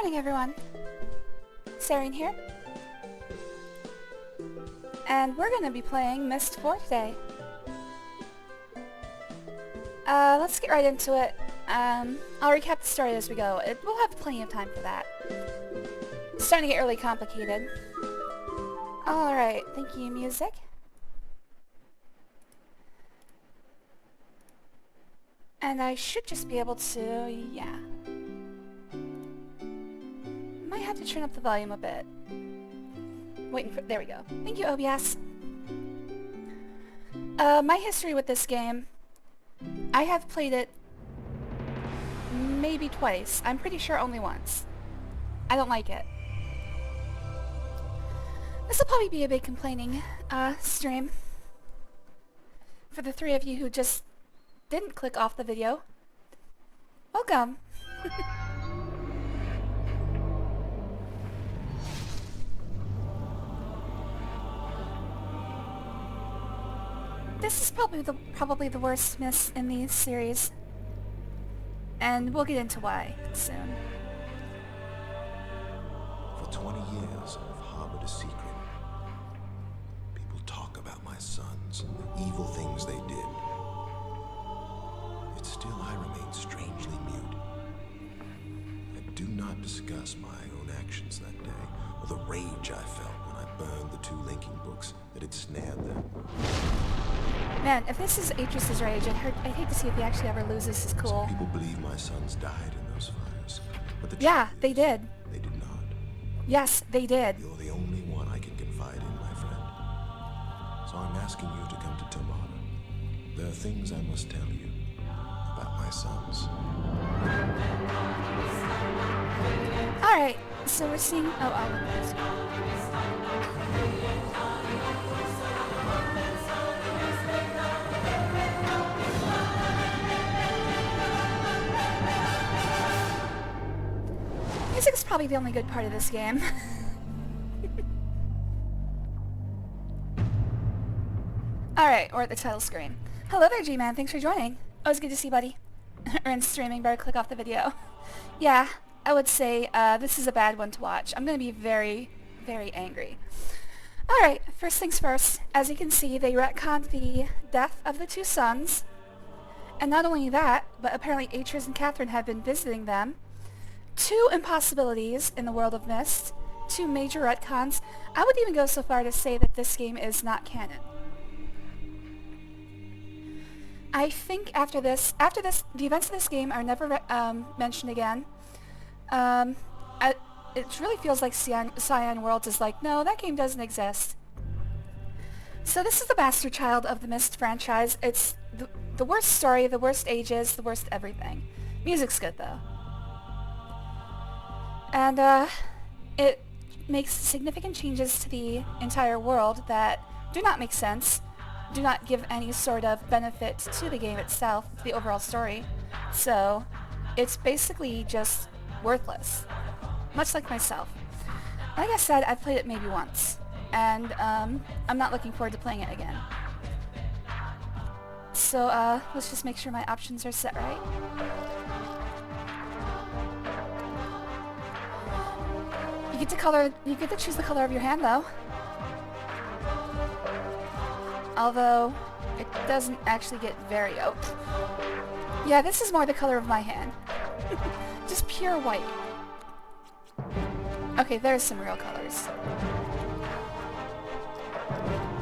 morning, everyone. Sareen here. And we're going to be playing Myst 4 today. Let's get right into it. I'll recap the story as we go. We'll have plenty of time for that. It's starting to get really complicated. Alright, thank you, music. And I should just be able to, yeah. Might have to turn up the volume a bit. Waiting for, there we go. Thank you, OBS. My history with this game, I have played it maybe twice. I'm pretty sure only once. I don't like it. This will probably be a big complaining stream. For the three of you who just didn't click off the video, welcome. This is probably the worst miss in the series, and we'll get into why soon. For 20 years, I've harbored a secret. People talk about my sons and the evil things they did. Yet still I remain strangely mute. I do not discuss my own actions that day, or the rage I felt when I burned the 2 linking books that had snared them. Man, if this is Atris's rage, I'd hate to see if he actually ever loses his cool. Some people believe my sons died in those fires, but the Yeah, truth they is, did. They did not. Yes, they did. You're the only one I can confide in, my friend. So I'm asking you to come to Tomada. There are things I must tell you about my sons. Alright, so we're seeing... Music's probably the only good part of this game. Alright, we're at the title screen. Hello there, G-Man. Thanks for joining. Always good to see you, buddy. Ern's streaming. Better click off the video. Yeah, I would say this is a bad one to watch. I'm going to be very, very angry. Alright, first things first. As you can see, they retconned the death of the 2 sons. And not only that, but apparently Atris and Catherine have been visiting them. 2 impossibilities in the world of Myst, 2 major retcons. I would even go so far to say that this game is not canon. I think after this, the events of this game are never mentioned again. It really feels like Cyan Worlds is like, no, that game doesn't exist. So this is the master child of the Myst franchise. It's the worst story, the worst ages, the worst everything. Music's good though. And it makes significant changes to the entire world that do not make sense, do not give any sort of benefit to the game itself, to the overall story. So it's basically just worthless, much like myself. Like I said, I've played it maybe once, and I'm not looking forward to playing it again. So let's just make sure my options are set right. You get to choose the color of your hand though. Although, it doesn't actually get very... Oh. Yeah, this is more the color of my hand. Just pure white. Okay, there's some real colors.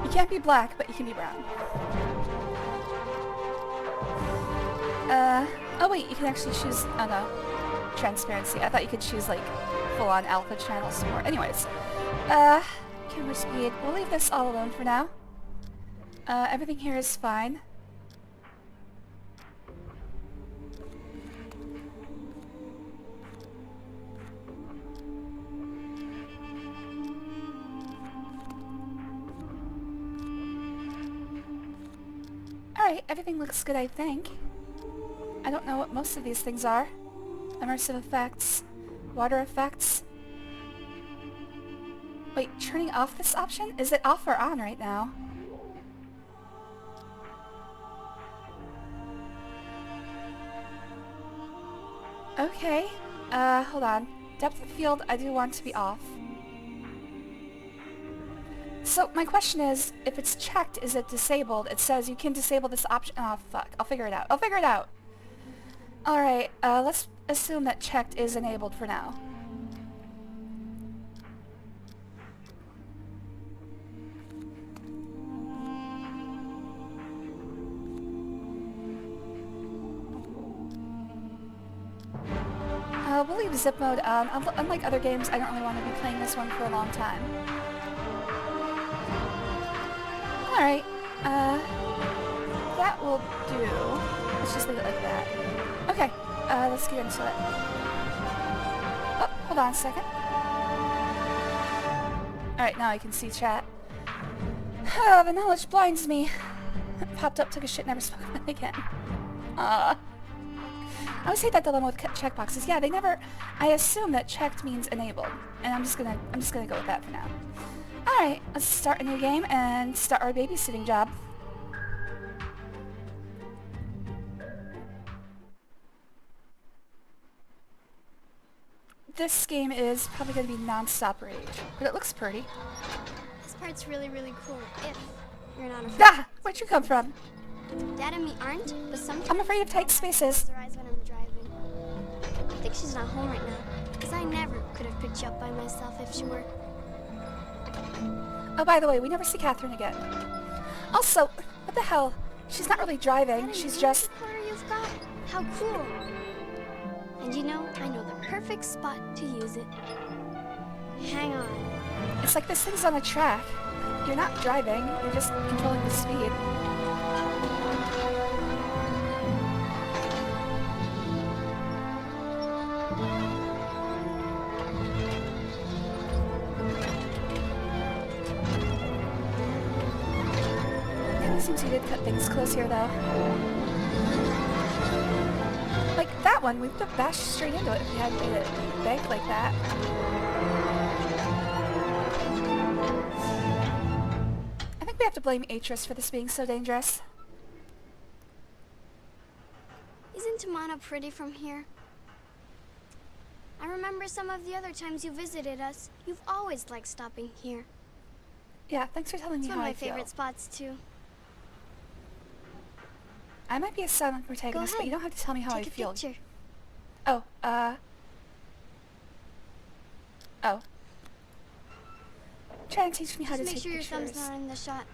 You can't be black, but you can be brown. Oh wait, you can actually choose... Oh no. Transparency. I thought you could choose, like, full-on alpha channel support. Anyways. Camera speed. We'll leave this all alone for now. Everything here is fine. Alright, everything looks good, I think. I don't know what most of these things are. Immersive effects, water effects. Wait, turning off this option? Is it off or on right now? Okay. Hold on. Depth of field, I do want to be off. So my question is, if it's checked, is it disabled? It says you can disable this option. Oh, fuck. I'll figure it out. I'll figure it out. Alright, let's assume that checked is enabled for now. We'll leave zip mode on. Unlike other games, I don't really want to be playing this one for a long time. Alright, that will do. Let's just leave it like that. Okay, let's get into it. Oh, hold on a second. Alright, now I can see chat. Oh, the knowledge blinds me. Popped up, took a shit, never spoke about it again. I always hate that dilemma with checkboxes. Yeah, they never... I assume that checked means enabled. And I'm just gonna go with that for now. Alright, let's start a new game and start our babysitting job. This game is probably going to be non-stop rage, but it looks pretty. This part's really, really cool, if you're not afraid. Ah! Where'd you come from? Dad and me aren't, but sometimes... I'm afraid of tight spaces. ...her eyes when I'm driving. I think she's not home right now, because I never could have picked you up by myself if she were. Oh, by the way, we never see Catherine again. Also, what the hell? She's not really driving, she's just... Recorder you've got? How cool. And you know, I know the perfect spot to use it. Hang on. It's like this thing's on a track. You're not driving, you're just controlling the speed. Kinda seems you did cut things close here, though. Like that one, we would have bashed straight into it if we hadn't made it bank like that. I think we have to blame Atris for this being so dangerous. Isn't Tamana pretty from here? I remember some of the other times you visited us. You've always liked stopping here. Yeah, thanks for telling me It's how one I of my feel. favorite spots, too. I might be a silent protagonist, but you don't have to tell me how I feel. Take a picture. Oh, oh. Try to teach me how to Just take make sure your pictures. thumb's not in the shot.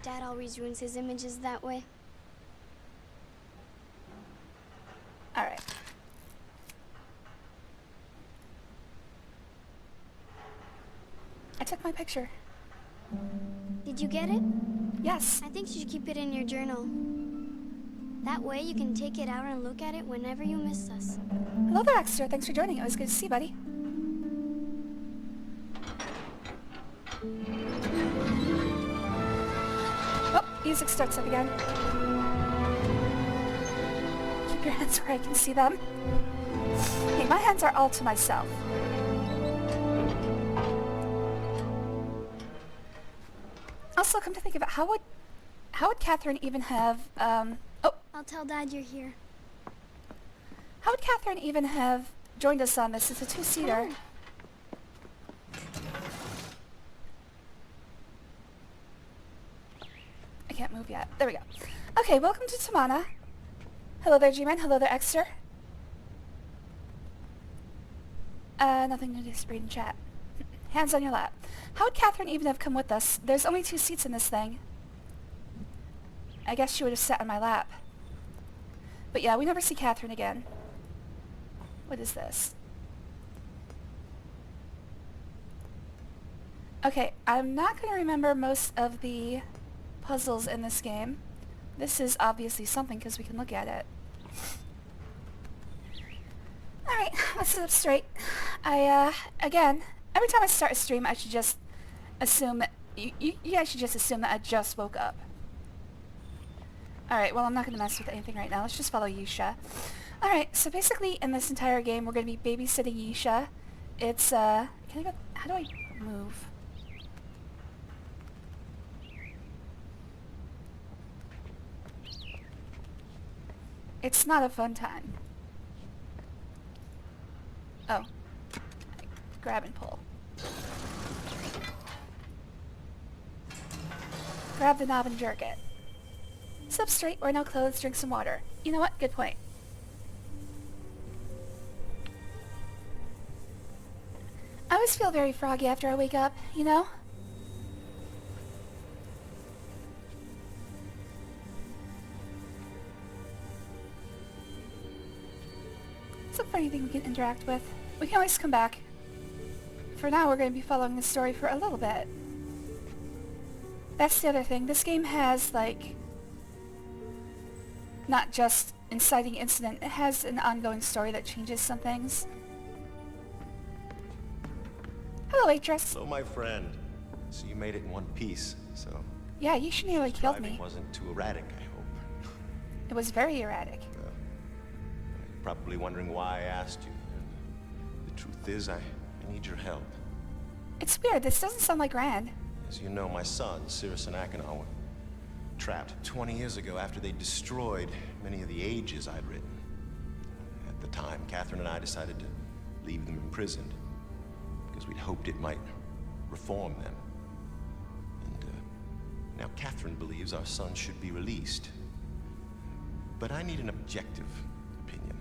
Dad always ruins his images that way. Alright. I took my picture. Did you get it? Yes. I think you should keep it in your journal. That way you can take it out and look at it whenever you miss us. Hello there, Extra. Thanks for joining. It was good to see you, buddy. Oh, music starts up again. Keep your hands where I can see them. Hey, my hands are all to myself. Also, come to think of it, how would Catherine even have, I'll tell Dad you're here. how would Catherine even have joined us on this? It's a two-seater. I can't move yet. There we go. Okay, welcome to Tamana. Hello there, G-Man. Hello there, Exter. Nothing new to read in chat. Hands on your lap. How would Catherine even have come with us? There's only 2 seats in this thing. I guess she would have sat on my lap. But yeah, we never see Catherine again. What is this? Okay, I'm not going to remember most of the puzzles in this game. This is obviously something because we can look at it. Alright, let's sit up straight. Again, every time I start a stream, I should just assume that... You guys should just assume that I just woke up. Alright, well, I'm not going to mess with anything right now. Let's just follow Yisha. Alright, so basically, in this entire game, we're going to be babysitting Yisha. It's, can I go... How do I move? It's not a fun time. Oh. grab and pull. Grab the knob and jerk it. Sit up straight, wear no clothes, drink some water. You know what? Good point. I always feel very froggy after I wake up, you know? Let's look for anything we can interact with. We can always come back. For now, we're going to be following the story for a little bit. That's the other thing. This game has, like, not just inciting incident, it has an ongoing story that changes some things. Hello, waitress. Hello, my friend. So you made it in one piece, so... Yeah, you should nearly killed me. Driving wasn't too erratic, I hope. It was very erratic. Well, you're probably wondering why I asked you. And the truth is, I need your help. It's weird, this doesn't sound like Rand. As you know, my sons, Cirrus and Achenar, were trapped 20 years ago after they destroyed many of the ages I'd written. At the time, Catherine and I decided to leave them imprisoned because we'd hoped it might reform them. And now Catherine believes our son should be released. But I need an objective opinion.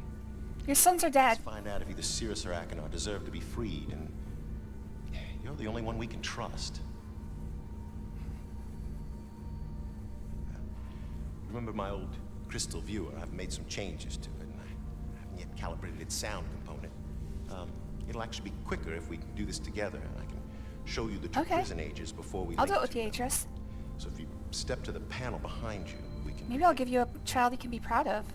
Your sons are dead. Let's find out if either Cirrus or Achenar deserve to be freed, and you're the only one we can trust. Remember my old crystal viewer? I've made some changes to it, and I haven't yet calibrated its sound component. It'll actually be quicker if we do this together, and I can show you the two prison ages before we I'll do it link with to the them. waitress. So if you step to the panel behind you, we can... Maybe I'll give you a child you can be proud of.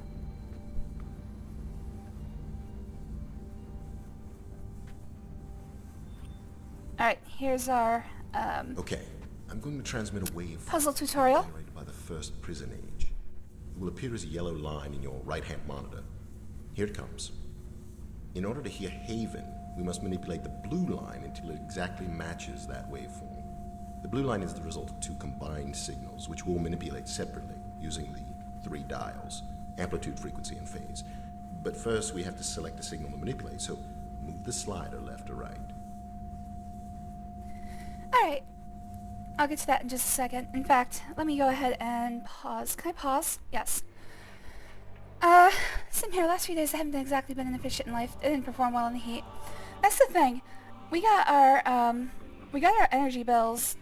Alright, here's our Okay, I'm going to transmit a wave puzzle tutorial. generated by the first prison age. It will appear as a yellow line in your right-hand monitor. Here it comes. In order to hear Haven, we must manipulate the blue line until it exactly matches that waveform. The blue line is the result of two combined signals, which we'll manipulate separately using the 3 dials, amplitude, frequency, and phase. But first, we have to select a signal to manipulate, so move the slider left or right. Alright, I'll get to that in just a second. In fact, let me go ahead and pause. Can I pause? Yes. Same here. Last few days I haven't exactly been efficient in life. I didn't perform well in the heat. That's the thing. We got our energy bills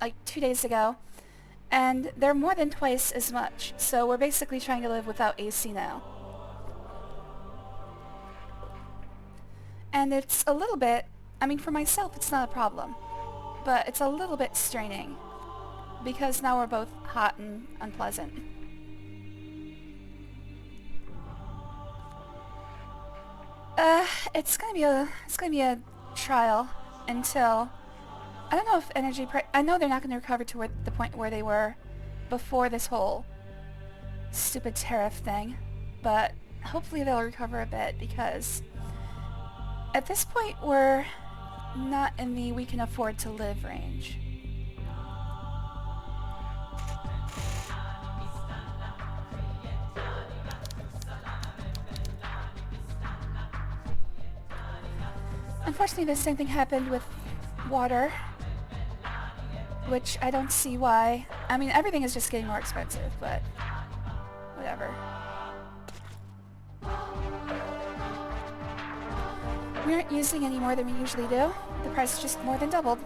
like 2 days ago, and they're more than twice as much. So we're basically trying to live without AC now. And it's a little bit, I mean, for myself it's not a problem, but it's a little bit straining because now we're both hot and unpleasant. It's gonna be a trial until, I don't know if I know they're not gonna recover to the point where they were before this whole stupid tariff thing, but hopefully they'll recover a bit because at this point we're not in the we can afford to live range. Unfortunately, the same thing happened with water, which I don't see why. I mean, everything is just getting more expensive, but whatever. We aren't using any more than we usually do. The price is just more than doubled.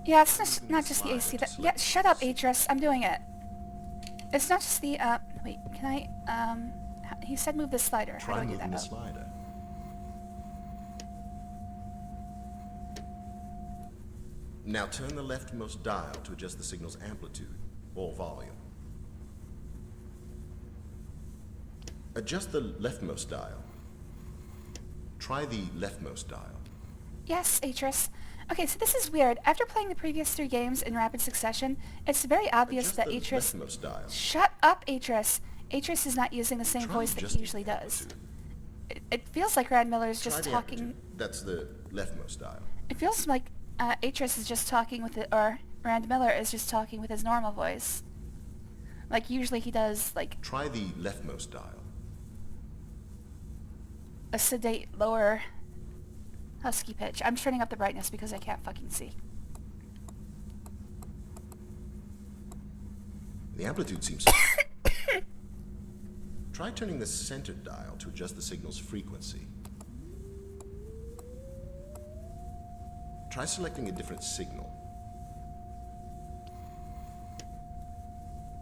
Yeah, it's not just the AC that... Yeah, shut up, Atris. I'm doing it. It's not just the, wait, can I, he said move the slider. How do Try I do moving that? the slider. Now turn the leftmost dial to adjust the signal's amplitude, or volume. Adjust the leftmost dial. Try the leftmost dial. Yes, Atris. Okay, so this is weird. After playing the previous 3 games in rapid succession, it's very obvious Adjust that the Atris... leftmost dial. Shut up, Atris. Atris is not using the same Try voice that he adjusting usually the does. amplitude. It feels like Rand Miller is Try just the talking... amplitude. That's the leftmost dial. It feels like Atris is just talking with it, or Rand Miller is just talking with his normal voice. Like, usually he does, like, Try the leftmost dial. a sedate, lower, husky pitch. I'm turning up the brightness because I can't fucking see. The amplitude seems... Try turning the center dial to adjust the signal's frequency. Try selecting a different signal.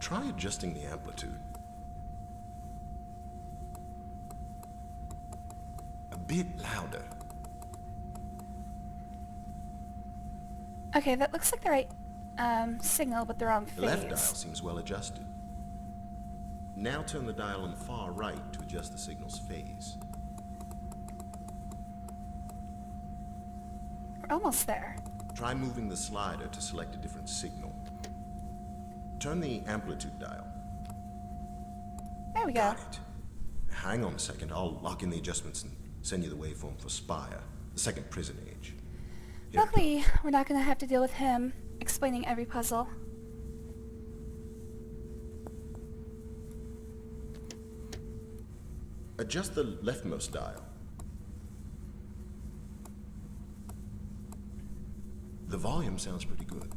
Try adjusting the amplitude. A bit louder. Okay, that looks like the right signal, but the wrong phase. The left dial seems well adjusted. Now turn the dial on the far right to adjust the signal's phase. We're almost there. Try moving the slider to select a different signal. Turn the amplitude dial. There we go. Got it. Hang on a second, I'll lock in the adjustments and send you the waveform for Spire, the second prison age. Here. Luckily, we're not going to have to deal with him explaining every puzzle. Adjust the leftmost dial. The volume sounds pretty good.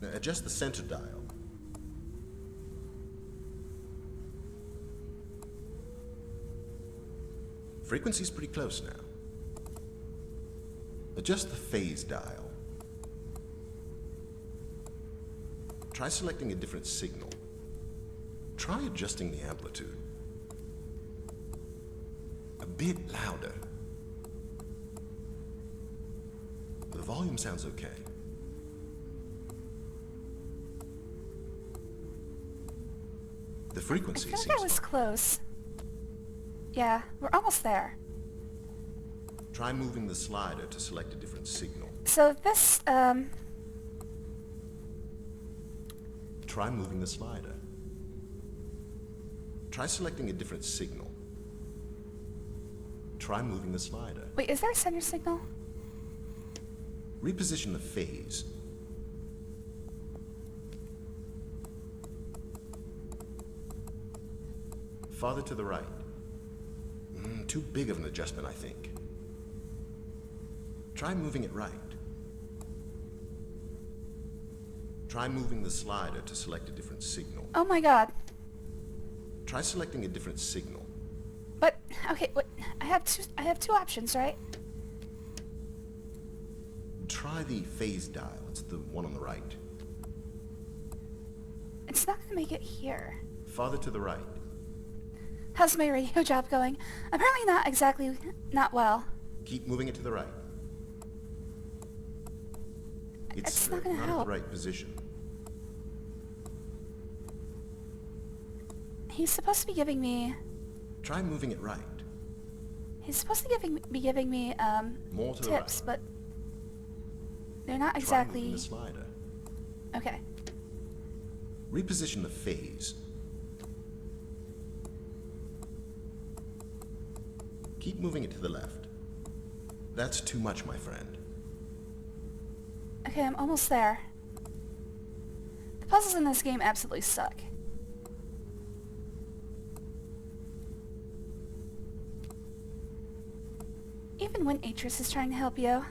Now adjust the center dial. Frequency's pretty close now. Adjust the phase dial. Try selecting a different signal. Try adjusting the amplitude. A bit louder. The volume sounds okay. The I frequency feel seems like I was fine. close. Yeah, we're almost there. Try moving the slider to select a different signal. So this, Try moving the slider. Try selecting a different signal. Try moving the slider. wait, is there a center signal? Reposition the phase. Farther to the right. Too big of an adjustment, I think. Try moving it right. Try moving the slider to select a different signal. Oh my god. Try selecting a different signal. But, okay, wait, I have two options, right? Try the phase dial. It's the one on the right. It's not gonna make it here. Farther to the right. How's my radio job going? Apparently not well. Keep moving it to the right. It's not gonna not at help. the right position. He's supposed to be giving me, Try moving it right. he's supposed to be giving me, More to the tips, right. but they're not Try exactly, moving the slider. okay. Reposition the phase. Keep moving it to the left. That's too much, my friend. Okay, I'm almost there. The puzzles in this game absolutely suck. Even when Atris is trying to help you,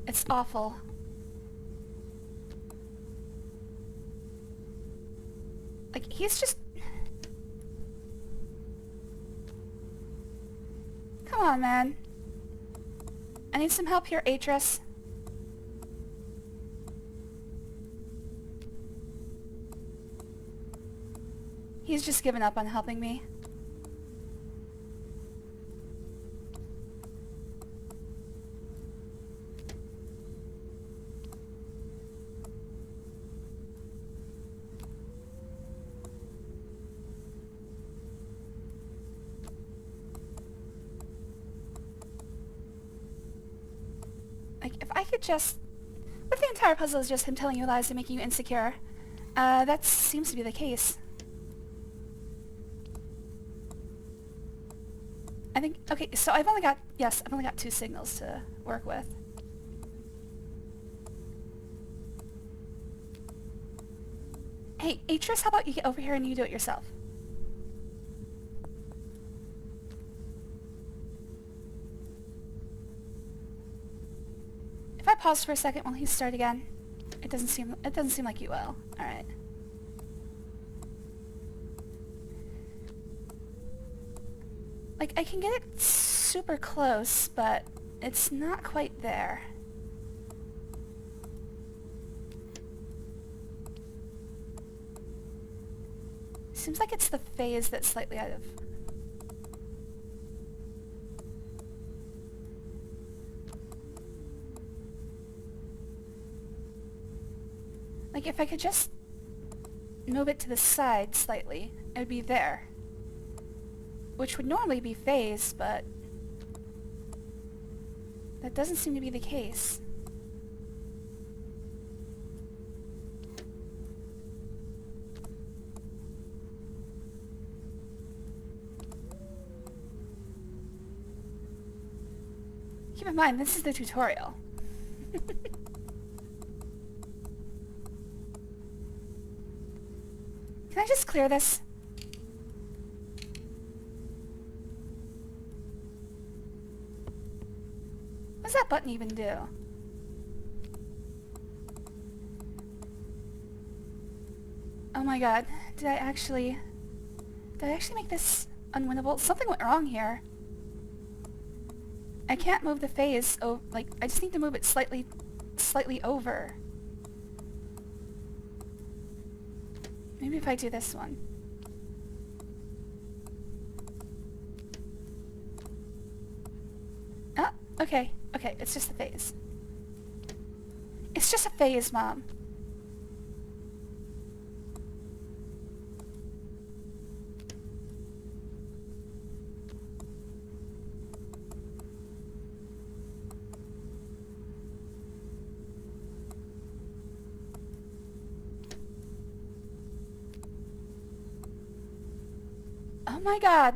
it's awful. Like, he's just... Come on, man. I need some help here, Atris. He's just given up on helping me. Like, if I could just... What if the entire puzzle is just him telling you lies and making you insecure? That seems to be the case. I think... Okay, so I've only got... Yes, I've only got 2 signals to work with. Hey, Atris, how about you get over here and you do it yourself? If I pause for a second while he start again, it doesn't seem like you will. All right. Like, I can get it super close, but it's not quite there. Seems like it's the phase that's slightly out of... Like, if I could just move it to the side slightly, it would be there. Which would normally be phase, but that doesn't seem to be the case. Keep in mind, this is the tutorial. Can I just clear this? What does that button even do? Oh my god, did I actually make this unwinnable? Something went wrong here. I can't move the phase, like, I just need to move it slightly over. Maybe if I do this one. Oh, okay, it's just a phase. It's just a phase, Mom. Oh my god.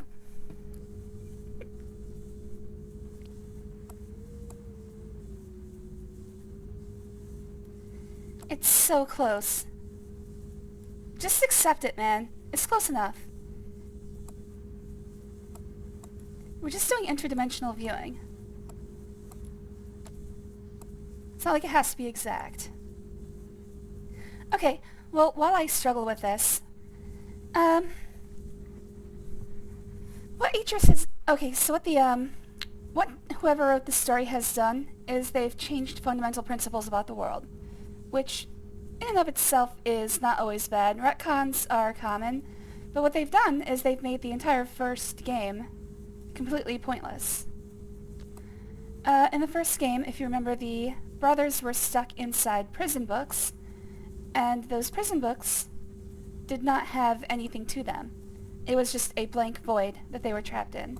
It's so close. Just accept it, man. It's close enough. We're just doing interdimensional viewing. It's not like it has to be exact. Okay, well, while I struggle with this, what Atris is... Okay, so what whoever wrote the story has done is they've changed fundamental principles about the world, which in and of itself is not always bad. Retcons are common, but what they've done is they've made the entire first game completely pointless. In the first game, if you remember, the brothers were stuck inside prison books, and those prison books did not have anything to them. It was just a blank void that they were trapped in.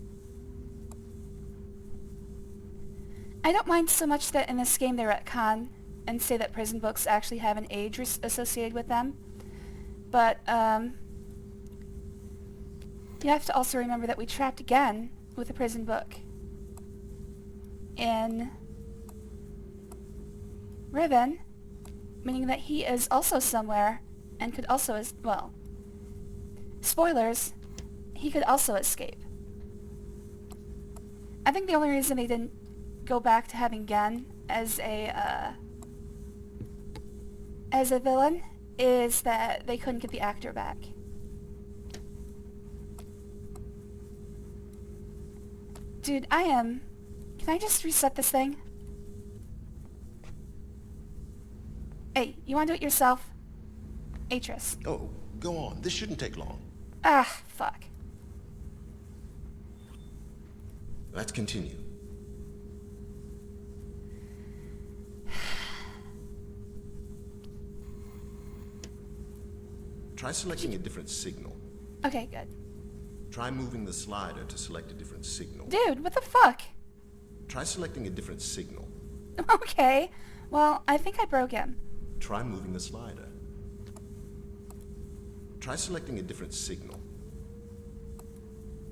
I don't mind so much that in this game they retcon and say that prison books actually have an age associated with them, but you have to also remember that we trapped again with a prison book in Riven, meaning that he is also somewhere and could also, well, spoilers, he could also escape. I think the only reason they didn't go back to having Gen as a villain is that they couldn't get the actor back. Dude, can I just reset this thing? Hey, you wanna do it yourself? Atris. Oh, go on. This shouldn't take long. Ah, fuck. Let's continue. Try selecting a different signal. Okay, good. Try moving the slider to select a different signal. Dude, what the fuck? Try selecting a different signal. Okay, well, I think I broke him. Try moving the slider. Try selecting a different signal.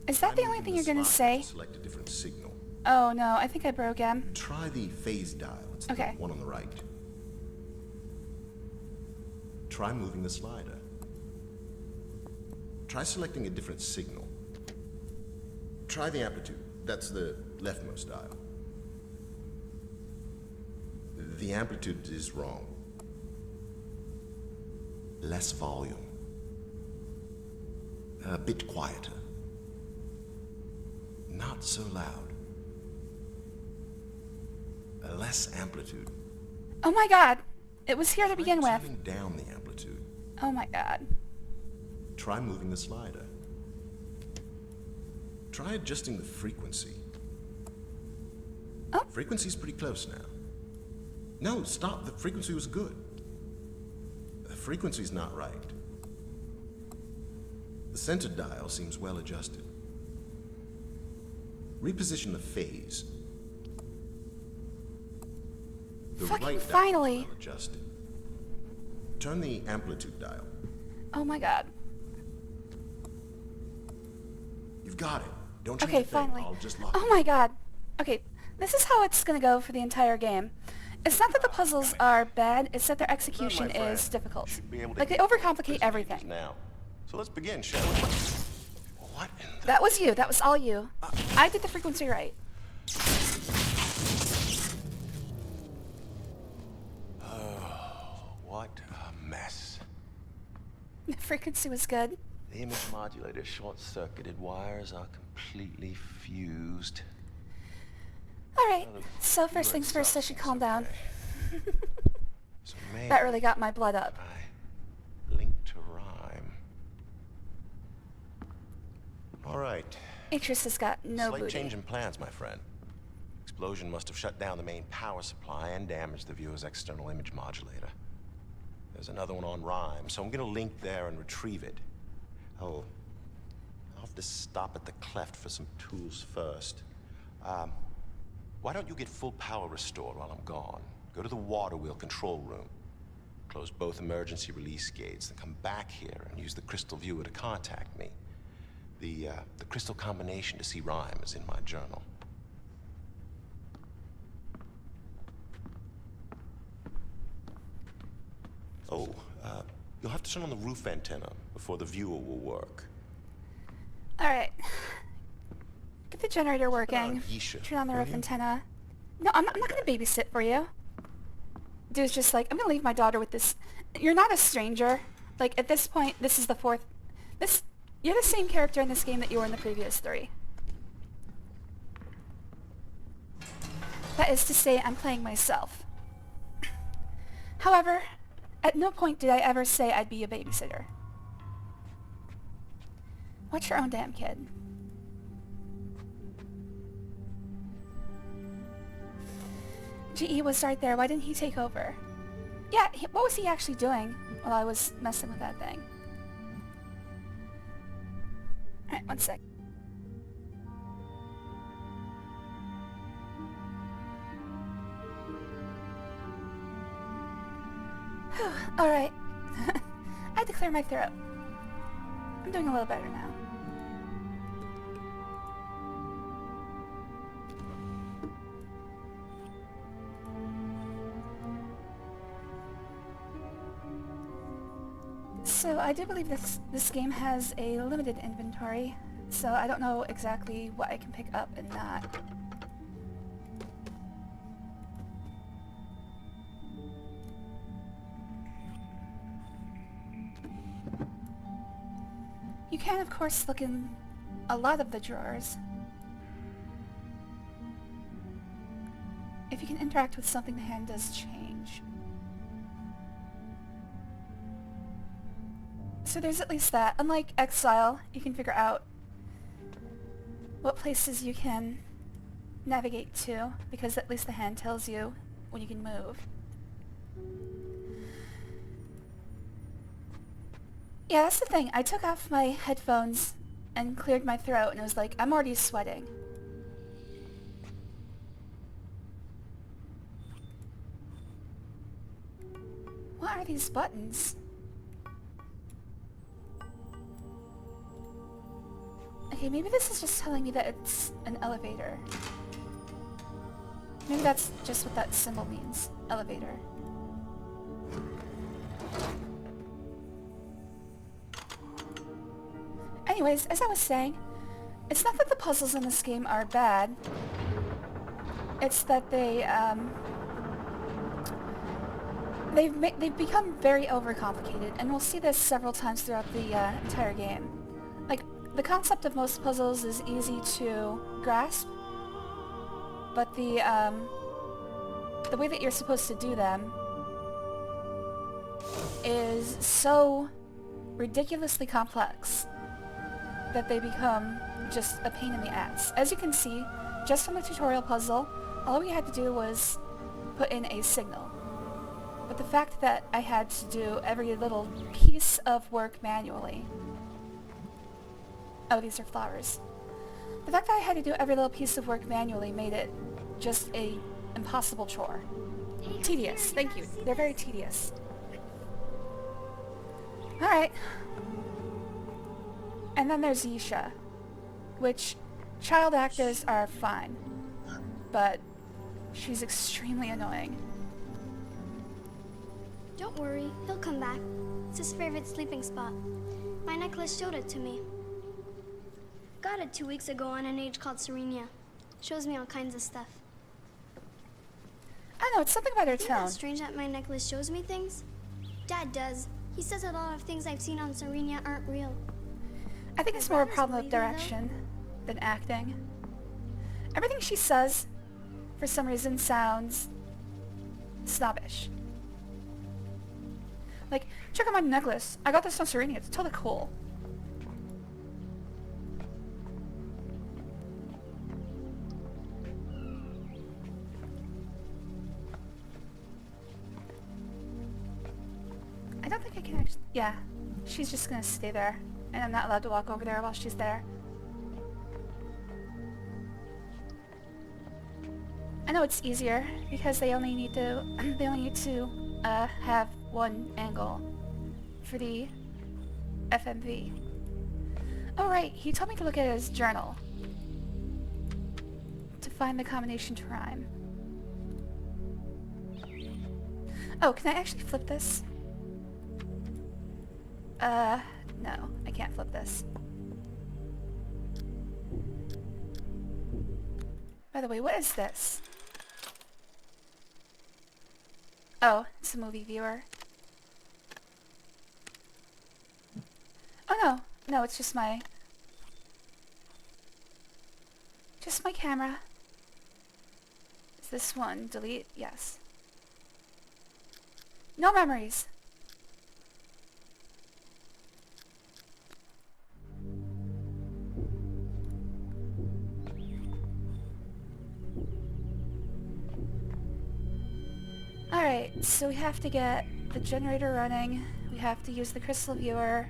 Is that Try the only moving thing the you're gonna slider say? to select a different signal. Oh no, I think I broke him. Try the phase dial. It's Okay. the one on the right. Try moving the slider. Try selecting a different signal. Try the amplitude. That's the leftmost dial. The amplitude is wrong. Less volume. A bit quieter. Not so loud. Less amplitude. Oh my god! It was here to begin Try with. turning down the amplitude. Oh my god. Try moving the slider. Try adjusting the frequency. Oh. Frequency's pretty close now. No, stop. The frequency was good. The frequency's not right. The center dial seems well adjusted. Reposition the phase. The Fucking right finally. dial well adjusted. Turn the amplitude dial. Oh my god. You've got it. Don't change Okay, a thing. finally. I'll just lock Oh it. my god. Okay, this is how it's gonna go for the entire game. It's not that the puzzles are bad, it's that their execution friend. is difficult. Should be able to Like, they get overcomplicate prison everything. now. So let's begin, shall we? What in the... That was you. That was all you. I did the frequency right. What a mess. The frequency was good. The image modulator short-circuited, wires are completely fused. Alright, so first things first, I should calm down. So maybe That really got my blood up. I link to rhyme. All right. Atris has got no Slight booty. change in plans, my friend. Explosion must have shut down the main power supply and damaged the viewer's external image modulator. There's another one on rhyme, so I'm gonna link there and retrieve it. Oh, I'll have to stop at the cleft for some tools first. Why don't you get full power restored while I'm gone? Go to the water wheel control room. Close both emergency release gates, then come back here and use the crystal viewer to contact me. The crystal combination to see rhyme is in my journal. Oh, you'll have to turn on the roof antenna before the viewer will work. Alright. Get the generator working. Yeesha, Turn on the will roof you? antenna. No, I'm not gonna babysit for you. Dude's just like, I'm gonna leave my daughter with this. You're not a stranger. Like, at this point, this is the fourth... You're the same character in this game that you were in the previous three. That is to say, I'm playing myself. However, at no point did I ever say I'd be a babysitter. Watch your own damn kid. GE was right there. Why didn't he take over? Yeah, what was he actually doing while I was messing with that thing? Alright, one sec. Alright. I had to clear my throat. I'm doing a little better now. So I do believe this game has a limited inventory, so I don't know exactly what I can pick up and not. You can, of course, look in a lot of the drawers. If you can interact with something, the hand does change. So there's at least that. Unlike Exile, you can figure out what places you can navigate to, because at least the hand tells you when you can move. Yeah, that's the thing. I took off my headphones and cleared my throat, and it was like, I'm already sweating. What are these buttons? Okay, maybe this is just telling me that it's an elevator. Maybe that's just what that symbol means. Elevator. Anyways, as I was saying, it's not that the puzzles in this game are bad. It's that they've become very overcomplicated, and we'll see this several times throughout the entire game. Like, the concept of most puzzles is easy to grasp, but the way that you're supposed to do them is so ridiculously complex that they become just a pain in the ass. As you can see, just from the tutorial puzzle, all we had to do was put in a signal. But the fact that I had to do every little piece of work manually... Oh, these are flowers. The fact that I had to do every little piece of work manually made it just a impossible chore. Tedious, thank you. They're very tedious. Alright. And then there's Yisha, which child actors are fine, but she's extremely annoying. Don't worry, he'll come back. It's his favorite sleeping spot. My necklace showed it to me. Got it 2 weeks ago on an age called Serenia. Shows me all kinds of stuff. I don't know, it's something about her Isn't tone. that strange that my necklace shows me things? Dad does. He says a lot of things I've seen on Serenia aren't real. I think it's more a problem of direction than acting. Everything she says, for some reason, sounds snobbish. Like, check out my necklace. I got this on Serenia. It's totally cool. I don't think I can actually... Yeah, she's just gonna stay there. And I'm not allowed to walk over there while she's there. I know it's easier because they only need to have one angle for the FMV. Oh right, he told me to look at his journal to find the combination to rhyme. Oh, can I actually flip this? No, I can't flip this. By the way, what is this? Oh, it's a movie viewer. Oh no, no, it's just my camera. Is this one delete? Yes. No memories. Alright, so we have to get the generator running, we have to use the crystal viewer.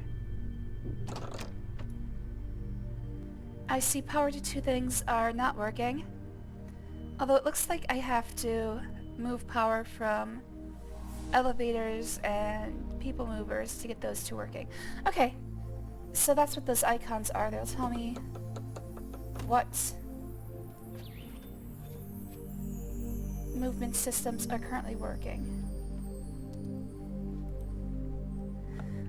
I see power to two things are not working, although it looks like I have to move power from elevators and people movers to get those two working. Okay, so that's what those icons are. They'll tell me what movement systems are currently working.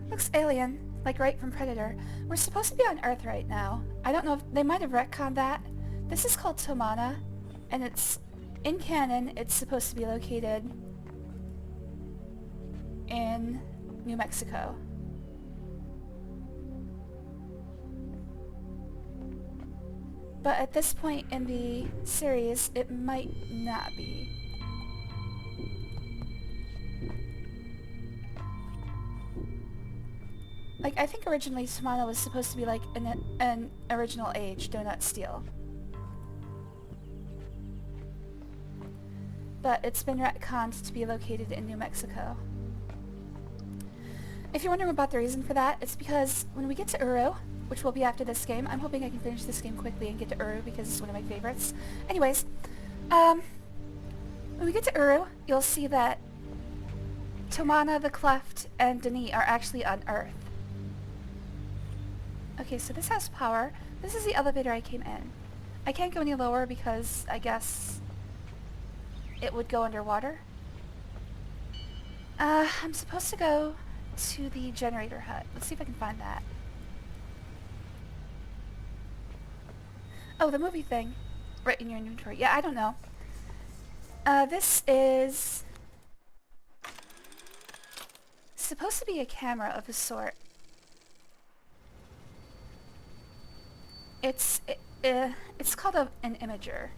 Looks alien, like right from Predator. We're supposed to be on Earth right now. I don't know if they might have retconned that. This is called Tomana, and it's in canon. It's supposed to be located in New Mexico. But at this point in the series, it might not be. Like, I think originally Tomana was supposed to be like an original age, Donut Steel. But it's been retconned to be located in New Mexico. If you're wondering about the reason for that, it's because when we get to Uru, which will be after this game, I'm hoping I can finish this game quickly and get to Uru because it's one of my favorites. Anyways, when we get to Uru, you'll see that Tomana, the Cleft, and Denis are actually on Earth. Okay, so this has power. This is the elevator I came in. I can't go any lower because I guess it would go underwater. I'm supposed to go to the generator hut. Let's see if I can find that. Oh, the movie thing. Right in your inventory. Yeah, I don't know. This is supposed to be a camera of a sort. It's called an imager.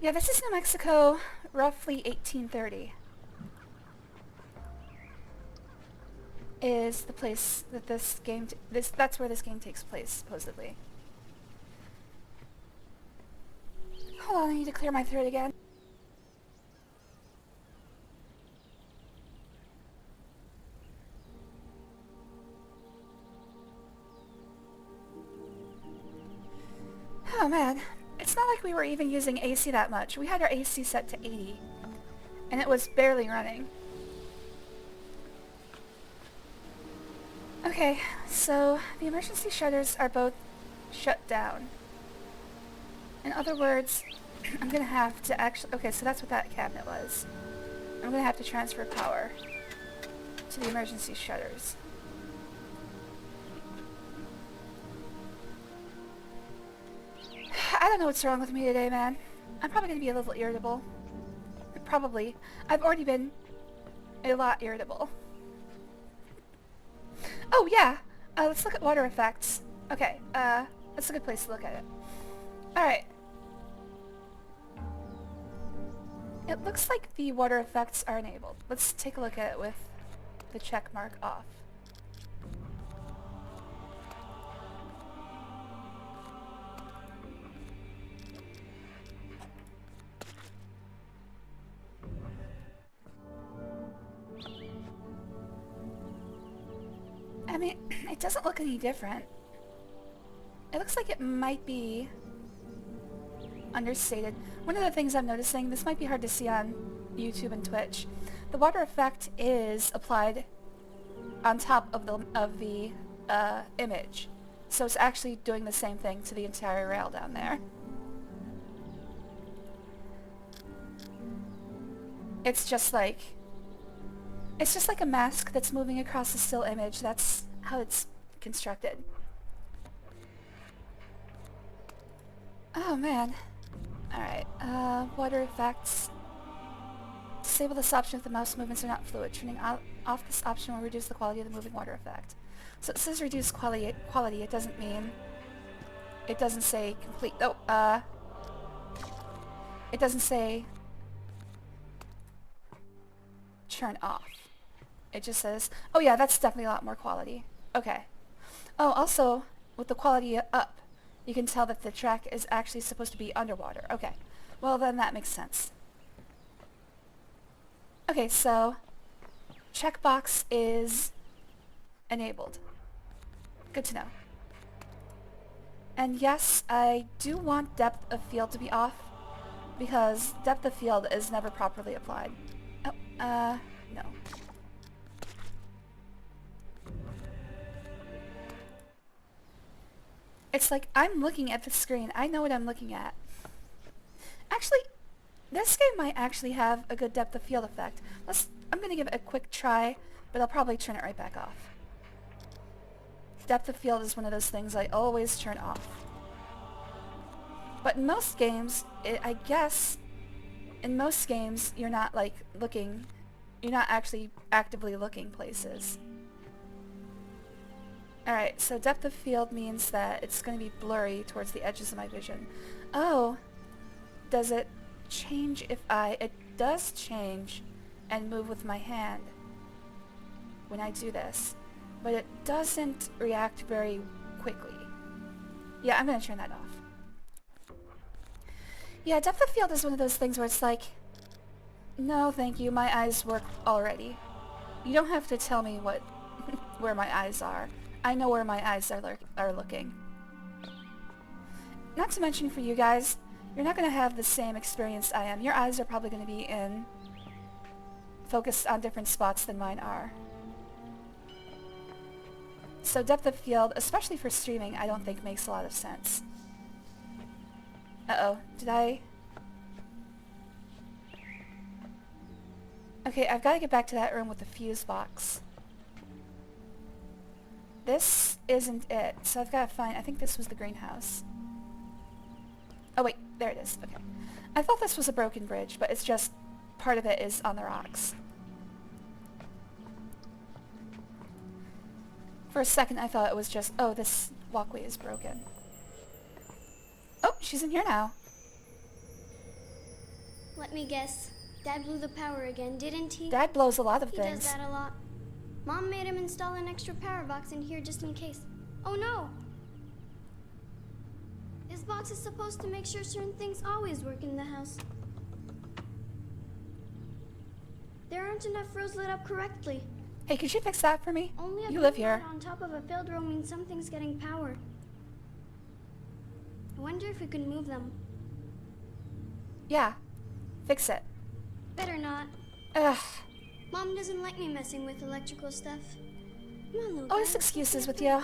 Yeah, this is New Mexico, roughly 1830. Is the place that this game that's where this game takes place, supposedly. Hold on, I need to clear my throat again. Oh man, it's not like we were even using AC that much. We had our AC set to 80, and it was barely running. Okay, so the emergency shutters are both shut down. In other words, I'm gonna have to actually... Okay, so that's what that cabinet was. I'm gonna have to transfer power to the emergency shutters. I don't know what's wrong with me today, man. I'm probably gonna be a little irritable. Probably. I've already been a lot irritable. Oh, yeah! Let's look at water effects. Okay, that's a good place to look at it. Alright. It looks like the water effects are enabled. Let's take a look at it with the check mark off. I mean, it doesn't look any different. It looks like it might be understated. One of the things I'm noticing, this might be hard to see on YouTube and Twitch, the water effect is applied on top of the image. So it's actually doing the same thing to the entire rail down there. It's just like a mask that's moving across a still image. That's how it's constructed. Oh man. Alright, water effects. Disable this option if the mouse movements are not fluid. Turning off this option will reduce the quality of the moving water effect. So it says reduce quality. It doesn't mean... It doesn't say complete... Oh, it doesn't say... turn off. It just says... Oh yeah, that's definitely a lot more quality. Okay. Oh, also, with the quality up, you can tell that the track is actually supposed to be underwater. Okay. Well, then that makes sense. Okay, so checkbox is enabled. Good to know. And yes, I do want depth of field to be off, because depth of field is never properly applied. Oh, no. It's like, I'm looking at the screen. I know what I'm looking at. Actually, this game might actually have a good depth of field effect. I'm gonna give it a quick try, but I'll probably turn it right back off. Depth of field is one of those things I always turn off. But in most games, I guess, in most games, you're not like looking, you're not actually actively looking places. Alright, so depth of field means that it's going to be blurry towards the edges of my vision. Oh, does it change if it does change and move with my hand when I do this, but it doesn't react very quickly. Yeah, I'm going to turn that off. Yeah, depth of field is one of those things where it's like, no thank you, my eyes work already. You don't have to tell me what where my eyes are. I know where my eyes are looking. Not to mention for you guys, you're not going to have the same experience I am. Your eyes are probably going to be focused on different spots than mine are. So depth of field, especially for streaming, I don't think makes a lot of sense. Uh-oh, did I... Okay, I've got to get back to that room with the fuse box. this isn't it. So I've got to find... I think this was the greenhouse. Oh wait, there it is. Okay. I thought this was a broken bridge, but it's just... part of it is on the rocks. For a second I thought it was just... oh, this walkway is broken. Oh, she's in here now. Let me guess. Dad blew the power again, didn't he? Dad blows a lot of He things. does that a lot. Mom made him install an extra power box in here just in case. Oh no! This box is supposed to make sure certain things always work in the house. There aren't enough rows lit up correctly. Hey, could you fix that for me? Only a You live blue here. light on top of a failed row means something's getting power. I wonder if we can move them. Yeah. Fix it. Better not. Ugh. Mom doesn't like me messing with electrical stuff. Come on, little Always guy, excuses let's with you.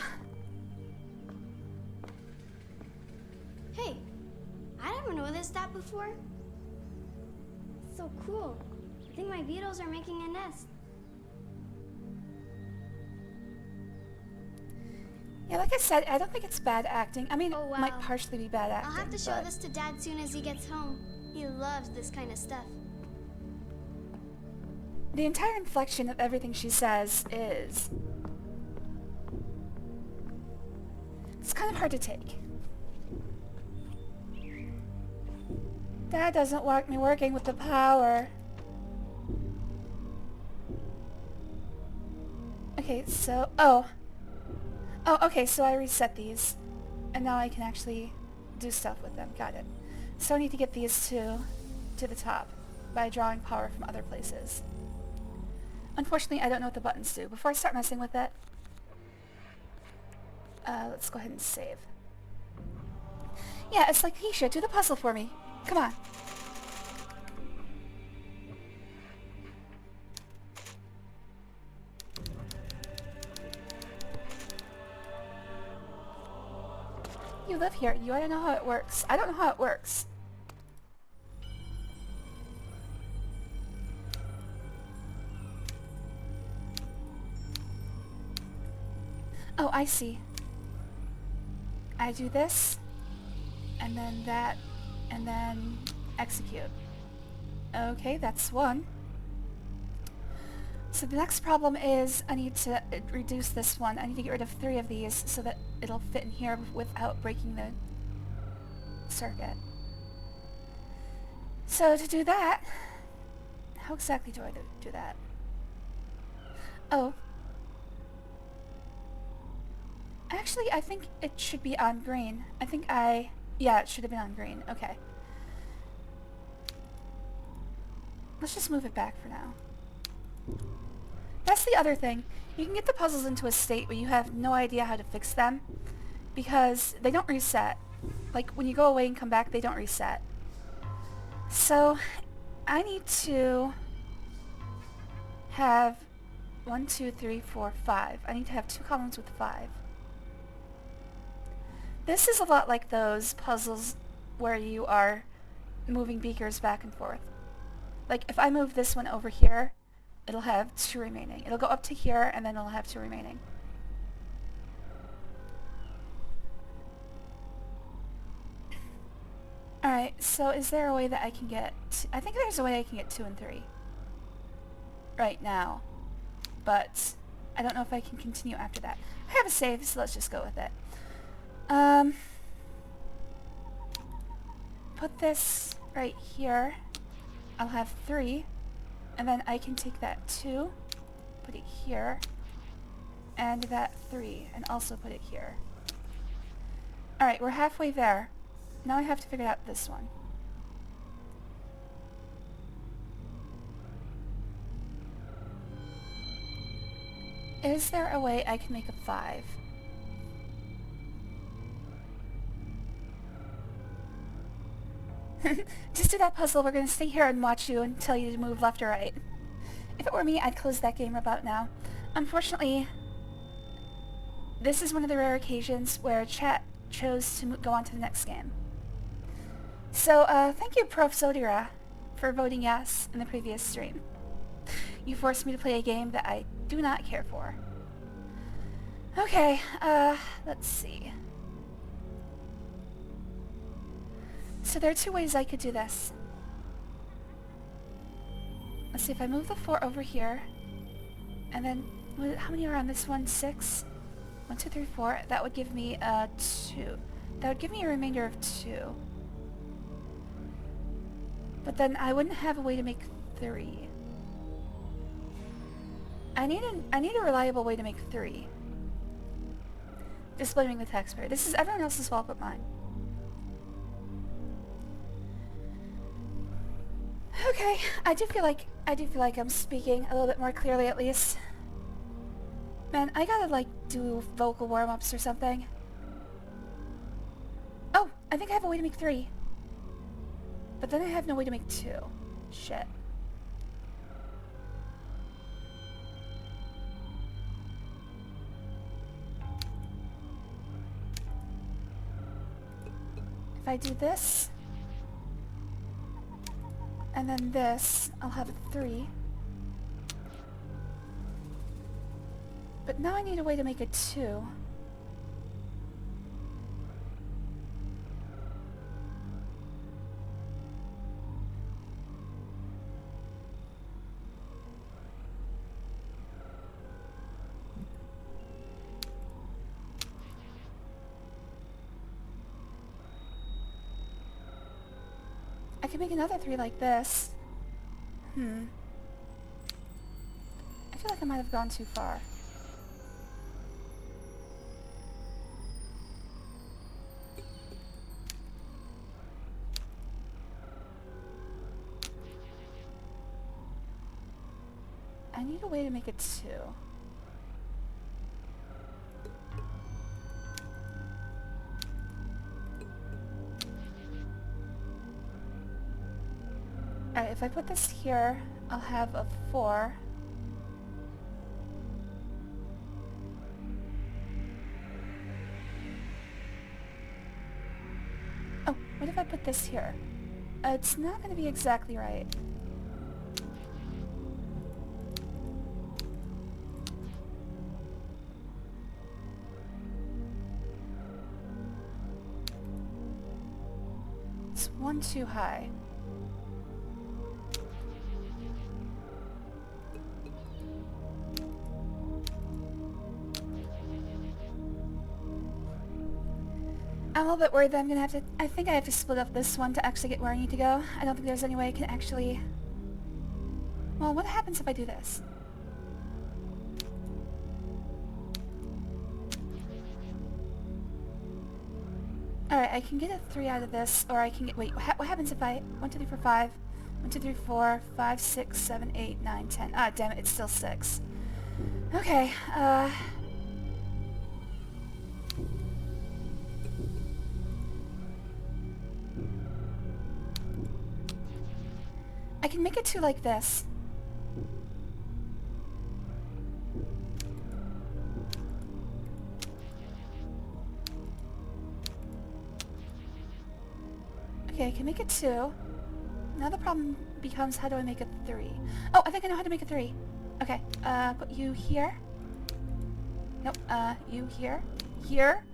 Hey, I never noticed that before. So cool. I think my beetles are making a nest. Yeah, like I said, I don't think it's bad acting. I mean, Oh, it might wow. partially be bad acting. I'll have to show but this to Dad soon as he gets home. He loves this kind of stuff. the entire inflection of everything she says is... it's kind of hard to take. Dad doesn't want me working with the power. Okay, so... oh, okay, so I reset these. And now I can actually do stuff with them. Got it. So I need to get these two to the top by drawing power from other places. Unfortunately, I don't know what the buttons do. Before I start messing with it, let's go ahead and save. Yeah, it's like he should do the puzzle for me. Come on. You live here. You ought to know how it works. I don't know how it works. Oh, I see. I do this, and then that, and then execute. Okay, that's one. So the next problem is I need to reduce this one. I need to get rid of 3 of these so that it'll fit in here without breaking the circuit. So to do that, how exactly do I do that? Oh. Actually, I think it should be on green. Yeah, it should have been on green. Okay. Let's just move it back for now. That's the other thing. You can get the puzzles into a state where you have no idea how to fix them because they don't reset. Like, when you go away and come back, they don't reset. So, I need to have 1, 2, 3, 4, 5. I need to have 2 columns with 5. This is a lot like those puzzles where you are moving beakers back and forth. Like, if I move this one over here, it'll have 2 remaining. It'll go up to here, and then it'll have 2 remaining. Alright, so is there a way that I can get... I think there's a way I can get 2 and 3. Right now. But I don't know if I can continue after that. I have a save, so let's just go with it. Put this right here. I'll have 3. And then I can take that 2, put it here, and that 3, and also put it here. Alright, we're halfway there. Now I have to figure out this one. Is there a way I can make a 5? Just do that puzzle. We're going to stay here and watch you and tell you to move left or right. If it were me, I'd close that game about now. Unfortunately, this is one of the rare occasions where chat chose to go on to the next game. So, thank you, Prof. Zodira, for voting yes in the previous stream. You forced me to play a game that I do not care for. Okay, let's see. So there are two ways I could do this. Let's see, if I move the 4 over here, and then, how many are on this one? 6? 1, 2, 3, 4. That would give me, 2. That would give me a remainder of 2. But then I wouldn't have a way to make 3. I need a reliable way to make 3. Just blaming the taxpayer. This is everyone else's fault but mine. Okay, I do feel like I'm speaking a little bit more clearly at least. Man, I gotta like do vocal warm-ups or something. Oh, I think I have a way to make 3. But then I have no way to make 2. Shit. If I do this, and then this, I'll have a 3. But now I need a way to make a 2. I can make another 3 like this. I feel like I might have gone too far. I need a way to make it 2. Alright, if I put this here, I'll have a 4. Oh, what if I put this here? It's not going to be exactly right. It's 1 too high. I'm a little bit worried that I'm gonna have to... I think I have to split up this one to actually get where I need to go. I don't think there's any way I can actually... Well, what happens if I do this? Alright, I can get a 3 out of this, or I can get... Wait, what happens if I... 1, 2, 3, 4, 5... 1, 2, 3, 4, 5, 6, 7, 8, 9, 10... Ah, damn it, it's still 6. Okay, I can make it 2 like this. Okay, I can make it 2. Now the problem becomes, how do I make a 3? Oh, I think I know how to make a 3. Okay, put you here. Nope, you here. Here.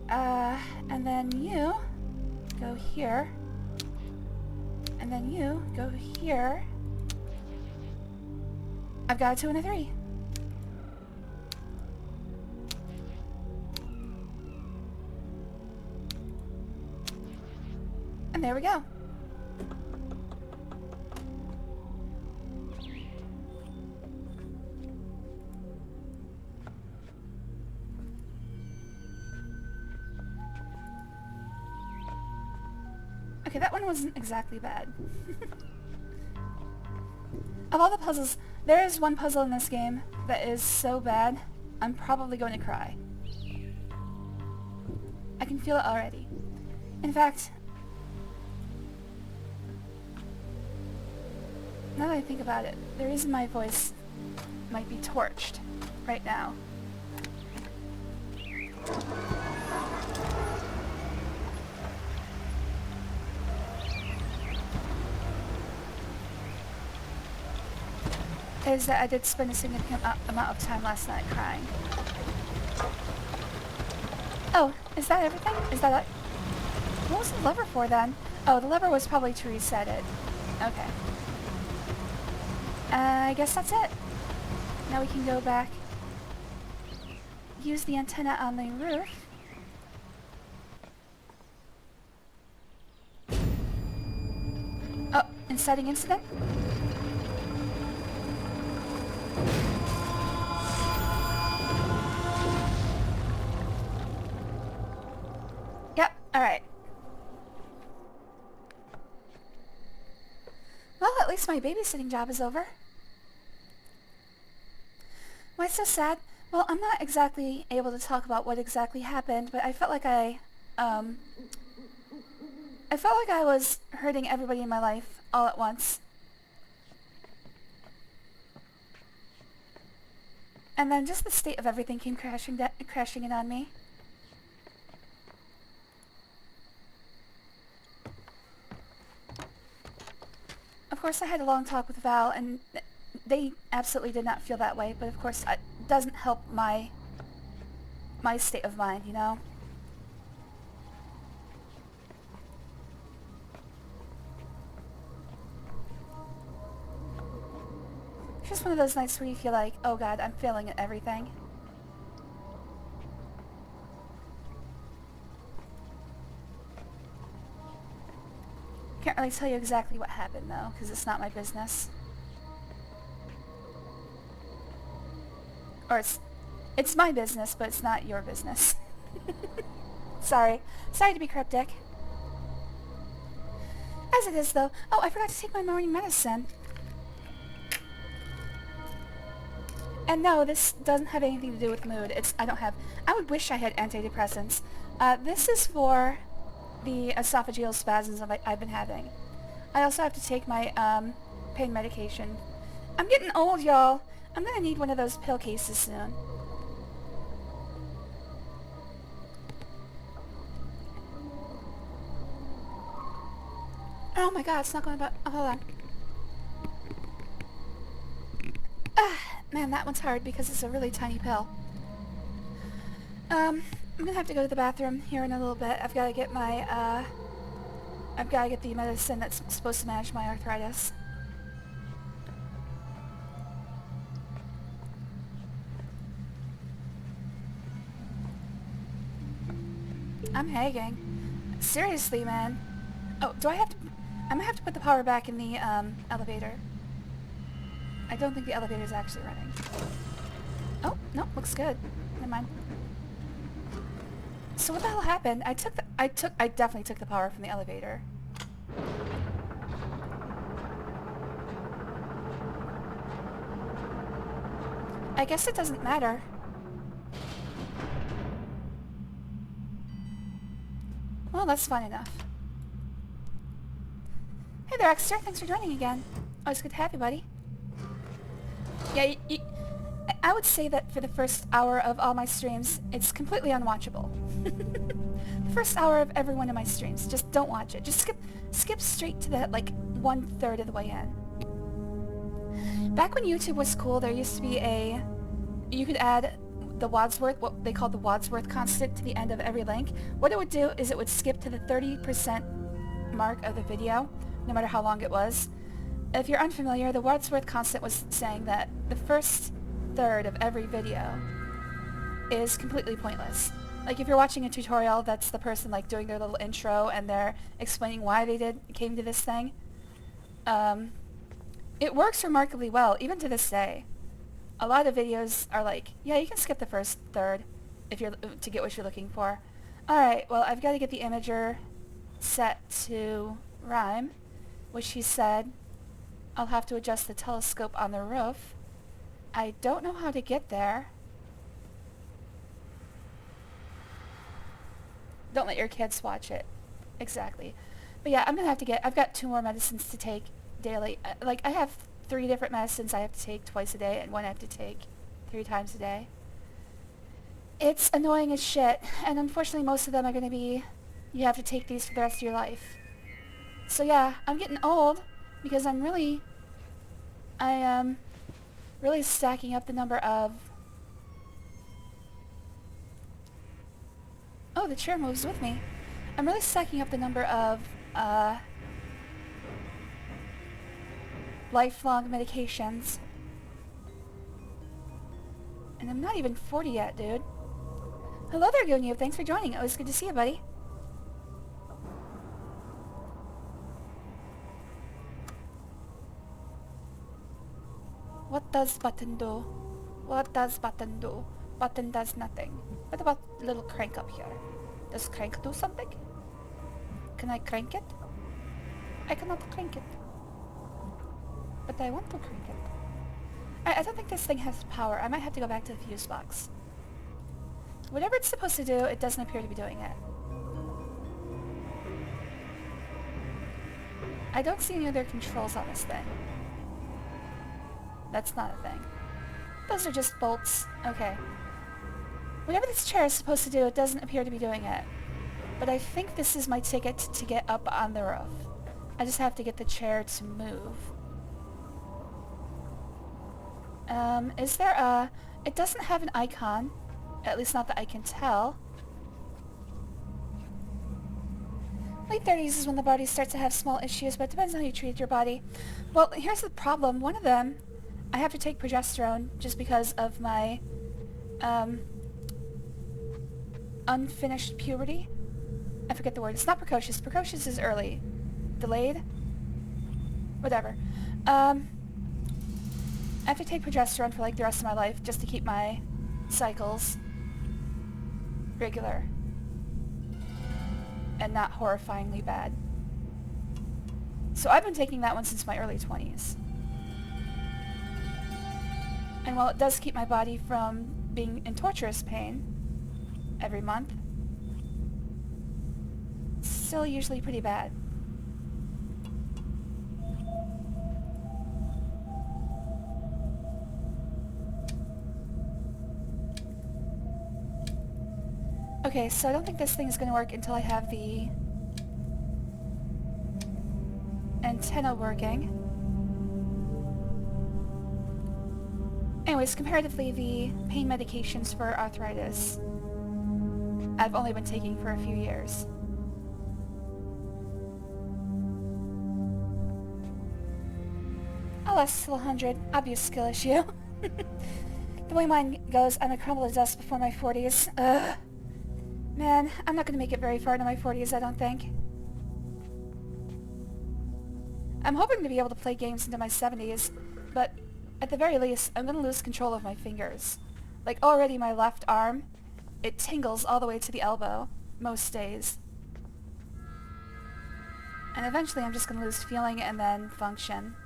And then you go here. And then you go here. I've got a 2 and a 3. And there we go. Okay, that one wasn't exactly bad. Of all the puzzles, there is one puzzle in this game that is so bad, I'm probably going to cry. I can feel it already. In fact, now that I think about it, the reason my voice might be torched right now is that I did spend a significant amount of time last night crying. Oh, is that everything? Is that it? What was the lever for then? Oh, the lever was probably to reset it. Okay. I guess that's it. Now we can go back. Use the antenna on the roof. Oh, inciting incident? Yep, alright. Well, at least my babysitting job is over. Why so sad? Well, I'm not exactly able to talk about what exactly happened, but I felt like I was hurting everybody in my life all at once. And then just the state of everything came crashing in on me. Of course, I had a long talk with Val, and they absolutely did not feel that way, but of course, it doesn't help my state of mind, you know? It's just one of those nights where you feel like, oh god, I'm failing at everything. Can't really tell you exactly what happened, though, because it's not my business. Or it's my business, but it's not your business. Sorry. Sorry to be cryptic. As it is, though. Oh, I forgot to take my morning medicine. And no, this doesn't have anything to do with mood. I would wish I had antidepressants. This is for the esophageal spasms I've been having. I also have to take my pain medication. I'm getting old, y'all. I'm gonna need one of those pill cases soon. Oh my god, it's not going about... Oh, hold on. Man, that one's hard because it's a really tiny pill. I'm gonna have to go to the bathroom here in a little bit. I've gotta get my, I've gotta get the medicine that's supposed to manage my arthritis. I'm hanging. Seriously, man. Oh, do I have to... I'm gonna have to put the power back in the, elevator. I don't think the elevator's actually running. Oh, no, looks good. Never mind. So what the hell happened? I definitely took the power from the elevator. I guess it doesn't matter. Well, that's fun enough. Hey there, Exeter. Thanks for joining again. Always good to have you, buddy. Yeah, I would say that for the first hour of all my streams, it's completely unwatchable. The first hour of every one of my streams, just don't watch it. Just skip straight to the, like, 1/3 of the way in. Back when YouTube was cool, there used to be you could add the Wadsworth, what they called the Wadsworth constant, to the end of every link. What it would do is it would skip to the 30% mark of the video, no matter how long it was. If you're unfamiliar, the Wadsworth constant was saying that the first third of every video is completely pointless. Like if you're watching a tutorial, that's the person like doing their little intro and they're explaining why they came to this thing. It works remarkably well, even to this day. A lot of videos are like, yeah, you can skip the first third if you're to get what you're looking for. Alright, well, I've got to get the imager set to rhyme, which he said I'll have to adjust the telescope on the roof. I don't know how to get there. Don't let your kids watch it. Exactly. But yeah, I'm gonna have to I've got 2 more medicines to take daily. Like, I have 3 different medicines I have to take twice a day, and one I have to take 3 times a day. It's annoying as shit, and unfortunately most of them are gonna be, you have to take these for the rest of your life. So yeah, I'm getting old, because I'm really stacking up the number of... Oh, the chair moves with me. I'm really stacking up the number of, lifelong medications. And I'm not even 40 yet, dude. Hello there, Gonyu. Thanks for joining. Always good to see you, buddy. What does button do? What does button do? Button does nothing. What about little crank up here? Does crank do something? Can I crank it? I cannot crank it. But I want to crank it. I don't think this thing has power. I might have to go back to the fuse box. Whatever it's supposed to do, it doesn't appear to be doing it. I don't see any other controls on this thing. That's not a thing. Those are just bolts. Okay. Whatever this chair is supposed to do, it doesn't appear to be doing it. But I think this is my ticket to get up on the roof. I just have to get the chair to move. Is there a... It doesn't have an icon. At least not that I can tell. Late 30s is when the body starts to have small issues, but it depends on how you treat your body. Well, here's the problem. One of them, I have to take progesterone just because of my, unfinished puberty. I forget the word. It's not precocious. Precocious is early. Delayed? Whatever. I have to take progesterone for like the rest of my life just to keep my cycles regular and not horrifyingly bad. So I've been taking that one since my early 20s. And while it does keep my body from being in torturous pain every month, it's still usually pretty bad. Okay, so I don't think this thing is going to work until I have the antenna working. Anyways, comparatively, the pain medications for arthritis I've only been taking for a few years. I'll last till 100. Obvious skill issue. The way mine goes, I'm a crumble to dust before my 40s. Ugh. Man, I'm not going to make it very far into my 40s, I don't think. I'm hoping to be able to play games into my 70s, but at the very least, I'm going to lose control of my fingers. Like, already my left arm, it tingles all the way to the elbow, most days. And eventually I'm just going to lose feeling and then function.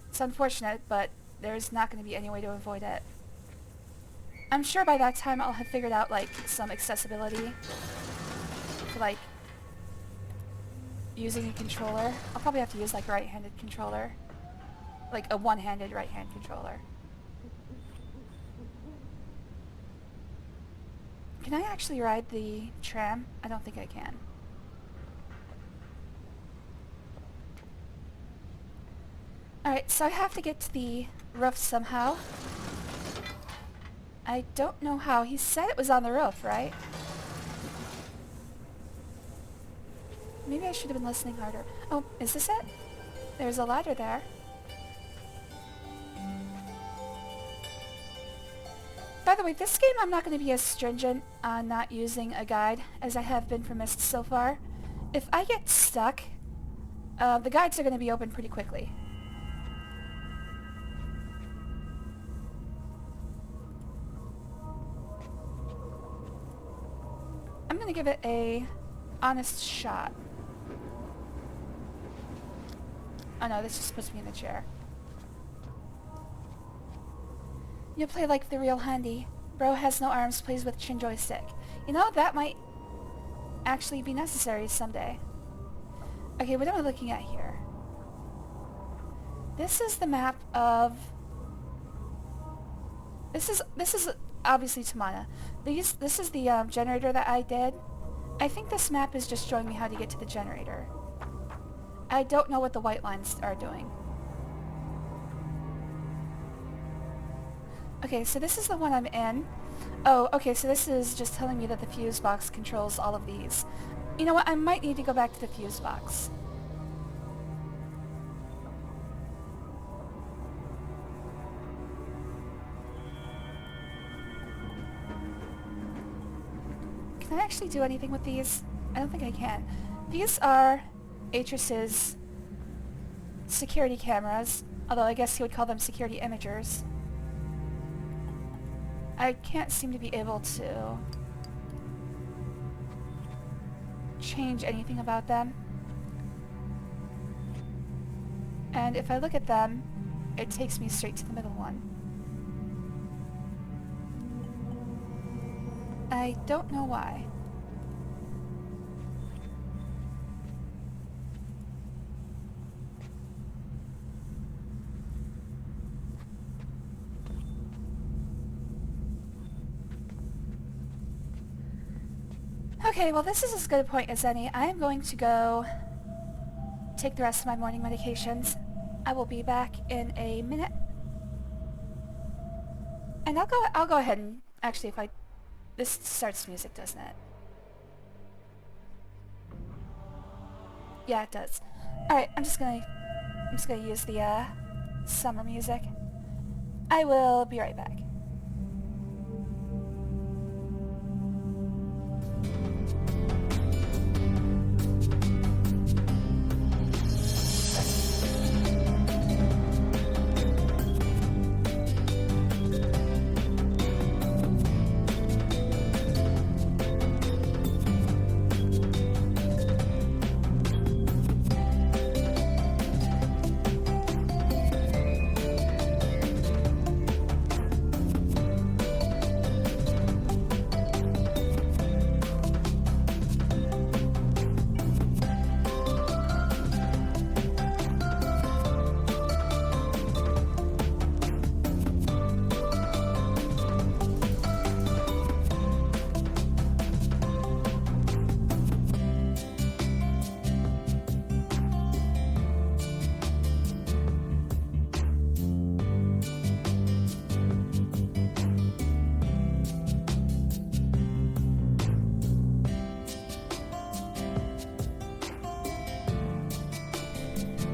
It's unfortunate, but there's not going to be any way to avoid it. I'm sure by that time I'll have figured out, like, some accessibility for, like, using a controller. I'll probably have to use, like, a right-handed controller. Like, a one-handed right-hand controller. Can I actually ride the tram? I don't think I can. Alright, so I have to get to the roof somehow. I don't know how. He said it was on the roof, right? Maybe I should have been listening harder. Oh, is this it? There's a ladder there. By the way, this game I'm not going to be as stringent on not using a guide as I have been for Myst so far. If I get stuck, the guides are going to be open pretty quickly. I'm going to give it a honest shot. Oh no, this is supposed to be in the chair. You play like the real handy. Bro has no arms, plays with chin joystick. You know, that might actually be necessary someday. Okay, what am I looking at here? This is the map of... This is obviously Tamana. This is the generator that I did. I think this map is just showing me how to get to the generator. I don't know what the white lines are doing. Okay, so this is the one I'm in. Oh, okay, so this is just telling me that the fuse box controls all of these. You know what, I might need to go back to the fuse box. Can I actually do anything with these? I don't think I can. These are Atris's security cameras, although I guess he would call them security imagers. I can't seem to be able to change anything about them. And if I look at them, it takes me straight to the middle one. I don't know why. Okay, well this is as good a point as any. I am going to go take the rest of my morning medications. I will be back in a minute. And I'll go ahead and actually this starts music, doesn't it? Yeah, it does. Alright, I'm just gonna use the summer music. I will be right back.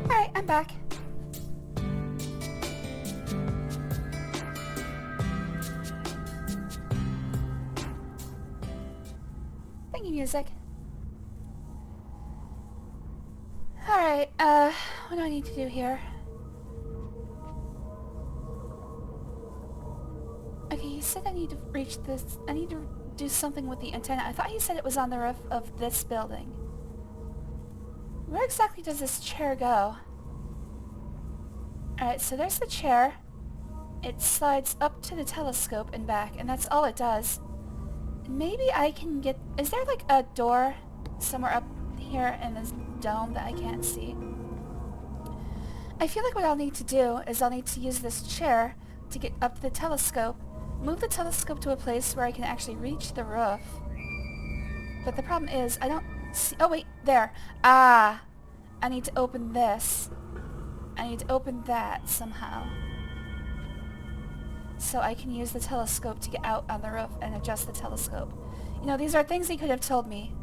Alright, I'm back. Thank you, music. Alright, what do I need to do here? Okay, he said I need to reach this. I need to do something with the antenna. I thought he said it was on the roof of this building. Where exactly does this chair go? Alright, so there's the chair. It slides up to the telescope and back, and that's all it does. Maybe I can get... Is there like a door somewhere up here in this dome that I can't see? I feel like what I'll need to do is I'll need to use this chair to get up to the telescope, move the telescope to a place where I can actually reach the roof. But the problem is, I don't see... Oh wait, there. Ah! I need to open this. I need to open that somehow. So I can use the telescope to get out on the roof and adjust the telescope. You know, these are things he could have told me.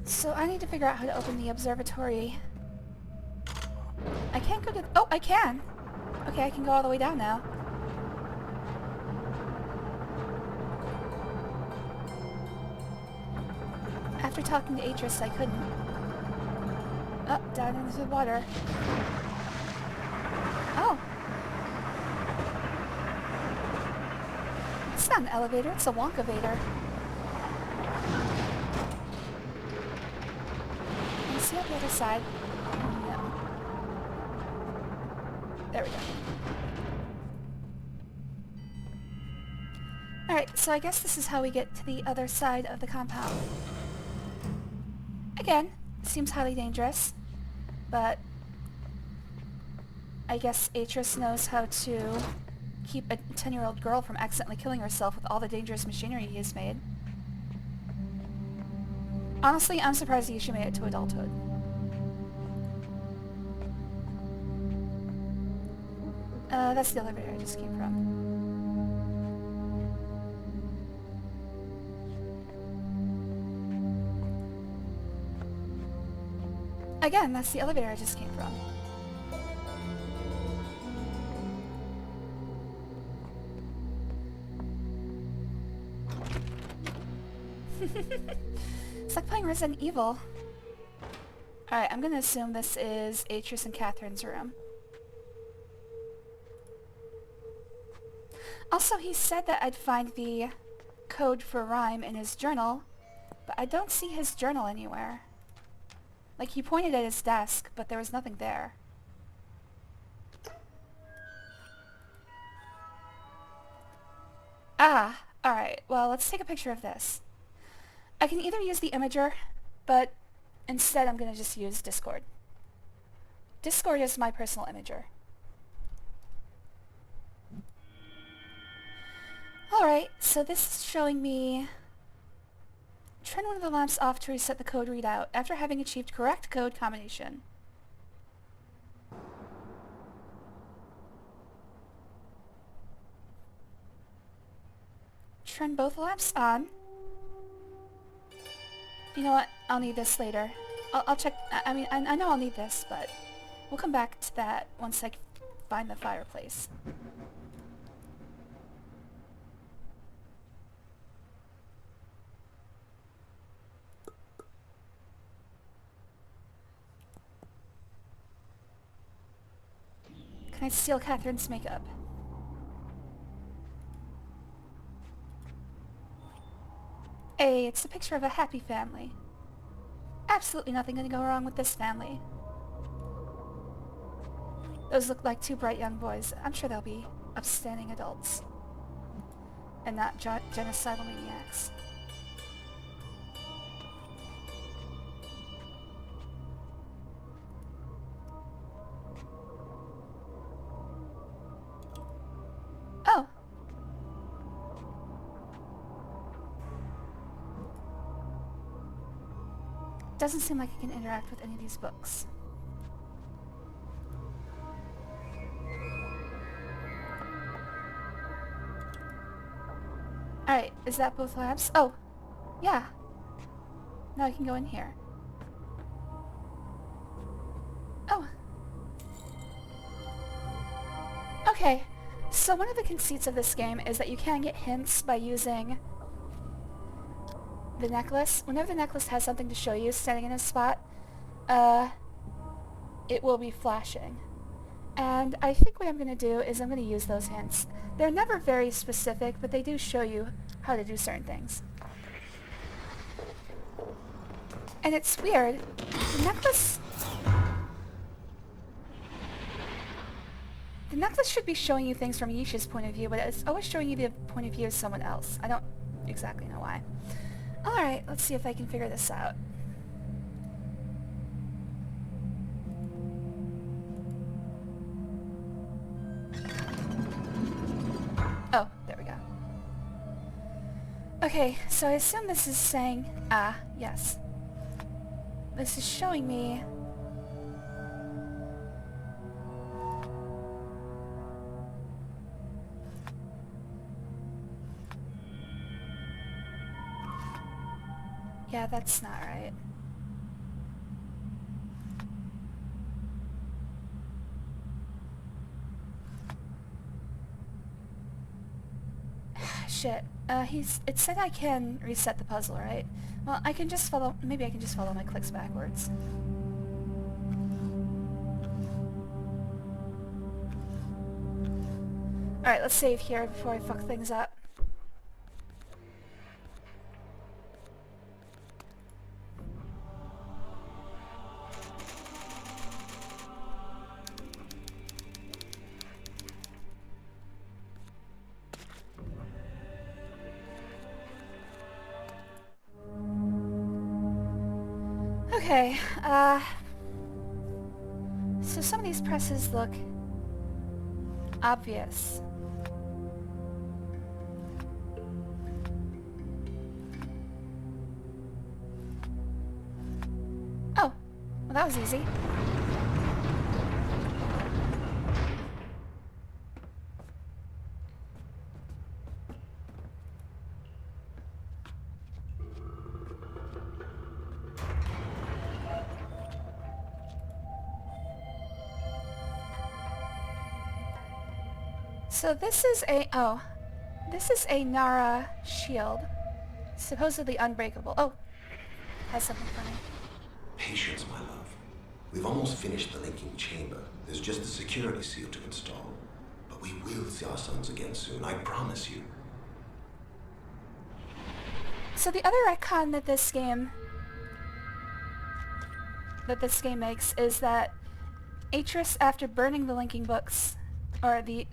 So I need to figure out how to open the observatory. I can't go to... Oh, I can! Okay, I can go all the way down now. After talking to Atris, I couldn't. Oh, down into the water. Oh. It's not an elevator, it's a wonkavator. Can you see up the other side? No. There we go. Alright, so I guess this is how we get to the other side of the compound. Again, seems highly dangerous, but I guess Atris knows how to keep a 10-year-old girl from accidentally killing herself with all the dangerous machinery he has made. Honestly, I'm surprised Yisha made it to adulthood. That's the elevator I just came from. Again, that's the elevator I just came from. It's like playing Resident Evil. Alright, I'm gonna assume this is Atris and Catherine's room. Also, he said that I'd find the code for rhyme in his journal, but I don't see his journal anywhere. Like, he pointed at his desk, but there was nothing there. Ah, alright, well, let's take a picture of this. I can either use the imager, but instead I'm gonna just use Discord. Discord is my personal imager. Alright, so this is showing me... Turn one of the lamps off to reset the code readout after having achieved correct code combination. Turn both lamps on. You know what? I'll need this later. I'll check... I mean, I know I'll need this, but we'll come back to that once I find the fireplace. Can I steal Catherine's makeup? Hey, it's a picture of a happy family. Absolutely nothing gonna go wrong with this family. Those look like two bright young boys. I'm sure they'll be upstanding adults. And not genocidal maniacs. Oh! Doesn't seem like I can interact with any of these books. Alright, is that both labs? Oh! Yeah! Now I can go in here. Oh! Okay, so one of the conceits of this game is that you can get hints by using the necklace. Whenever the necklace has something to show you standing in a spot, it will be flashing. And I think what I'm going to do is I'm going to use those hints. They're never very specific, but they do show you how to do certain things. And it's weird. The necklace should be showing you things from Yisha's point of view, but it's always showing you the point of view of someone else. I don't exactly know why. Alright, let's see if I can figure this out. Oh, there we go. Okay, so I assume this is saying... Ah, yes. This is showing me... Yeah, that's not right. Shit. It said I can reset the puzzle, right? Well, I can just follow... Maybe I can just follow my clicks backwards. Alright, let's save here before I fuck things up. Okay, so some of these presses look obvious. Well, that was easy. So this is this is a Nara shield. Supposedly unbreakable. Oh, has something for me. Patience, my love. We've almost finished the linking chamber. There's just the security seal to install. But we will see our sons again soon, I promise you. So the other retcon that this game makes is that Atris, after burning the linking books, Atris,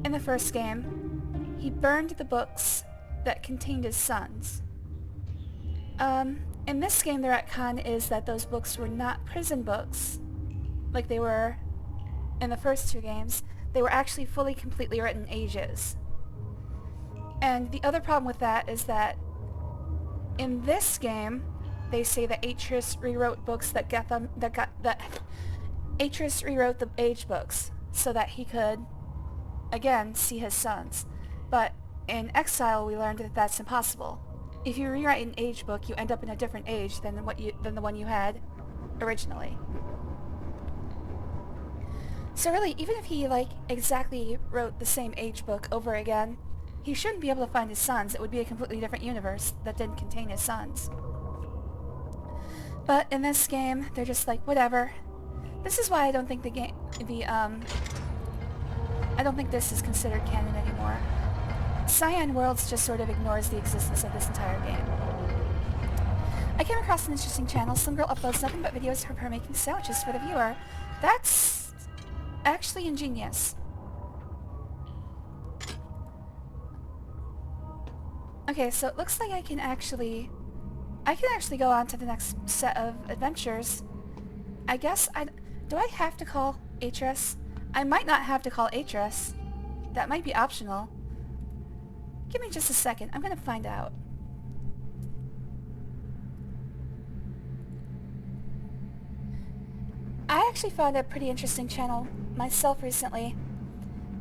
in the first game, he burned the books that contained his sons. In this game, the retcon is that those books were not prison books, like they were in the first two games. They were actually fully, completely written ages. And the other problem with that is that in this game, they say that Atris rewrote books Atris rewrote the age books so that he could, again, see his sons. But in Exile, we learned that that's impossible. If you rewrite an age book, you end up in a different age than the one you had originally. So really, even if he exactly wrote the same age book over again, he shouldn't be able to find his sons. It would be a completely different universe that didn't contain his sons. But in this game, they're just like, whatever. This is why I don't think I don't think this is considered canon anymore. Cyan Worlds just sort of ignores the existence of this entire game. I came across an interesting channel. Some girl uploads nothing but videos of her making sandwiches for the viewer. That's actually ingenious. Okay, so it looks like I can actually go on to the next set of adventures. I guess do I have to call Atris? I might not have to call Atris. That might be optional. Give me just a second. I'm gonna find out. I actually found a pretty interesting channel myself recently.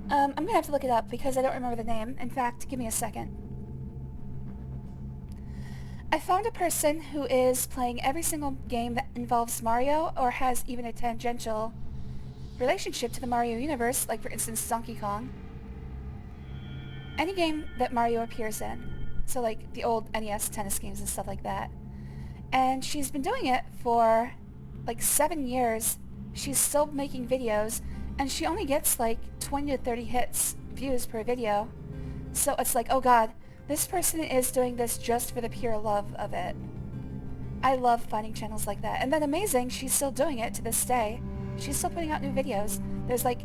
I'm gonna have to look it up because I don't remember the name. In fact, give me a second. I found a person who is playing every single game that involves Mario or has even a tangential relationship to the Mario universe, like for instance Donkey Kong. Any game that Mario appears in. So like the old NES tennis games and stuff like that. And she's been doing it for like 7 years. She's still making videos and she only gets like 20 to 30 views per video. So it's like, oh god, this person is doing this just for the pure love of it. I love finding channels like that. And then amazing, she's still doing it to this day. She's still putting out new videos. There's like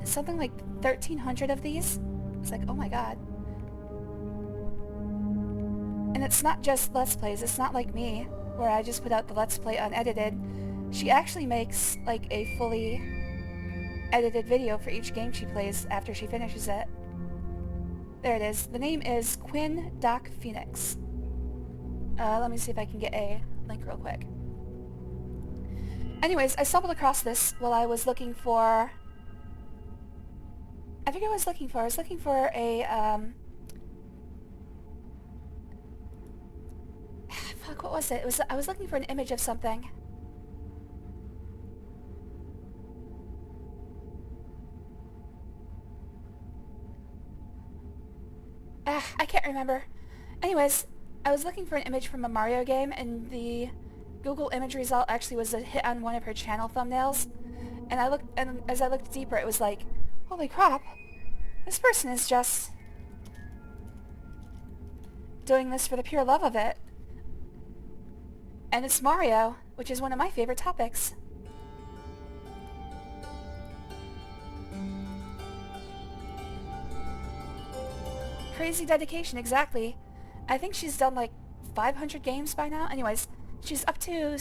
something like 1,300 of these. It's like, oh my god. And it's not just Let's Plays. It's not like me, where I just put out the Let's Play unedited. She actually makes like a fully edited video for each game she plays after she finishes it. There it is. The name is Quinn Doc Phoenix. Let me see if I can get a link real quick. Anyways, I stumbled across this while I was looking for... I forget what I was looking for. I was looking for a, fuck, what was it? I was looking for an image of something. I can't remember. Anyways, I was looking for an image from a Mario game, and the Google image result actually was a hit on one of her channel thumbnails. And as I looked deeper, it was like, holy crap, this person is just doing this for the pure love of it. And it's Mario, which is one of my favorite topics. Crazy dedication, exactly. I think she's done like 500 games by now. Anyways, she's up to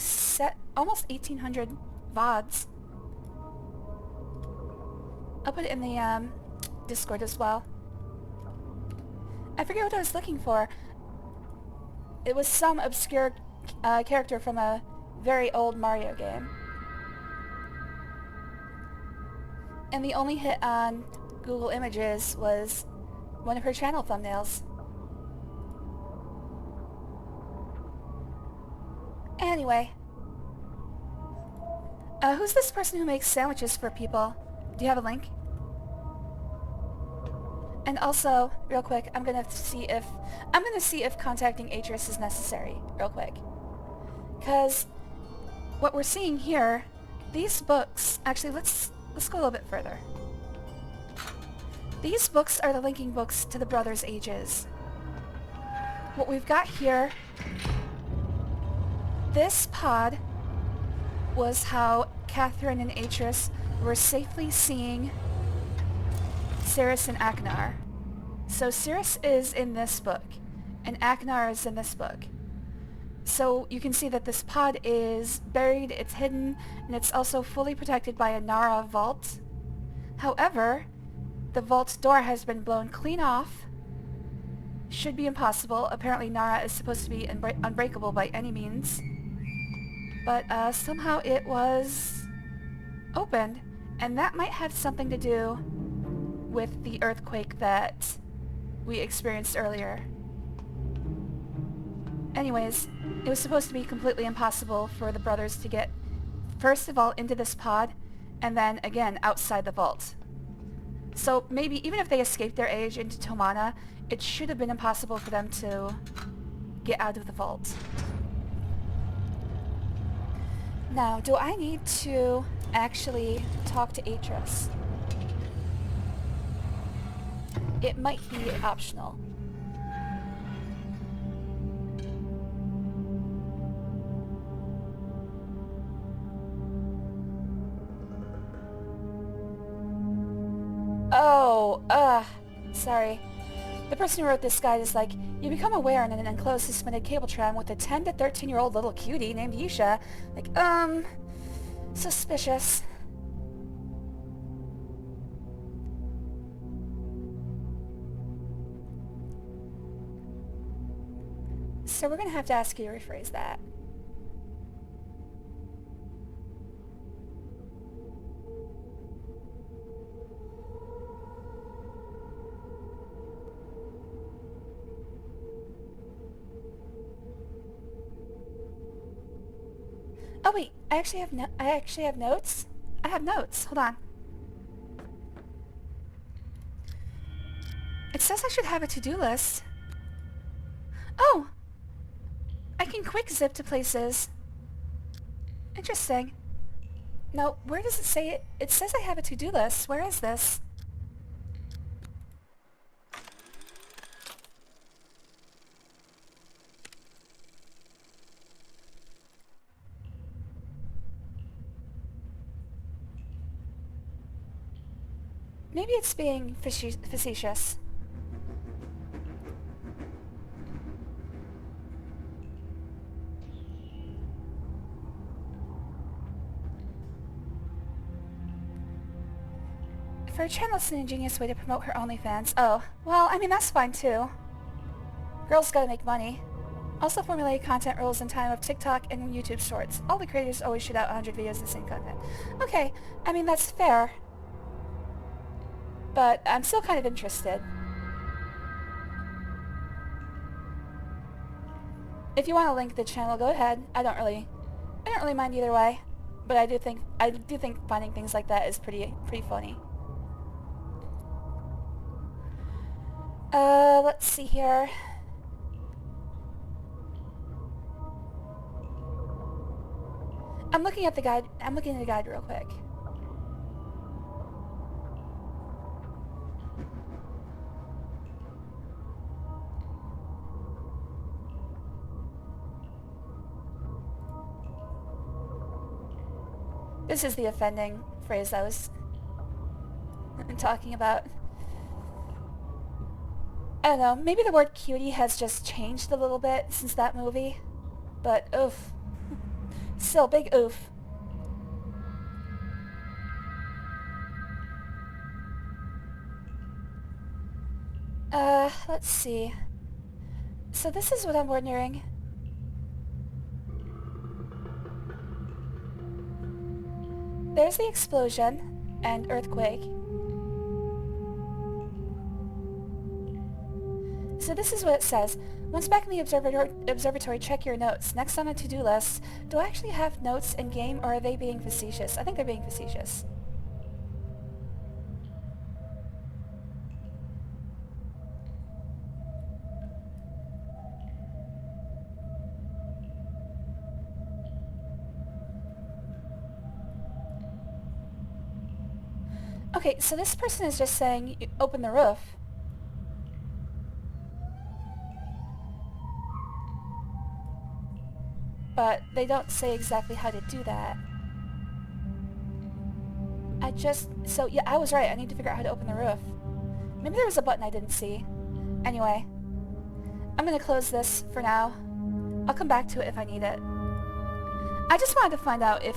almost 1,800 VODs. I'll put it in the Discord as well. I forget what I was looking for. It was some obscure character from a very old Mario game. And the only hit on Google Images was one of her channel thumbnails. Anyway. Who's this person who makes sandwiches for people? Do you have a link? And also, real quick, I'm gonna see if contacting Atris is necessary, real quick. Because what we're seeing here, these books, actually let's go a little bit further. These books are the linking books to the brothers' ages. What we've got here, this pod was how Catherine and Atris were safely seeing Cirrus and Aknar. So Cirrus is in this book, and Aknar is in this book. So you can see that this pod is buried, it's hidden, and it's also fully protected by a Nara vault. However, the vault's door has been blown clean off. Should be impossible. Apparently Nara is supposed to be unbreakable by any means. But somehow it was opened, and that might have something to do with the earthquake that we experienced earlier. Anyways, it was supposed to be completely impossible for the brothers to get, first of all, into this pod, and then, again, outside the vault. So maybe, even if they escaped their age into Tomana, it should have been impossible for them to get out of the vault. Now, do I need to actually talk to Atris? It might be optional. Oh, sorry. The person who wrote this guide is like, you become aware in an enclosed suspended cable tram with a 10 to 13-year-old little cutie named Yisha. Like, suspicious. So we're gonna have to ask you to rephrase that. Oh wait, I actually have notes. I have notes. Hold on. It says I should have a to-do list. Oh! I can quick zip to places. Interesting. No, where does it say it? It says I have a to-do list. Where is this? Maybe it's being facetious. For a channel, it's an ingenious way to promote her OnlyFans. Oh, well, I mean, that's fine too. Girls gotta make money. Also formulate content rules in time of TikTok and YouTube Shorts. All the creators always shoot out 100 videos of the same content. Okay, I mean, that's fair. But I'm still kind of interested. If you want to link the channel, go ahead. I don't really mind either way. But I do think finding things like that is pretty funny. Let's see here. I'm looking at the guide real quick. This is the offending phrase I was talking about. I don't know, maybe the word cutie has just changed a little bit since that movie. But oof. Still, big oof. Let's see. So this is what I'm wondering. there's the explosion and earthquake. So this is what it says. Once back in the observatory, check your notes. Next on the to-do list, do I actually have notes in game, or are they being facetious? I think they're being facetious. Okay, so this person is just saying, open the roof. But they don't say exactly how to do that. So yeah, I was right. I need to figure out how to open the roof. Maybe there was a button I didn't see. Anyway, I'm gonna close this for now. I'll come back to it if I need it. I just wanted to find out if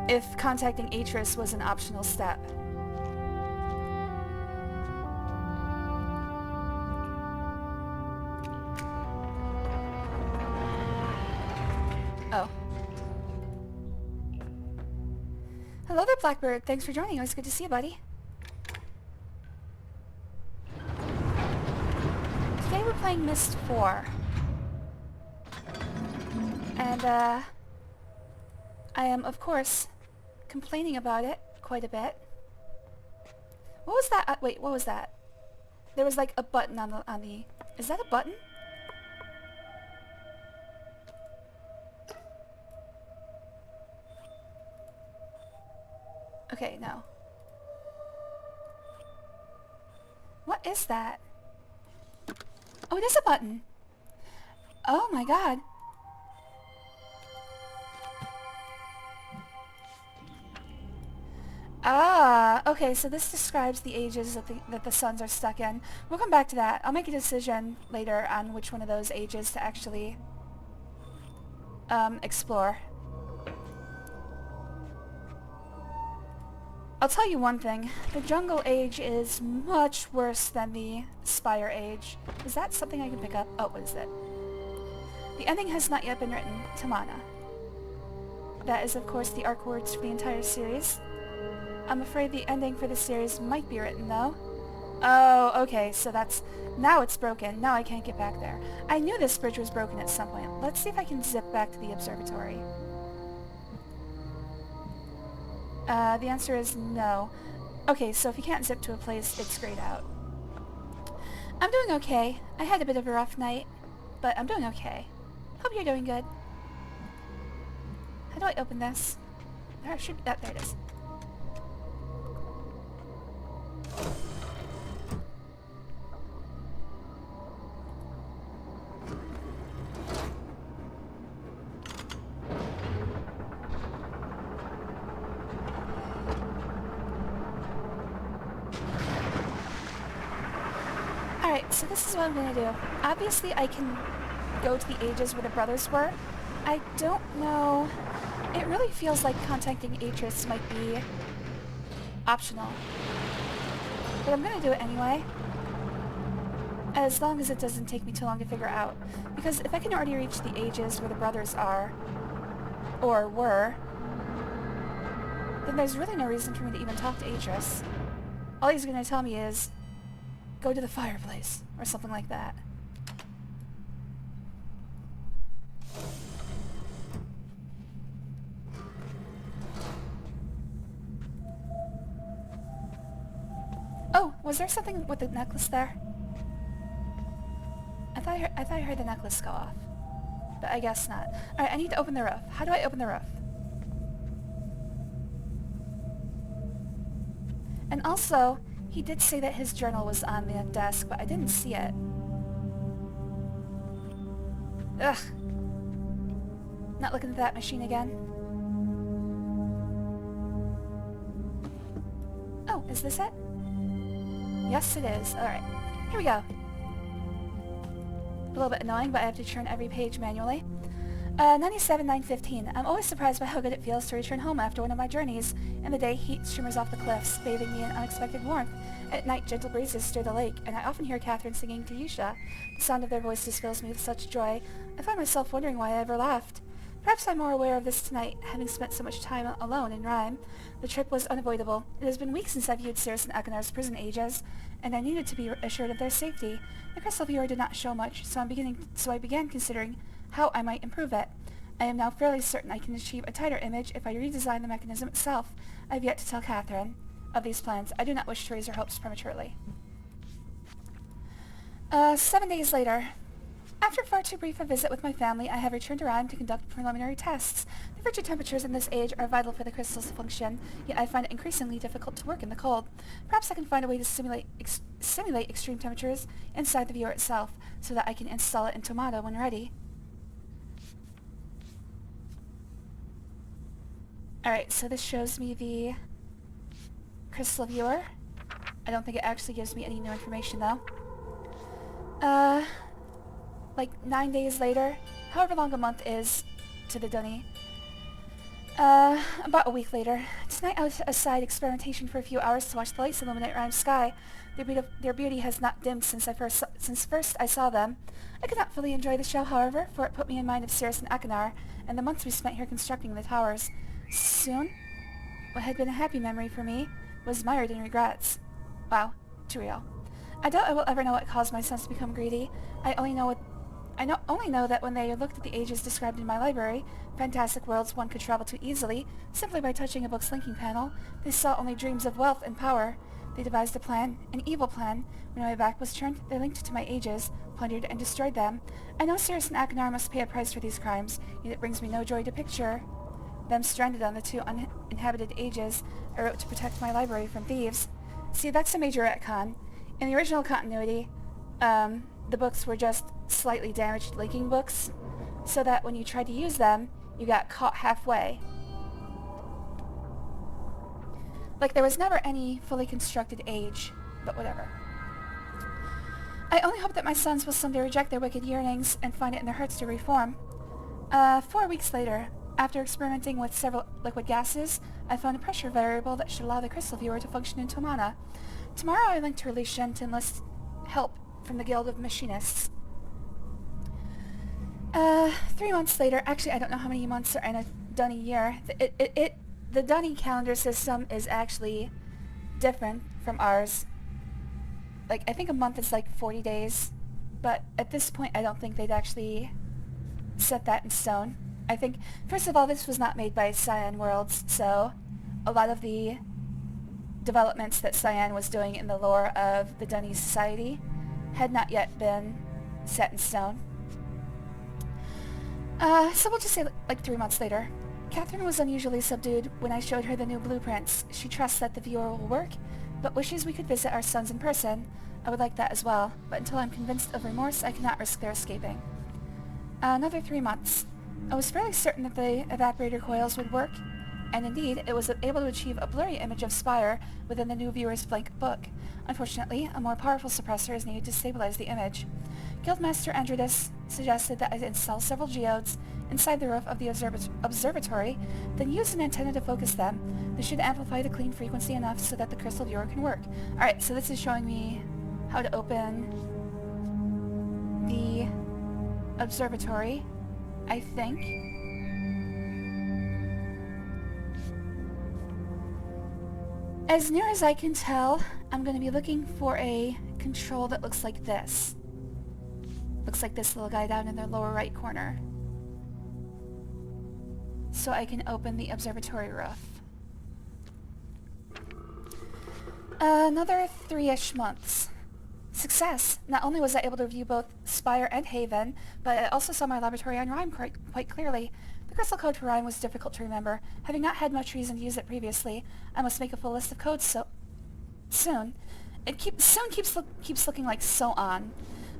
if contacting Atris was an optional step. Oh. Hello there, Blackbird. Thanks for joining. Always good to see you, buddy. Today we're playing Myst 4. And, I am, of course, complaining about it quite a bit. What was that? Wait, what was that? There was like a button on the... Is that a button? Okay, no. What is that? Oh, it is a button. Oh my god. Ah, okay, so this describes the ages that the suns are stuck in. We'll come back to that. I'll make a decision later on which one of those ages to actually explore. I'll tell you one thing. The jungle age is much worse than the spire age. Is that something I can pick up? Oh, what is it? The ending has not yet been written. Tamana. That is, of course, the arc words for the entire series. I'm afraid the ending for the series might be written, though. Oh, okay, so that's... Now it's broken. Now I can't get back there. I knew this bridge was broken at some point. Let's see if I can zip back to the observatory. The answer is no. Okay, so if you can't zip to a place, it's grayed out. I'm doing okay. I had a bit of a rough night, but I'm doing okay. Hope you're doing good. How do I open this? There should be... there it is. Alright, so this is what I'm gonna do. Obviously I can go to the ages where the brothers were. I don't know... It really feels like contacting Atris might be optional. But I'm gonna do it anyway. As long as it doesn't take me too long to figure out. Because if I can already reach the ages where the brothers are, or were, then there's really no reason for me to even talk to Atris. All he's gonna tell me is, go to the fireplace, or something like that. Oh, was there something with the necklace there? I thought I heard the necklace go off. But I guess not. Alright, I need to open the roof. How do I open the roof? And also, he did say that his journal was on the desk, but I didn't see it. Ugh. Not looking at that machine again. Oh, is this it? Yes, it is. Alright. Here we go. A little bit annoying, but I have to turn every page manually. 97-915. I'm always surprised by how good it feels to return home after one of my journeys. In the day, heat shimmers off the cliffs, bathing me in unexpected warmth. At night, gentle breezes stir the lake, and I often hear Catherine singing to Yusha. The sound of their voices fills me with such joy. I find myself wondering why I ever left. Perhaps I'm more aware of this tonight, having spent so much time alone in Rhyme. The trip was unavoidable. It has been weeks since I viewed Cirrus and Akonar's prison ages, and I needed to be assured of their safety. The crystal viewer did not show much, so I began considering how I might improve it. I am now fairly certain I can achieve a tighter image if I redesign the mechanism itself. I have yet to tell Catherine of these plans. I do not wish to raise her hopes prematurely. 7 days later. After far too brief a visit with my family, I have returned to Rhyme to conduct preliminary tests. The frigid temperatures in this age are vital for the crystal's function, yet I find it increasingly difficult to work in the cold. Perhaps I can find a way to simulate extreme temperatures inside the viewer itself, so that I can install it in Tomata when ready. Alright, so this shows me the crystal viewer. I don't think it actually gives me any new information though. Like 9 days later, however long a month is to the Dunny. About a week later. Tonight I was aside experimentation for a few hours to watch the lights illuminate Rhyme's sky. Their beauty has not dimmed since first I saw them. I could not fully enjoy the show, however, for it put me in mind of Cirrus and Akonar, and the months we spent here constructing the towers. Soon, what had been a happy memory for me was mired in regrets. Wow, too real. I doubt I will ever know what caused my sons to become greedy. I only know that when they looked at the ages described in my library, fantastic worlds one could travel to easily, simply by touching a book's linking panel, they saw only dreams of wealth and power. They devised a plan, an evil plan. When my back was turned, they linked to my ages, plundered and destroyed them. I know Cirrus and Akonar must pay a price for these crimes, yet it brings me no joy to picture them stranded on the two uninhabited ages I wrote to protect my library from thieves. See, that's a major retcon. In the original continuity, the books were just slightly damaged linking books, so that when you tried to use them, you got caught halfway. Like, there was never any fully constructed age, but whatever. I only hope that my sons will someday reject their wicked yearnings and find it in their hearts to reform. 4 weeks later, after experimenting with several liquid gases, I found a pressure variable that should allow the crystal viewer to function in Tomana. Tomorrow I link to release Shen to enlist help from the Guild of Machinists. 3 months later, actually I don't know how many months are in a Dunny year. The Dunny calendar system is actually different from ours. Like, I think a month is like 40 days, but at this point I don't think they'd actually set that in stone. I think, first of all, this was not made by Cyan Worlds, so a lot of the developments that Cyan was doing in the lore of the Dunny Society had not yet been set in stone. So we'll just say like 3 months later. Catherine was unusually subdued when I showed her the new blueprints. She trusts that the viewer will work, but wishes we could visit our sons in person. I would like that as well, but until I'm convinced of remorse, I cannot risk their escaping. Another 3 months. I was fairly certain that the evaporator coils would work, and indeed, it was able to achieve a blurry image of Spire within the new viewer's blank book. Unfortunately, a more powerful suppressor is needed to stabilize the image. Guildmaster Androdus suggested that I install several geodes inside the roof of the observatory, then use an antenna to focus them. This should amplify the clean frequency enough so that the crystal viewer can work. Alright, so this is showing me how to open the observatory, I think. As near as I can tell, I'm going to be looking for a control that looks like this. Looks like this little guy down in the lower right corner. So I can open the observatory roof. Another 3-ish months. Success! Not only was I able to view both Spire and Haven, but I also saw my laboratory on Rhyme quite clearly. The crystal code for Rhyme was difficult to remember. Having not had much reason to use it previously, I must make a full list of codes soon. It keeps looking like so on.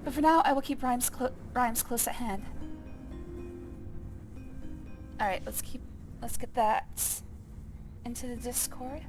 But for now, I will keep Rhymes close at hand. Alright, let's get that into the Discord.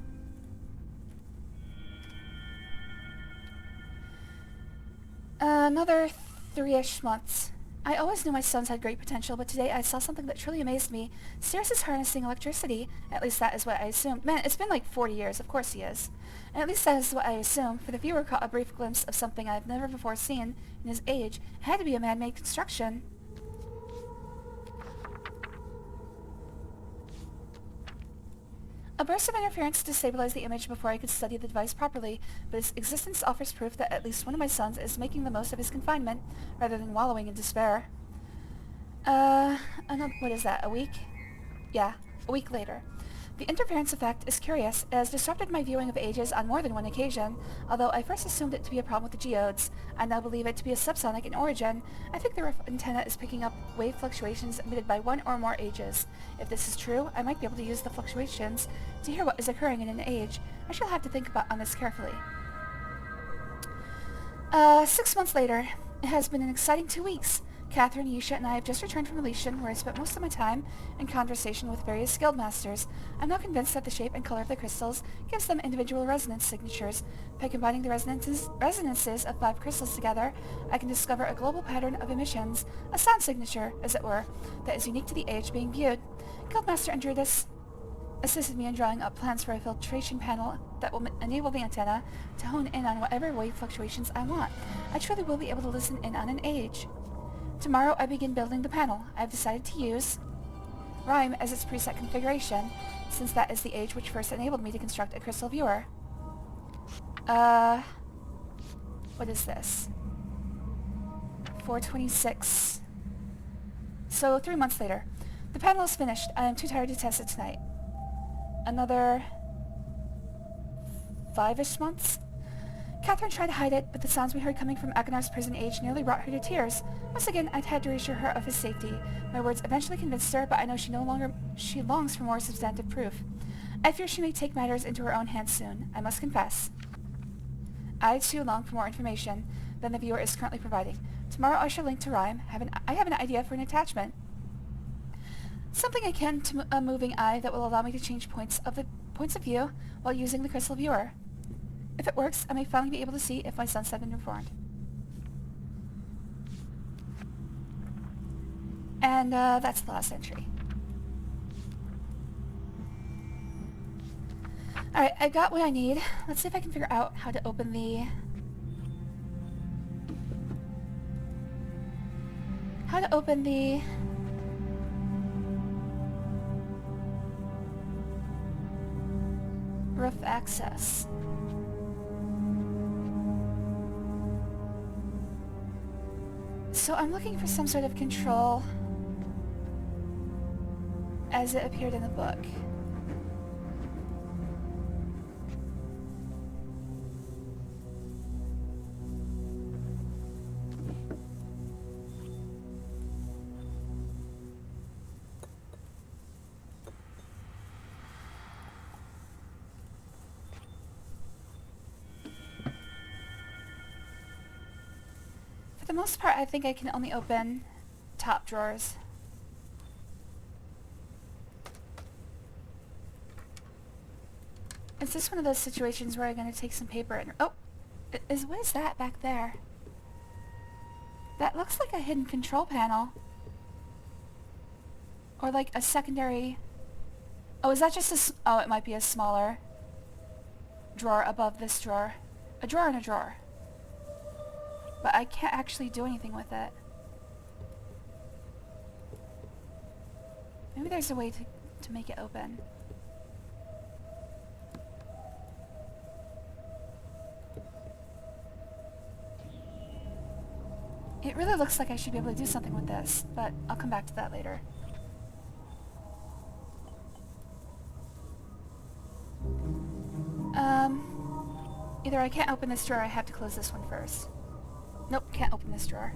Another 3-ish months. I always knew my sons had great potential, but today I saw something that truly amazed me. Cirrus is harnessing electricity. At least that is what I assumed. Man, it's been like 40 years. Of course he is. And at least that is what I assumed, for the viewer caught a brief glimpse of something I've never before seen in his age. It had to be a man-made construction. A burst of interference destabilized the image before I could study the device properly, but its existence offers proof that at least one of my sons is making the most of his confinement, rather than wallowing in despair. What is that, a week? Yeah, a week later. The interference effect is curious. It has disrupted my viewing of ages on more than one occasion. Although I first assumed it to be a problem with the geodes, I now believe it to be a subsonic in origin. I think the roof antenna is picking up wave fluctuations emitted by one or more ages. If this is true, I might be able to use the fluctuations to hear what is occurring in an age. I shall have to think on this carefully. 6 months later. It has been an exciting 2 weeks. Catherine, Yusha, and I have just returned from Elysian, where I spent most of my time in conversation with various guild masters. I'm now convinced that the shape and color of the crystals gives them individual resonance signatures. By combining the resonances of 5 crystals together, I can discover a global pattern of emissions, a sound signature, as it were, that is unique to the age being viewed. Guildmaster Andreas assisted me in drawing up plans for a filtration panel that will enable the antenna to hone in on whatever wave fluctuations I want. I truly will be able to listen in on an age. Tomorrow I begin building the panel. I have decided to use Rhyme as its preset configuration, since that is the age which first enabled me to construct a crystal viewer. What is this? 426. So 3 months later. The panel is finished. I am too tired to test it tonight. Another 5-ish months? Catherine tried to hide it, but the sounds we heard coming from Agonar's prison age nearly brought her to tears. Once again, I'd had to reassure her of his safety. My words eventually convinced her, but I know she longs for more substantive proof. I fear she may take matters into her own hands soon. I must confess. I too long for more information than the viewer is currently providing. Tomorrow I shall link to Rhyme. I have an idea for an attachment. Something akin to a moving eye that will allow me to change points of view while using the crystal viewer. If it works, I may finally be able to see if my sons have been informed. And that's the last entry. Alright, I got what I need. Let's see if I can figure out how to open the... roof access. So I'm looking for some sort of control as it appeared in the book. For the most part, I think I can only open top drawers. Is this one of those situations where I'm going to take some paper and... Oh! What is that back there? That looks like a hidden control panel. Or like a secondary... Oh, is that just a... Oh, it might be a smaller drawer above this drawer. A drawer and a drawer. But I can't actually do anything with it. Maybe there's a way to make it open. It really looks like I should be able to do something with this, but I'll come back to that later. Either I can't open this drawer or I have to close this one first. Nope, can't open this drawer.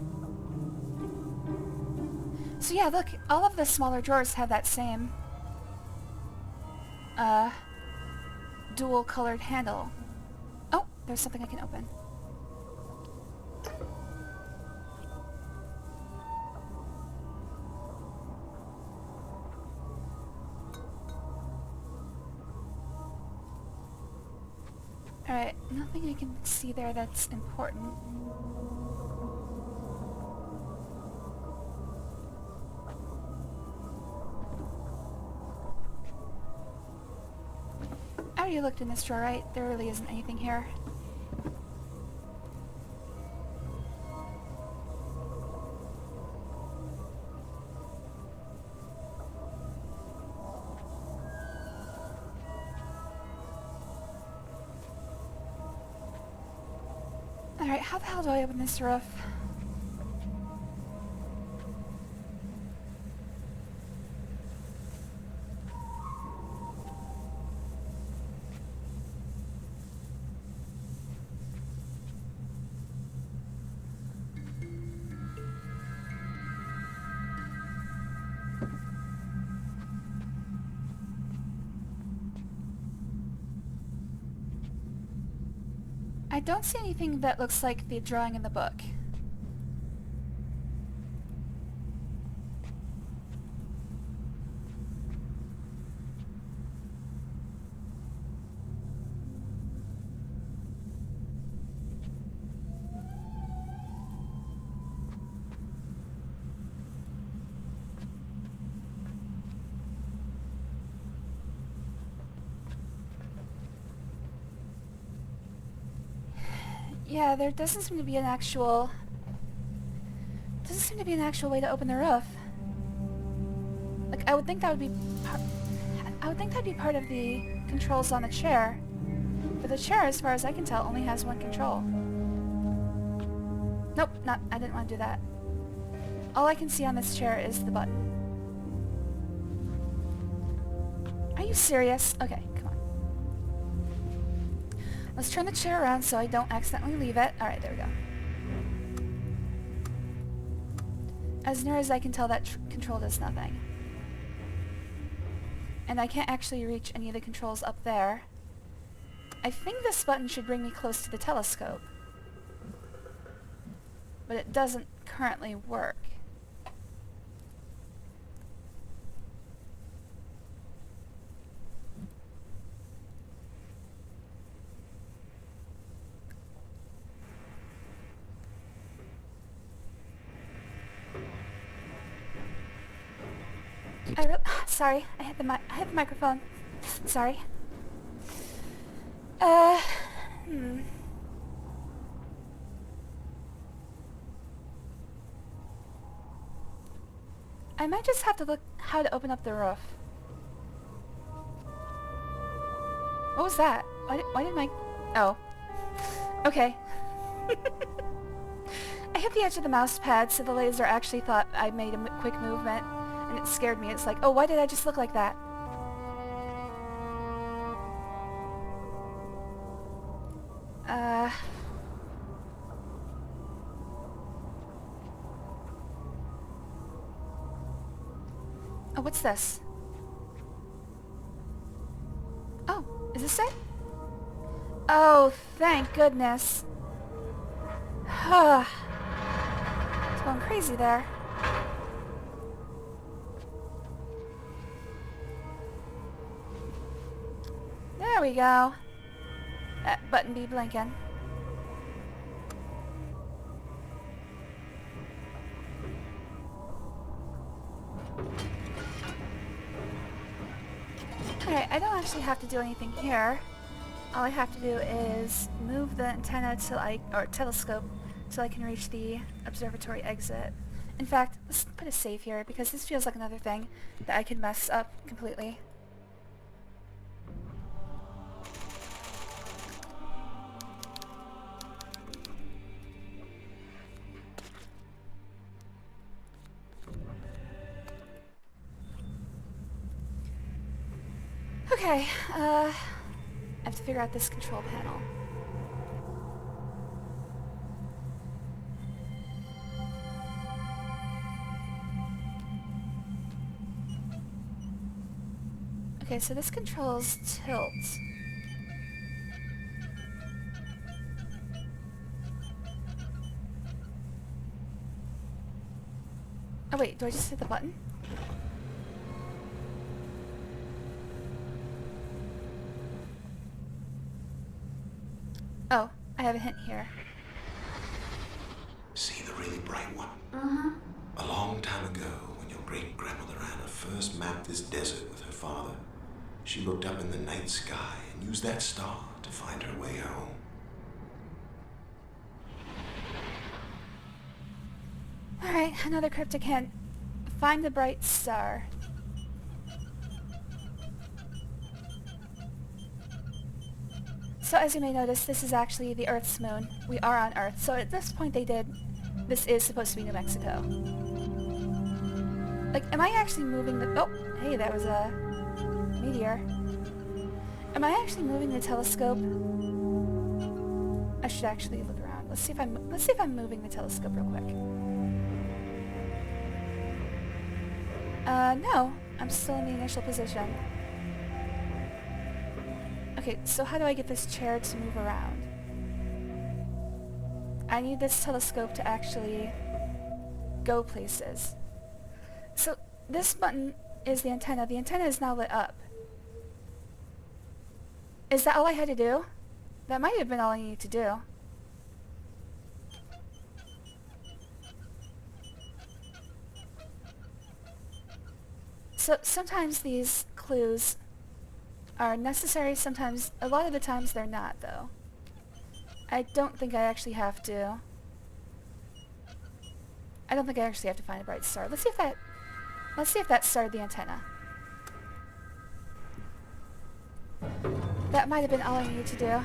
So yeah, look, all of the smaller drawers have that same dual colored handle. Oh, there's something I can open. Alright, nothing I can see there that's important. I already looked in this drawer, right? There really isn't anything here. Alright, how the hell do I open this roof? I don't see anything that looks like the drawing in the book. Yeah, there doesn't seem to be an actual... doesn't seem to be an actual way to open the roof. Like, I would think that would be I would think that'd be part of the controls on the chair. But the chair, as far as I can tell, only has one control. Nope, I didn't want to do that. All I can see on this chair is the button. Are you serious? Okay, come on. Let's turn the chair around so I don't accidentally leave it. Alright, there we go. As near as I can tell, that control does nothing. And I can't actually reach any of the controls up there. I think this button should bring me close to the telescope. But it doesn't currently work. Sorry, I hit the microphone. Sorry. I might just have to look how to open up the roof. What was that? Why did my... Oh. Okay. I hit the edge of the mouse pad, so the laser actually thought I made a quick movement. And it scared me. It's like, oh, why did I just look like that? Oh, what's this? Oh, is this it? Oh, thank goodness. It's going crazy there. There we go. That button be blinking. Alright, I don't actually have to do anything here. All I have to do is move the antenna or telescope till I can reach the observatory exit. In fact, let's put a save here because this feels like another thing that I can mess up completely. Okay, I have to figure out this control panel. Okay, so this controls tilt. Oh wait, do I just hit the button? Oh, I have a hint here. See the really bright one? Uh-huh. A long time ago, when your great-grandmother Anna first mapped this desert with her father, she looked up in the night sky and used that star to find her way home. Alright, another cryptic hint. Find the bright star. So as you may notice, this is actually the Earth's moon. We are on Earth. So at this point this is supposed to be New Mexico. Like, am I actually moving the... Oh, hey, that was a meteor. Am I actually moving the telescope? I should actually look around. Let's see if I'm moving the telescope real quick. No. I'm still in the initial position. Okay, so how do I get this chair to move around? I need this telescope to actually go places. So this button is the antenna. The antenna is now lit up. Is that all I had to do? That might have been all I needed to do. So sometimes these clues are necessary, sometimes, a lot of the times they're not, though. I don't think I actually have to. I don't think I actually have to find a bright star. Let's see if that started the antenna. That might have been all I needed to do.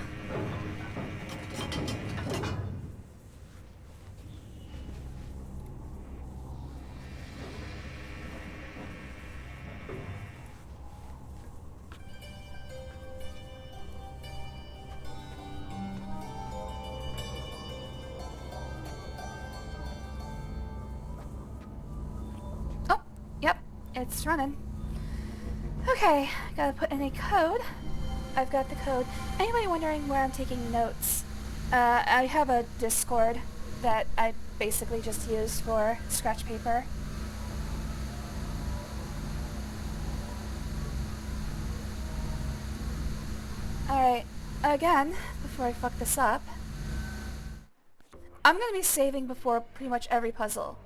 Oh, yep, it's running. Okay, gotta put in a code. I've got the code. Anybody wondering where I'm taking notes? I have a Discord that I basically just use for scratch paper. Alright, again, before I fuck this up, I'm gonna be saving before pretty much every puzzle.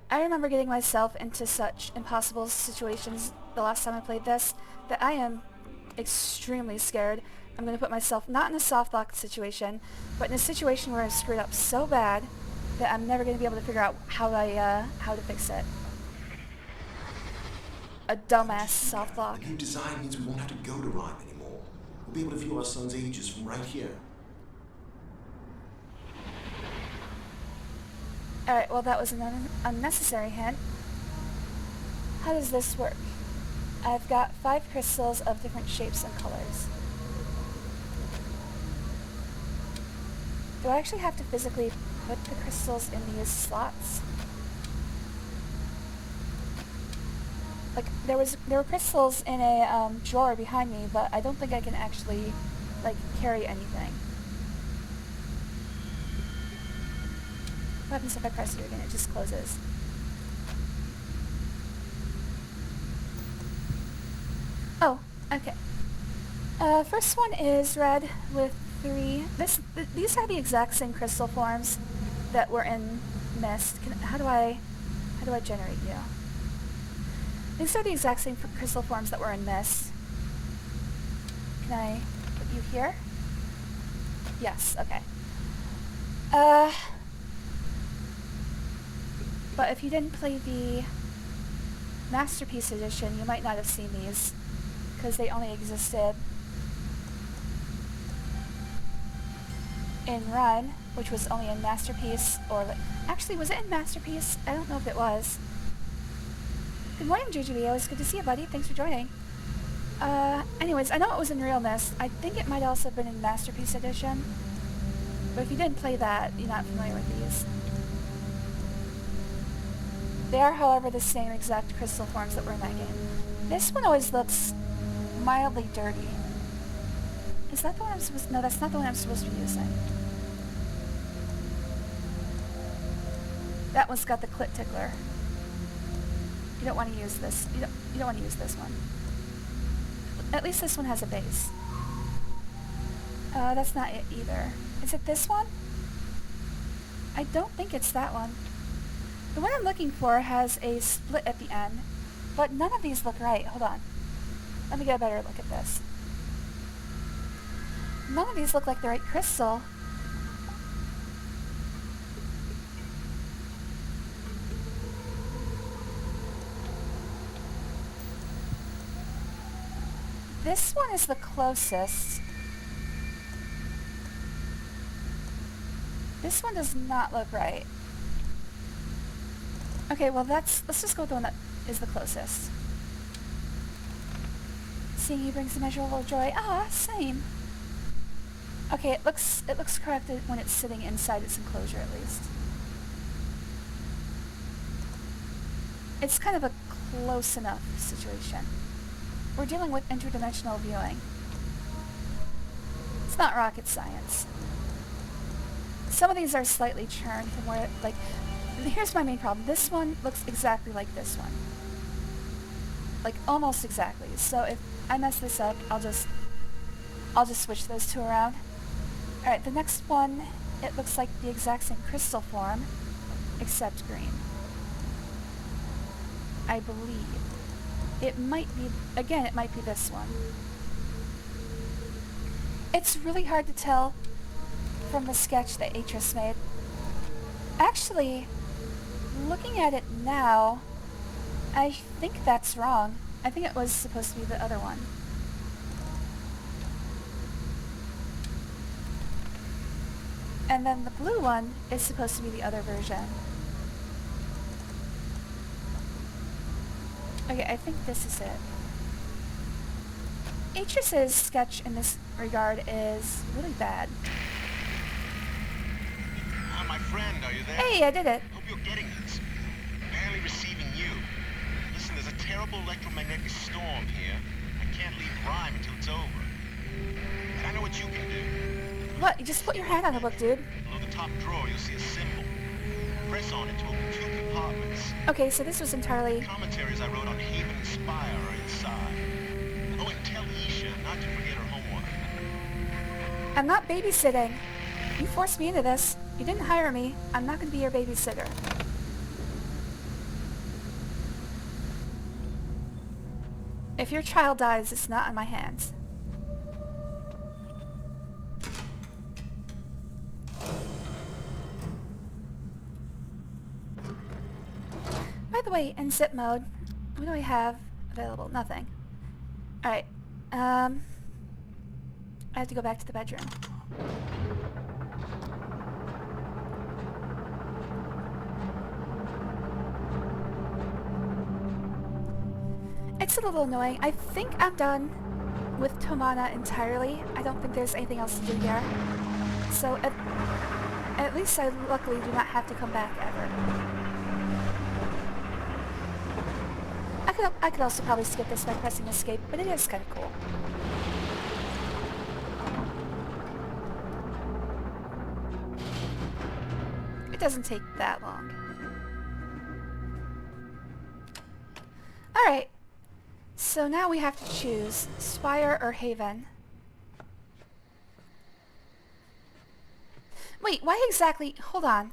I remember getting myself into such impossible situations the last time I played this that I am extremely scared. I'm going to put myself not in a soft lock situation, but in a situation where I've screwed up so bad that I'm never going to be able to figure out how to fix it. A dumbass soft lock. The new design means we won't have to go to Rhyme anymore. We'll be able to view our son's ages from right here. Alright, well that was an unnecessary hint. How does this work? I've got 5 crystals of different shapes and colors. Do I actually have to physically put the crystals in these slots? Like, there were crystals in a drawer behind me, but I don't think I can actually, like, carry anything. What happens if I press here again? It just closes. Oh, okay. First one is red with 3. These are the exact same crystal forms that were in Myst. How do I generate you? These are the exact same crystal forms that were in Myst. Can I put you here? Yes, okay. But if you didn't play the Masterpiece Edition, you might not have seen these, because they only existed in Run, which was only in Masterpiece, or... Actually, was it in Masterpiece? I don't know if it was. Good morning, JGB. Always good to see you, buddy. Thanks for joining. Anyways, I know it was in Real Myst. I think it might also have been in Masterpiece Edition. But if you didn't play that, you're not familiar with these. They are, however, the same exact crystal forms that were in that game. This one always looks mildly dirty. Is that the one I'm supposed to... No, that's not the one I'm supposed to be using. That one's got the clit tickler. You don't want to use this. You don't want to use this one. At least this one has a base. That's not it either. Is it this one? I don't think it's that one. The one I'm looking for has a split at the end, but none of these look right. Hold on. Let me get a better look at this. None of these look like the right crystal. This one is the closest. This one does not look right. Okay, well let's just go with the one that is the closest. Seeing you brings immeasurable joy. Ah, same. Okay, it looks correct when it's sitting inside its enclosure at least. It's kind of a close enough situation. We're dealing with interdimensional viewing. It's not rocket science. Some of these are slightly churned from where, like, here's my main problem. This one looks exactly like this one. Like, almost exactly. So if I mess this up, I'll just switch those two around. Alright, the next one, it looks like the exact same crystal form, except green. I believe. It might be, again, it might be this one. It's really hard to tell from the sketch that Atris made. Actually, looking at it now, I think that's wrong. I think it was supposed to be the other one. And then the blue one is supposed to be the other version. Okay, I think this is it. Atris's sketch in this regard is really bad. My friend, are you there? Hey, I did it. Hope you're getting this. Barely receiving you. Listen, there's a terrible electromagnetic storm here. I can't leave Rhyme until it's over. But I know what you can do. What? You just put your hand on the book, dude. Below the top drawer, you'll see a symbol. Press on it to open 2 compartments. Okay, so this was entirely... Commentaries I wrote on Haven and Spire are inside. Oh, and tell Isha not to forget her homework. I'm not babysitting. You forced me into this. You didn't hire me. I'm not going to be your babysitter. If your child dies, it's not on my hands. By the way, in zip mode, what do I have available? Nothing. Alright, I have to go back to the bedroom. It's a little annoying. I think I'm done with Tomana entirely. I don't think there's anything else to do here. So at least I luckily do not have to come back ever. I could also probably skip this by pressing escape, but it is kind of cool. It doesn't take that long. Alright. So now we have to choose Spire or Haven. Wait, why exactly... Hold on.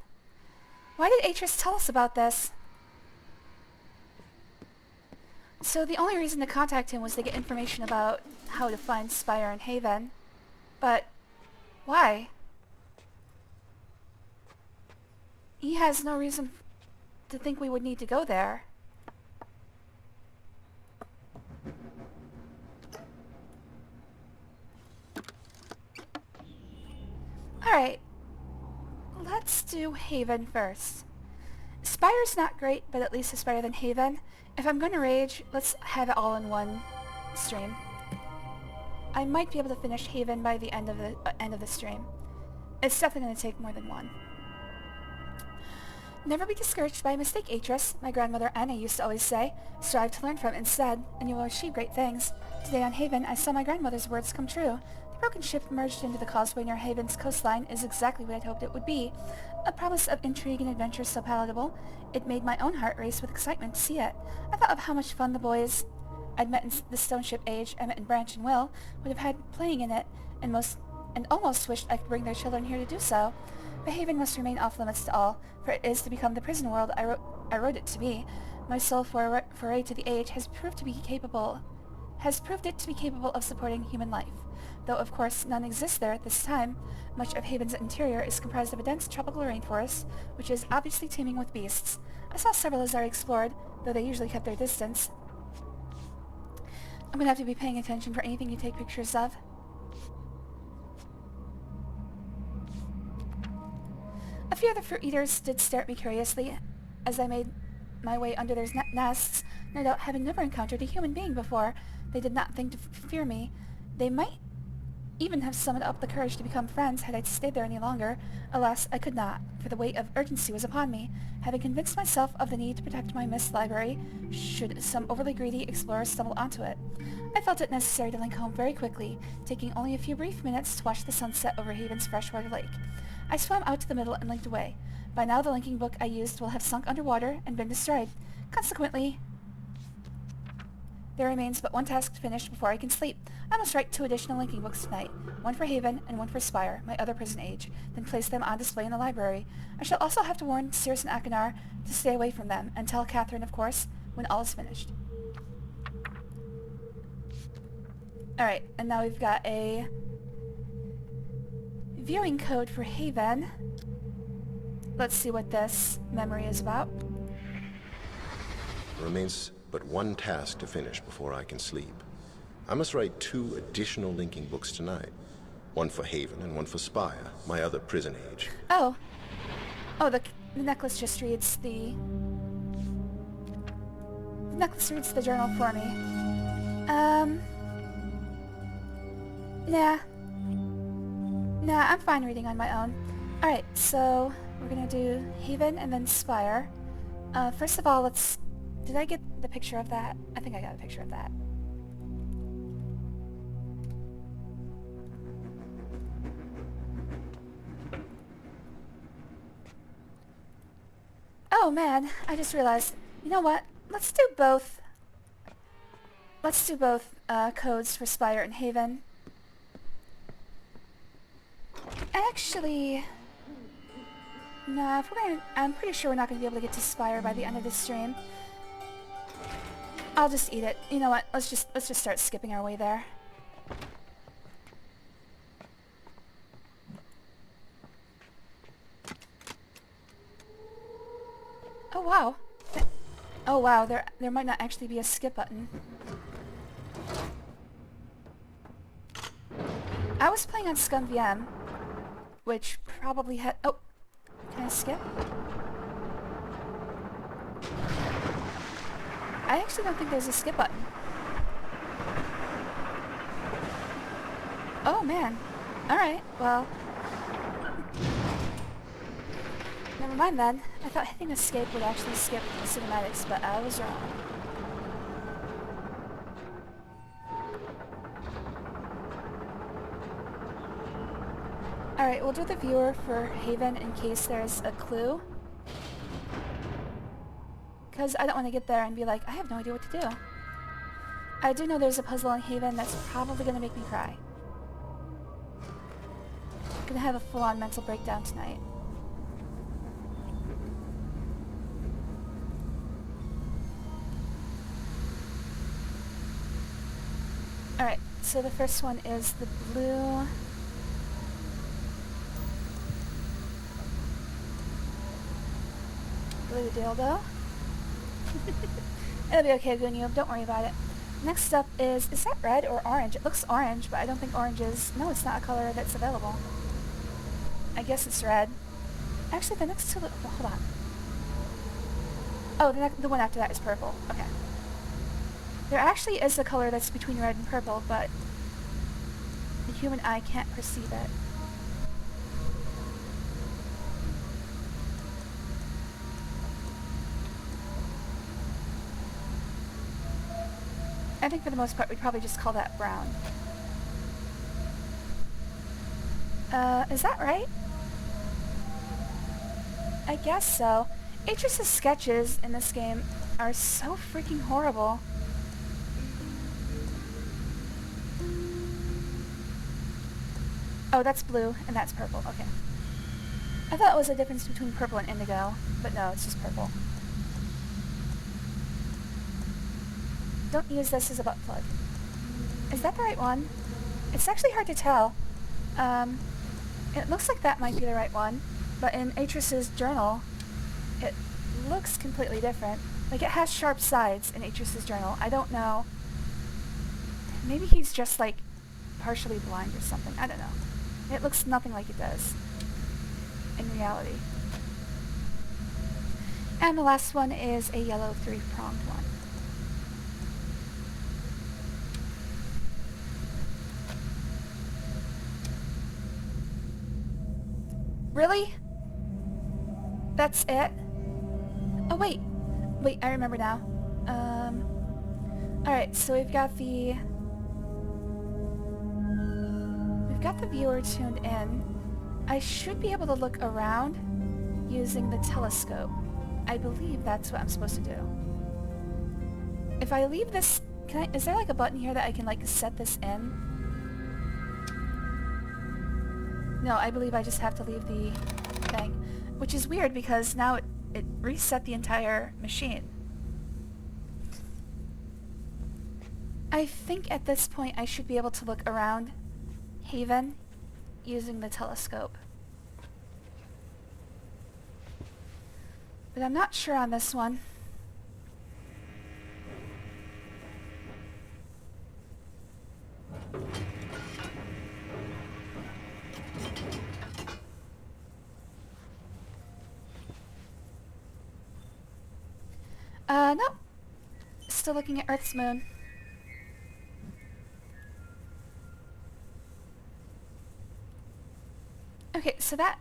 Why did Atris tell us about this? So the only reason to contact him was to get information about how to find Spire and Haven. But why? He has no reason to think we would need to go there. Alright, let's do Haven first. Spire's not great, but at least it's better than Haven. If I'm going to rage, let's have it all in one stream. I might be able to finish Haven by the end of the stream. It's definitely going to take more than one. Never be discouraged by a mistake, Atris. My grandmother Anna used to always say, strive to learn from it instead, and you will achieve great things. Today on Haven, I saw my grandmother's words come true. The broken ship merged into the causeway near Haven's coastline is exactly what I'd hoped it would be. A promise of intrigue and adventure so palatable, it made my own heart race with excitement to see it. I thought of how much fun the boys I'd met in the stone ship age, Emmett and Branch and Will, would have had playing in it, and almost wished I could bring their children here to do so. But Haven must remain off limits to all, for it is to become the prison world I wrote it to be. My sole foray to the age has proved it to be capable of supporting human life. Though of course none exists there at this time, much of Haven's interior is comprised of a dense tropical rainforest, which is obviously teeming with beasts. I saw several as I explored, though they usually kept their distance. I'm gonna have to be paying attention for anything you take pictures of. few of the fruit eaters did stare at me curiously as I made my way under their nests. No doubt, having never encountered a human being before, they did not think to fear me. They might even have summoned up the courage to become friends had I stayed there any longer. Alas, I could not, for the weight of urgency was upon me. Having convinced myself of the need to protect my Myst library, should some overly greedy explorer stumble onto it, I felt it necessary to link home very quickly, taking only a few brief minutes to watch the sunset over Haven's freshwater lake. I swam out to the middle and linked away. By now the linking book I used will have sunk underwater and been destroyed. Consequently, there remains but one task to finish before I can sleep. I must write 2 additional linking books tonight, one for Haven and one for Spire, my other prison age, then place them on display in the library. I shall also have to warn Circe and Akinar to stay away from them, and tell Catherine, of course, when all is finished. Alright, and now we've got a viewing code for Haven. Let's see what this memory is about. There remains but one task to finish before I can sleep. I must write 2 additional linking books tonight. One for Haven and one for Spire, my other prison age. Oh. Oh, the necklace just reads the... The necklace reads the journal for me. Nah. Nah, I'm fine reading on my own. Alright, so we're gonna do Haven and then Spire. First of all, let's... Did I get the picture of that? I think I got a picture of that. Oh man, I just realized. You know what? Let's do both. Let's do both codes for Spire and Haven. Actually... Nah, if we're gonna... I'm pretty sure we're not gonna be able to get to Spire by the end of this stream. I'll just eat it. You know what? Let's just start skipping our way there. Oh wow. Oh wow, there might not actually be a skip button. I was playing on Scum VM, which probably had... Oh! Can I skip? I actually don't think there's a skip button. Oh man. Alright, well... Never mind then. I thought hitting escape would actually skip the cinematics, but I was wrong. Alright, we'll do the viewer for Haven in case there's a clue. Because I don't want to get there and be like, I have no idea what to do. I do know there's a puzzle in Haven that's probably going to make me cry. I'm going to have a full-on mental breakdown tonight. Alright, so the first one is the blue... Blue dildo. It'll be okay, Gunyu, don't worry about it. Next up is that red or orange? It looks orange, but I don't think orange is... No, it's not a color that's available. I guess it's red. Actually, the next two look... Well, hold on. Oh, the one after that is purple. Okay. There actually is a color that's between red and purple, but the human eye can't perceive it. I think for the most part we'd probably just call that brown. Is that right? I guess so. Atris's sketches in this game are so freaking horrible. Oh, that's blue, and that's purple. Okay. I thought it was a difference between purple and indigo, but no, it's just purple. Don't use this as a butt plug. Is that the right one? It's actually hard to tell. It looks like that might be the right one, but in Atris's journal, it looks completely different. Like, it has sharp sides in Atris's journal. I don't know. Maybe he's just, like, partially blind or something. I don't know. It looks nothing like it does in reality. And the last one is a yellow 3-pronged one. Really? That's it? Oh, wait. Wait, I remember now. Alright, so we've got the viewer tuned in. I should be able to look around using the telescope. I believe that's what I'm supposed to do. If I leave this... is there like a button here that I can like set this in? No, I believe I just have to leave the thing. Which is weird because now it reset the entire machine. I think at this point I should be able to look around Haven using the telescope. But I'm not sure on this one. Nope. Still looking at Earth's moon. Okay, so that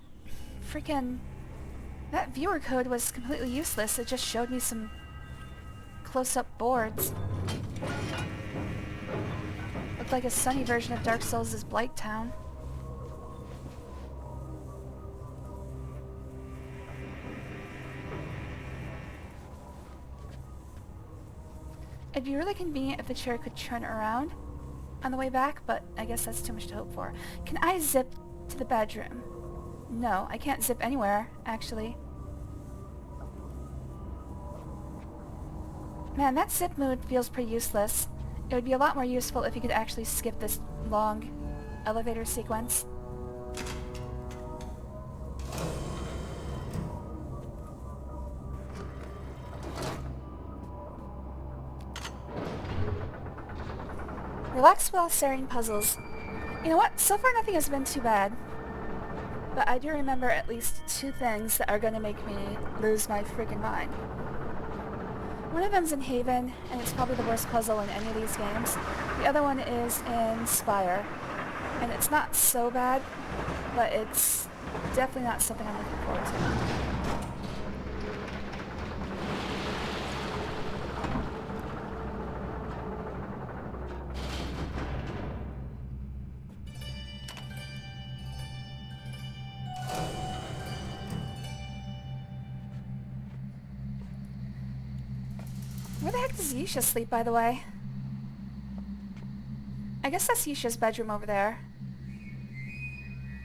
viewer code was completely useless. It just showed me some close-up boards. Looked like a sunny version of Dark Souls' Blight Town. It'd be really convenient if the chair could turn around on the way back, but I guess that's too much to hope for. Can I zip to the bedroom? No, I can't zip anywhere, actually. Man, that zip mode feels pretty useless. It would be a lot more useful if you could actually skip this long elevator sequence. Relax while staring puzzles. You know what? So far nothing has been too bad. But I do remember at least 2 things that are going to make me lose my freaking mind. One of them's in Haven, and it's probably the worst puzzle in any of these games. The other one is in Spire. And it's not so bad, but it's definitely not something I'm looking forward to. Where the heck does Yisha sleep, by the way? I guess that's Yisha's bedroom over there.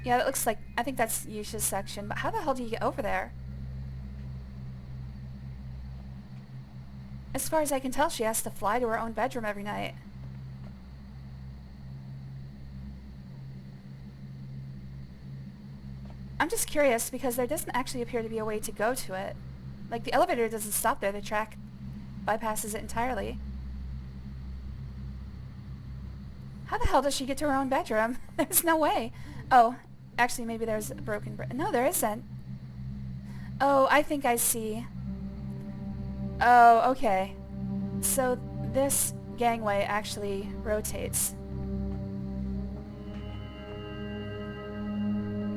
Yeah, that looks like... I think that's Yisha's section, but how the hell do you get over there? As far as I can tell, she has to fly to her own bedroom every night. I'm just curious, because there doesn't actually appear to be a way to go to it. Like, the elevator doesn't stop there, the track bypasses it entirely. How the hell does she get to her own bedroom? There's no way. Oh, actually maybe there's a broken no, there isn't. Oh, I think I see. Oh, okay. So this gangway actually rotates.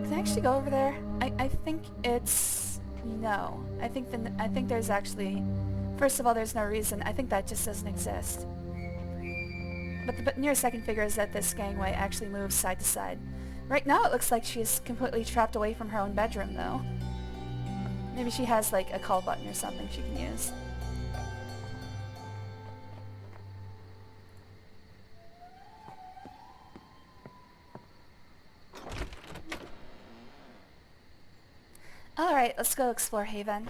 Can I actually go over there? I think it's... no. I think there's actually... First of all, there's no reason. I think that just doesn't exist. But the near second figure is that this gangway actually moves side to side. Right now it looks like she's completely trapped away from her own bedroom, though. Maybe she has, like, a call button or something she can use. Alright, let's go explore Haven.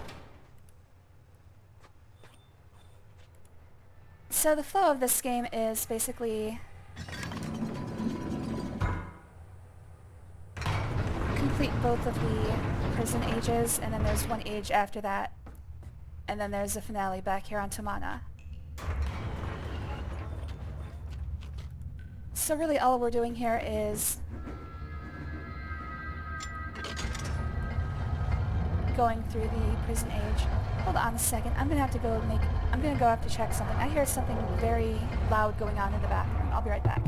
So the flow of this game is basically complete both of the prison ages, and then there's one age after that, and then there's a finale back here on Tamana. So really all we're doing here is going through the prison age. Hold on a second. I'm gonna have to go have to check something. I hear something very loud going on in the bathroom. I'll be right back.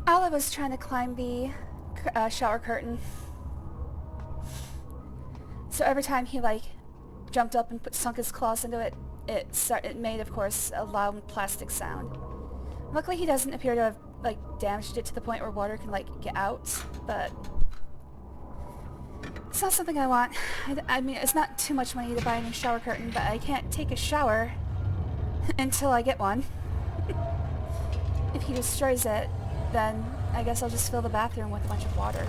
Olive was trying to climb the shower curtain. So every time he like jumped up and sunk his claws into it, it made, of course, a loud plastic sound. Luckily, he doesn't appear to have like damaged it to the point where water can like get out, but it's not something I want. I mean, it's not too much money to buy a new shower curtain, but I can't take a shower until I get one. If he destroys it, then I guess I'll just fill the bathroom with a bunch of water.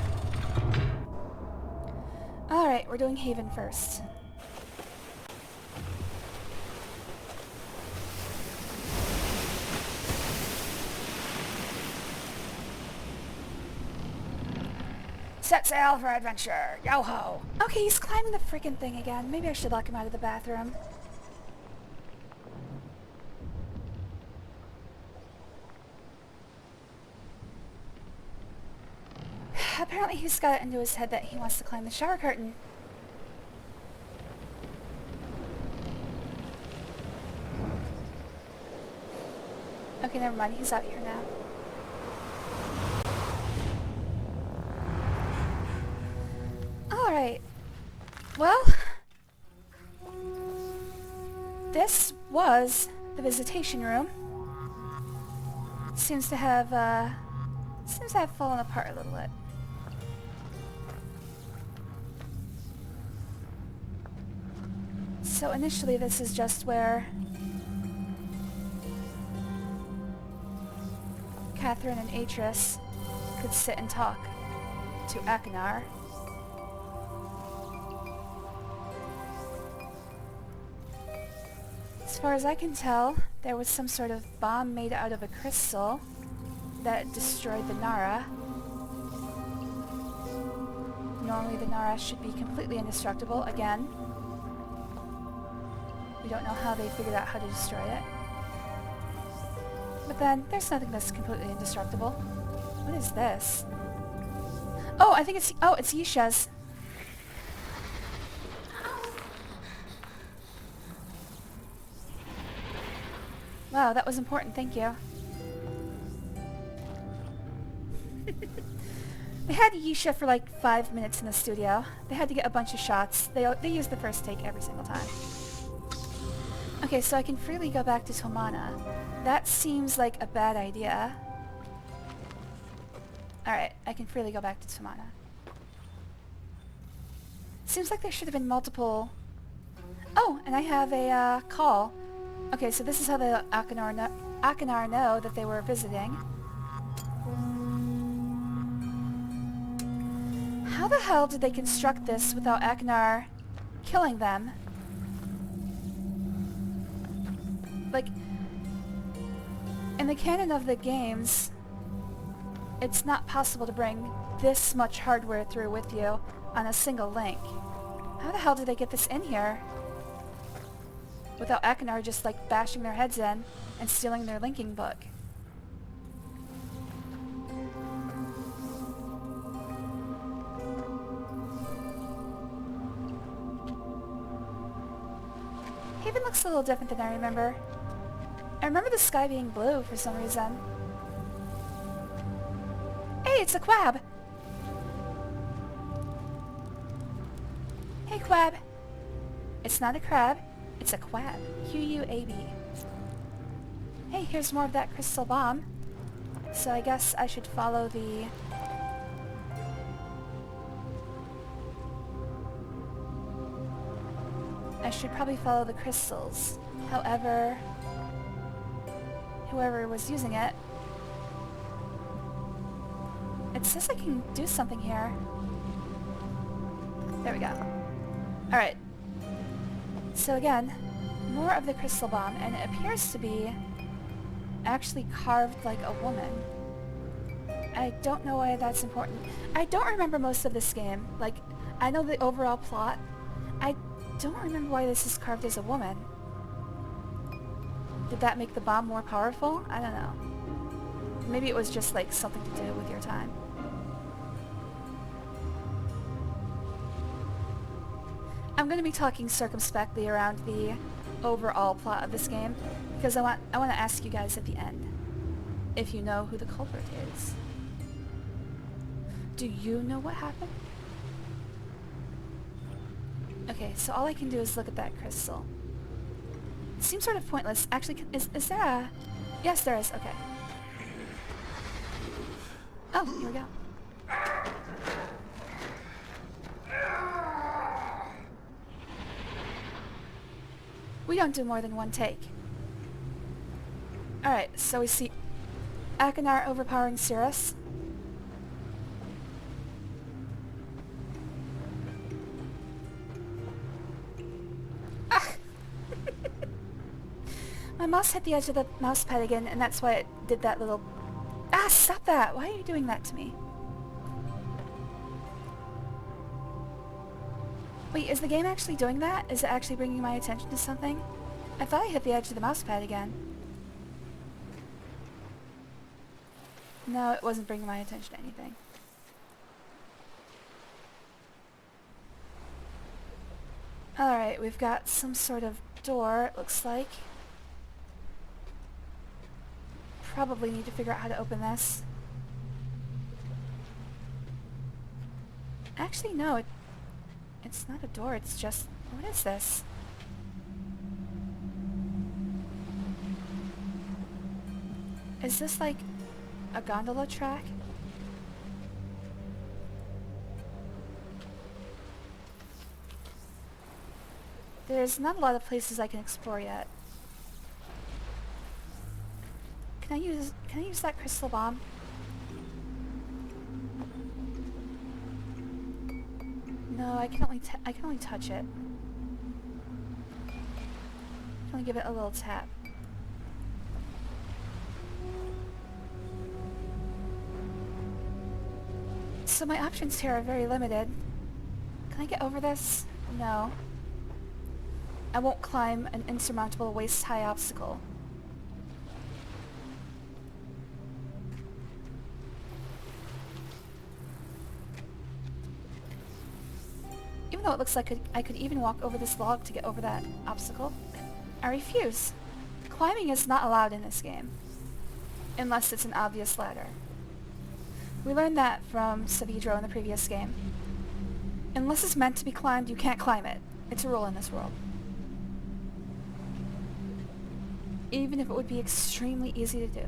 Alright, we're doing Haven first. Set sail for adventure! Yo-ho! Okay, he's climbing the freaking thing again. Maybe I should lock him out of the bathroom. Apparently he's got it into his head that he wants to climb the shower curtain. Okay, never mind. He's out here now. Alright. Well, this was the visitation room. Seems to have fallen apart a little bit. So initially this is just where Catherine and Atris could sit and talk to Akinar. As far as I can tell, there was some sort of bomb made out of a crystal that destroyed the Nara. Normally the Nara should be completely indestructible. Again, we don't know how they figured out how to destroy it. But then, there's nothing that's completely indestructible. What is this? Oh, I think it's Yisha's. Wow, that was important, thank you. They had Yisha for like 5 minutes in the studio. They had to get a bunch of shots. They used the first take every single time. Okay, so I can freely go back to Tomana. That seems like a bad idea. Alright, I can freely go back to Tomana. Seems like there should have been multiple... Oh, and I have a call. Okay, so this is how the Akinar know that they were visiting. How the hell did they construct this without Akinar killing them? Like, in the canon of the games, it's not possible to bring this much hardware through with you on a single link. How the hell did they get this in here? Without Akinar just like bashing their heads in and stealing their linking book. Haven looks a little different than I remember. I remember the sky being blue for some reason. Hey, it's a Quab! Hey, Quab! It's not a crab, it's a Quab. Q-U-A-B. Hey, here's more of that crystal bomb. So I guess I should follow the... I should probably follow the crystals. However, whoever was using it It says I can do something here. There we go. Alright. So again, more of the crystal bomb, and it appears to be actually carved like a woman. I don't know why that's important. I don't remember most of this game. Like, I know the overall plot. I don't remember why this is carved as a woman. Did that make the bomb more powerful? I don't know. Maybe it was just like something to do with your time. I'm going to be talking circumspectly around the overall plot of this game because I want to ask you guys at the end if you know who the culprit is. Do you know what happened? Okay, so all I can do is look at that crystal. It seems sort of pointless. Actually, is there a... Yes, there is. Okay. Oh, here we go. We don't do more than one take. Alright, so we see Akinar overpowering Cirrus. My mouse hit the edge of the mouse pad again, and that's why it did that little... Ah, stop that! Why are you doing that to me? Wait, is the game actually doing that? Is it actually bringing my attention to something? I thought I hit the edge of the mouse pad again. No, it wasn't bringing my attention to anything. Alright, we've got some sort of door, it looks like. Probably need to figure out how to open this. Actually, no, it's not a door, it's just... What is this? Is this like a gondola track? There's not a lot of places I can explore yet. Can I use that crystal bomb? No, I can only touch it. I can only give it a little tap. So my options here are very limited. Can I get over this? No. I won't climb an insurmountable waist-high obstacle. Even though it looks like I could even walk over this log to get over that obstacle, I refuse. Climbing is not allowed in this game, unless it's an obvious ladder. We learned that from Savidro in the previous game. Unless it's meant to be climbed, you can't climb it. It's a rule in this world. Even if it would be extremely easy to do.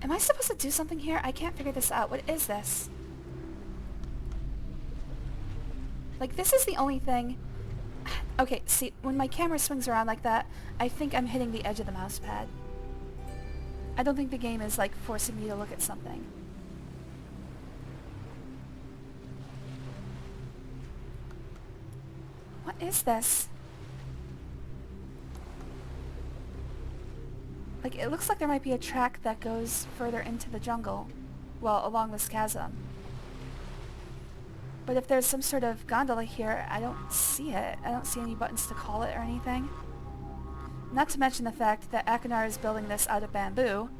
Am I supposed to do something here? I can't figure this out. What is this? Like, this is the only thing... Okay, see, when my camera swings around like that, I think I'm hitting the edge of the mouse pad. I don't think the game is, like, forcing me to look at something. What is this? Like, it looks like there might be a track that goes further into the jungle, well, along this chasm. But if there's some sort of gondola here, I don't see it. I don't see any buttons to call it or anything. Not to mention the fact that Akinar is building this out of bamboo,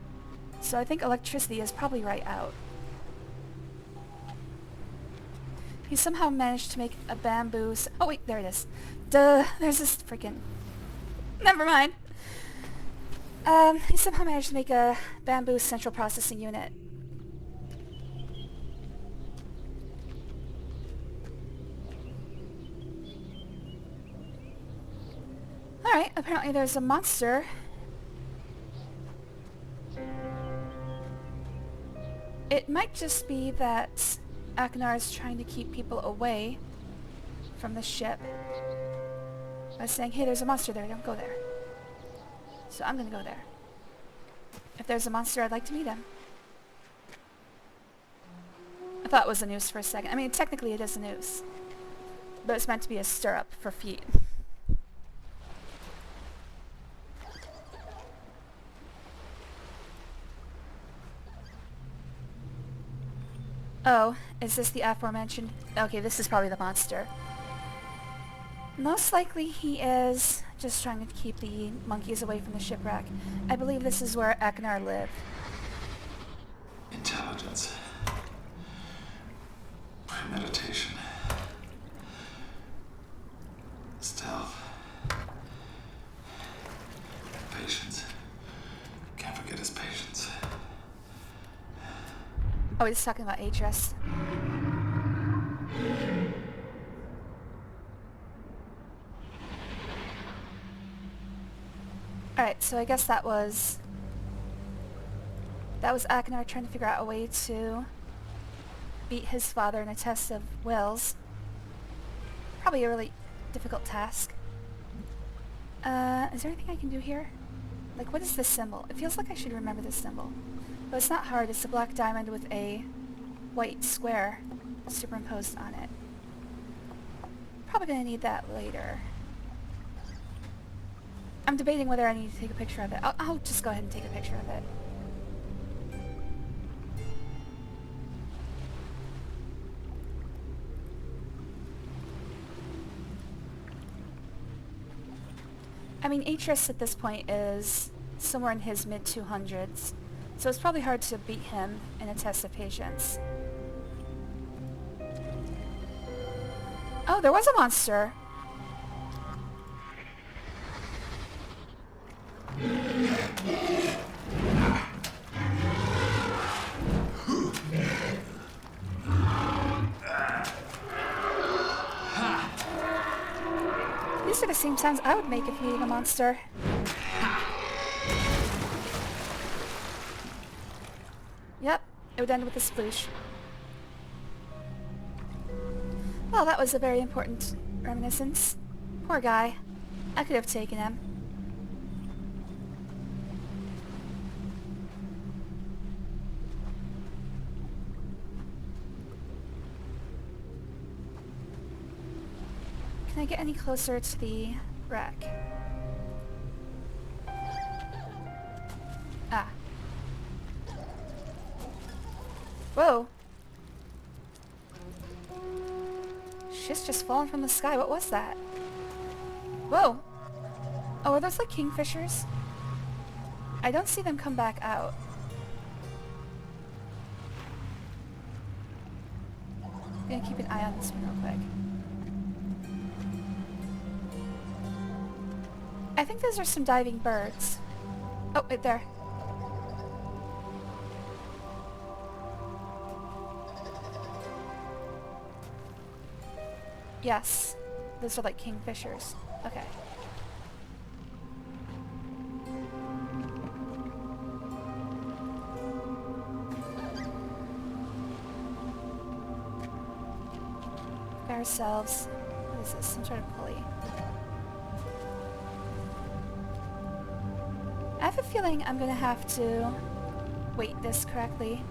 so I think electricity is probably right out. He somehow managed to make a bamboo... Oh wait, there it is. Duh, there's this freaking... Never mind. He somehow managed to make a bamboo central processing unit. Alright, apparently there's a monster. It might just be that Akinar is trying to keep people away from the ship by saying, hey, there's a monster there, don't go there. So I'm gonna go there. If there's a monster, I'd like to meet him. I thought it was a noose for a second. I mean, technically it is a noose. But it's meant to be a stirrup for feet. Oh, is this the aforementioned? Okay, this is probably the monster. Most likely he is just trying to keep the monkeys away from the shipwreck. I believe this is where Eknar lived. Intelligence. Premeditation. Stealth. Patience. Can't forget his patience. Oh, he's talking about Atris. Alright, so I guess that was Akhenar trying to figure out a way to beat his father in a test of wills. Probably a really difficult task. Is there anything I can do here? Like, what is this symbol? It feels like I should remember this symbol. But it's not hard. It's a black diamond with a white square superimposed on it. Probably going to need that later. I'm debating whether I need to take a picture of it. I'll just go ahead and take a picture of it. I mean, Atris at this point is somewhere in his mid-200s, so it's probably hard to beat him in a test of patience. Oh, there was a monster! These are the same sounds I would make if meeting a monster. Yep, it would end with a sploosh. Well, that was a very important reminiscence. Poor guy. I could have taken him. Can I get any closer to the wreck? Ah. Whoa. Shit's just fallen from the sky. What was that? Whoa. Oh, are those like kingfishers? I don't see them come back out. I'm gonna keep an eye on this one real quick. I think those are some diving birds. Oh, right there. Yes. Those are like kingfishers. Okay. Ourselves. What is this? Some sort of pulley. I have a feeling I'm gonna have to weight this correctly.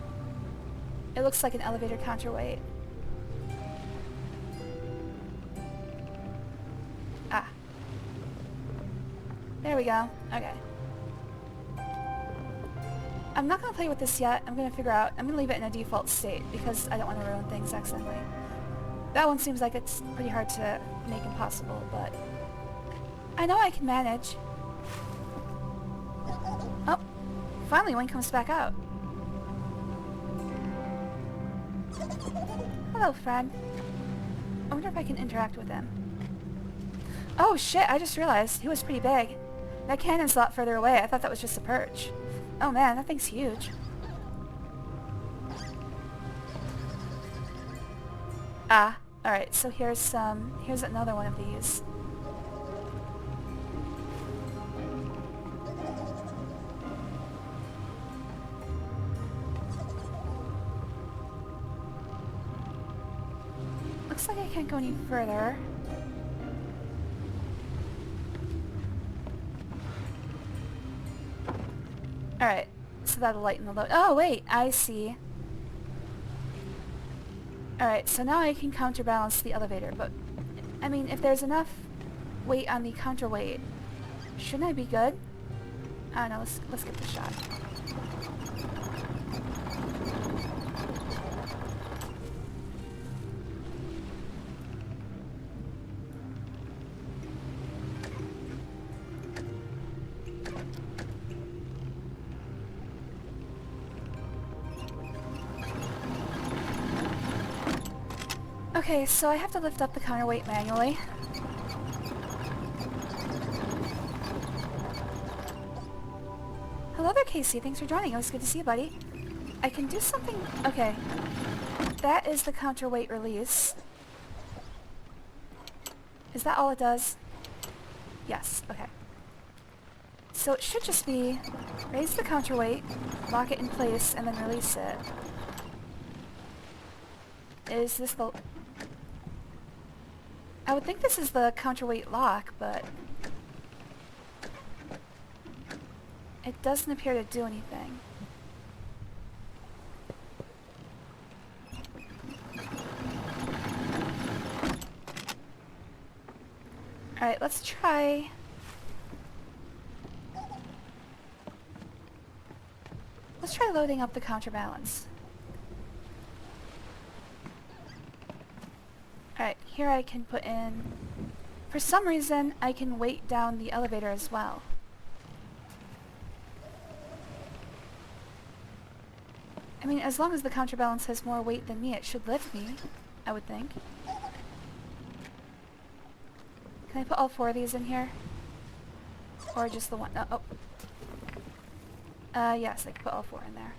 It looks like an elevator counterweight. Ah. There we go. Okay. I'm not gonna play with this yet. I'm gonna figure out. I'm gonna leave it in a default state because I don't want to ruin things accidentally. That one seems like it's pretty hard to make impossible, but I know I can manage. Oh, finally one comes back out. Hello, friend. I wonder if I can interact with him. Oh shit, I just realized he was pretty big. That cannon's a lot further away. I thought that was just a perch. Oh man, that thing's huge. Ah, alright, so here's another one of these. Looks like I can't go any further. Alright, so that'll lighten the load. Oh wait, I see. Alright, so now I can counterbalance the elevator, but I mean, if there's enough weight on the counterweight, shouldn't I be good? I don't know, let's get the shot. Okay, so I have to lift up the counterweight manually. Hello there, Casey. Thanks for joining. It was good to see you, buddy. I can do something... Okay. That is the counterweight release. Is that all it does? Yes. Okay. So it should just be raise the counterweight, lock it in place, and then release it. Is this the... I would think this is the counterweight lock, but it doesn't appear to do anything. Alright, let's try... Let's try loading up the counterbalance. Alright, here I can put in... For some reason, I can weight down the elevator as well. I mean, as long as the counterbalance has more weight than me, it should lift me, I would think. Can I put all 4 of these in here? Or just the one? Oh. Yes, I can put all 4 in there.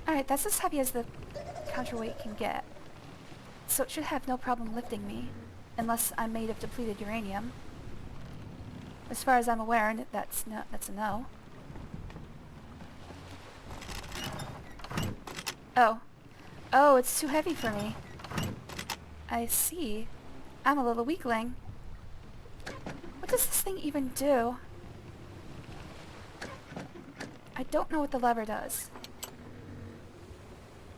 Alright, that's as heavy as the counterweight can get. So it should have no problem lifting me, unless I'm made of depleted uranium. As far as I'm aware, that's a no. Oh. Oh, it's too heavy for me. I see. I'm a little weakling. What does this thing even do? I don't know what the lever does.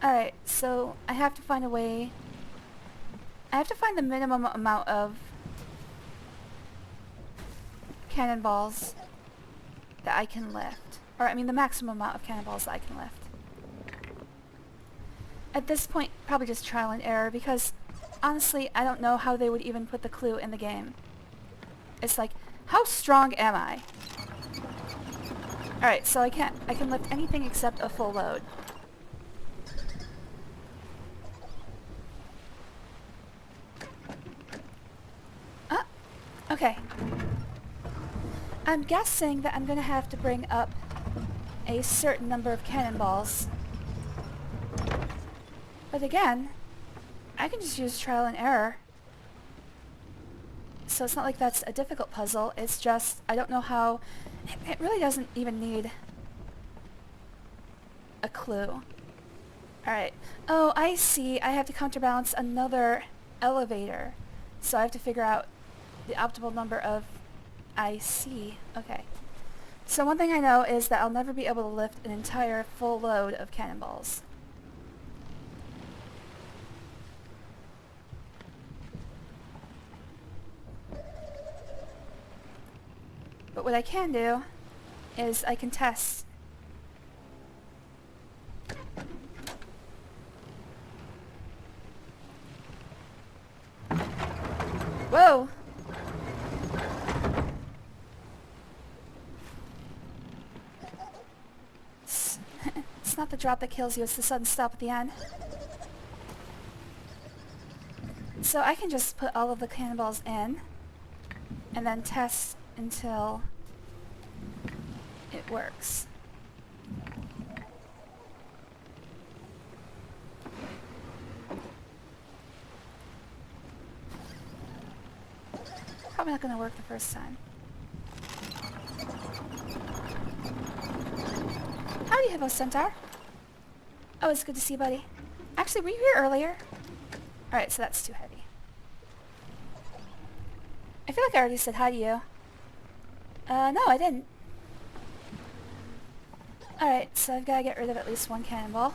Alright, so I have to find a way... I have to find the minimum amount of cannonballs that I can lift. Or, I mean, the maximum amount of cannonballs that I can lift. At this point, probably just trial and error, because honestly, I don't know how they would even put the clue in the game. It's like, how strong am I? Alright, so I can lift anything except a full load. Okay. I'm guessing that I'm gonna have to bring up a certain number of cannonballs. But again, I can just use trial and error. So it's not like that's a difficult puzzle, it's just, I don't know how... It really doesn't even need a clue. Alright. Oh, I see. I have to counterbalance another elevator. So I have to figure out the optimal number of... I see. Okay. So one thing I know is that I'll never be able to lift an entire full load of cannonballs. But what I can do is I can test. Whoa! It's not the drop that kills you, it's the sudden stop at the end. So I can just put all of the cannonballs in and then test until it works. Probably not going to work the first time. Howdy, Hippo Centaur. Oh, it's good to see you, buddy. Actually, were you here earlier? Alright, so that's too heavy. I feel like I already said hi to you. No, I didn't. Alright, so I've got to get rid of at least one cannonball.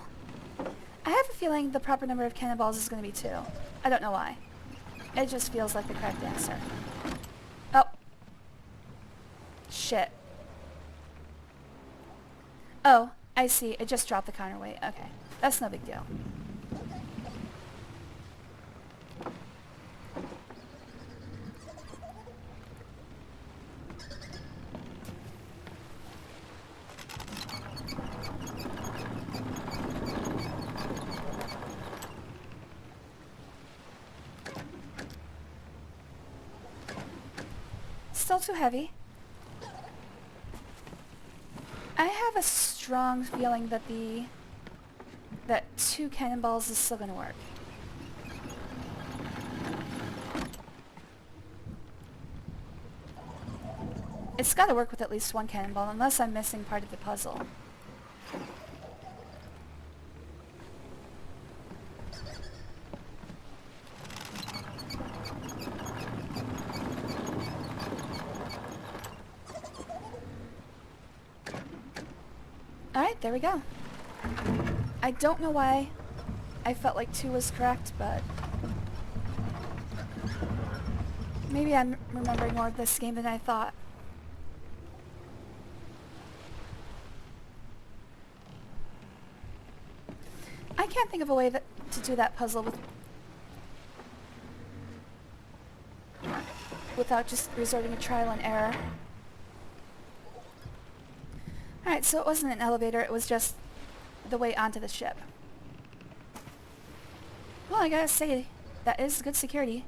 I have a feeling the proper number of cannonballs is going to be 2. I don't know why. It just feels like the correct answer. Oh. Shit. Oh, I see. It just dropped the counterweight. Okay. That's no big deal. Still too heavy. I have a strong feeling that that 2 cannonballs is still gonna work. It's gotta work with at least 1 cannonball, unless I'm missing part of the puzzle. Alright, there we go. I don't know why I felt like 2 was correct, but maybe I'm remembering more of this game than I thought. I can't think of a way to do that puzzle without just resorting to trial and error. Alright, so it wasn't an elevator, it was just the way onto the ship. Well, I gotta say, that is good security.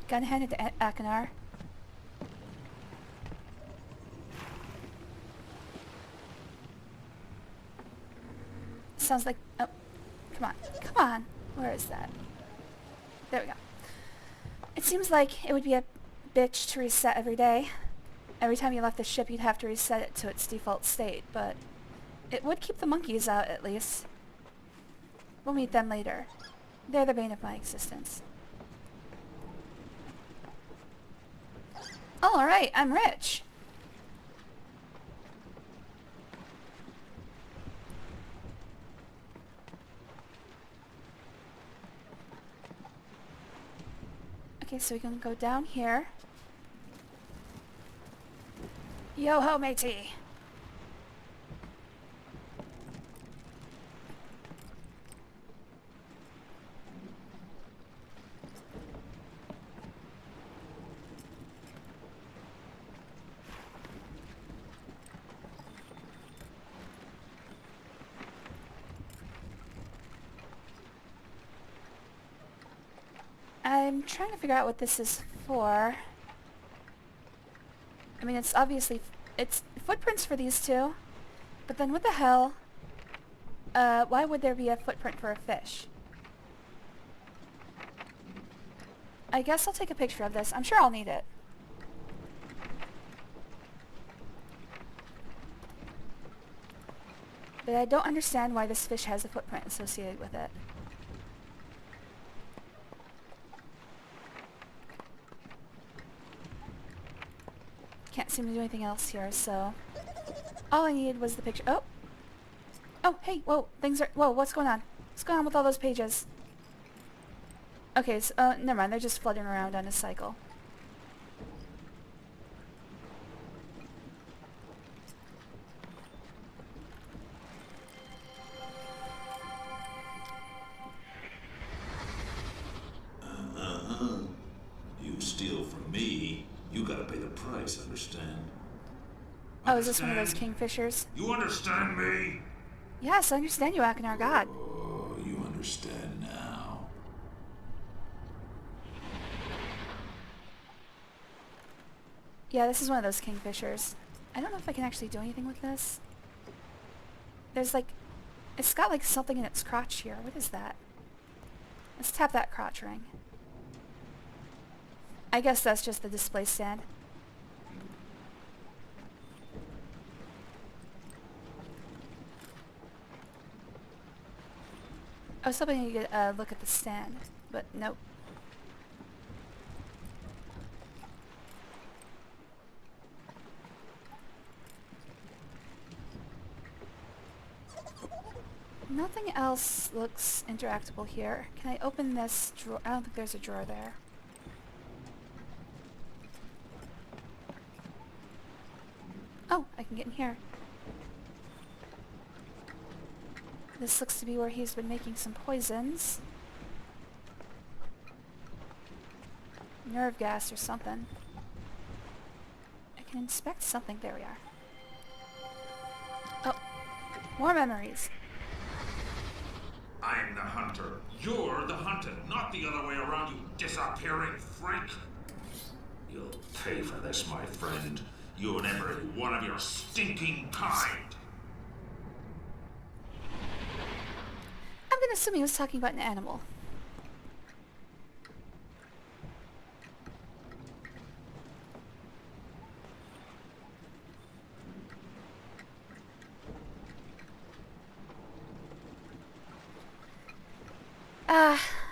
Gun handed to Akinar. Sounds like... Oh, come on. Come on! Where is that? There we go. It seems like it would be a bitch to reset every day. Every time you left the ship, you'd have to reset it to its default state, but it would keep the monkeys out, at least. We'll meet them later. They're the bane of my existence. Oh, alright, I'm rich! Okay, so we can go down here. Yo-ho, matey! I'm trying to figure out what this is for. I mean, it's obviously... It's footprints for these 2. But then what the hell? Why would there be a footprint for a fish? I guess I'll take a picture of this. I'm sure I'll need it. But I don't understand why this fish has a footprint associated with it. Can't seem to do anything else here, so... All I needed was the picture. Oh! Oh, hey, whoa, things are... Whoa, what's going on? What's going on with all those pages? Okay, so, never mind, they're just fluttering around on a cycle. You steal from me, you gotta pay the price, understand? Oh, is this one of those kingfishers? You understand me? Yes, I understand you, Akinar God. Oh, you understand now. Yeah, this is one of those kingfishers. I don't know if I can actually do anything with this. There's like... It's got like something in its crotch here. What is that? Let's tap that crotch ring. I guess that's just the display stand. I was hoping you could look at the stand, but nope. Nothing else looks interactable here. Can I open this drawer? I don't think there's a drawer there. Oh, I can get in here. This looks to be where he's been making some poisons. Nerve gas or something. I can inspect something. There we are. Oh, more memories. I'm the hunter. You're the hunted, not the other way around, you disappearing freak. You'll pay for this, my friend. You and every one of your stinking kind. I'm gonna assume he was talking about an animal.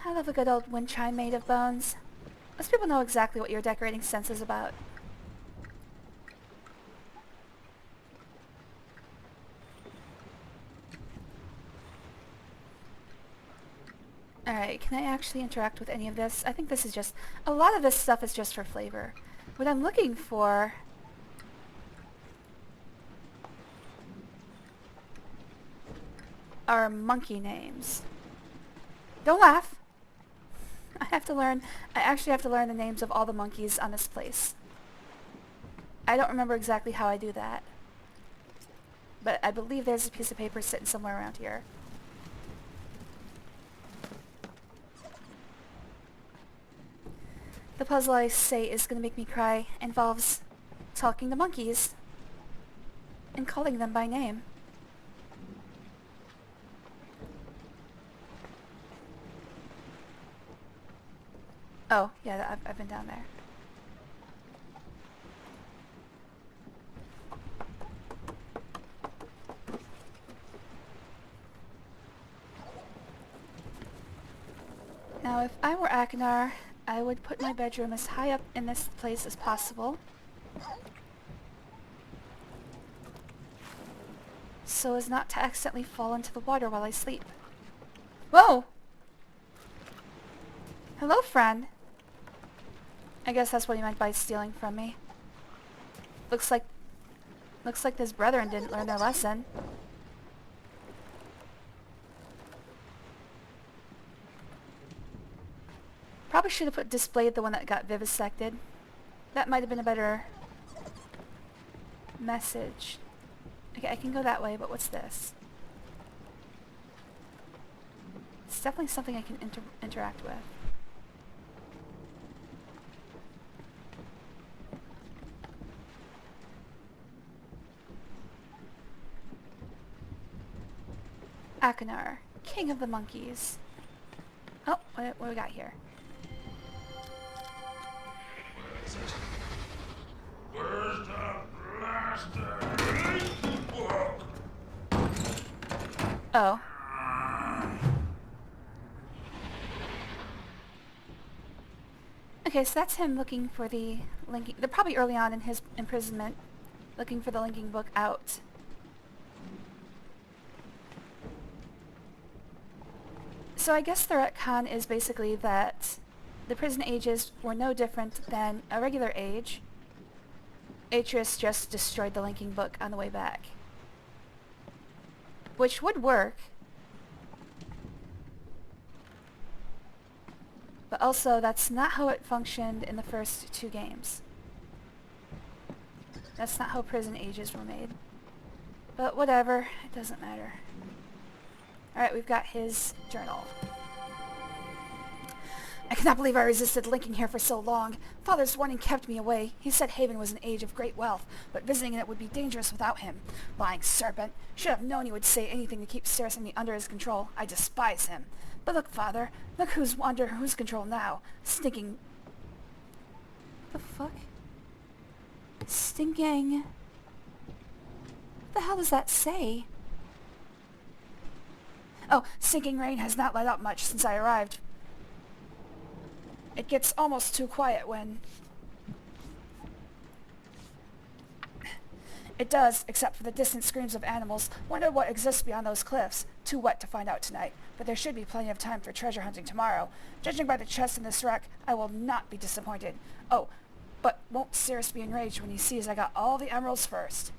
I love a good old wind chime made of bones. Most people know exactly what your decorating sense is about. Alright, can I actually interact with any of this? I think this is just... a lot of this stuff is just for flavor. What I'm looking for... are monkey names. Don't laugh! I actually have to learn the names of all the monkeys on this place. I don't remember exactly how I do that. But I believe there's a piece of paper sitting somewhere around here. The puzzle I say is going to make me cry involves talking to monkeys and calling them by name. Oh, yeah, I've been down there. Now, if I were Akinar, I would put my bedroom as high up in this place as possible, so as not to accidentally fall into the water while I sleep. Whoa! Hello, friend. I guess that's what he meant by stealing from me. Looks like his brethren didn't learn their lesson. Probably should have displayed the one that got vivisected. That might have been a better message. Okay, I can go that way, but what's this? It's definitely something I can interact with. Akinar, king of the monkeys. Oh, what do we got here? Where's the blaster? Oh. Okay, so that's him looking for the linking... They're probably early on in his imprisonment, looking for the linking book out. So I guess the retcon is basically that the prison ages were no different than a regular age. Atreus just destroyed the linking book on the way back. Which would work. But also, that's not how it functioned in the first two games. That's not how prison ages were made. But whatever, it doesn't matter. Alright, we've got his journal. I cannot believe I resisted linking here for so long. Father's warning kept me away. He said Haven was an age of great wealth, but visiting it would be dangerous without him. Lying serpent. Should have known he would say anything to keep Sarah and me under his control. I despise him. But look, Father. Look who's under whose control now. Stinking... What the fuck? Stinking... What the hell does that say? Oh, stinking rain has not let up much since I arrived. It gets almost too quiet when... It does, except for the distant screams of animals. Wonder what exists beyond those cliffs. Too wet to find out tonight, but there should be plenty of time for treasure hunting tomorrow. Judging by the chests in this wreck, I will not be disappointed. Oh, but won't Cirrus be enraged when he sees I got all the emeralds first?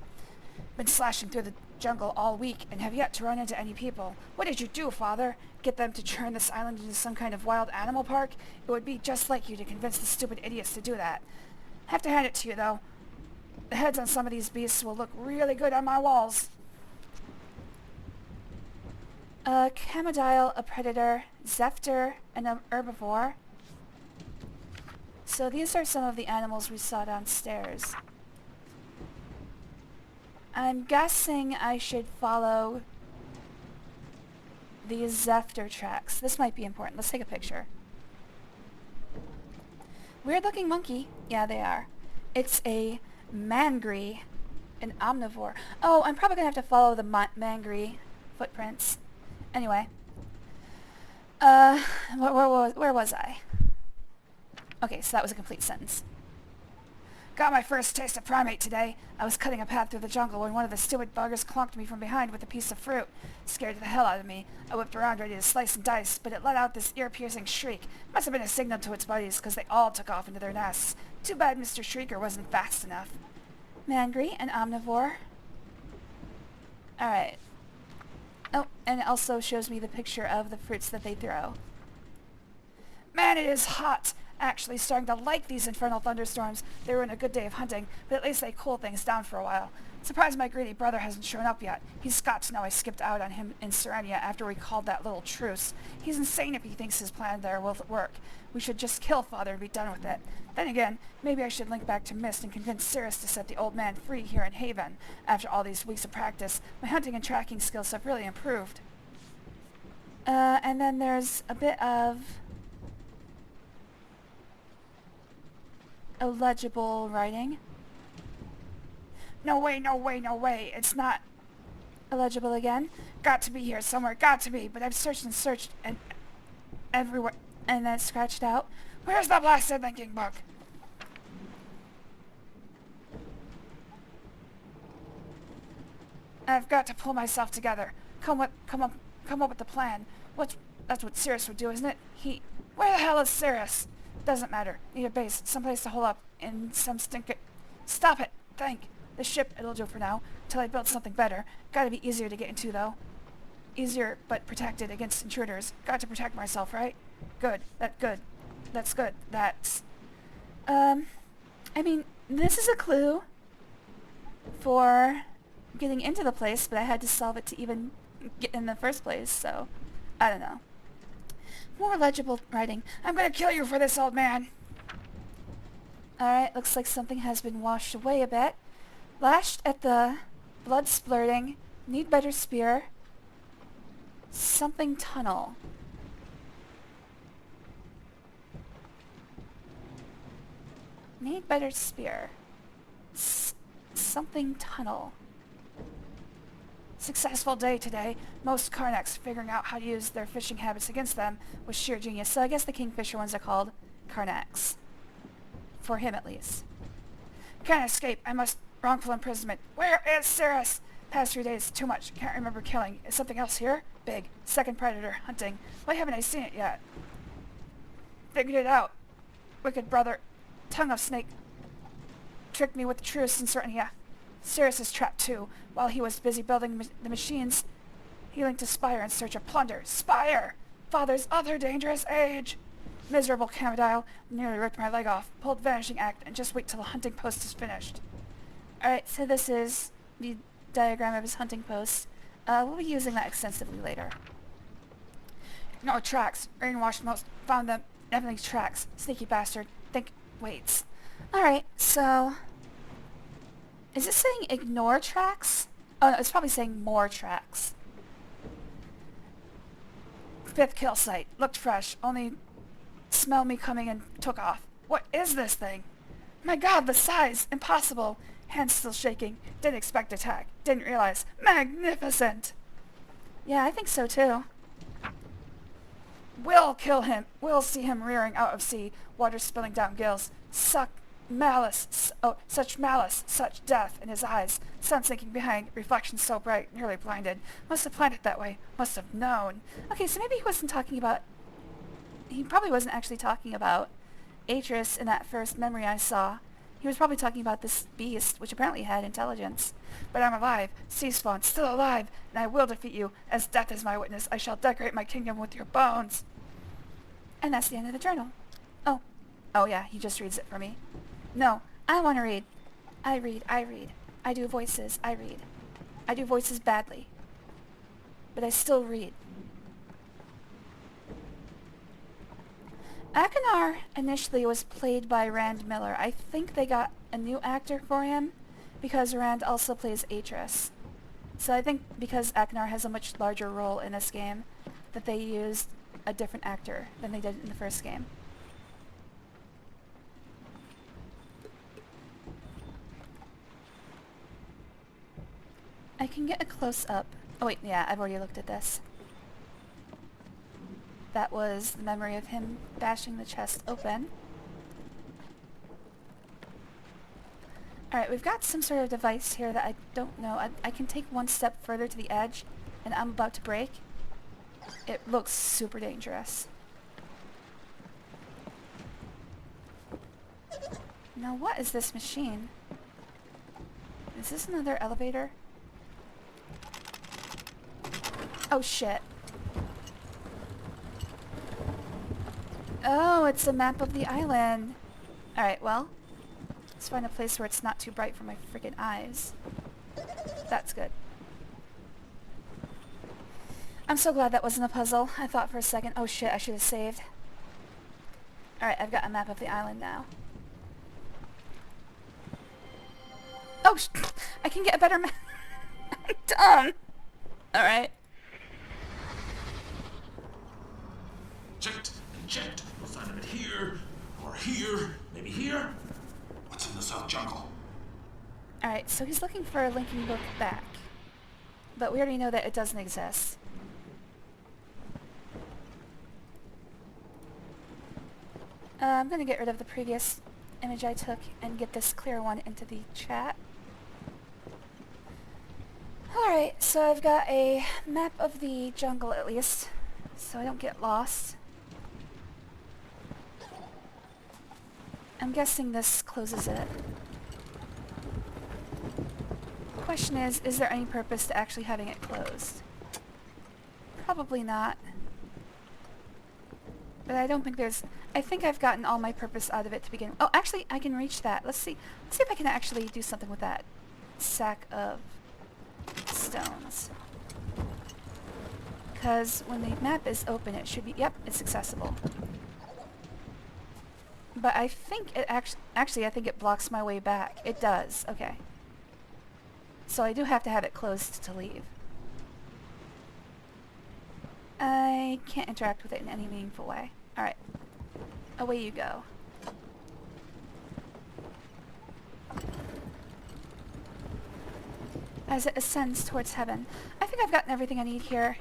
Been slashing through the jungle all week and have yet to run into any people. What did you do, Father? Get them to turn this island into some kind of wild animal park? It would be just like you to convince the stupid idiots to do that. Have to hand it to you, though. The heads on some of these beasts will look really good on my walls. A Camodile, a predator, Zephyr, and an herbivore. So these are some of the animals we saw downstairs. I'm guessing I should follow these Zephyr tracks. This might be important. Let's take a picture. Weird looking monkey. Yeah, they are. It's a Mangri, an omnivore. Oh, I'm probably going to have to follow the Mangri footprints. Anyway. Where was I? Okay, so that was a complete sentence. Got my first taste of primate today. I was cutting a path through the jungle when one of the stupid buggers clonked me from behind with a piece of fruit. Scared the hell out of me. I whipped around ready to slice and dice, but it let out this ear-piercing shriek. Must have been a signal to its buddies, because they all took off into their nests. Too bad Mr. Shrieker wasn't fast enough. Mangry, an omnivore. Alright. Oh, and it also shows me the picture of the fruits that they throw. Man, it is hot! Actually starting to like these infernal thunderstorms. They ruin a good day of hunting, but at least they cool things down for a while. Surprised my greedy brother hasn't shown up yet. He's got to know I skipped out on him in Serenia after we called that little truce. He's insane if he thinks his plan there will work. We should just kill Father and be done with it. Then again, maybe I should link back to Myst and convince Cirrus to set the old man free here in Haven. After all these weeks of practice, my hunting and tracking skills have really improved. And then there's a bit of illegible writing. No way, no way, no way. It's not illegible again. Got to be here somewhere. Got to be. But I've searched and searched and everywhere. And then scratched out. Where's the blasted linking book? I've got to pull myself together. Come up with a plan. That's what Cirrus would do, isn't it? Where the hell is Cirrus? Doesn't matter. Need a base, someplace to hole up, in some stinker. Stop it! Think. The ship, it'll do for now, till I build something better. Gotta be easier to get into, though. Easier, but protected against intruders. Got to protect myself, right? Good. That's good. That's... I mean, this is a clue for getting into the place, but I had to solve it to even get in the first place, so... I don't know. More legible writing. I'm gonna kill you for this, old man! Alright, looks like something has been washed away a bit. Lashed at the blood splurting. Need better spear. Something tunnel. Need better spear. Something tunnel. Successful day today. Most Karnaks figuring out how to use their fishing habits against them was sheer genius. So I guess the Kingfisher ones are called Karnaks. For him, at least. Can't escape. I must... Wrongful imprisonment. Where is Cirrus? Past 3 days. Too much. Can't remember killing. Is something else here? Big. Second predator. Hunting. Why haven't I seen it yet? Figured it out. Wicked brother. Tongue of snake. Tricked me with the truest uncertainty. Cirrus is trapped too. While he was busy building the machines, he linked to Spire in search of plunder. Spire! Father's other dangerous age! Miserable Camodile. Nearly ripped my leg off. Pulled Vanishing Act and just wait till the hunting post is finished. Alright, so this is the diagram of his hunting post. We'll be using that extensively later. No tracks. Brainwashed most. Found them. Definitely tracks. Sneaky bastard. Waits. Alright, so... Is it saying ignore tracks? Oh no, it's probably saying more tracks. 5th kill site. Looked fresh. Only smelled me coming and took off. What is this thing? My god, the size! Impossible! Hands still shaking. Didn't expect attack. Didn't realize. Magnificent! Yeah, I think so too. We'll kill him. We'll see him rearing out of sea. Water spilling down gills. Suck Malice, oh, such malice, such death in his eyes, sun sinking behind, reflections so bright, nearly blinded. Must have planned it that way, must have known. Okay, so maybe he wasn't talking about... He probably wasn't actually talking about Atreus in that first memory I saw. He was probably talking about this beast, which apparently had intelligence. But I'm alive, sea spawn, still alive, and I will defeat you. As death is my witness, I shall decorate my kingdom with your bones. And that's the end of the journal. Oh. Oh yeah, he just reads it for me. No, I want to read. I read. I do voices, I read. I do voices badly. But I still read. Akinar initially was played by Rand Miller. I think they got a new actor for him because Rand also plays Atreus. So I think because Akinar has a much larger role in this game that they used a different actor than they did in the first game. I can get a close-up. Oh wait, yeah, I've already looked at this. That was the memory of him bashing the chest open. Alright, we've got some sort of device here that I don't know. I can take one step further to the edge, and I'm about to break. It looks super dangerous. Now what is this machine? Is this another elevator? Oh shit. Oh, it's a map of the island. Alright, well, let's find a place where it's not too bright for my freaking eyes. That's good. I'm so glad that wasn't a puzzle. I thought for a second, oh shit, I should have saved. Alright, I've got a map of the island now. Oh, I can get a better map. I'm dumb. Alright. Checked and checked. No sign of it here, or here, maybe here. What's in the South Jungle? Alright, so he's looking for a linking book back. But we already know that it doesn't exist. I'm gonna get rid of the previous image I took and get this clear one into the chat. Alright, so I've got a map of the jungle at least, so I don't get lost. I'm guessing this closes it. The question is there any purpose to actually having it closed? Probably not. But I don't think there's... I think I've gotten all my purpose out of it to begin... Oh, actually, I can reach that. Let's see. Let's see if I can actually do something with that sack of stones. Because when the map is open, it should be... Yep, it's accessible. But I think it actually, I think it blocks my way back. It does. Okay. So I do have to have it closed to leave. I can't interact with it in any meaningful way. Alright. Away you go. As it ascends towards heaven. I think I've gotten everything I need here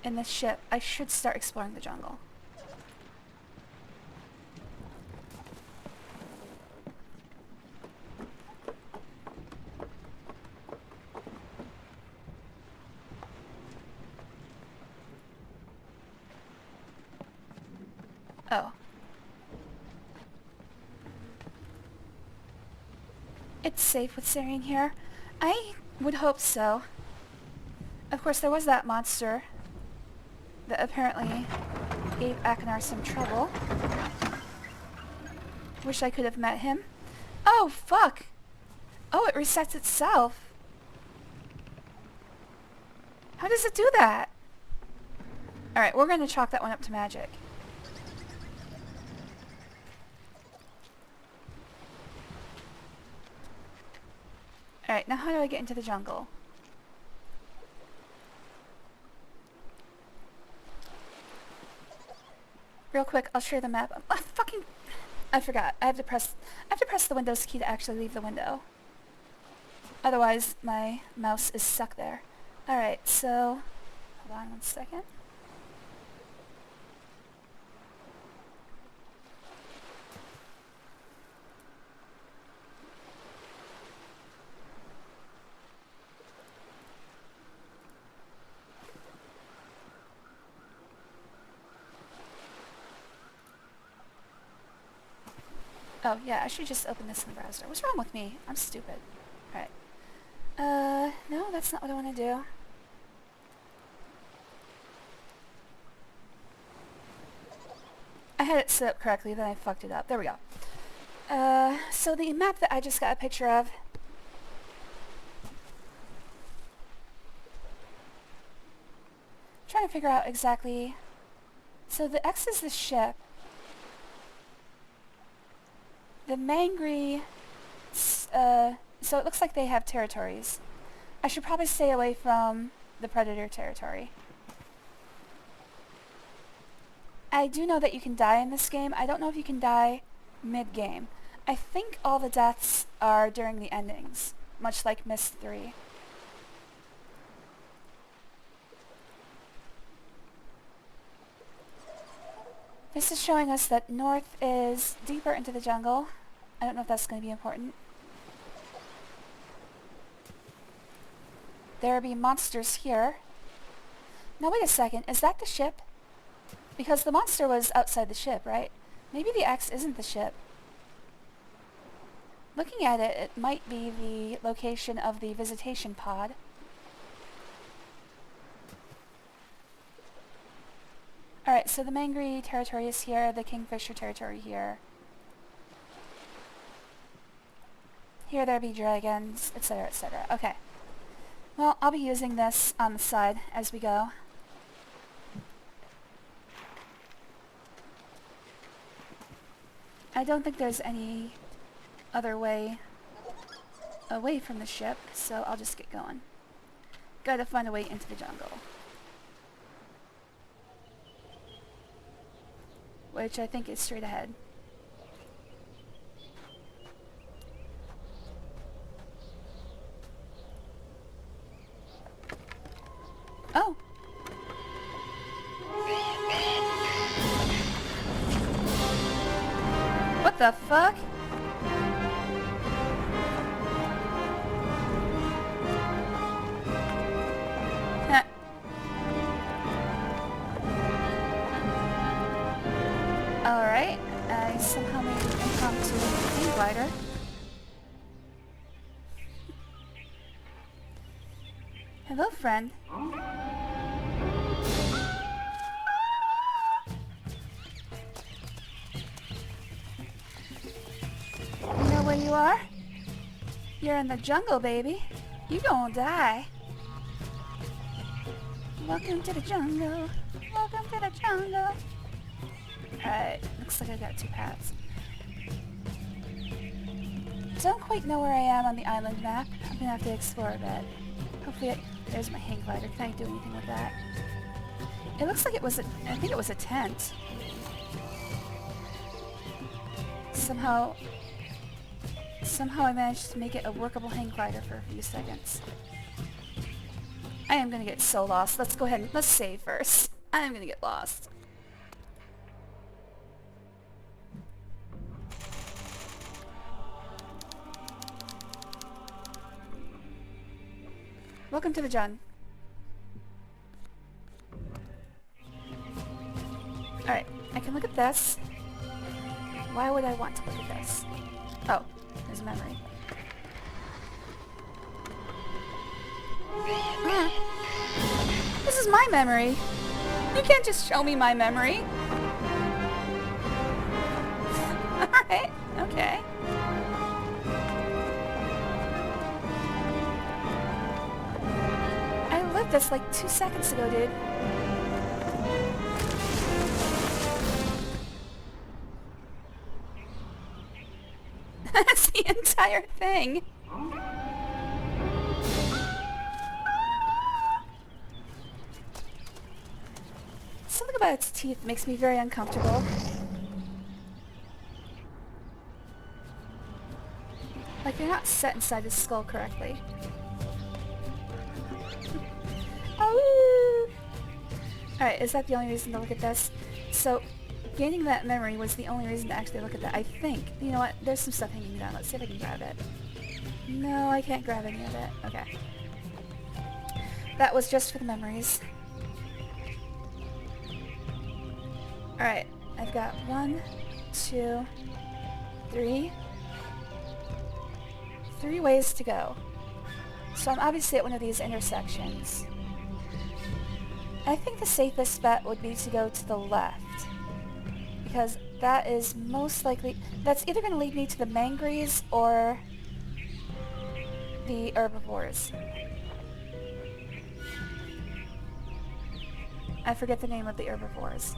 in this ship. I should start exploring the jungle. Oh. It's safe with Syrian here. I would hope so. Of course, there was that monster that apparently gave Akinar some trouble. Wish I could have met him. Oh, fuck! Oh, it resets itself. How does it do that? Alright, we're going to chalk that one up to magic. Alright, now how do I get into the jungle? Real quick, I'll share the map. I forgot. I have to press the Windows key to actually leave the window. Otherwise, my mouse is stuck there. Alright, so... Hold on one second. Oh, yeah, I should just open this in the browser. What's wrong with me? I'm stupid. Alright. No, that's not what I want to do. I had it set up correctly, then I fucked it up. There we go. So the map that I just got a picture of... trying to figure out exactly... So the X is the ship. The Mangry... so it looks like they have territories. I should probably stay away from the Predator territory. I do know that you can die in this game. I don't know if you can die mid-game. I think all the deaths are during the endings, much like Myst 3. This is showing us that north is deeper into the jungle. I don't know if that's going to be important. There will be monsters here. Now wait a second, is that the ship? Because the monster was outside the ship, right? Maybe the X isn't the ship. Looking at it, it might be the location of the visitation pod. Alright, so the Mangry territory is here, the Kingfisher territory here. Here there be dragons, etc., etc. Okay. Well, I'll be using this on the side as we go. I don't think there's any other way away from the ship, so I'll just get going. Gotta find a way into the jungle. Which I think is straight ahead. Oh! What the fuck? Heh. Alright, I somehow made an impromptu hang glider. Hello, friend. You know where you are? You're in the jungle, baby. You gonna die. Welcome to the jungle. Welcome to the jungle. Alright, looks like I got two paths. Don't quite know where I am on the island map. I'm gonna have to explore a bit. Hopefully there's my hang glider. Can I do anything with that? It looks like it was I think it was a tent. Somehow I managed to make it a workable hang glider for a few seconds. I am gonna get so lost. Let's go ahead and let's save first. I am gonna get lost. Welcome to the Jun. Alright, I can look at this. Why would I want to look at this? Oh, there's a memory. This is my memory. You can't just show me my memory. Alright, okay. I lived this like 2 seconds ago, dude. That's the entire thing. Something about its teeth makes me very uncomfortable. Like they're not set inside the skull correctly. Oh! Alright, is that the only reason to look at this? So, gaining that memory was the only reason to actually look at that, I think. You know what? There's some stuff hanging down. Let's see if I can grab it. No, I can't grab any of it. Okay. That was just for the memories. Alright, I've got 1, 2, Three ways to go. So I'm obviously at one of these intersections. I think the safest bet would be to go to the left, because that is most likely, that's either going to lead me to the mangries or the herbivores. I forget the name of the herbivores.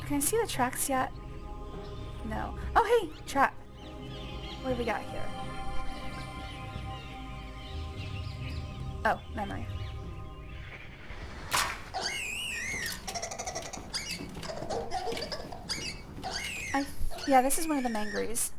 Can I see the tracks yet? No. Oh hey, trap. What do we got here? Oh, memory. Yeah, this is one of the mangries.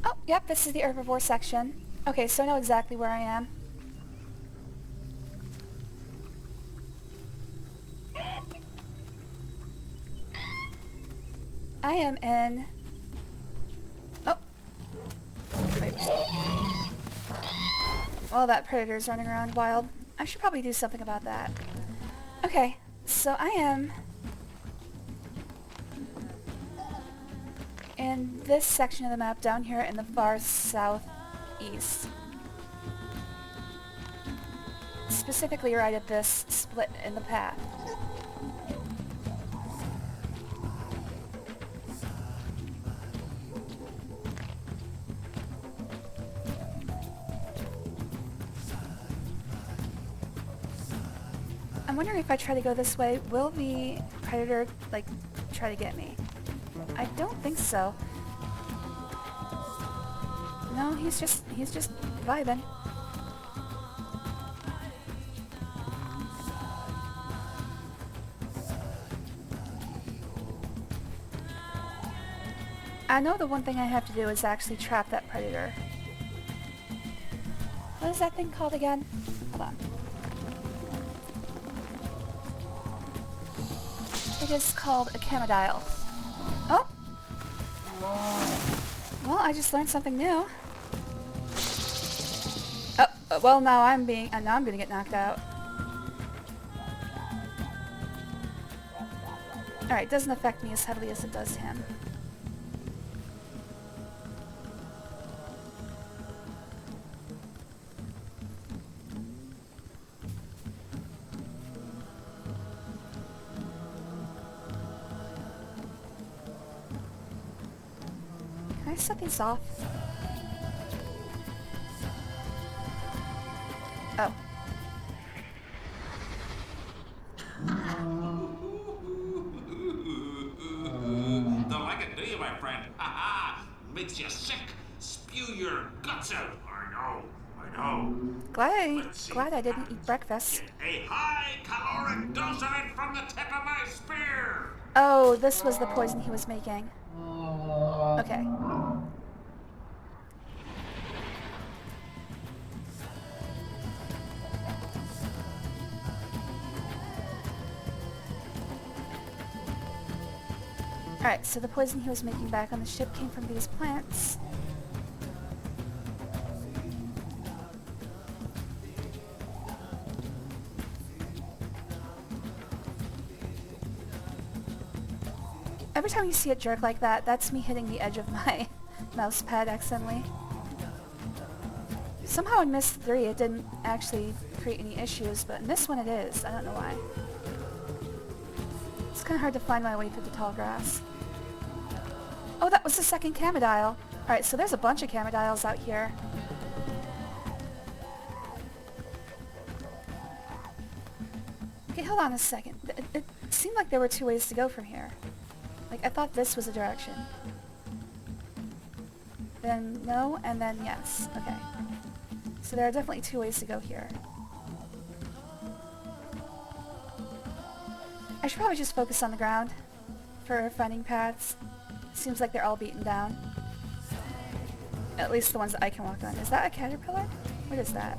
Oh, yep, this is the herbivore section. Okay, so I know exactly where I am. I am in... Oh. Wait. Well, that predator's running around wild. I should probably do something about that. Okay, so I am in this section of the map down here in the far southeast. Specifically right at this split in the path. I'm wondering if I try to go this way, will the predator, like, try to get me? I don't think so. No, he's just vibing. I know the one thing I have to do is actually trap that predator. What is that thing called again? Hold on. It is called a camodile. Oh! Well, I just learned something new. Oh, well now I'm gonna get knocked out. Alright, doesn't affect me as heavily as it does him. Can I set these off? Oh. Don't like it, do you, my friend? Ha ha! Makes you sick. Spew your guts out. I know. Glad I didn't eat breakfast. A high caloric dose of it from the tip of my spear. Oh, this was the poison he was making. Okay. Alright, so the poison he was making back on the ship came from these plants. Every time you see it jerk like that, that's me hitting the edge of my mouse pad accidentally. Somehow in Myst 3 it didn't actually create any issues, but in this one it is. I don't know why. It's kind of hard to find my way through the tall grass. Oh, that was the second camodile. Alright, so there's a bunch of camodiles out here. Okay, hold on a second. It seemed like there were two ways to go from here. Like, I thought this was a direction. Then no, and then yes. Okay. So there are definitely two ways to go here. I should probably just focus on the ground for finding paths. Seems like they're all beaten down. At least the ones that I can walk on. Is that a caterpillar? What is that?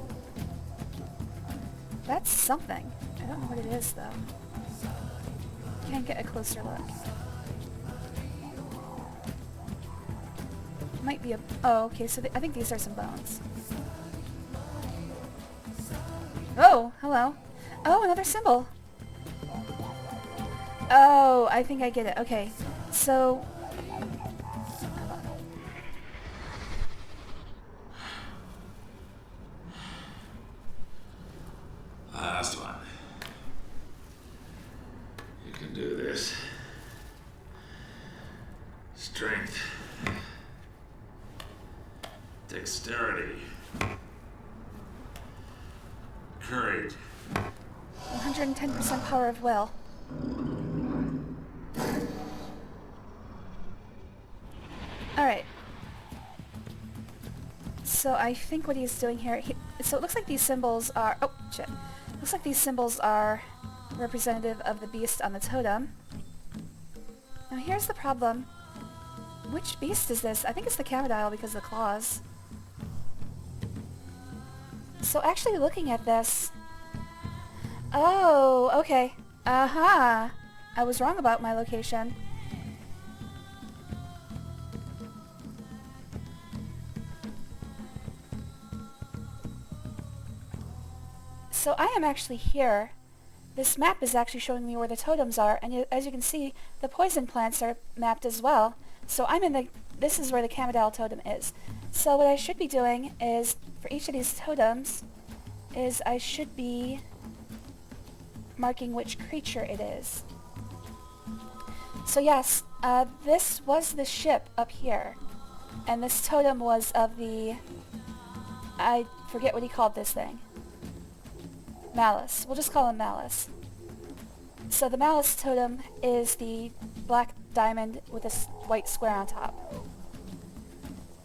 That's something. I don't know what it is, though. Can't get a closer look. Might be a... Oh, okay, so I think these are some bones. Oh, hello. Oh, another symbol. Oh, I think I get it. Okay, so... Last one. You can do this. Strength. Dexterity. Courage. 110% power of will. Alright. So I think what he's doing here... so it looks like these symbols are... Oh, shit. Looks like these symbols are representative of the beast on the totem. Now here's the problem. Which beast is this? I think it's the Camodile because of the claws. So actually looking at this... Oh, okay. Aha! I was wrong about my location. So I am actually here. This map is actually showing me where the totems are, and as you can see, the poison plants are mapped as well. So I'm in the... This is where the Camodile totem is. So what I should be doing is, for each of these totems, is I should be marking which creature it is. So yes, this was the ship up here, and this totem was of the... I forget what he called this thing. Malice. We'll just call him Malice. So the Malice totem is the black diamond with a white square on top.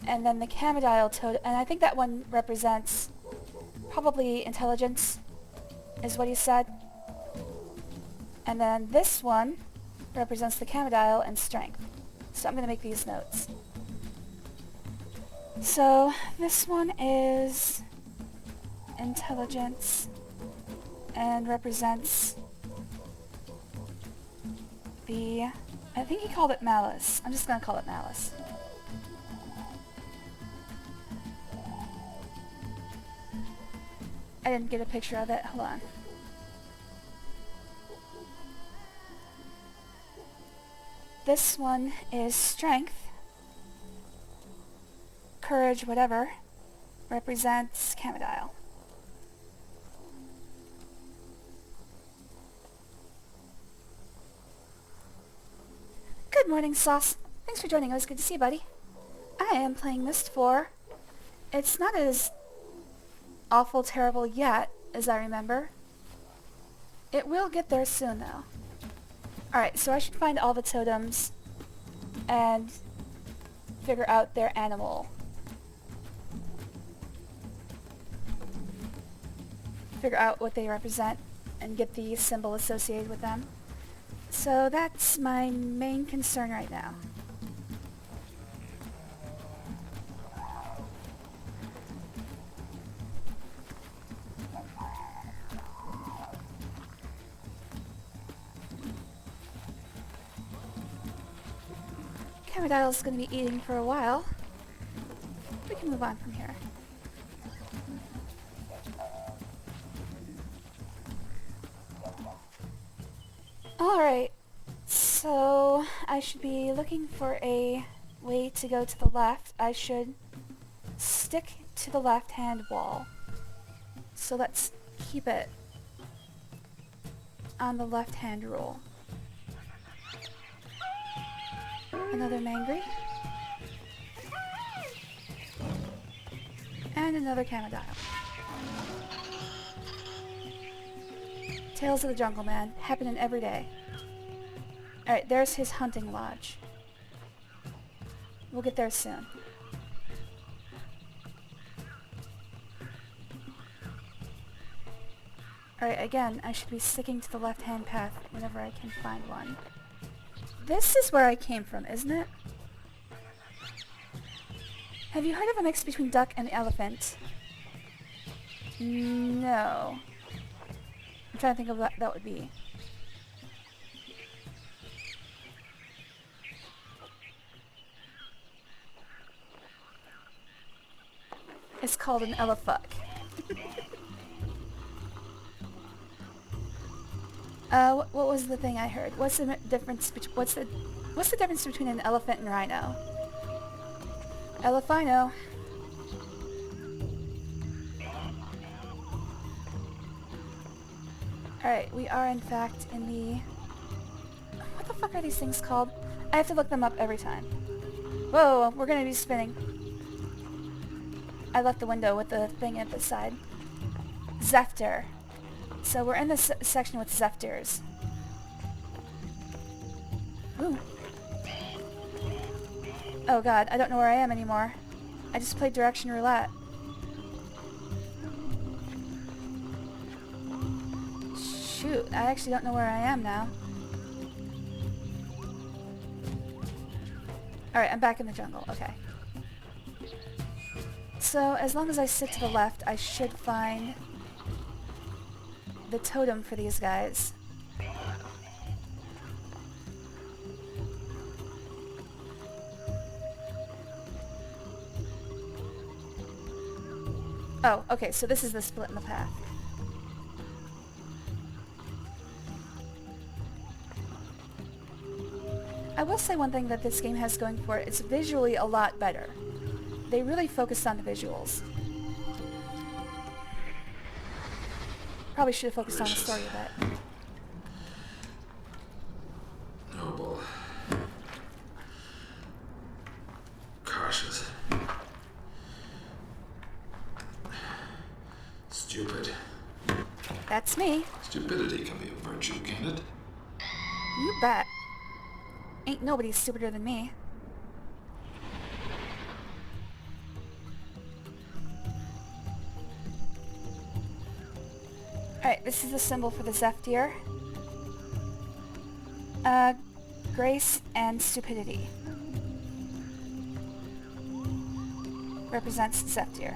And then the Camodile totem, and I think that one represents probably intelligence, is what he said. And then this one represents the Camodile and strength. So I'm going to make these notes. So this one is intelligence and represents the... I think he called it Malice. I'm just going to call it Malice. I didn't get a picture of it. Hold on. This one is strength, courage, whatever, represents Camodile. Good morning, Sauce. Thanks for joining. It was good to see you, buddy. I am playing Myst 4. It's not as awful terrible yet, as I remember. It will get there soon, though. Alright, so I should find all the totems and figure out their animal. Figure out what they represent and get the symbol associated with them. So that's my main concern right now. Camodile's going to be eating for a while. We can move on from here. Alright, so I should be looking for a way to go to the left. I should stick to the left-hand wall. So let's keep it on the left-hand rule. Another Mangry. And another Camodile. Tales of the Jungle Man, happening every day. Alright, there's his hunting lodge. We'll get there soon. Alright, again, I should be sticking to the left-hand path whenever I can find one. This is where I came from, isn't it? Have you heard of a mix between duck and elephant? No. I'm trying to think of what that would be. is called an elefuck. What was the thing I heard? What's the difference between an elephant and rhino? Elephino. Alright, we are in fact in the... What the fuck are these things called? I have to look them up every time. Whoa, we're gonna be spinning. I left the window with the thing at the side. Zephyr. So we're in this section with Zephyrs. Ooh. Oh god, I don't know where I am anymore. I just played direction roulette. Shoot, I actually don't know where I am now. Alright, I'm back in the jungle. Okay. So, as long as I sit to the left, I should find the totem for these guys. Oh, okay, so this is the split in the path. I will say one thing that this game has going for it, it's visually a lot better. They really focused on the visuals. Probably should have focused on the story a bit. Noble. Cautious. Stupid. That's me. Stupidity can be a virtue, can't it? You bet. Ain't nobody stupider than me. Alright, this is the symbol for the Zephyr. Grace and stupidity. Represents Zephyr.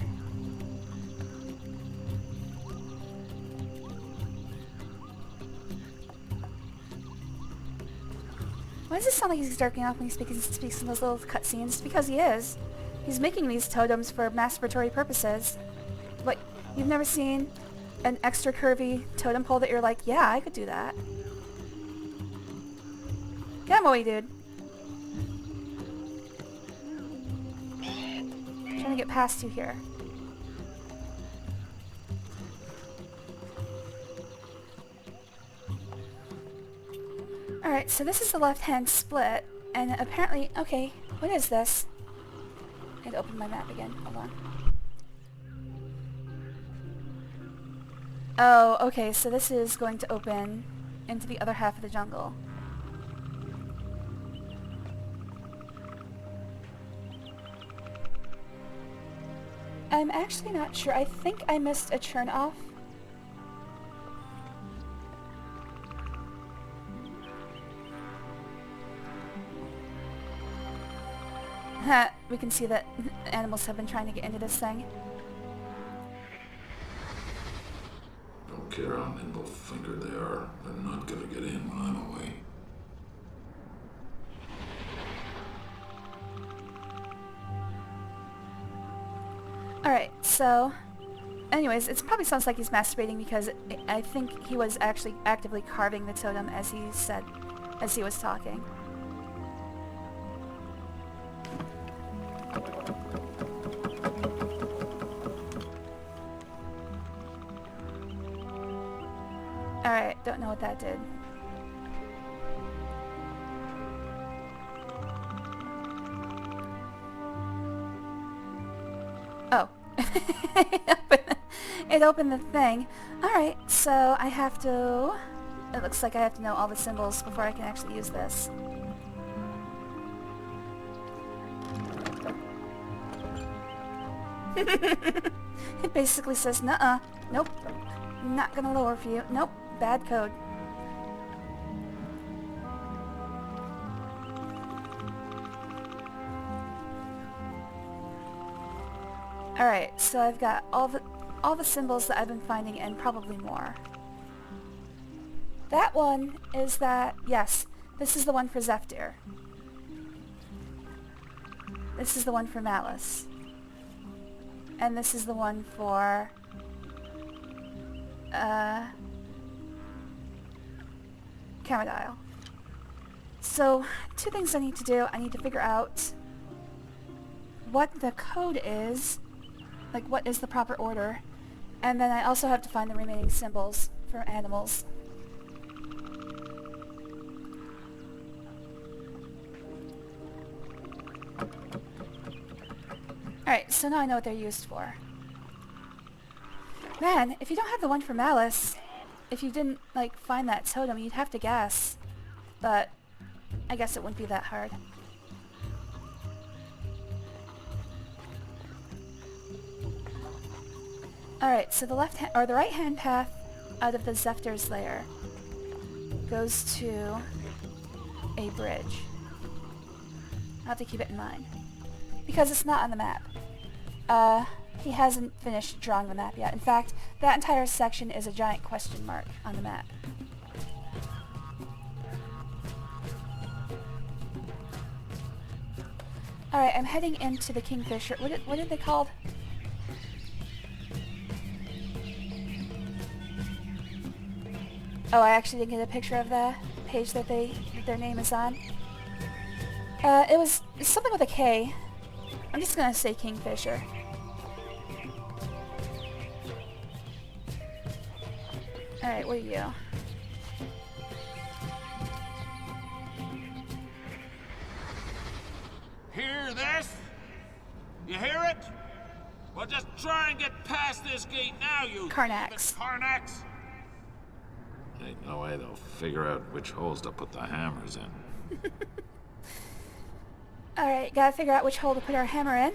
Why does it sound like he's jerking off when he speaks in those little cutscenes? Because he is. He's making these totems for masturbatory purposes. What, you've never seen an extra curvy totem pole that you're like, yeah, I could do that. Get him away, dude. I'm trying to get past you here. Alright, so this is the left-hand split, and apparently... Okay, what is this? I had to open my map again. Hold on. Oh, okay, so this is going to open into the other half of the jungle. I'm actually not sure. I think I missed a turn off. We can see that animals have been trying to get into this thing. Don't care how nimble-fingered they are. They're not gonna get in when I'm away. Alright, so... Anyways, it probably sounds like he's masturbating because I think he was actually actively carving the totem as he said, as he was talking. Alright, don't know what that did. Oh. It opened the thing. Alright, so I have to... It looks like I have to know all the symbols before I can actually use this. It basically says, nuh-uh, nope, not gonna lower for you, nope, bad code. Alright, so I've got all the symbols that I've been finding and probably more. That one is that, yes, this is the one for Zephyr. This is the one for Malice. and this is the one for camera dial. So, two things I need to do. I need to figure out what the code is, like what is the proper order, and then I also have to find the remaining symbols for animals. Alright, so now I know what they're used for. Man, if you don't have the one for Malice, if you didn't, like, find that totem, you'd have to guess. But I guess it wouldn't be that hard. Alright, so the left hand, or the right hand path out of the Zephyrs lair goes to a bridge. I'll have to keep it in mind. Because it's not on the map. He hasn't finished drawing the map yet. In fact, that entire section is a giant question mark on the map. Alright, I'm heading into the Kingfisher. What are they called? Oh, I actually didn't get a picture of the page that their name is on. It's something with a K. I'm just gonna say Kingfisher. Alright, what are you? Hear this? You hear it? Well, just try and get past this gate now, you Karnax. Karnax. Ain't no way they'll figure out which holes to put the hammers in. Alright, gotta figure out which hole to put our hammer in.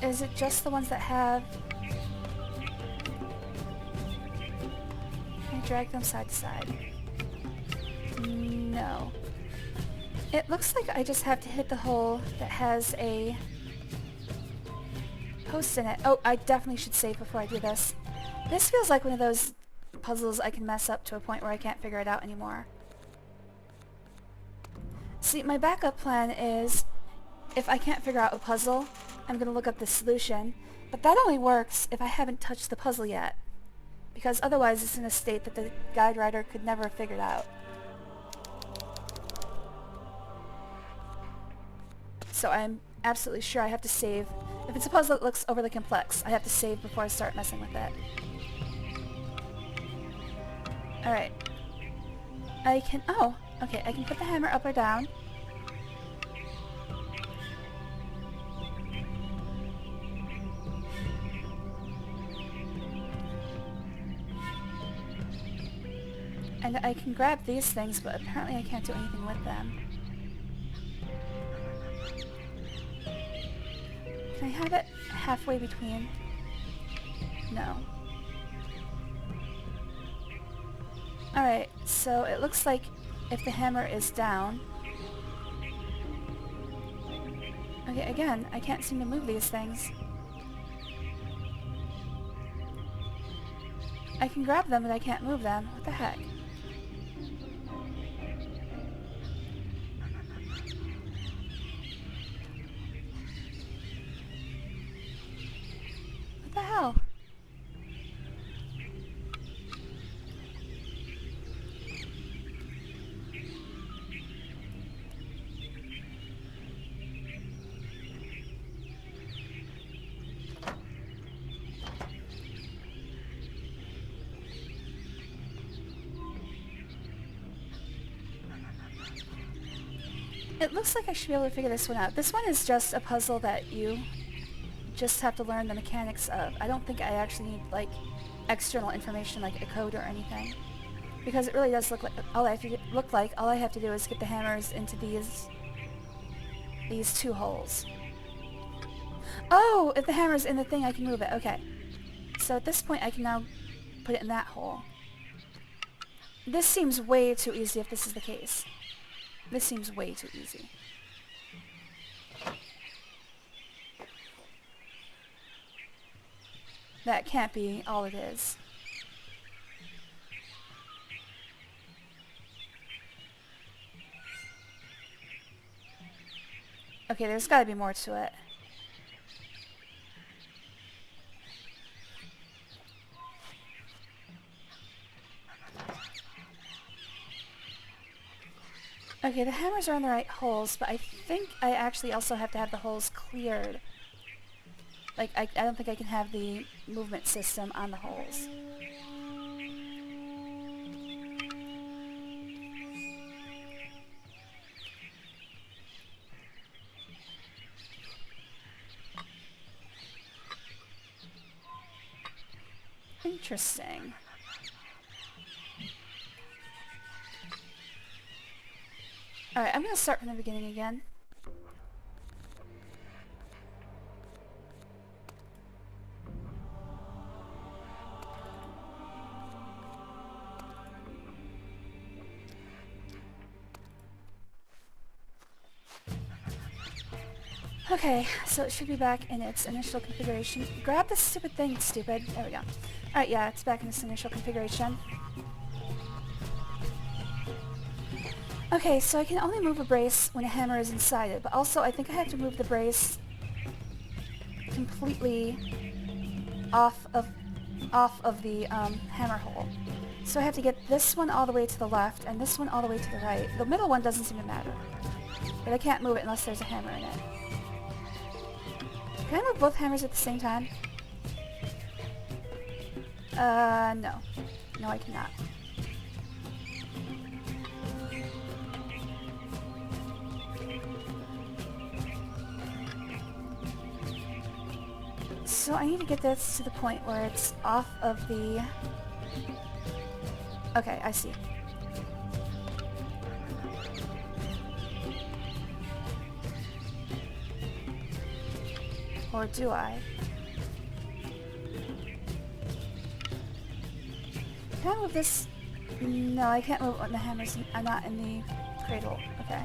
Is it just the ones that have... Can I drag them side to side? No. It looks like I just have to hit the hole that has a post in it. Oh, I definitely should save before I do this. This feels like one of those puzzles I can mess up to a point where I can't figure it out anymore. See, my backup plan is, if I can't figure out a puzzle, I'm going to look up the solution, but that only works if I haven't touched the puzzle yet, because otherwise it's in a state that the guide writer could never have figured out. So I'm absolutely sure I have to save. If it's a puzzle that looks overly complex, I have to save before I start messing with it. Alright. I can put the hammer up or down. And I can grab these things, but apparently I can't do anything with them. Can I have it halfway between? No. Alright, so it looks like if the hammer is down... Okay, again, I can't seem to move these things. I can grab them, but I can't move them. What the heck? What the hell? It looks like I should be able to figure this one out. This one is just a puzzle that you just have to learn the mechanics of. I don't think I actually need, like, external information like a code or anything. Because it really does look like all I have to do is get the hammers into these two holes. Oh, if the hammer's in the thing, I can move it. Okay. So at this point, I can now put it in that hole. This seems way too easy if this is the case. This seems way too easy. That can't be all it is. Okay, there's gotta be more to it. Okay, the hammers are in the right holes, but I think I actually also have to have the holes cleared. Like, I don't think I can have the movement system on the holes. Interesting. Alright, I'm gonna start from the beginning again. Okay, so it should be back in its initial configuration. Grab this stupid thing, it's stupid. There we go. Alright, yeah, it's back in its initial configuration. Okay, so I can only move a brace when a hammer is inside it, but also I think I have to move the brace completely off of the hammer hole. So I have to get this one all the way to the left and this one all the way to the right. The middle one doesn't seem to matter, but I can't move it unless there's a hammer in it. Can I move both hammers at the same time? No. No, I cannot. So I need to get this to the point where it's off of the... Okay, I see. Or do I? Can I move this? No, I can't move it when the hammer's not in the cradle. Okay.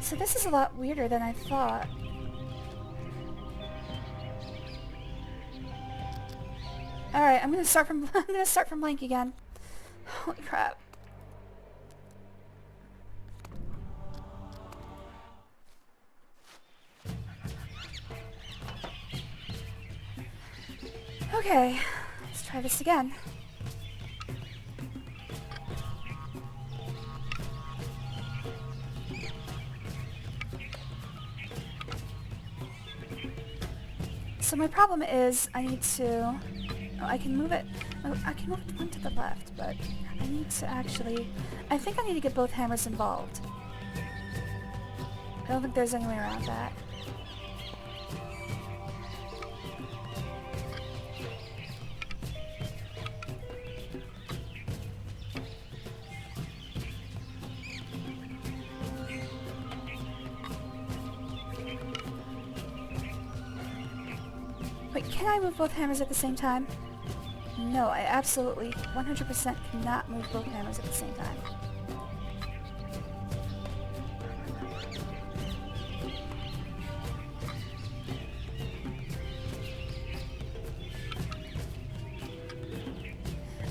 So this is a lot weirder than I thought. Alright, I'm gonna start from blank again. Holy crap. Okay, let's try this again. So my problem is I need to... Oh, I can move it... Oh, I can move one to the left, but I need to actually... I think I need to get both hammers involved. I don't think there's any way around that. Wait, can I move both hammers at the same time? No, I absolutely 100% cannot move both hammers at the same time.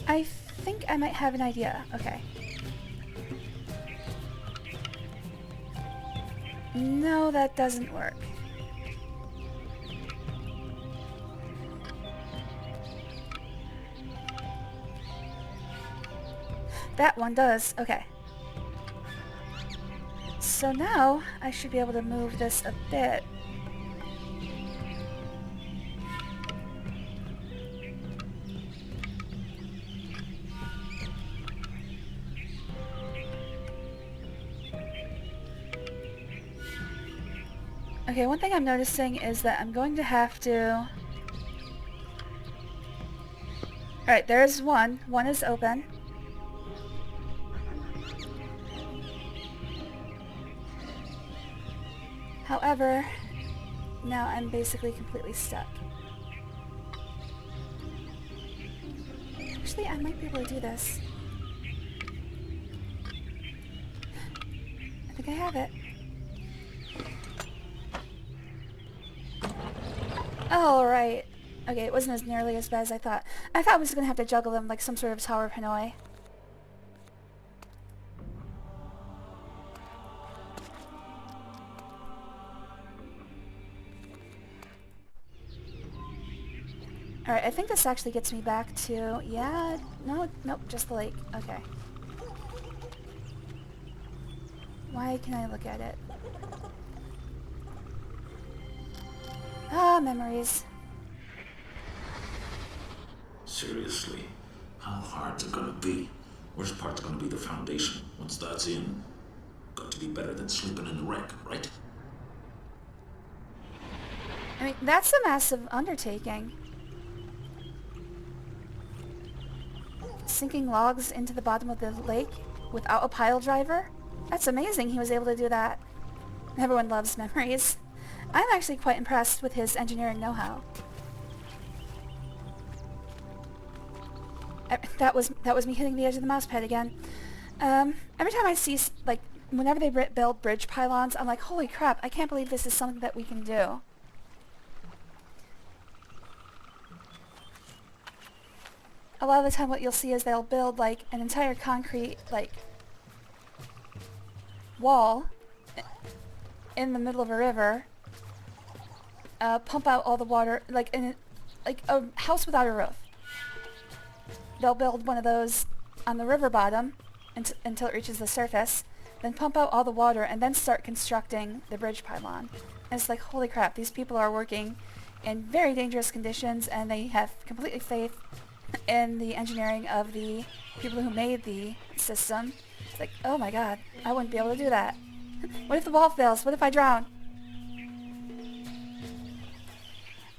I think I might have an idea. Okay. No, that doesn't work. That one does. Okay. So now I should be able to move this a bit. Okay, one thing I'm noticing is that I'm going to have to... Alright, there's one. One is open. However, now I'm basically completely stuck. Actually, I might be able to do this. I think I have it. Alright. Okay, it wasn't as nearly as bad as I thought. I thought I was going to have to juggle them like some sort of Tower of Hanoi. Alright, I think this actually gets me back to... Yeah, no, nope, just the lake. Okay. Why can I look at it? Ah, memories. Seriously, how hard's it gonna be? Worst part's gonna be the foundation. Once that's in, got to be better than sleeping in the wreck, right? I mean, that's a massive undertaking. Sinking logs into the bottom of the lake without a pile driver? That's amazing he was able to do that. Everyone loves memories. I'm actually quite impressed with his engineering know-how. That was me hitting the edge of the mouse pad again. Every time I see, like, whenever they build bridge pylons, I'm like, holy crap, I can't believe this is something that we can do. A lot of the time what you'll see is they'll build, like, an entire concrete, like, wall in the middle of a river, pump out all the water, like a house without a roof. They'll build one of those on the river bottom until it reaches the surface, then pump out all the water, and then start constructing the bridge pylon. And it's like, holy crap, these people are working in very dangerous conditions, and they have completely faith in the engineering of the people who made the system. It's like, oh my god, I wouldn't be able to do that. What if the wall fails? What if I drown?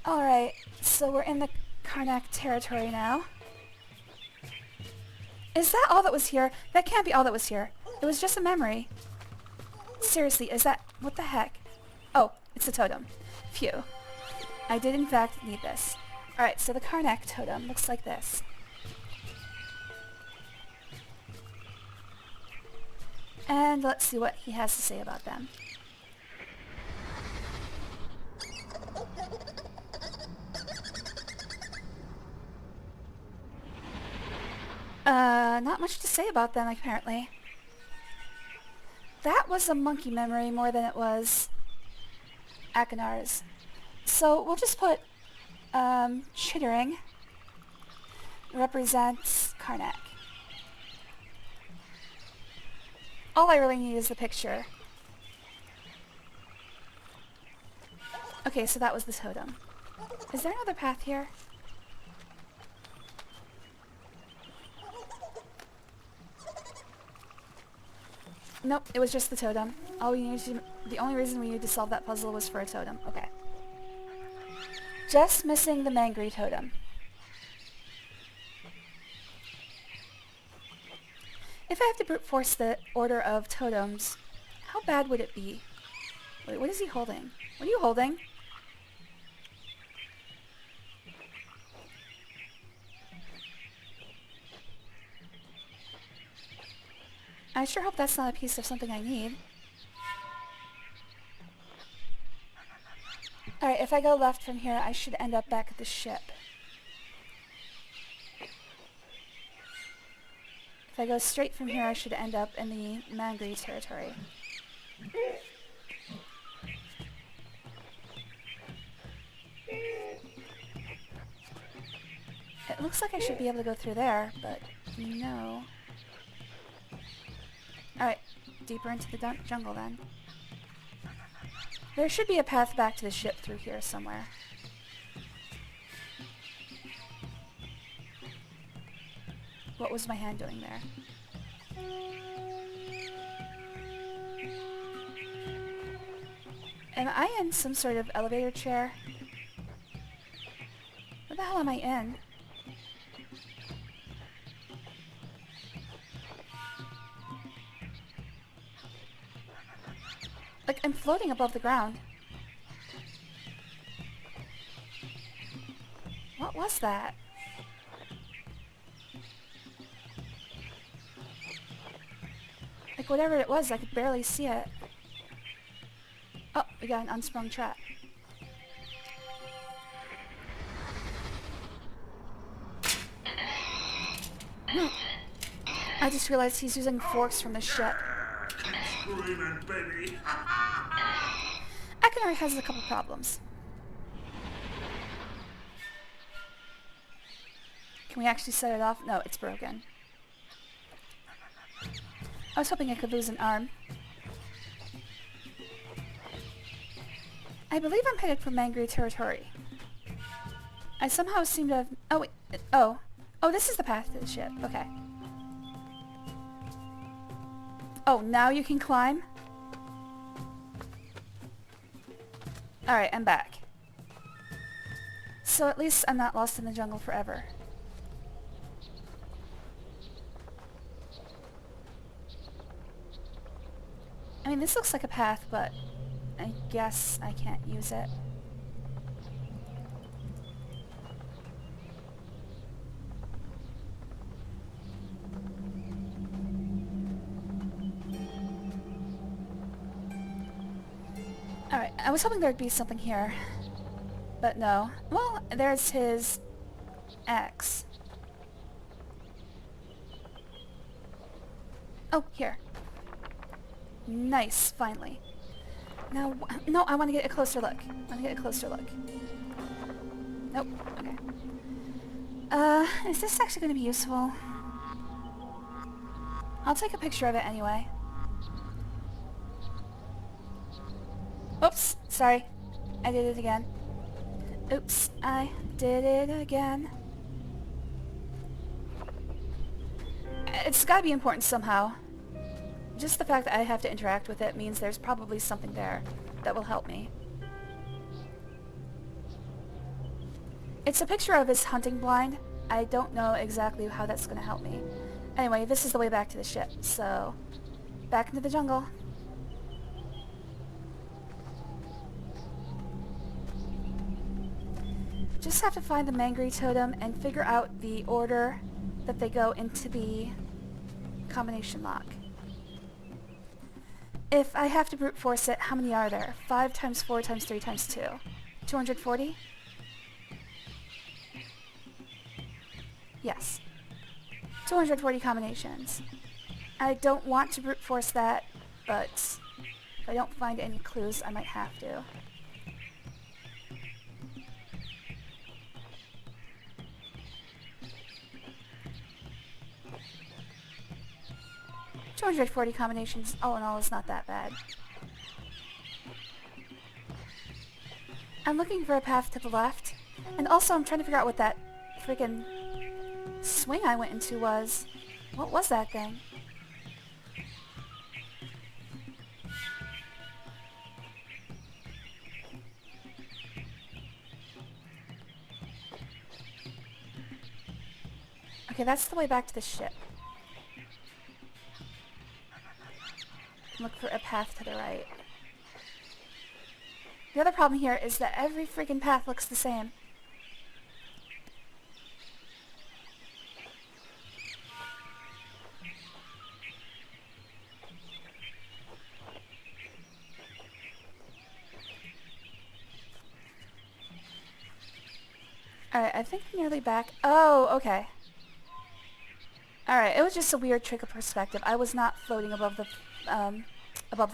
Alright, so we're in the Karnak territory now. Is that all that was here? That can't be all that was here. It was just a memory. Seriously, is that... what the heck? Oh, it's a totem. Phew. I did in fact need this. Alright, so the Karnak totem looks like this. And let's see what he has to say about them. Not much to say about them, apparently. That was a monkey memory more than it was Akinar's. So we'll just put, Chittering represents Karnak. All I really need is the picture. Okay, so that was the totem. Is there another path here? Nope, it was just the totem. The only reason we needed to solve that puzzle was for a totem. Okay. Just missing the Mangry totem. If I have to brute force the order of totems, how bad would it be? Wait, what is he holding? What are you holding? I sure hope that's not a piece of something I need. Alright, if I go left from here, I should end up back at the ship. If I go straight from here, I should end up in the Mangry territory. It looks like I should be able to go through there, but no. Alright, deeper into the jungle then. There should be a path back to the ship through here somewhere. What was my hand doing there? Am I in some sort of elevator chair? What the hell am I in? Like, I'm floating above the ground. What was that? Like, whatever it was, I could barely see it. Oh, we got an unsprung trap. I just realized he's using forks from the ship. Screaming, baby. Akinar has a couple problems. Can we actually set it off? No, it's broken. I was hoping I could lose an arm. I believe I'm headed for Mangry territory. I somehow seem to have... Oh, wait. Oh. Oh, this is the path to the ship. Okay. Oh, now you can climb? Alright, I'm back. So at least I'm not lost in the jungle forever. I mean, this looks like a path, but I guess I can't use it. Alright, I was hoping there'd be something here, but no. Well, there's his axe. Oh, here. Nice, finally. Now, no, I want to get a closer look. I want to get a closer look. Nope, okay. Is this actually going to be useful? I'll take a picture of it anyway. Oops, sorry. I did it again. Oops, I did it again. It's gotta be important somehow. Just the fact that I have to interact with it means there's probably something there that will help me. It's a picture of his hunting blind. I don't know exactly how that's going to help me. Anyway, this is the way back to the ship, so back into the jungle. Just have to find the Mangry totem and figure out the order that they go into the combination lock. If I have to brute force it, how many are there? 5 times 4 times 3 times 2. 240? Yes. 240 combinations. I don't want to brute force that, but if I don't find any clues, I might have to. $240 combinations, all in all, is not that bad. I'm looking for a path to the left, and also I'm trying to figure out what that freaking swing I went into was. What was that thing? Okay, that's the way back to the ship. Look for a path to the right. The other problem here is that every freaking path looks the same. Alright, I think I'm nearly back. Oh, okay. Alright, it was just a weird trick of perspective. I was not floating above the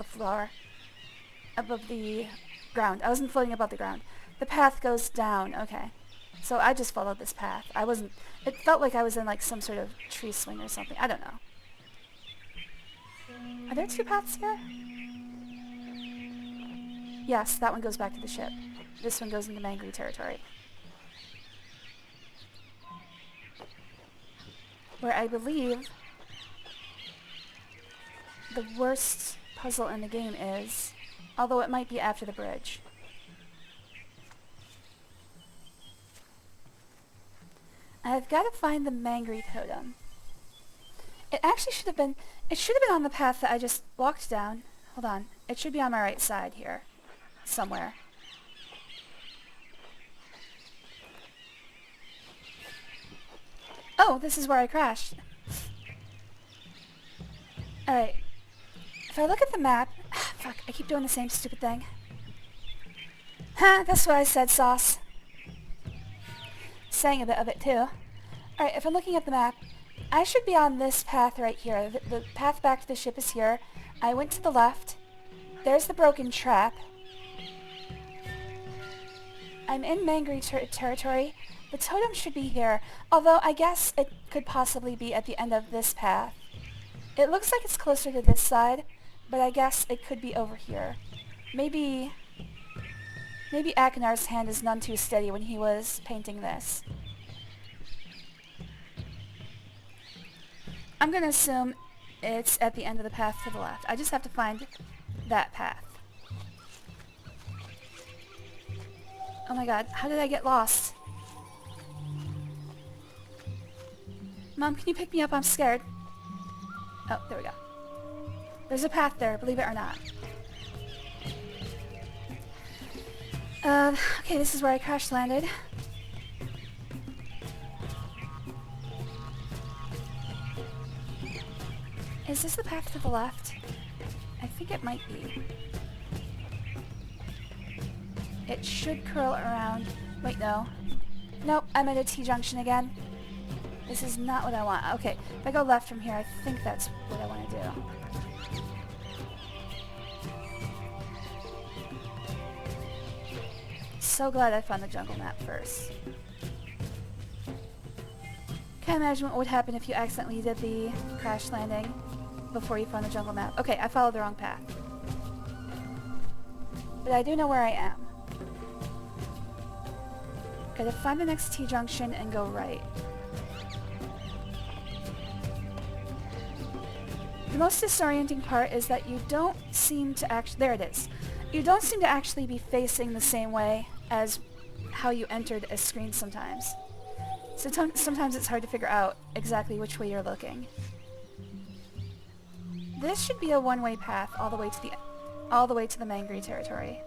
floor. Above the ground. I wasn't floating above the ground. The path goes down. Okay. So I just followed this path. I wasn't... It felt like I was in like some sort of tree swing or something. I don't know. Are there 2 paths here? Yes, that one goes back to the ship. This one goes into Mangry territory. Where I believe the worst puzzle in the game is, although it might be after the bridge. I've got to find the Mangry totem. It actually should have been on the path that I just walked down. Hold on. It should be on my right side here. Somewhere. Oh, this is where I crashed. Alright. If I look at the map... Fuck, I keep doing the same stupid thing. Ha, that's what I said, sauce. Saying a bit of it, too. Alright, if I'm looking at the map, I should be on this path right here. The path back to the ship is here. I went to the left. There's the broken trap. I'm in Mangry territory. The totem should be here, although I guess it could possibly be at the end of this path. It looks like it's closer to this side, but I guess it could be over here. Maybe Akinar's hand is none too steady when he was painting this. I'm gonna assume it's at the end of the path to the left. I just have to find that path. Oh my god, how did I get lost? Mom, can you pick me up? I'm scared. Oh, there we go. There's a path there, believe it or not. Okay, this is where I crash landed. Is this the path to the left? I think it might be. It should curl around. Wait, no. Nope, I'm at a T-junction again. This is not what I want. Okay, if I go left from here, I think that's what I want to do. So glad I found the jungle map first. Can't imagine what would happen if you accidentally did the crash landing before you found the jungle map. Okay, I followed the wrong path. But I do know where I am. Gotta find the next T-junction and go right. The most disorienting part is that you don't seem to actually... There it is. You don't seem to actually be facing the same way as how you entered a screen sometimes. So sometimes it's hard to figure out exactly which way you're looking. This should be a one-way path all the way to the Mangri territory.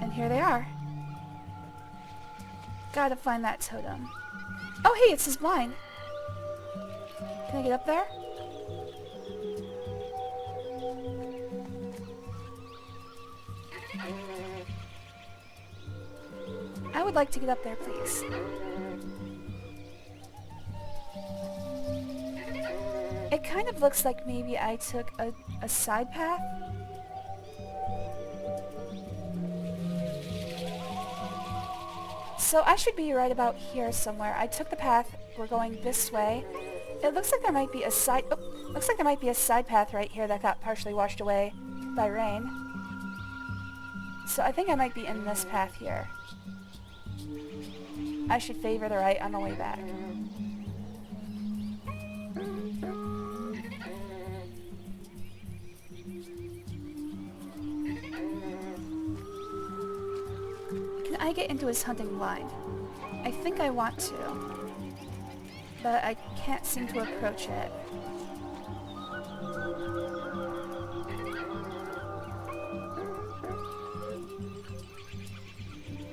And here they are. Gotta find that totem. Oh hey, it's his blind. Can I get up there? I would like to get up there, please. It kind of looks like maybe I took a side path. So I should be right about here somewhere. I took the path. We're going this way. It looks like there might be a side... Oh, looks like there might be a side path right here that got partially washed away by rain. So I think I might be in this path here. I should favor the right on the way back. Can I get into his hunting blind? I think I want to, but I can't seem to approach it.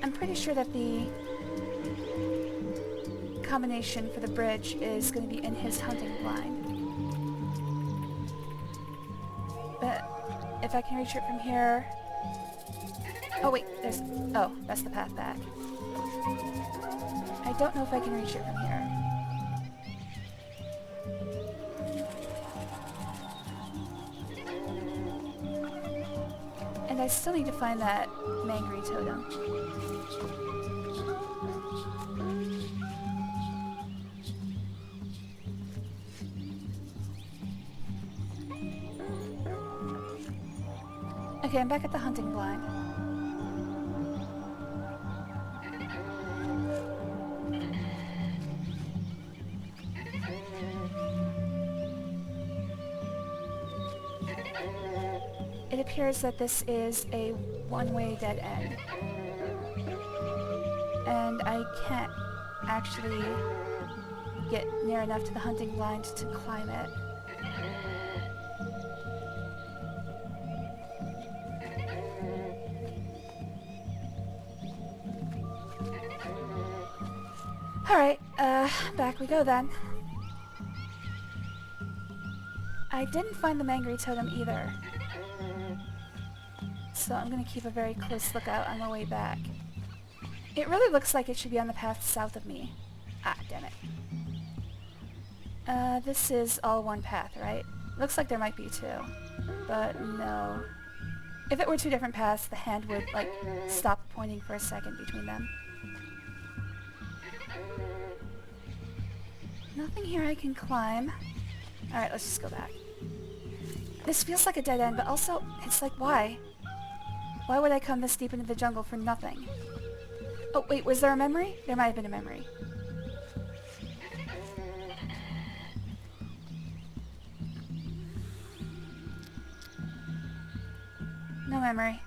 I'm pretty sure that the combination for the bridge is going to be in his hunting blind. But if I can reach it from here... Oh wait, there's... Oh, that's the path back. I don't know if I can reach it from here. And I still need to find that Mangri totem. Okay, I'm back at the hunting blind. It appears that this is a one-way dead end. And I can't actually get near enough to the hunting blind to climb it. Alright, back we go then. I didn't find the Mangri totem either. So I'm gonna keep a very close lookout on the way back. It really looks like it should be on the path south of me. Ah, damn it. This is all one path, right? Looks like there might be two. But no. If it were two different paths, the hand would, like, stop pointing for a second between them. Nothing here I can climb. Alright, let's just go back. This feels like a dead end, but also, it's like, why? Why would I come this deep into the jungle for nothing? Oh, wait, was there a memory? There might have been a memory. No memory.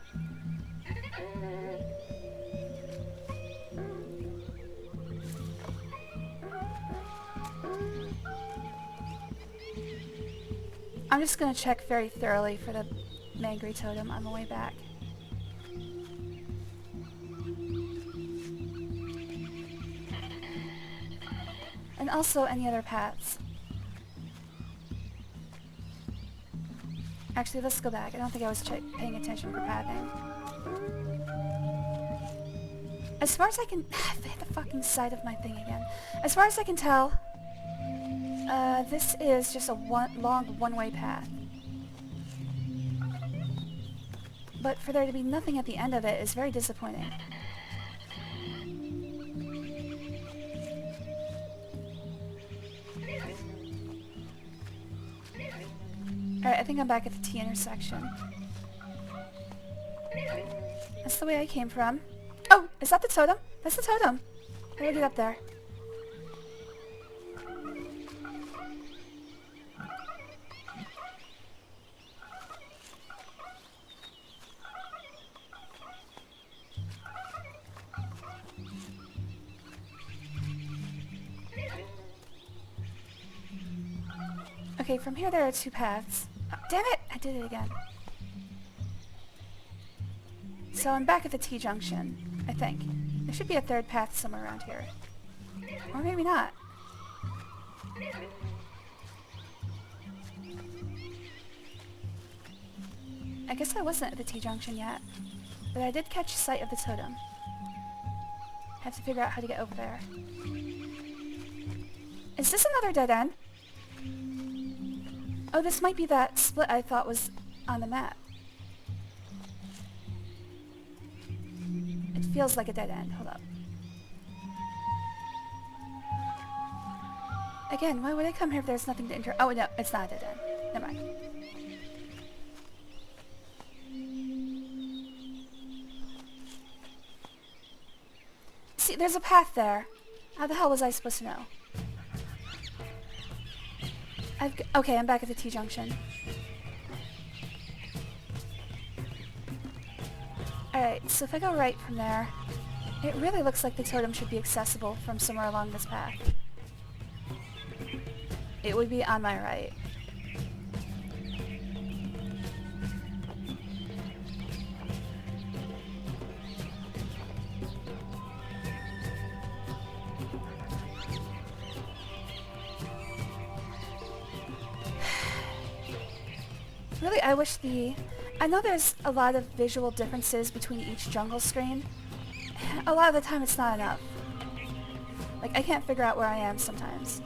I'm just gonna check very thoroughly for the Mangry totem on the way back. And also any other paths. Actually, let's go back. I don't think I was paying attention for pathing. As far as I can... I hit the fucking side of my thing again. As far as I can tell, this is just a long one-way path. But for there to be nothing at the end of it is very disappointing. Alright, I think I'm back at the T intersection. That's the way I came from. Oh! Is that the totem? That's the totem! How do I get up there? Okay, from here there are two paths. Oh, damn it! I did it again. So I'm back at the T-junction, I think. There should be a third path somewhere around here. Or maybe not. I guess I wasn't at the T-junction yet, but I did catch sight of the totem. Have to figure out how to get over there. Is this another dead end? Oh, this might be that split I thought was on the map. It feels like a dead end. Hold up. Again, why would I come here if there's nothing to enter? Oh, no, it's not a dead end. Never mind. See, there's a path there. How the hell was I supposed to know? Okay, I'm back at the T-junction. Alright, so if I go right from there, it really looks like the totem should be accessible from somewhere along this path. It would be on my right. Really, I wish I know there's a lot of visual differences between each jungle screen. A lot of the time it's not enough. Like, I can't figure out where I am sometimes.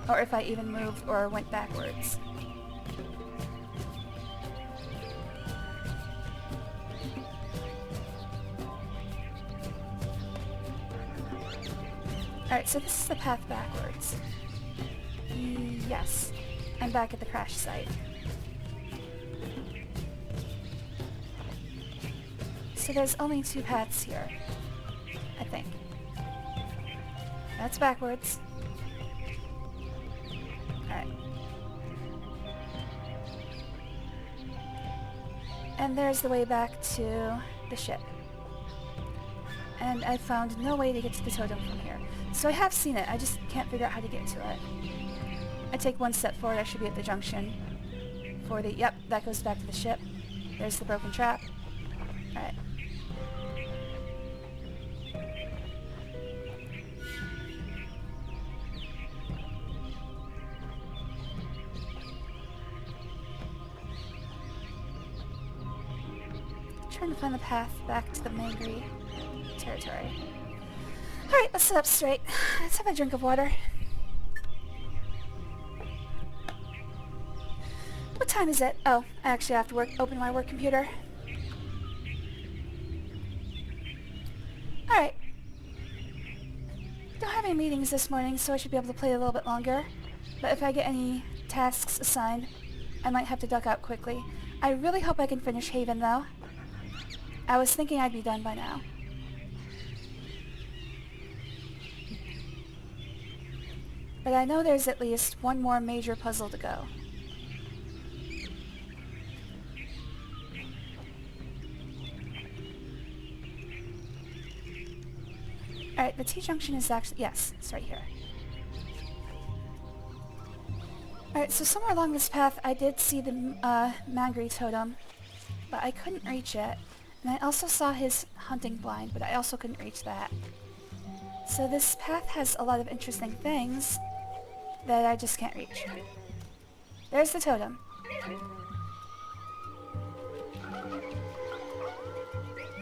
Or if I even moved or went backwards. Alright, so this is the path backwards. Yes. I'm back at the crash site. So there's only two paths here, I think. That's backwards. Alright. And there's the way back to the ship. And I found no way to get to the totem from here. So I have seen it, I just can't figure out how to get to it. I take one step forward, I should be at the junction. For the, yep, that goes back to the ship. There's the broken trap. Alright. Trying to find the path back to the Mangry territory. Alright, let's sit up straight. Let's have a drink of water. What time is it? Oh, I actually have to open my work computer. meetings this morning, so I should be able to play a little bit longer. But if I get any tasks assigned, I might have to duck out quickly. I really hope I can finish Haven, though. I was thinking I'd be done by now. But I know there's at least one more major puzzle to go. Alright, the T-junction is actually... yes, it's right here. Alright, so somewhere along this path I did see the Mangri totem, but I couldn't reach it. And I also saw his hunting blind, but I also couldn't reach that. So this path has a lot of interesting things that I just can't reach. There's the totem.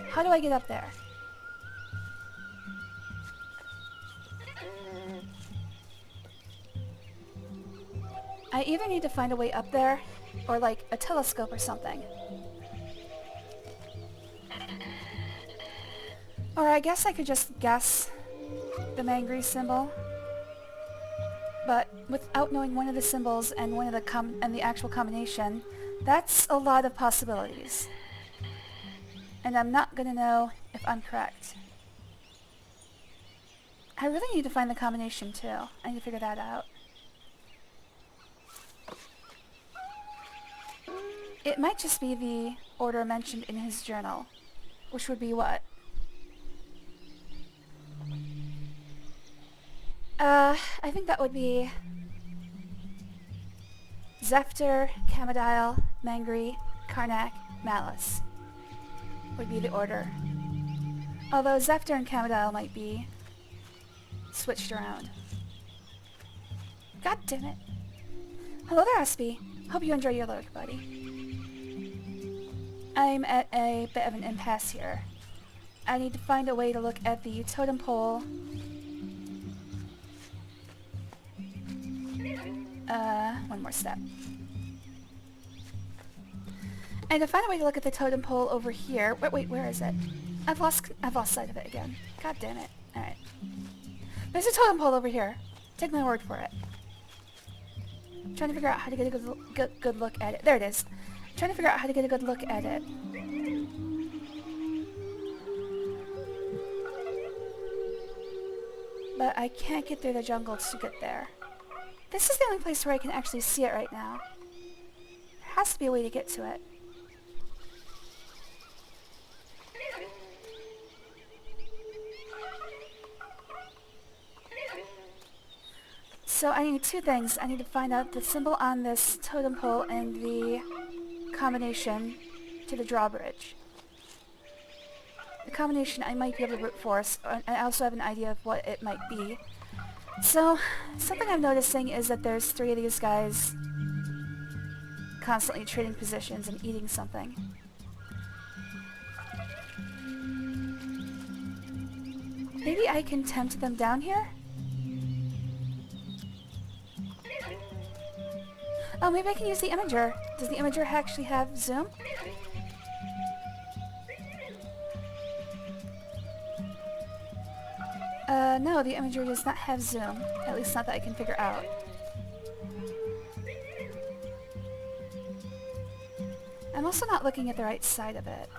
How do I get up there? I either need to find a way up there, or like a telescope or something. Or I guess I could just guess the Mangri symbol. But without knowing one of the symbols and one of the actual combination, that's a lot of possibilities. And I'm not gonna know if I'm correct. I really need to find the combination too. I need to figure that out. It might just be the order mentioned in his journal, which would be what? I think that would be Zephyr, Camodile, Mangri, Karnak, Malice. Would be the order. Although Zephyr and Camodile might be switched around. God damn it. Hello there, Aspie. Hope you enjoy your lurk, buddy. I'm at a bit of an impasse here. I need to find a way to look at the totem pole. One more step. And to find a way to look at the totem pole over here. Wait, where is it? I've lost sight of it again. God damn it. Alright. There's a totem pole over here. Take my word for it. I'm trying to figure out how to get a good look at it. There it is. I'm trying to figure out how to get a good look at it. But I can't get through the jungle to get there. This is the only place where I can actually see it right now. There has to be a way to get to it. So I need two things. I need to find out the symbol on this totem pole and the combination to the drawbridge. The combination I might be able to brute force, and I also have an idea of what it might be. So, something I'm noticing is that there's three of these guys constantly trading positions and eating something. Maybe I can tempt them down here? Oh, maybe I can use the Imager. Does the Imager actually have zoom? No, the Imager does not have zoom. At least not that I can figure out. I'm also not looking at the right side of it.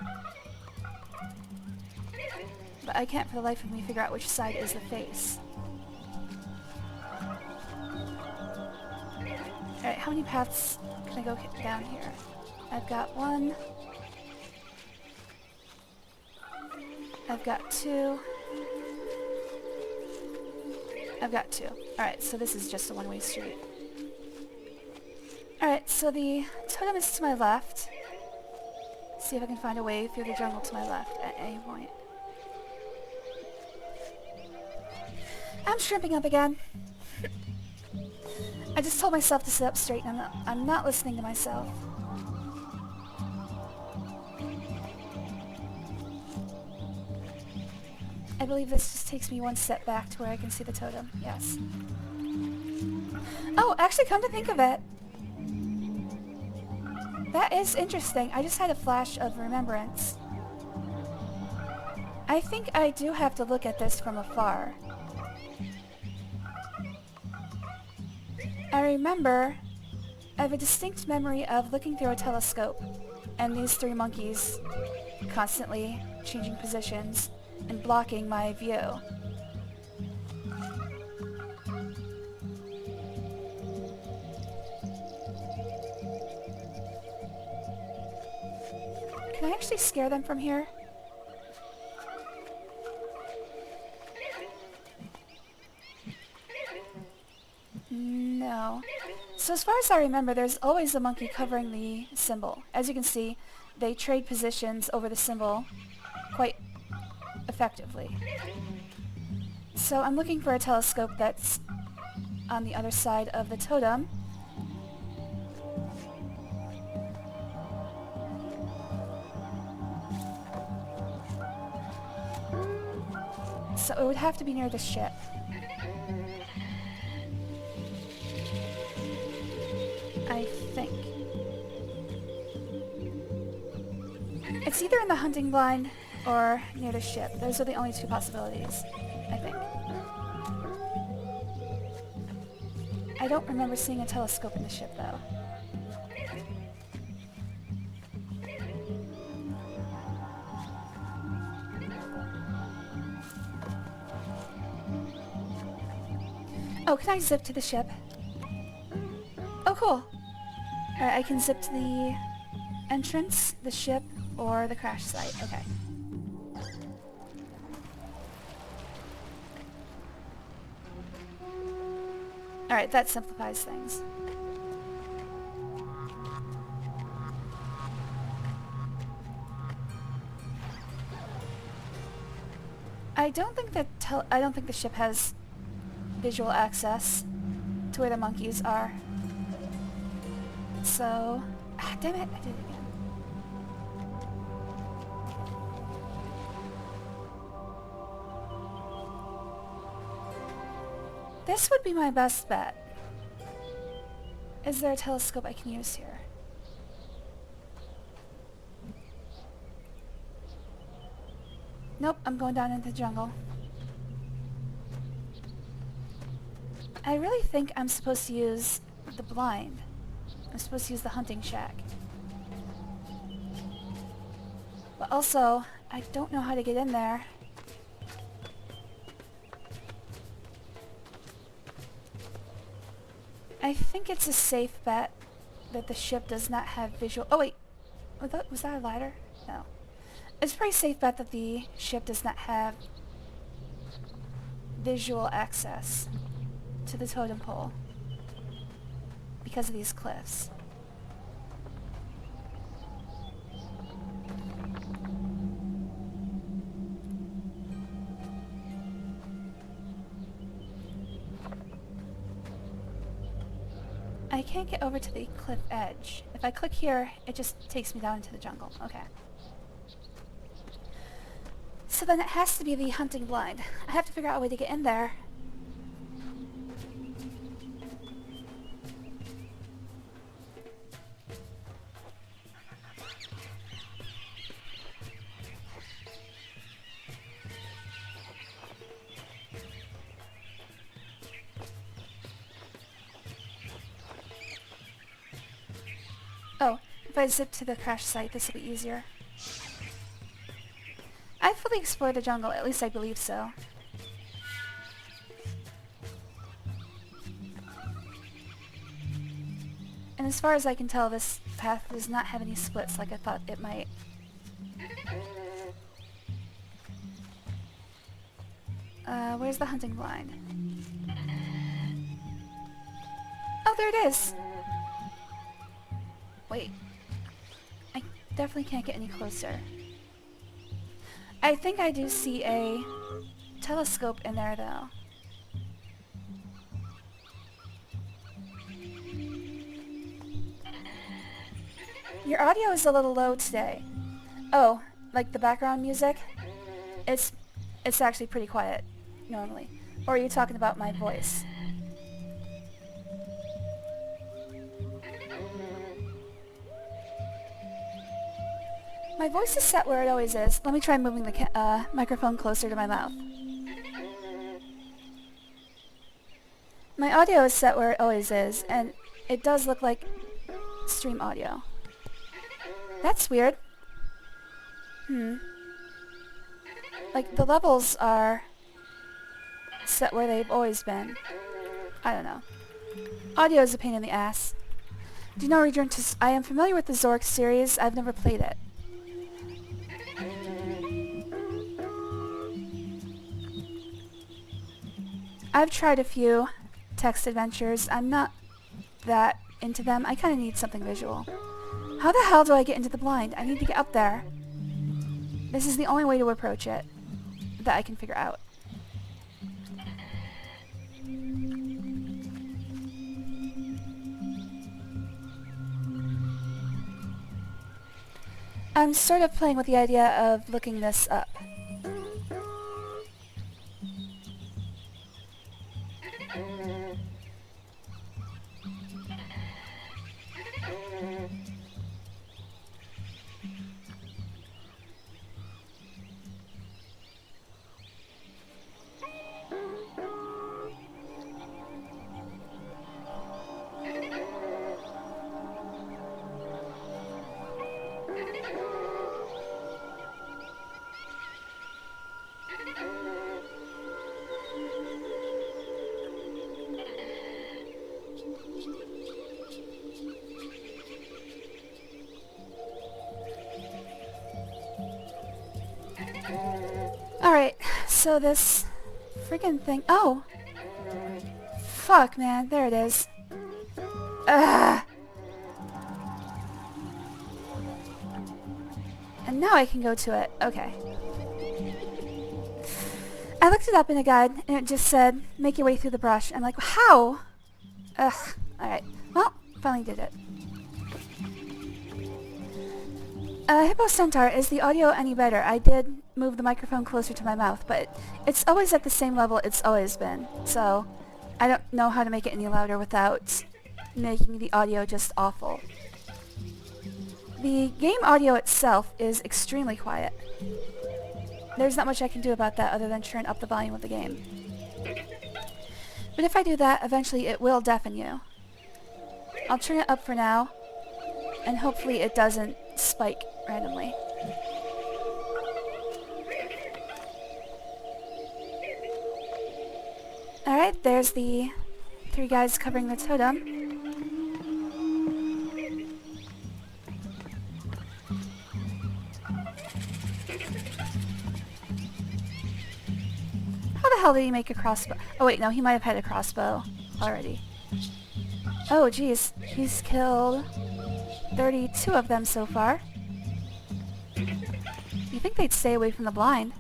But I can't for the life of me figure out which side is the face. Alright, how many paths can I go down here? I've got one. I've got two. I've got two. Alright, so this is just a one-way street. Alright, so the totem is to my left. See if I can find a way through the jungle to my left at any point. I'm shrimping up again. I just told myself to sit up straight and I'm not listening to myself. I believe this just takes me one step back to where I can see the totem. Yes. Oh, actually, come to think of it. That is interesting. I just had a flash of remembrance. I think I do have to look at this from afar. I have a distinct memory of looking through a telescope and these three monkeys constantly changing positions and blocking my view. Can I actually scare them from here? No. So as far as I remember, there's always a monkey covering the symbol. As you can see, they trade positions over the symbol quite effectively. So I'm looking for a telescope that's on the other side of the totem. So it would have to be near the ship. I think. It's either in the hunting blind or near the ship. Those are the only two possibilities, I think. I don't remember seeing a telescope in the ship, though. Oh, can I zip to the ship? Oh, cool. Alright, I can zip to the entrance, the ship, or the crash site. Okay. Alright, that simplifies things. I don't think the ship has visual access to where the monkeys are. So, damn it, I did it again. This would be my best bet. Is there a telescope I can use here? Nope, I'm going down into the jungle. I really think I'm supposed to use the blind. I'm supposed to use the hunting shack. But also, I don't know how to get in there. I think it's a safe bet that the ship does not have visual... Oh wait! Was that a ladder? No. It's a pretty safe bet that the ship does not have visual access to the totem pole because of these cliffs. I can't get over to the cliff edge. If I click here, it just takes me down into the jungle. Okay. So then it has to be the hunting blind. I have to figure out a way to get in there. Oh, if I zip to the crash site, this will be easier. I fully explored the jungle, at least I believe so. And as far as I can tell, this path does not have any splits like I thought it might. Where's the hunting blind? Oh, there it is! Wait. I definitely can't get any closer. I think I do see a telescope in there, though. Your audio is a little low today. Oh, like the background music? It's actually pretty quiet, normally. Or are you talking about my voice? My voice is set where it always is. Let me try moving the microphone closer to my mouth. My audio is set where it always is, and it does look like stream audio. That's weird. Like, the levels are set where they've always been. I don't know. Audio is a pain in the ass. Do not return to... I am familiar with the Zork series. I've never played it. I've tried a few text adventures. I'm not that into them. I kind of need something visual. How the hell do I get into the blind? I need to get up there. This is the only way to approach it that I can figure out. I'm sort of playing with the idea of looking this up. Alright, so this freaking thing... Oh! Fuck, man. There it is. Ugh! And now I can go to it. Okay. I looked it up in a guide, and it just said, make your way through the brush. I'm like, how? Ugh. Alright. Well, finally did it. Hippo Centaur, is the audio any better? I did move the microphone closer to my mouth, but it's always at the same level it's always been. So, I don't know how to make it any louder without making the audio just awful. The game audio itself is extremely quiet. There's not much I can do about that other than turn up the volume of the game. But if I do that, eventually it will deafen you. I'll turn it up for now, and hopefully it doesn't spike randomly. Alright, there's the 3 guys covering the totem. How the hell did he make a crossbow? Oh wait, no, he might have had a crossbow already. Oh geez, he's killed 32 of them so far. You think they'd stay away from the blind?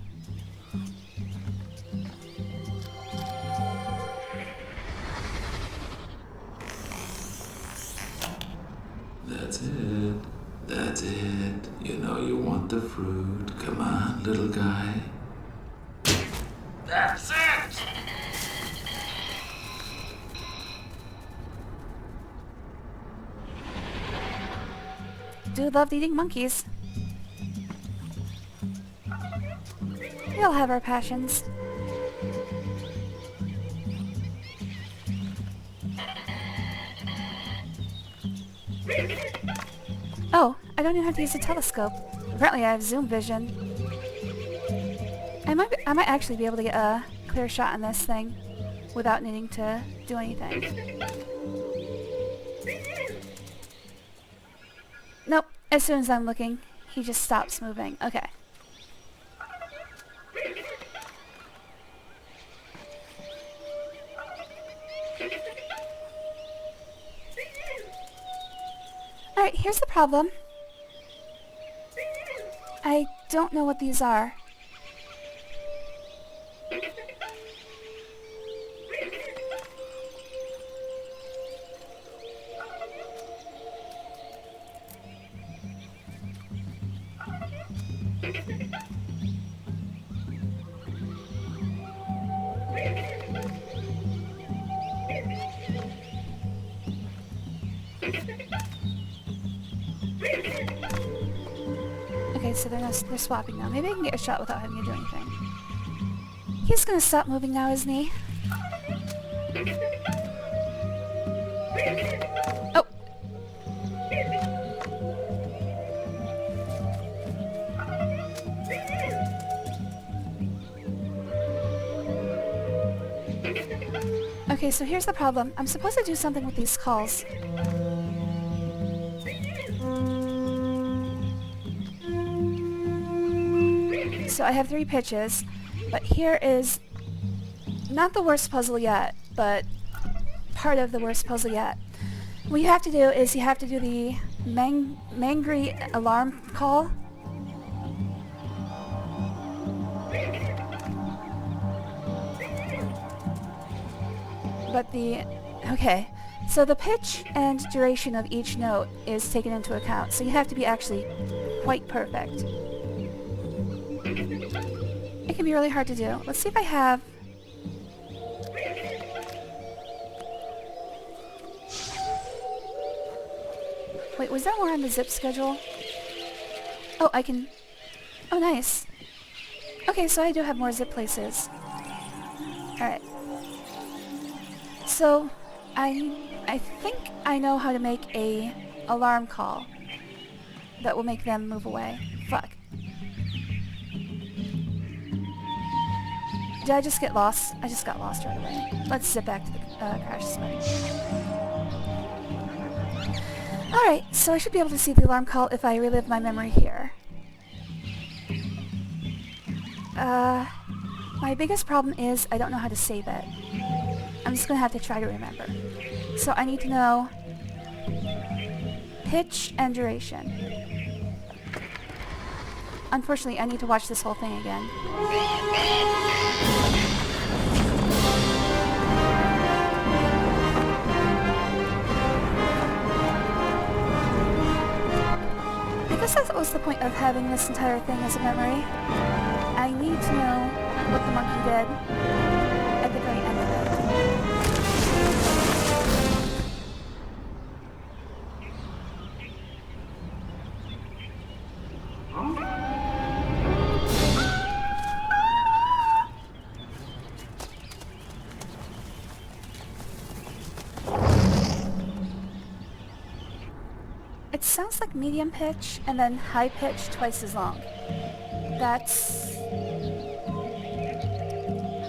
That's it. That's it. You know you want the fruit. Come on, little guy. That's it! Dude loved eating monkeys. We all have our passions. Oh, I don't even have to use a telescope. Apparently I have zoom vision. I might actually be able to get a clear shot on this thing without needing to do anything. Nope, as soon as I'm looking, he just stops moving. Okay. Alright, here's the problem. I don't know what these are. Okay, so they're swapping now. Maybe I can get a shot without having to do anything. He's gonna stop moving now, isn't he? Oh! Okay, so here's the problem. I'm supposed to do something with these calls. So I have 3 pitches, but here is not the worst puzzle yet, but part of the worst puzzle yet. What you have to do is you have to do the mangry alarm call. But okay, so the pitch and duration of each note is taken into account, so you have to be actually quite perfect. It can be really hard to do. Let's see if I have... Wait, was there more on the zip schedule? Oh, I can... Oh, nice. Okay, so I do have more zip places. Alright. So, I think I know how to make a alarm call that will make them move away. Fuck. Did I just get lost? I just got lost right away. Let's zip back to the crash site. Alright, so I should be able to see the alarm call if I relive my memory here. My biggest problem is I don't know how to save it. I'm just gonna have to try to remember. So I need to know pitch and duration. Unfortunately, I need to watch this whole thing again. I guess that was the point of having this entire thing as a memory. I need to know what the monkey did at the very end of it. It sounds like medium pitch and then high pitch twice as long. That's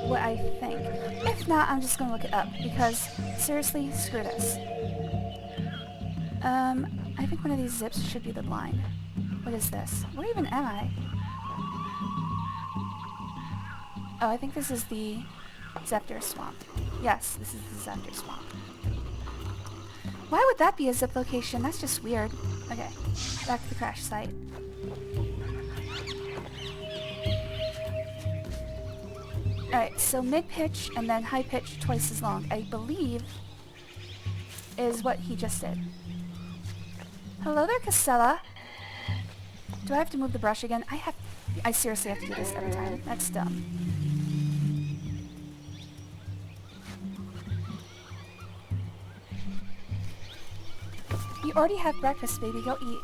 what I think. If not, I'm just gonna look it up because seriously, screw this. I think one of these zips should be the line. What is this? Where even am I? Oh, I think this is the Zephyr Swamp. Yes, this is the Zephyr Swamp. Why would that be a zip location? That's just weird. Okay, back to the crash site. Alright, so mid-pitch and then high-pitch twice as long, I believe, is what he just did. Hello there, Casella. Do I have to move the brush again? I seriously have to do this every time. That's dumb. You already have breakfast, baby. Go eat.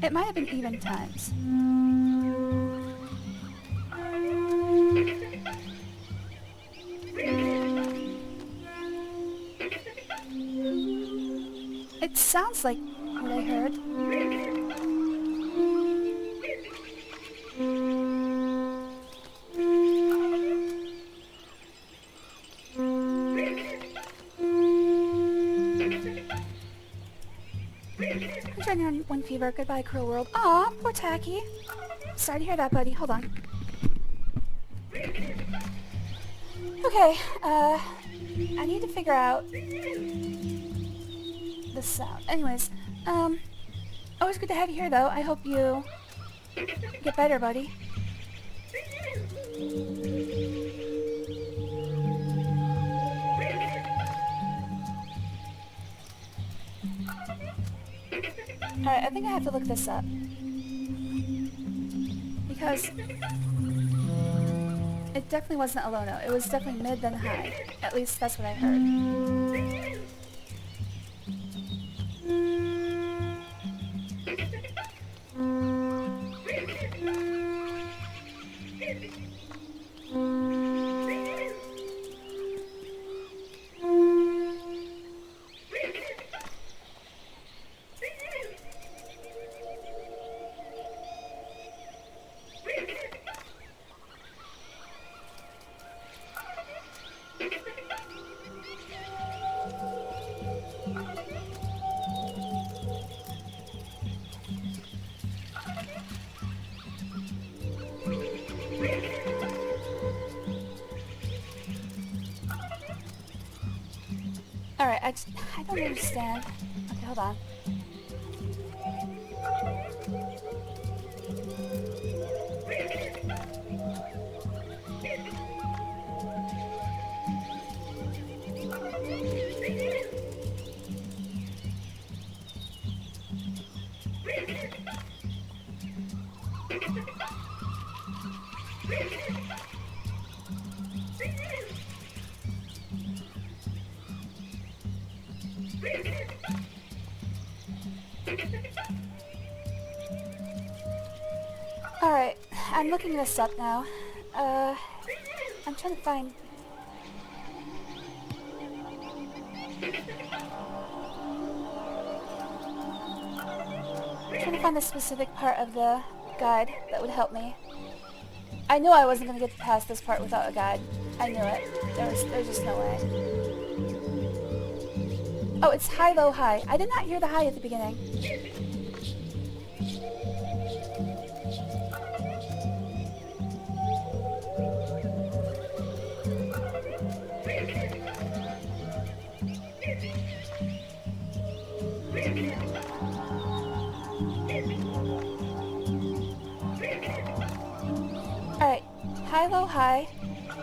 It might have been even times. It sounds like what I heard. I'm 1 fever. Goodbye, cruel world. Aw, poor Tacky. Sorry to hear that, buddy. Hold on. Okay, I need to figure out the sound. Anyways, always good to have you here, though. I hope you get better, buddy. Alright, I think I have to look this up. Because It definitely wasn't a low note. It was definitely mid then high. At least that's what I heard. Alright, I don't understand. Okay, hold on. Alright, I'm looking this up now. I'm trying to find... the specific part of the guide that would help me. I knew I wasn't going to get past this part without a guide. I knew it. There's just no way. Oh, it's high, low, high. I did not hear the high at the beginning. Alright, high, low, high,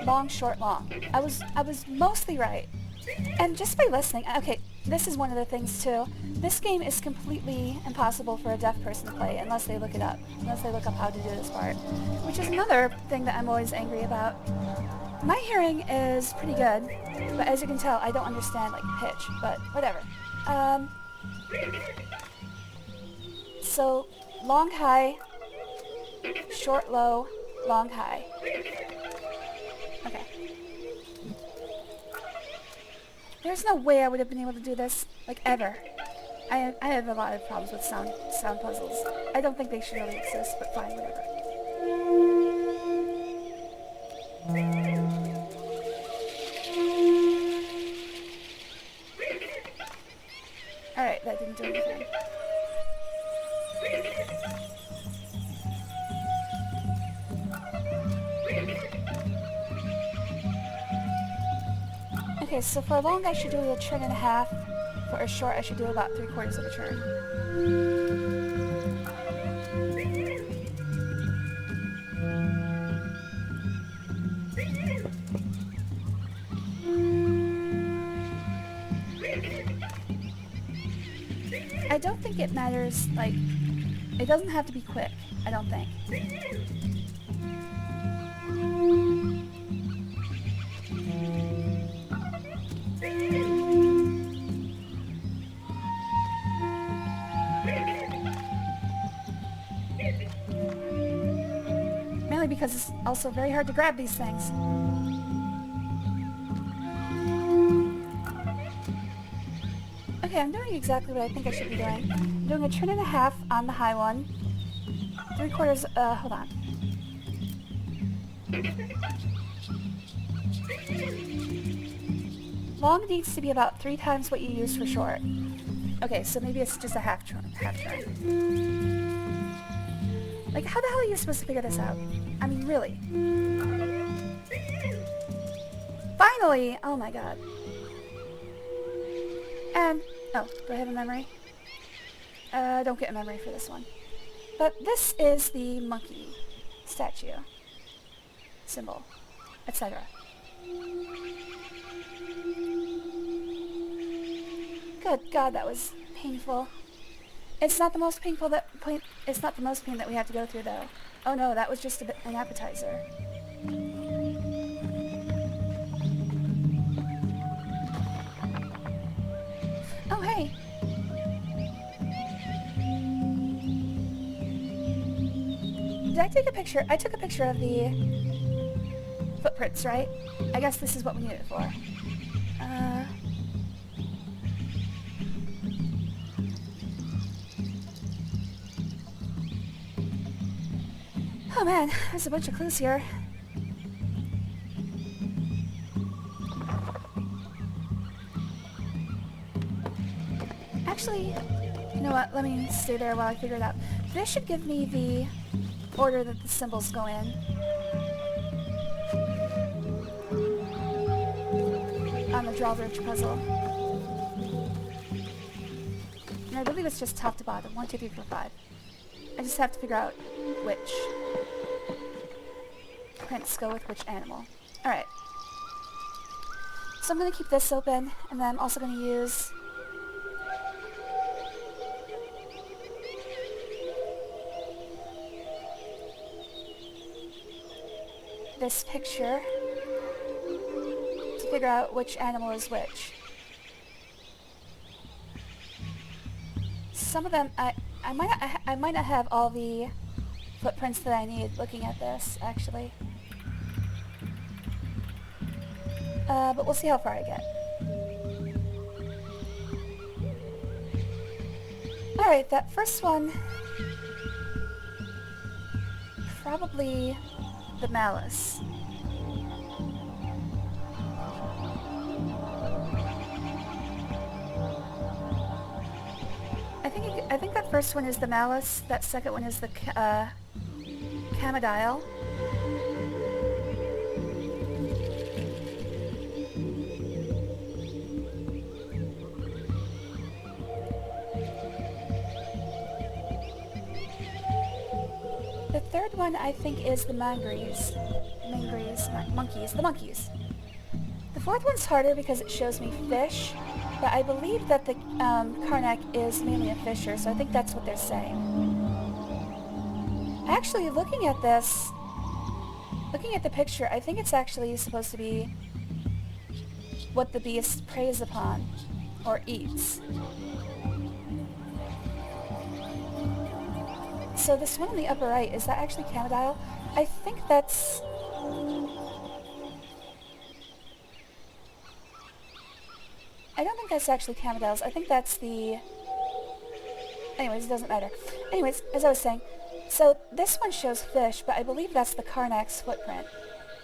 long, short, long. I was mostly right. And just by listening, okay, this is one of the things too. This game is completely impossible for a deaf person to play unless they look it up. Unless they look up how to do this part. Which is another thing that I'm always angry about. My hearing is pretty good, but as you can tell, I don't understand, like, pitch, but whatever. So, long, high, short, low, long, high. Okay. There's no way I would have been able to do this, like, ever. I have a lot of problems with sound puzzles. I don't think they should really exist, but fine, whatever. Alright, that didn't do anything. Okay, so for a long I should do a turn and a half. For a short I should do about 3/4 of a turn. I don't think it matters, like, it doesn't have to be quick, I don't think. Mainly because it's also very hard to grab these things. Okay, I'm doing exactly what I think I should be doing. I'm doing a turn and a half on the high one. 3/4, hold on. Long needs to be about 3 times what you use for short. Okay, so maybe it's just a half turn. Like, how the hell are you supposed to figure this out? I mean, really. Finally! Oh my god. And, oh, do I have a memory? Don't get a memory for this one. But this is the monkey statue, symbol, etc. Good God, that was painful. It's not the most painful it's not the most pain that we have to go through, though. Oh no, that was just an appetizer. I take a picture? I took a picture of the footprints, right? I guess this is what we need it for. Oh man, there's a bunch of clues here. Actually, you know what? Let me stay there while I figure it out. This should give me the order that the symbols go in. On the drawbridge puzzle. And I believe it's just top to bottom. 1, 2, 3, 4, 5. I just have to figure out which prints go with which animal. Alright. So I'm going to keep this open, and then I'm also going to use this picture to figure out which animal is which. Some of them, I might not have all the footprints that I need looking at this, actually. But we'll see how far I get. Alright, that first one, probably the malice. I think that first one is the malice, that second one is the Camodile. The third one I think is the monkeys. The fourth one's harder because it shows me fish, but I believe that the Karnak is mainly a fisher, so I think that's what they're saying. Actually, looking at this, looking at the picture, I think it's actually supposed to be what the beast preys upon, or eats. So this one on the upper right, is that actually Camodile? I think that's... I don't think that's actually Camodiles. I think that's the... Anyways, it doesn't matter. Anyways, as I was saying, so this one shows fish, but I believe that's the Karnak's footprint.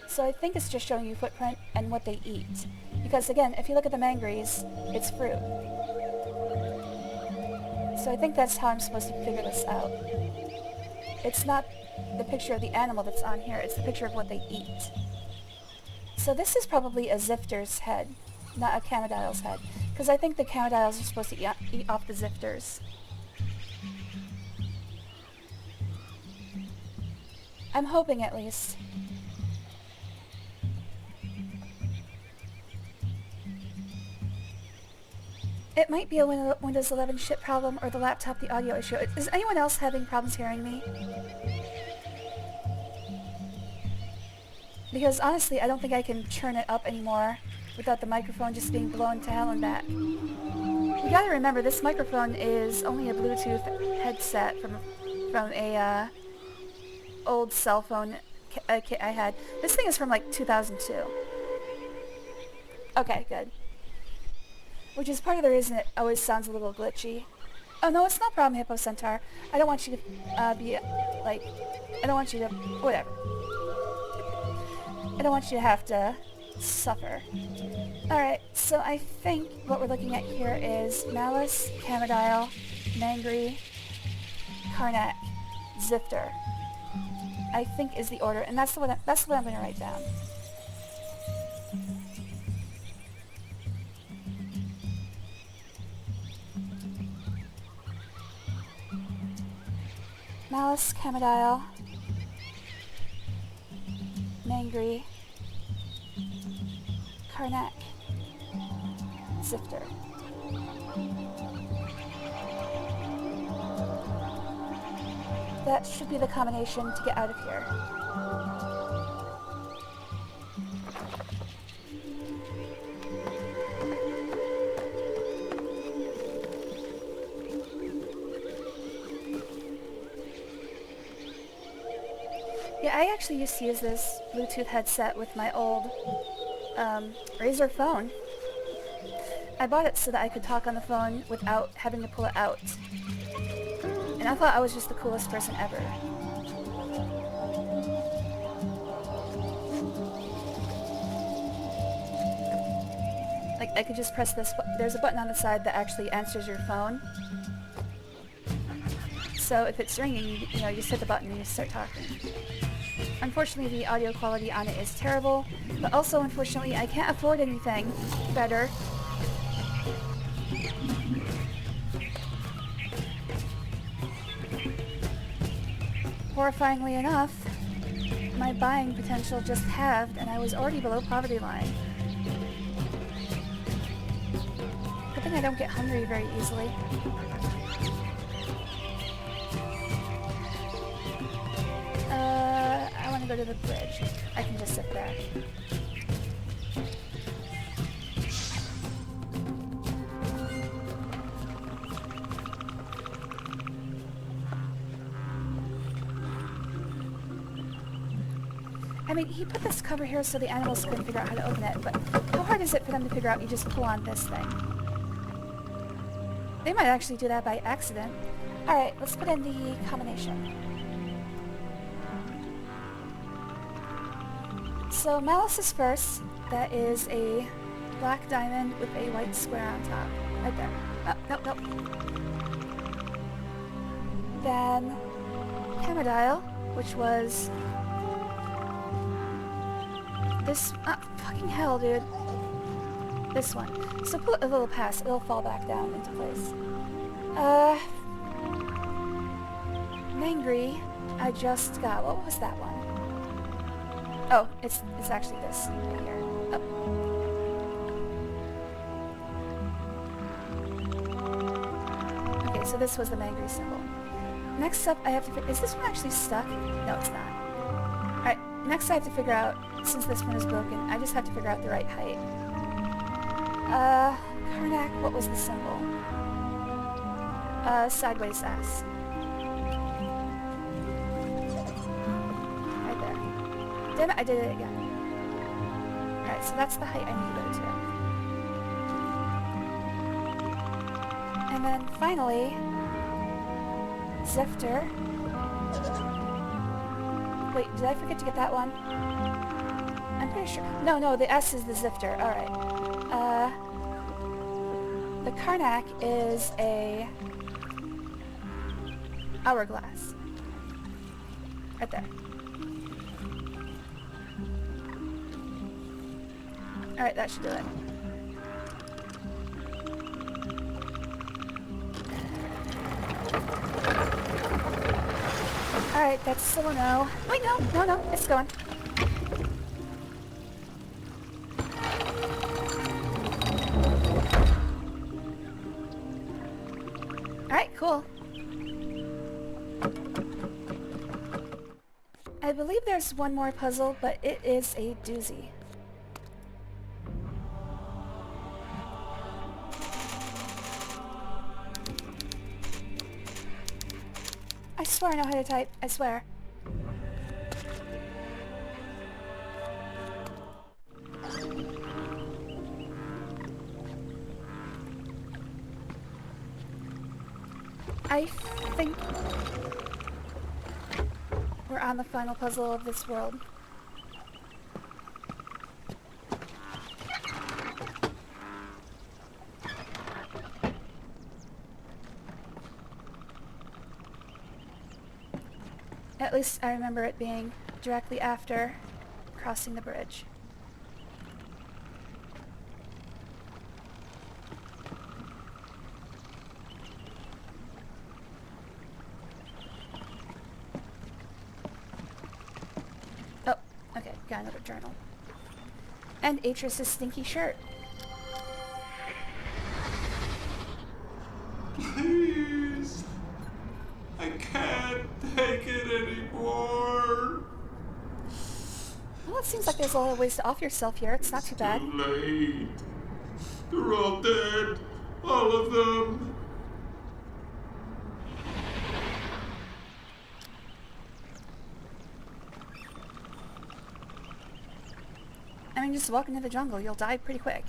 So I think it's just showing you footprint and what they eat. Because again, if you look at the mangries, it's fruit. So I think that's how I'm supposed to figure this out. It's not the picture of the animal that's on here, it's the picture of what they eat. So this is probably a Zifter's head, not a Camodile's head. Because I think the Camodiles are supposed to eat off the Zifters. I'm hoping, at least. It might be a Windows 11 ship problem or the laptop, the audio issue. Is anyone else having problems hearing me? Because honestly, I don't think I can turn it up anymore without the microphone just being blown to hell and back. You gotta remember, this microphone is only a Bluetooth headset from a old cell phone kit I had. This thing is from like 2002. Okay, good. Which is part of the reason it always sounds a little glitchy. Oh no, it's no problem, Hippo Centaur. I don't want you to be like... I don't want you to... whatever. I don't want you to have to suffer. Alright, so I think what we're looking at here is Malice, Camodile, Mangry, Karnak, Zifter. I think is the order, and that's what I'm going to write down. Malice, Camodile, Mangry, Karnak, Zifter. That should be the combination to get out of here. I actually used to use this Bluetooth headset with my old Razor phone. I bought it so that I could talk on the phone without having to pull it out. And I thought I was just the coolest person ever. Like, I could just press this there's a button on the side that actually answers your phone. So if it's ringing, you know, you just hit the button and you start talking. Unfortunately, the audio quality on it is terrible, but also, unfortunately, I can't afford anything better. Horrifyingly enough, my buying potential just halved, and I was already below poverty line. Good thing I don't get hungry very easily. I want to go to the bridge. I can just sit there. I mean, he put this cover here so the animals couldn't figure out how to open it, but how hard is it for them to figure out you just pull on this thing? They might actually do that by accident. Alright, let's put in the combination. So Malice is first. That is a black diamond with a white square on top. Right there. Oh, nope. Then Hamadile, which was this, fucking hell, dude. This one. So put a little past, it'll fall back down into place. Mangry, I just got, what was that one? Oh, it's actually this right here. Oh. Okay, so this was the Mangry symbol. Next up, I have to is this one actually stuck? No, it's not. Alright, next I have to figure out, since this one is broken, I just have to figure out the right height. Karnak, what was the symbol? Sideways S. Right there. Damn it, I did it again. Alright, so that's the height I need to go to. And then finally, Zifter. Wait, did I forget to get that one? I'm pretty sure. No, the S is the Zifter. Alright. The Karnak is a hourglass. Right there. Alright, that should do it. Alright, that's still a no. Wait, no, it's going. Alright, cool. I believe there's one more puzzle, but it is a doozy. I swear I know how to type. I swear. I think we're on the final puzzle of this world. At least I remember it being directly after crossing the bridge. Oh, okay, got another journal. And Atris's stinky shirt. Please. I can't take it anymore. Well, it seems like there's a lot of ways to off yourself here. It's not too bad. Too late. They're all dead. All of them. used to walking in the jungle, you'll die pretty quick.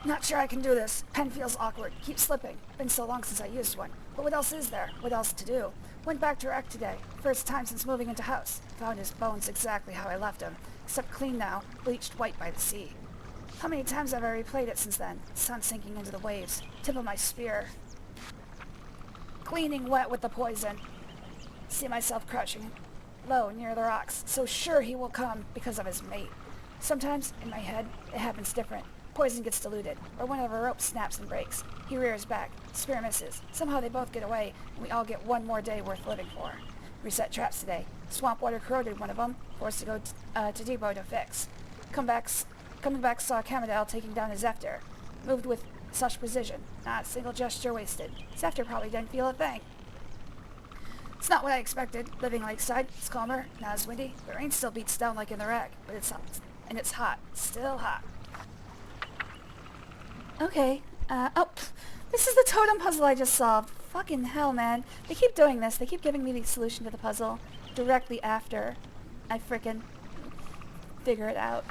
Not sure I can do this. Pen feels awkward. Keep slipping. Been so long since I used one. But what else is there? What else to do? Went back to Rec today. First time since moving into house. Found his bones exactly how I left him. Except clean now. Bleached white by the sea. How many times have I replayed it since then? Sun sinking into the waves. Tip of my spear. Cleaning wet with the poison. See myself crouching low near the rocks. So sure he will come because of his mate. Sometimes, in my head, it happens different. Poison gets diluted, or one of our ropes snaps and breaks. He rears back. Spear misses. Somehow they both get away, and we all get one more day worth living for. Reset traps today. Swamp water corroded one of them. Forced to go to depot to fix. Coming back saw Kamadel taking down a Zephyr. Moved with such precision. Not a single gesture wasted. Zephyr probably didn't feel a thing. It's not what I expected. Living lakeside, it's calmer, not as windy. The rain still beats down like in the Rec, but it's hot. And it's hot. Still hot. Okay, this is the totem puzzle I just solved. Fucking hell, man. They keep doing this. They keep giving me the solution to the puzzle directly after I frickin' figure it out.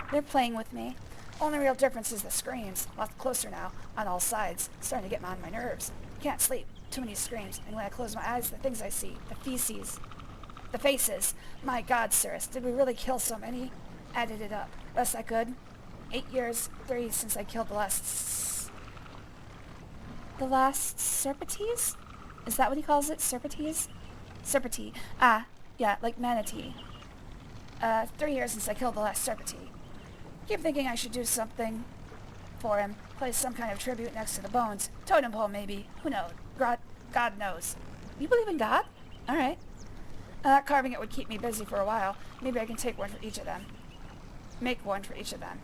They're playing with me. Only real difference is the screams. A lot closer now, on all sides. Starting to get on my nerves. Can't sleep. Too many screams. And when I close my eyes, the things I see. The feces. The faces. My God, Cirrus, did we really kill so many? Added it up. Best I could. 8 years, 3 since I killed the last Serpetes? Is that what he calls it? Serpetes? Serpete. Ah, yeah, like manatee. 3 years since I killed the last Serpete. Keep thinking I should do something for him. Place some kind of tribute next to the bones. Totem pole, maybe. Who knows? God knows. You believe in God? Alright. Carving it would keep me busy for a while. Maybe I can take one for each of them. Make one for each of them.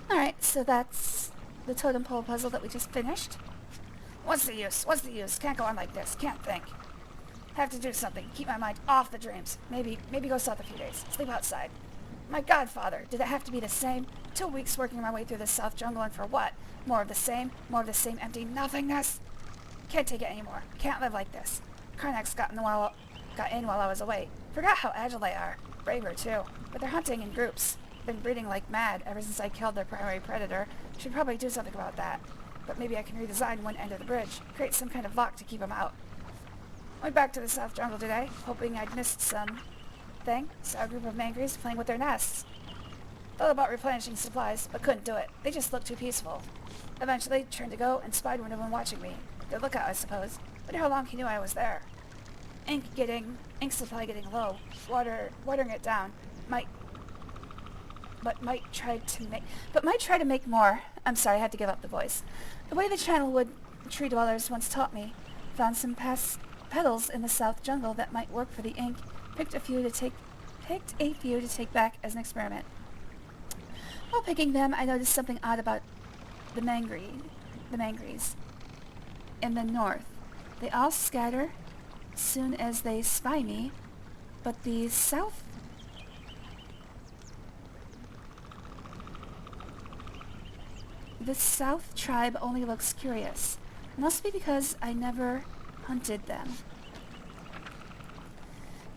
Alright, so that's the totem pole puzzle that we just finished. What's the use? What's the use? Can't go on like this. Can't think. Have to do something. Keep my mind off the dreams. Maybe go south a few days. Sleep outside. My godfather, did it have to be the same? 2 weeks working my way through the South Jungle, and for what? More of the same empty nothingness? Can't take it anymore. Can't live like this. Karnak's got in while I was away. Forgot how agile they are. Braver, too. But they're hunting in groups. Been breeding like mad ever since I killed their primary predator. Should probably do something about that. But maybe I can redesign one end of the bridge. Create some kind of lock to keep them out. Went back to the South Jungle today, hoping I'd missed something. Saw a group of mangries playing with their nests. Thought about replenishing supplies, but couldn't do it. They just looked too peaceful. Eventually, turned to go and spied one of them watching me. Good lookout, I suppose. Wonder how long he knew I was there. Ink supply getting low. Watering it down. Might try to make more. I'm sorry, I had to give up the voice. The way the channelwood tree dwellers once taught me. Found some petals in the South Jungle that might work for the ink. Picked a few to take back as an experiment. While picking them, I noticed something odd about the mangries in the north. They all scatter soon as they spy me, but the south tribe only looks curious. Must be because I never hunted them.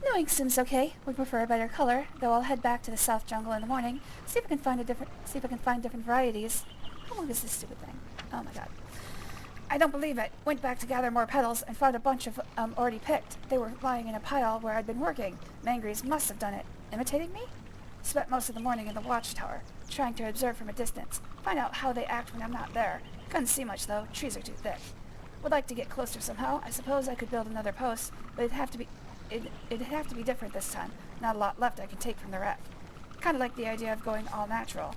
No ink seems okay. Would prefer a better color, though I'll head back to the South Jungle in the morning. See if I can find different varieties. How long is this stupid thing? Oh my god. I don't believe it. Went back to gather more petals and found a bunch of already picked. They were lying in a pile where I'd been working. Mangries must have done it. Imitating me? Spent most of the morning in the watchtower, trying to observe from a distance. Find out how they act when I'm not there. Couldn't see much though. Trees are too thick. Would like to get closer somehow. I suppose I could build another post, but it'd have to be different this time. Not a lot left I can take from the Rec. Kind of like the idea of going all natural.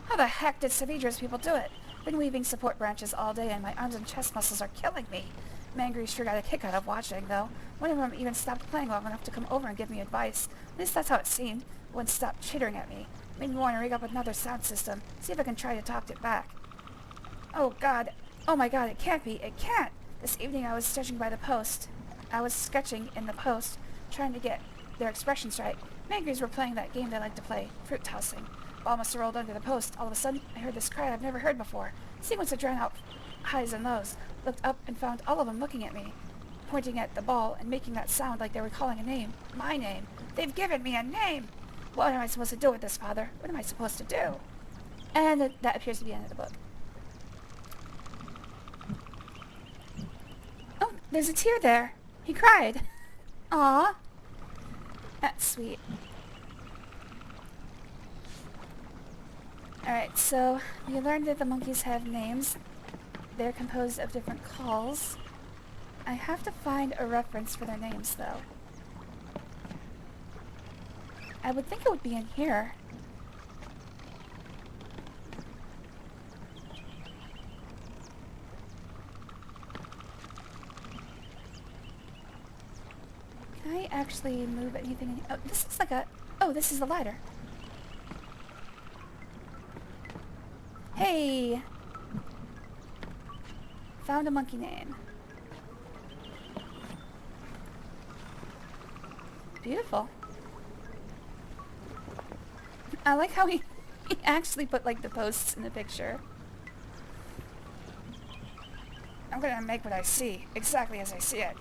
How the heck did Saavedra's people do it? Been weaving support branches all day and my arms and chest muscles are killing me. Mangry sure got a kick out of watching, though. One of them even stopped playing long enough to come over and give me advice. At least that's how it seemed. Wouldn't stop chittering at me. Made me want to rig up another sound system. See if I can try to talk it back. Oh god. Oh my god, it can't be. It can't! This evening I was sketching by the post. I was sketching in the post, trying to get their expressions right. Mangries were playing that game they like to play, fruit tossing. Ball must have rolled under the post. All of a sudden, I heard this cry I've never heard before. Sequence of highs and lows, looked up and found all of them looking at me, pointing at the ball and making that sound like they were calling a name. My name. They've given me a name! What am I supposed to do with this, Father? What am I supposed to do? And that appears to be the end of the book. Oh, there's a tear there. He cried. Aw. That's sweet. Alright, so we learned that the monkeys have names. They're composed of different calls. I have to find a reference for their names, though. I would think it would be in here. Can I actually move anything? Oh, this is like a... Oh, this is the ladder. Hey! Found a monkey name. Beautiful. I like how he actually put like the posts in the picture. I'm gonna make what I see exactly as I see it.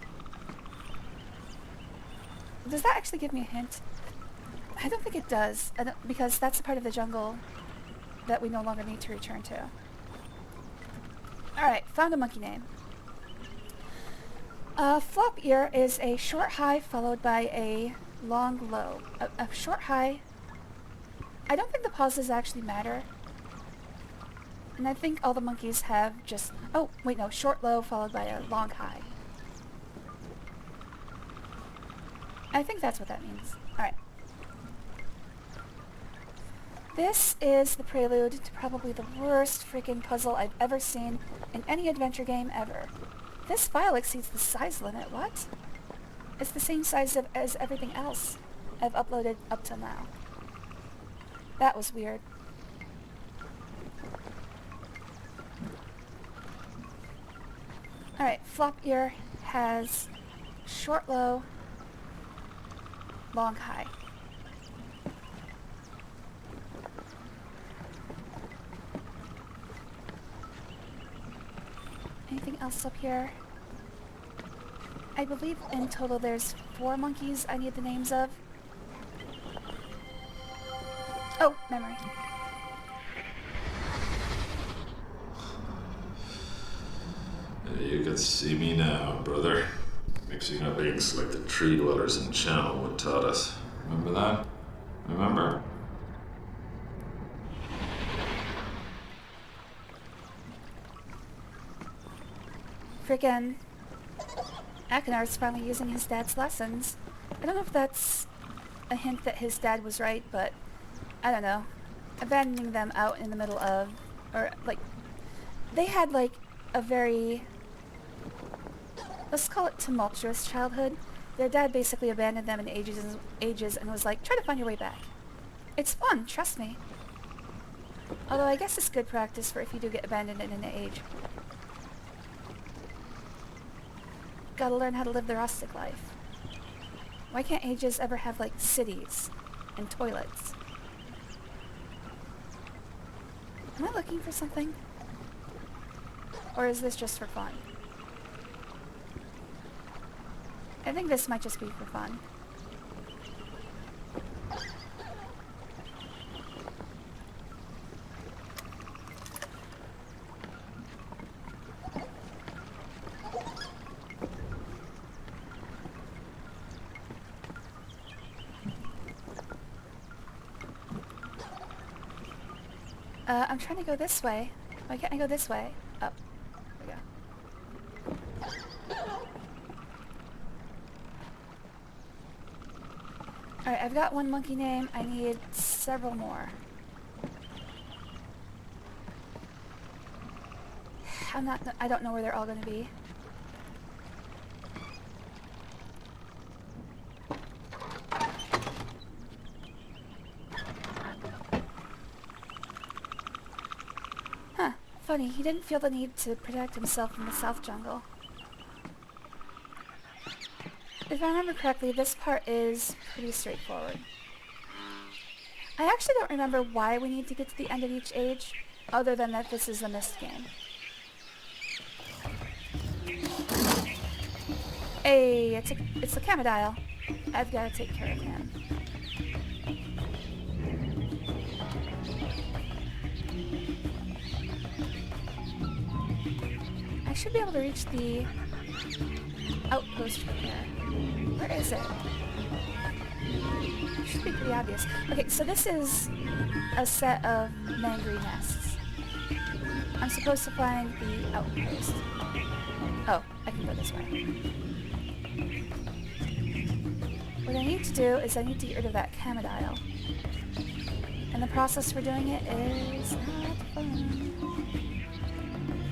Does that actually give me a hint? I don't think it does, because that's the part of the jungle that we no longer need to return to. Alright, found a monkey name. Flop ear is a short high followed by a long low. A short high... I don't think the pauses actually matter. And I think all the monkeys have just... Oh, wait, no. Short low followed by a long high. I think that's what that means. Alright. This is the prelude to probably the worst freaking puzzle I've ever seen in any adventure game ever. This file exceeds the size limit. What? It's the same size as everything else I've uploaded up till now. That was weird. Alright, flop ear has short low, long high. Anything else up here? I believe in total there's 4 monkeys I need the names of. Oh, memory. You can see me now, brother. Mixing up inks like the tree dwellers in Channelwood taught us. Remember that? Remember? Frickin' Akinar's finally using his dad's lessons. I don't know if that's a hint that his dad was right, but I don't know. Abandoning them out in the middle of... Or, like... They had, like, a very... Let's call it tumultuous childhood. Their dad basically abandoned them in ages and was like, try to find your way back. It's fun, trust me. Although I guess it's good practice for if you do get abandoned in an age. Gotta learn how to live the rustic life. Why can't ages ever have, like, cities and toilets? Am I looking for something? Or is this just for fun? I think this might just be for fun. I'm trying to go this way. Why can't I go this way? Up. There we go. Alright, I've got one monkey name. I need several more. I don't know where they're all going to be. Huh, funny, he didn't feel the need to protect himself from the South Jungle. If I remember correctly, this part is pretty straightforward. I actually don't remember why we need to get to the end of each age, other than that this is a Myst game. Hey, it's the Camodile. I've got to take care of him. I should be able to reach the outpost from here. Where is it? Should be pretty obvious. Okay, so this is a set of mangry nests. I'm supposed to find the outpost. Oh, I can go this way. What I need to do is I need to get rid of that Camodile. And the process for doing it is not fun.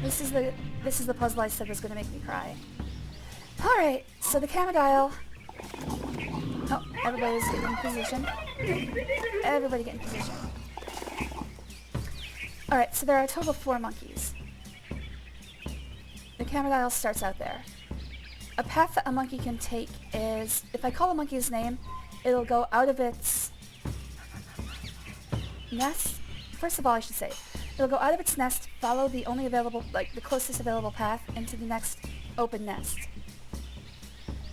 This is the puzzle I said was going to make me cry. Alright, so the Camodile... Oh, everybody's getting in position. Everybody get in position. Alright, so there are a total of 4 monkeys. The Camodile starts out there. A path that a monkey can take is, if I call a monkey's name, it'll go out of its nest. First of all, I should say, it'll go out of its nest, follow the only available, the closest available path into the next open nest.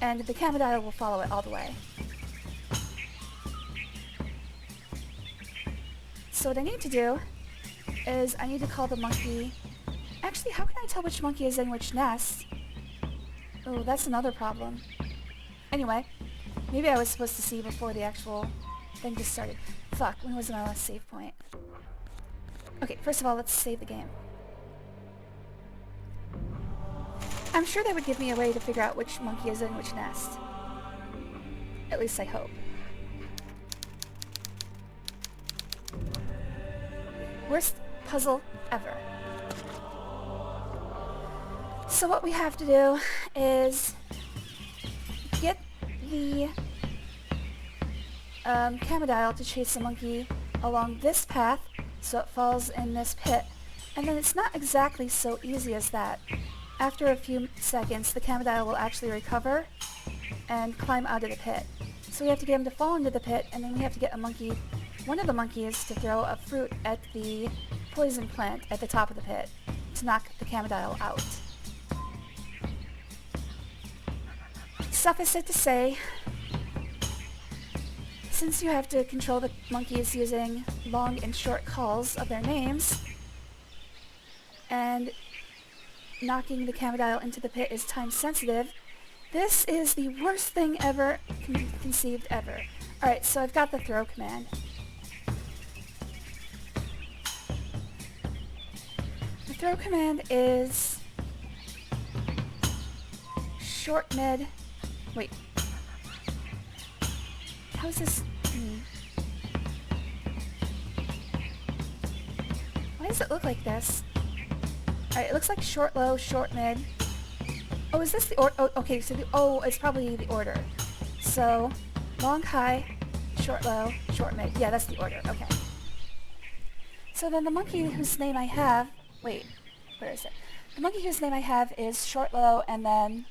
And the Camodile will follow it all the way. So what I need to do is I need to call the monkey... Actually, how can I tell which monkey is in which nest? Oh, that's another problem. Anyway, maybe I was supposed to see before the actual thing just started. Fuck, when was my last save point? Okay, first of all, let's save the game. I'm sure they would give me a way to figure out which monkey is in which nest. At least I hope. Worst puzzle ever. So what we have to do is get the Camodile to chase the monkey along this path so it falls in this pit. And then it's not exactly so easy as that. After a few seconds, the Camodile will actually recover and climb out of the pit. So we have to get him to fall into the pit, and then we have to get one of the monkeys to throw a fruit at the poison plant at the top of the pit to knock the Camodile out. Suffice it to say, since you have to control the monkeys using long and short calls of their names, and knocking the Camodile into the pit is time sensitive, this is the worst thing ever conceived ever. Alright, so I've got the throw command. The throw command is short mid. Wait. How is this? Why does it look like this? Alright, it looks like short low, short mid. Oh, is this the order? Oh, okay, so it's probably the order. So, long high, short low, short mid. Yeah, that's the order. Okay. So then the monkey whose name I have... Wait, where is it? The monkey whose name I have is short low and then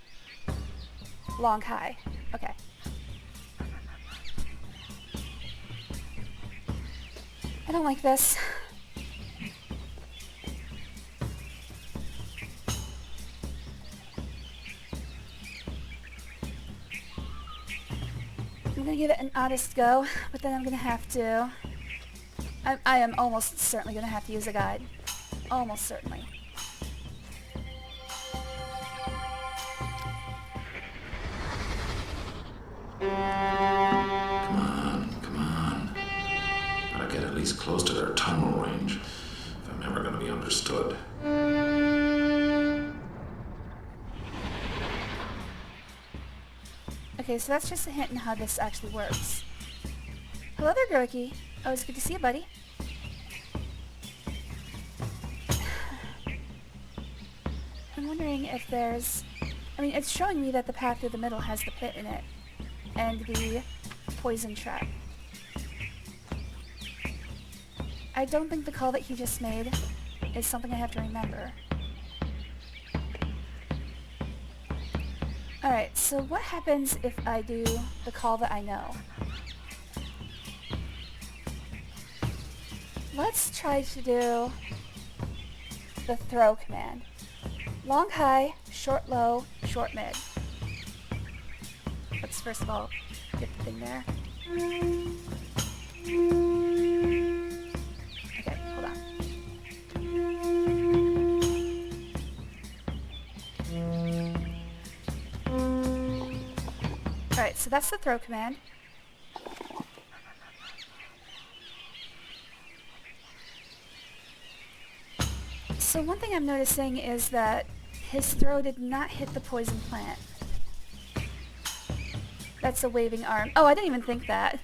long high. Okay. I don't like this. I'm gonna give it an honest go, but then I'm gonna have to... I am almost certainly gonna have to use a guide. Almost certainly. Come on. Gotta get at least close to their tunnel range if I'm ever gonna be understood. Okay, so that's just a hint in how this actually works. Hello there, Groki. Oh, it's good to see you, buddy. I'm wondering if there's... I mean, it's showing me that the path through the middle has the pit in it. And the poison trap. I don't think the call that he just made is something I have to remember. Alright, so what happens if I do the call that I know? Let's try to do the throw command. Long high, short low, short mid. let's first of all get the thing there. Okay, hold on. Alright, so that's the throw command. So one thing I'm noticing is that his throw did not hit the poison plant. That's a waving arm. Oh, I didn't even think that.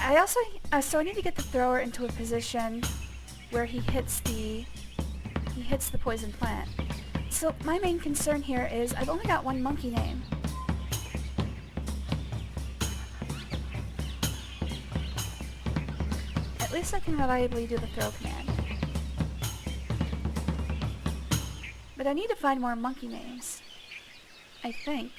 I also, so I need to get the thrower into a position where he hits the poison plant. So my main concern here is I've only got one monkey name. At least I can reliably do the throw command. But I need to find more monkey names, I think.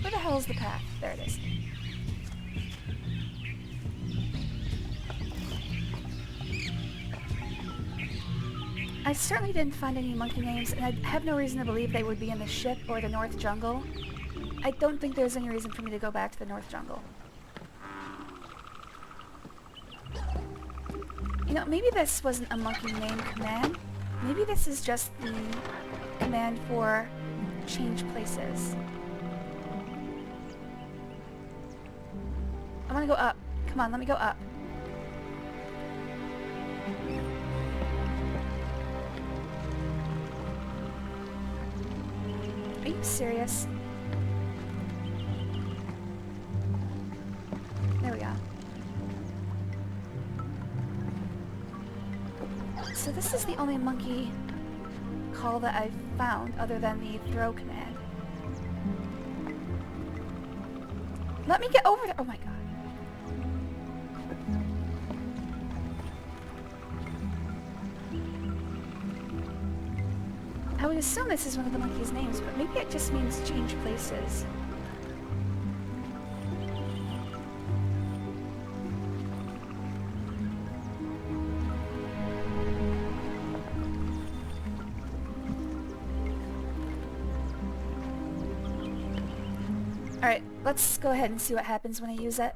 Where the hell is the path? There it is. I certainly didn't find any monkey names, and I have no reason to believe they would be in the ship or the North Jungle. I don't think there's any reason for me to go back to the North Jungle. You know, maybe this wasn't a monkey name command. Maybe this is just the command for change places. I want to go up. Come on, let me go up. Are you serious? There we go. So this is the only monkey call that I've found other than the throw command. Let me get over there! Oh my god. I would assume this is one of the monkey's names, but maybe it just means change places. Alright, let's go ahead and see what happens when I use it.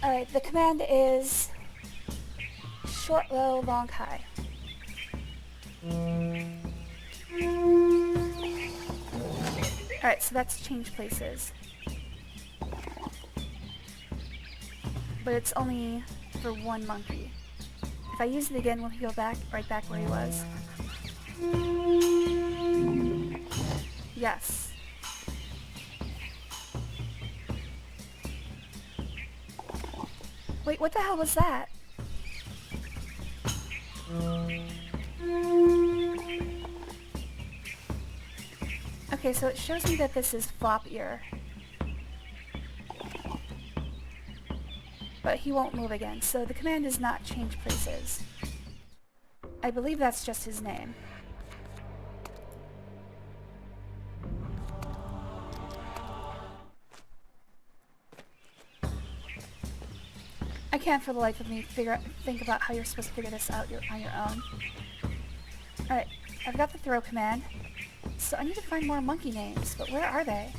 Alright, the command is short, low, long, high. Alright, so that's change places. But it's only for one monkey. If I use it again, will he go back, right back where he was? Yes. Wait, what the hell was that? Okay, so it shows me that this is flop ear. But he won't move again, so the command does not change places. I believe that's just his name. I can't for the life of me think about how you're supposed to figure this out on your own. Alright, I've got the throw command, so I need to find more monkey names, but where are they?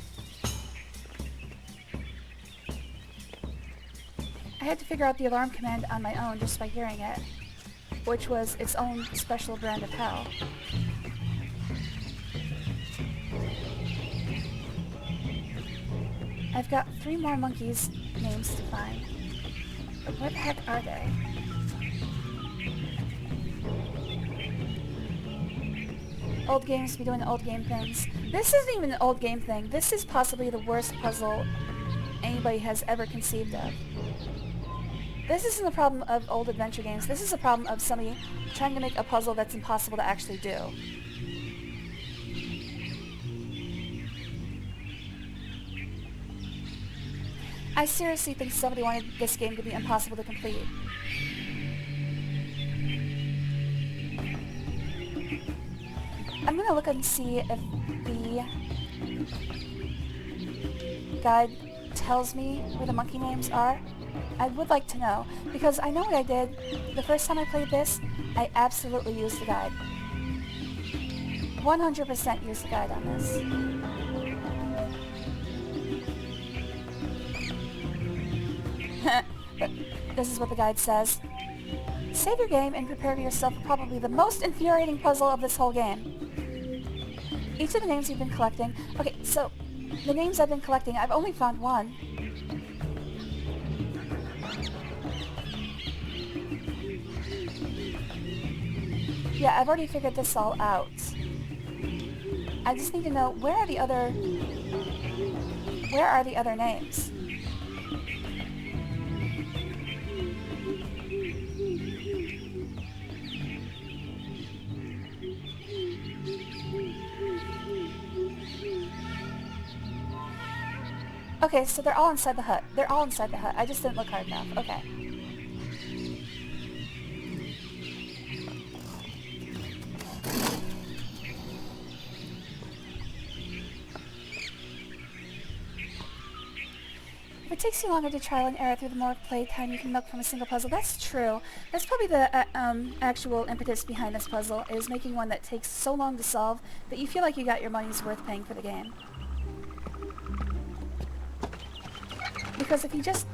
I had to figure out the alarm command on my own just by hearing it, which was its own special brand of hell. I've got 3 more monkeys' names to find. But where the heck are they? Old games be doing old game things. This isn't even an old game thing. This is possibly the worst puzzle anybody has ever conceived of. This isn't a problem of old adventure games. This is a problem of somebody trying to make a puzzle that's impossible to actually do. I seriously think somebody wanted this game to be impossible to complete. I'm gonna look and see if the guide tells me where the monkey names are. I would like to know, because I know what I did the first time I played this. I absolutely used the guide. 100% used the guide on this. But this is what the guide says. Save your game and prepare yourself for probably the most infuriating puzzle of this whole game. Each of the names you've been collecting... Okay, so the names I've been collecting, I've only found one. Yeah, I've already figured this all out. I just need to know where are the other names? Okay, so they're all inside the hut. They're all inside the hut. I just didn't look hard enough. Okay. If it takes you longer to trial and error through the more play time you can milk from a single puzzle, that's true. That's probably the actual impetus behind this puzzle, is making one that takes so long to solve that you feel like you got your money's worth paying for the game. Because if you just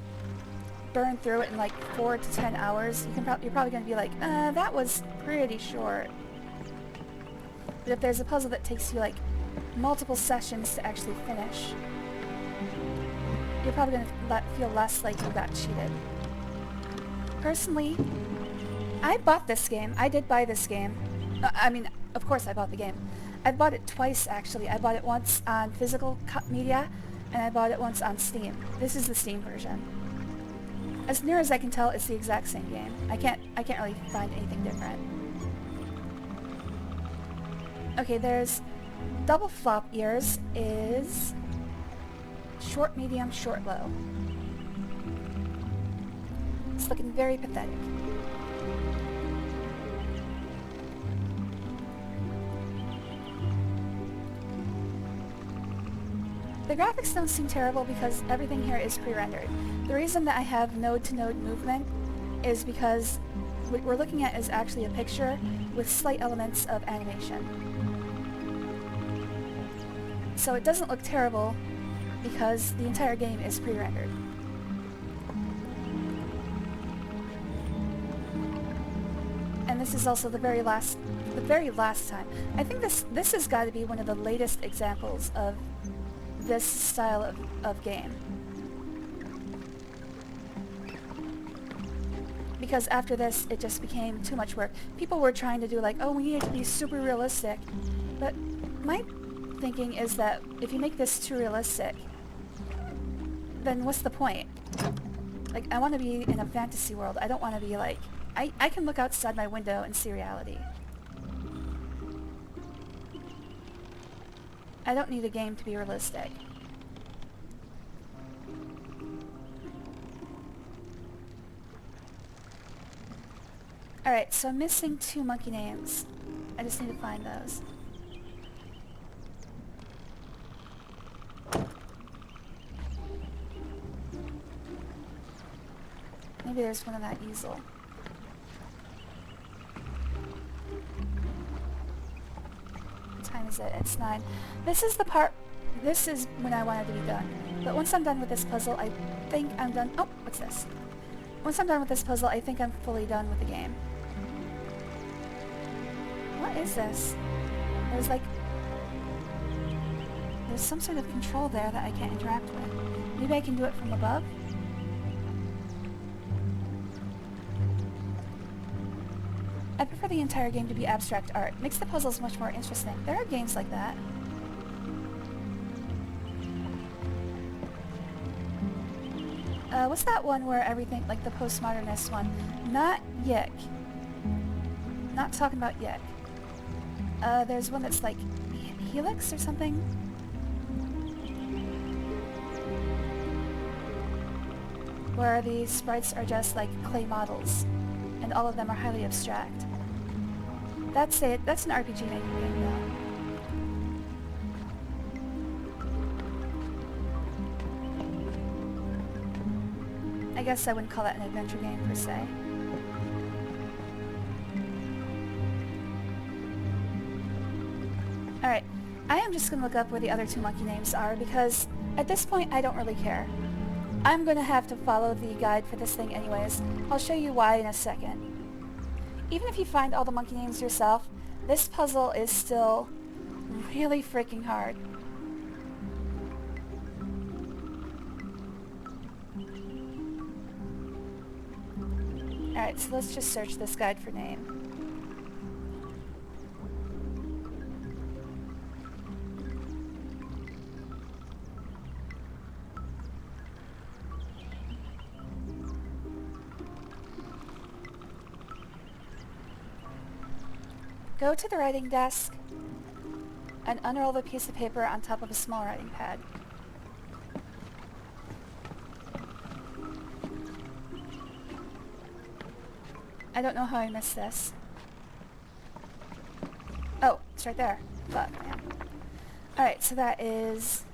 burn through it in like 4 to 10 hours, you're probably going to be like, that was pretty short. But if there's a puzzle that takes you like multiple sessions to actually finish, you're probably going to feel less like you got cheated. Personally, I bought this game. I did buy this game. I mean, of course I bought the game. I bought it twice, actually. I bought it once on physical media, and I bought it once on Steam. This is the Steam version. As near as I can tell, it's the exact same game. I can't really find anything different. Okay, there's double flop ears is short, medium, short, low. It's looking very pathetic. The graphics don't seem terrible because everything here is pre-rendered. The reason that I have node-to-node movement is because what we're looking at is actually a picture with slight elements of animation. So it doesn't look terrible because the entire game is pre-rendered. And this is also the very last time. I think this has got to be one of the latest examples of this style of game. Because after this, it just became too much work. People were trying to do like, oh, we need it to be super realistic. But my thinking is that if you make this too realistic, then what's the point? Like, I want to be in a fantasy world. I don't want to be like... I can look outside my window and see reality. I don't need a game to be realistic. Alright, so I'm missing 2 monkey names. I just need to find those. Maybe there's one on that easel. What time is it? It's 9. This is the part... This is when I want it to be done. But once I'm done with this puzzle, I think I'm done... Oh, what's this? Once I'm done with this puzzle, I think I'm fully done with the game. What is this? There's like... There's some sort of control there that I can't interact with. Maybe I can do it from above? I prefer the entire game to be abstract art. Makes the puzzles much more interesting. There are games like that. What's that one where everything, like the postmodernist one? Not Yick. Not talking about Yick. There's one that's like Helix or something? Where the sprites are just like clay models, and all of them are highly abstract. That's it. That's an RPG making game, though. I guess I wouldn't call that an adventure game per se. Alright, I am just going to look up where the other two monkey names are because at this point I don't really care. I'm going to have to follow the guide for this thing anyways. I'll show you why in a second. Even if you find all the monkey names yourself, this puzzle is still really freaking hard. Alright, so let's just search this guide for name. Go to the writing desk and unroll the piece of paper on top of a small writing pad. I don't know how I missed this. Oh, it's right there. Fuck, man. Alright, so that is...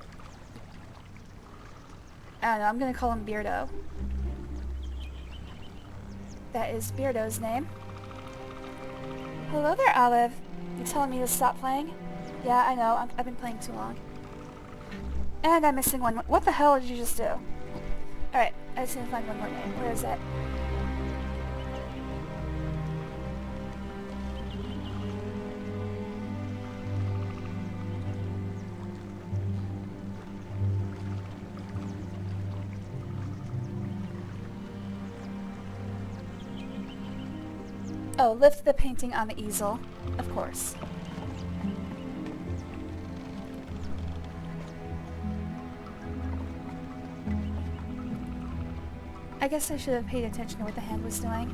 I don't know, I'm gonna call him Beardo. That is Beardo's name. Hello there, Olive. You telling me to stop playing? Yeah, I know. I've been playing too long. And I'm missing one. What the hell did you just do? Alright, I just need to find one more name. Where is it? Oh, lift the painting on the easel. Of course. I guess I should have paid attention to what the hand was doing.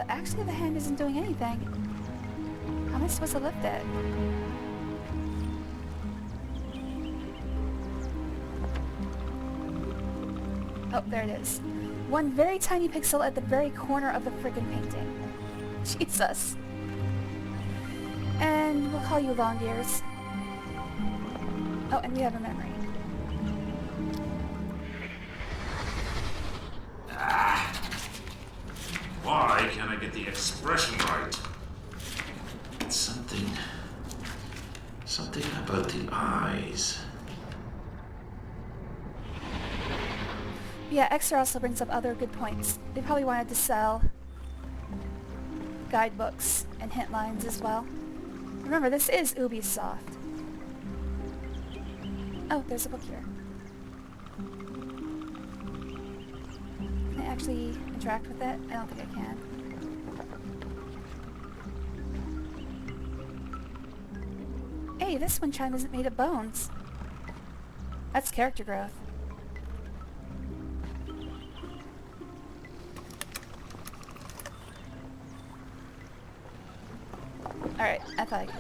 Actually the hand isn't doing anything. How am I supposed to lift it? Oh, there it is. One very tiny pixel at the very corner of the frickin' painting. Jesus. And we'll call you Long Ears. Oh, and we have a memory. Why can't I get the expression right? It's something about the eyes. Yeah, Xer also brings up other good points. They probably wanted to sell guidebooks and hint lines as well. Remember, this is Ubisoft. Oh, there's a book here. Can I actually interact with it? I don't think I can. Hey, this wind chime isn't made of bones. That's character growth. Alright, I thought I could.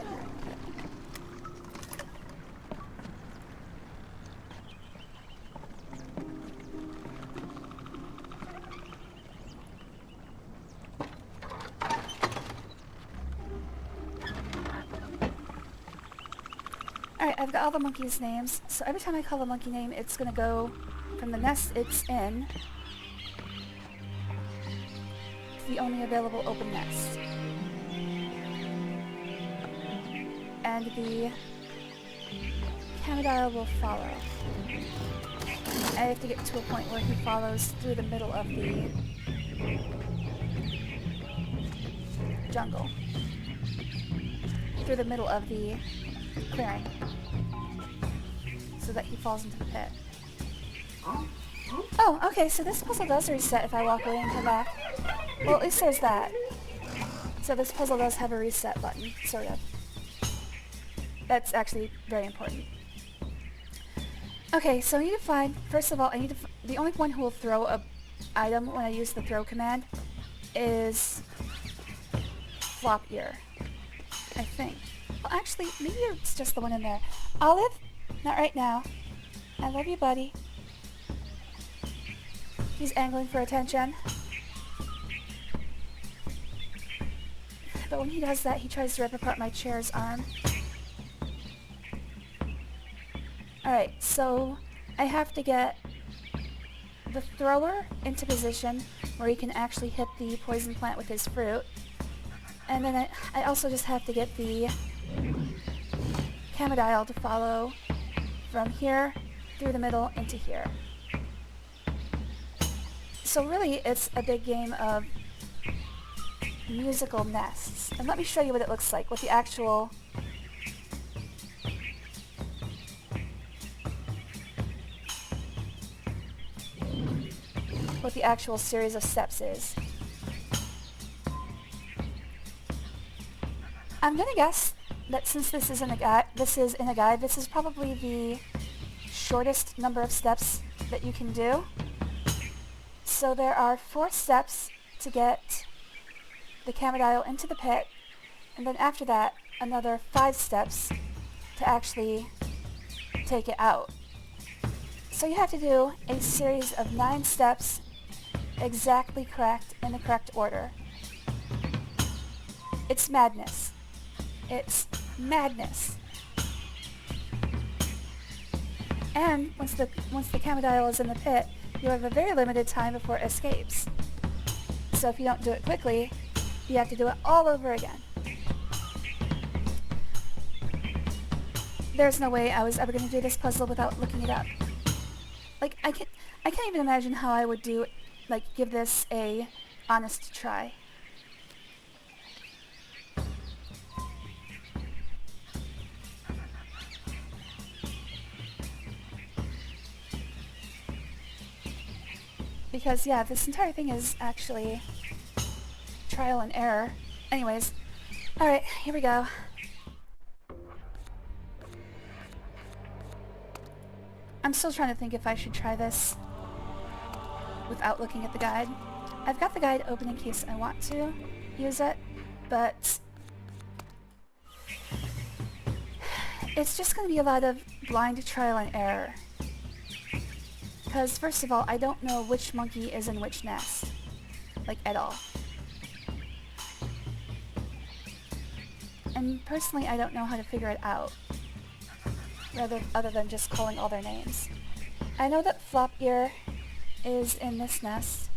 Alright, I've got all the monkeys' names, so every time I call a monkey name, it's gonna go from the nest it's in to the only available open nest. And the Camodile will follow. I have to get to a point where he follows through the middle of the jungle. Through the middle of the clearing. So that he falls into the pit. Oh, okay, so this puzzle does reset if I walk away and come back. Well, at least there's that. So this puzzle does have a reset button, sort of. That's actually very important. Okay, so I need to find, first of all, the only one who will throw a item when I use the throw command is Flop Ear, I think. Well, actually, maybe it's just the one in there. Olive? Not right now. I love you, buddy. He's angling for attention. But when he does that, he tries to rip apart my chair's arm. Alright, so I have to get the thrower into position where he can actually hit the poison plant with his fruit. And then I also just have to get the Camodile to follow from here through the middle into here. So really it's a big game of musical nests. And let me show you what it looks like, what the actual series of steps is. I'm gonna guess that since this is in a guide, this is probably the shortest number of steps that you can do. So there are 4 steps to get the Camodile into the pit, and then after that, another 5 steps to actually take it out. So you have to do a series of 9 steps exactly correct in the correct order. It's madness. It's madness. And once the Camodile is in the pit, you have a very limited time before it escapes. So if you don't do it quickly, you have to do it all over again. There's no way I was ever going to do this puzzle without looking it up. Like, I can't even imagine how I would give this a honest try. Because, yeah, this entire thing is actually trial and error. Anyways, alright, here we go. I'm still trying to think if I should try this without looking at the guide. I've got the guide open in case I want to use it, but it's just going to be a lot of blind trial and error. Because, first of all, I don't know which monkey is in which nest. Like, at all. And personally, I don't know how to figure it out. Other than just calling all their names. I know that Flop Ear is in this nest.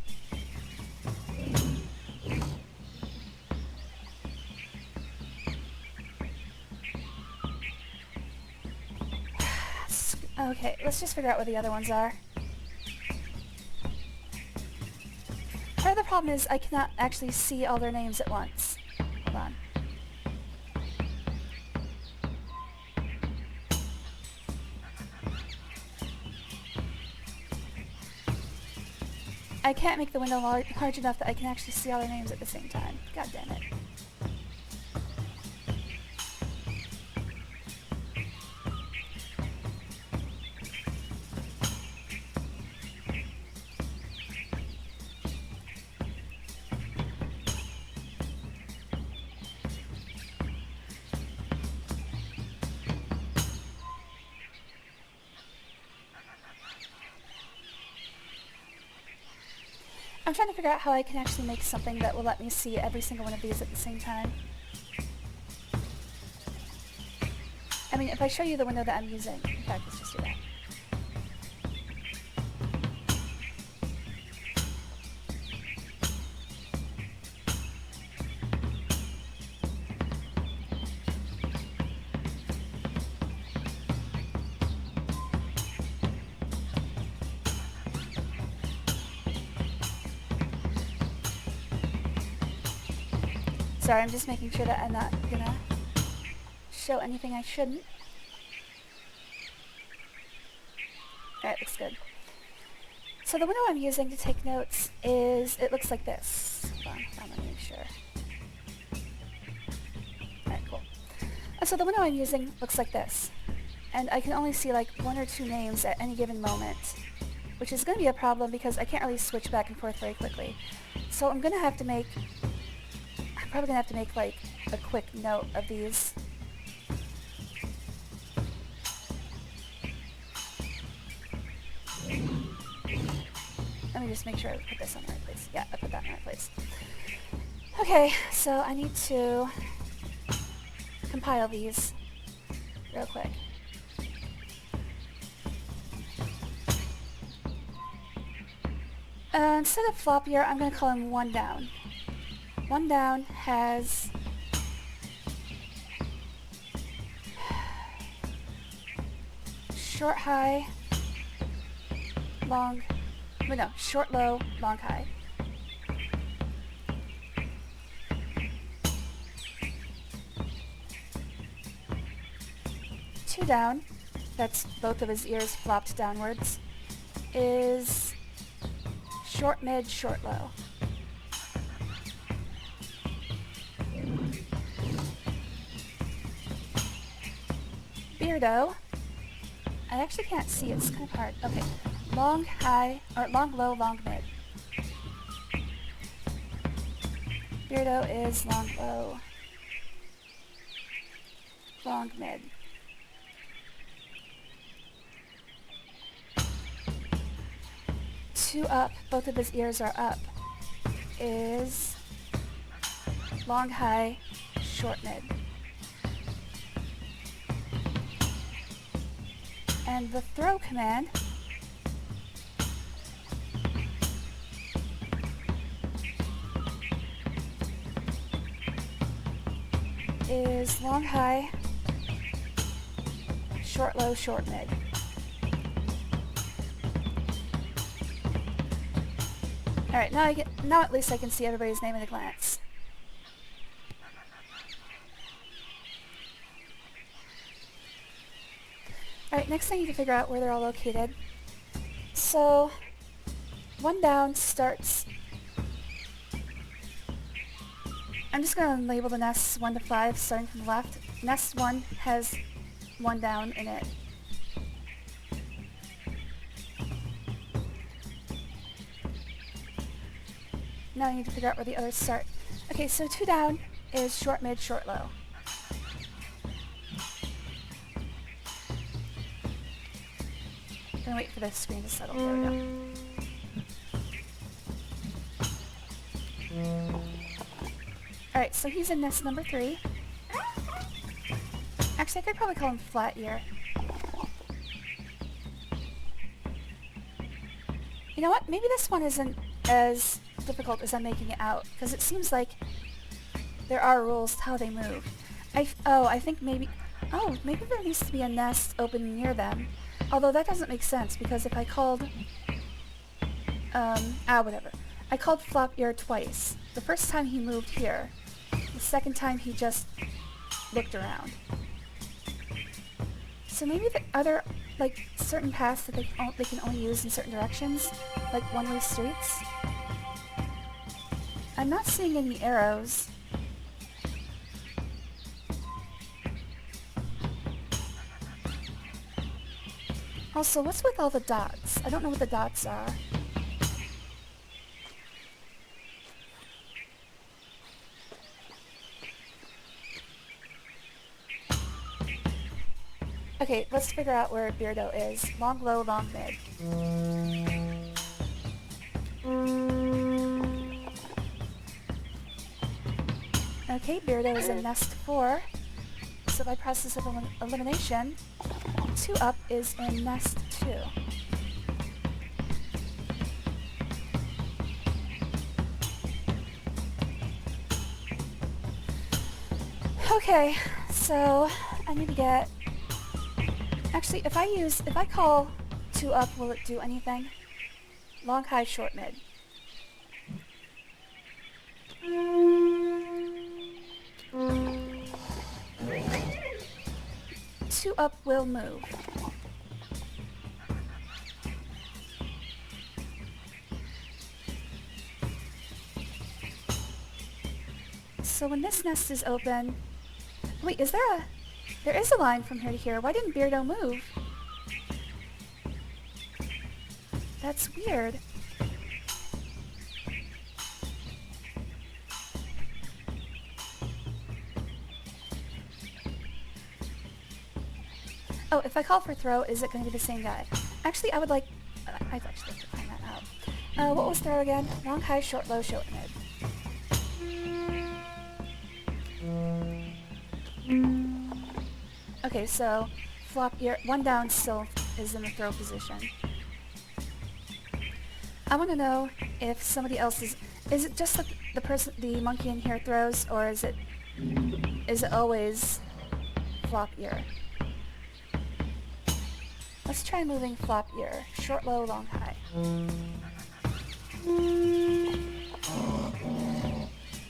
Okay, let's just figure out what the other ones are. Part of the problem is I cannot actually see all their names at once. Hold on. I can't make the window large enough that I can actually see all their names at the same time. God damn it. I'm trying to figure out how I can actually make something that will let me see every single one of these at the same time. I mean, if I show you the window that I'm using, in fact, let's just do that. Sorry, I'm just making sure that I'm not gonna show anything I shouldn't. Alright, looks good. So the window I'm using to take notes is, it looks like this. Hold on, I'm gonna make sure. Alright, cool. So the window I'm using looks like this. And I can only see like 1 or 2 names at any given moment, which is gonna be a problem because I can't really switch back and forth very quickly. So I'm probably gonna have to make like a quick note of these. just make sure I put this on the right place. Yeah, I put that in the right place. Okay, so I need to compile these real quick. Instead of floppier, I'm going to call him one down. One down has short high, long, but no, short low, long high. Two down, that's both of his ears flopped downwards, is short mid, short low. Beardo, I actually can't see, it's kind of hard. Okay, long high, or long low, long mid. Beardo is long low, long mid. Two up, both of his ears are up, is long high, short mid. And the throw command is long high, short low, short mid. Alright, now at least I can see everybody's name at a glance. Alright, next I need to figure out where they're all located. So, one down starts... I'm just going to label the nests 1 to 5, starting from the left. Nest 1 has 1 down in it. Now I need to figure out where the others start. Okay, so 2 down is short mid, short low. Gonna wait for the screen to settle. There we go. Alright, so he's in nest number 3. Actually, I could probably call him flat ear. You know what? Maybe this one isn't as difficult as I'm making it out, because it seems like there are rules to how they move. I think maybe... Oh, maybe there needs to be a nest open near them. Although that doesn't make sense, because if I called... whatever. I called flop ear twice. The first time he moved here. The second time he just looked around. So maybe are there, like, certain paths that they can only use in certain directions? Like one-way streets? I'm not seeing any arrows. Also, what's with all the dots? I don't know what the dots are. Okay, let's figure out where Beardo is. Long, low, long, mid. Okay, Beardo is in nest 4. So by process of elimination, 2 up is in nest 2. Okay, so I need to get... Actually, if I call 2 up, will it do anything? Long, high, short, mid. Two up will move. So when this nest is open... Wait, is there a... There is a line from here to here. Why didn't Beardo move? That's weird. if I call for throw, is it going to be the same guy? Actually, I would like... I'd actually like to find that out. What was throw again? Long, high, short, low, short, mid. Okay, so flop ear, one down still is in the throw position. I want to know if somebody else is it just that the monkey in here throws, or is it always flop ear? Let's try moving flop ear. Short, low, long, high.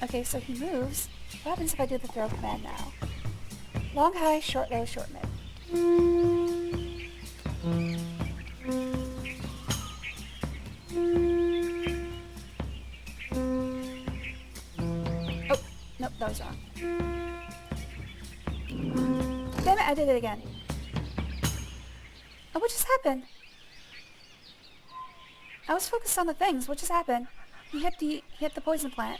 Okay, so he moves. What happens if I do the throw command now? Long, high, short, low, short, mid. Oh, nope, that was wrong. Damn it, I did it again. Oh, what just happened? I was focused on the things. What just happened? He hit the poison plant.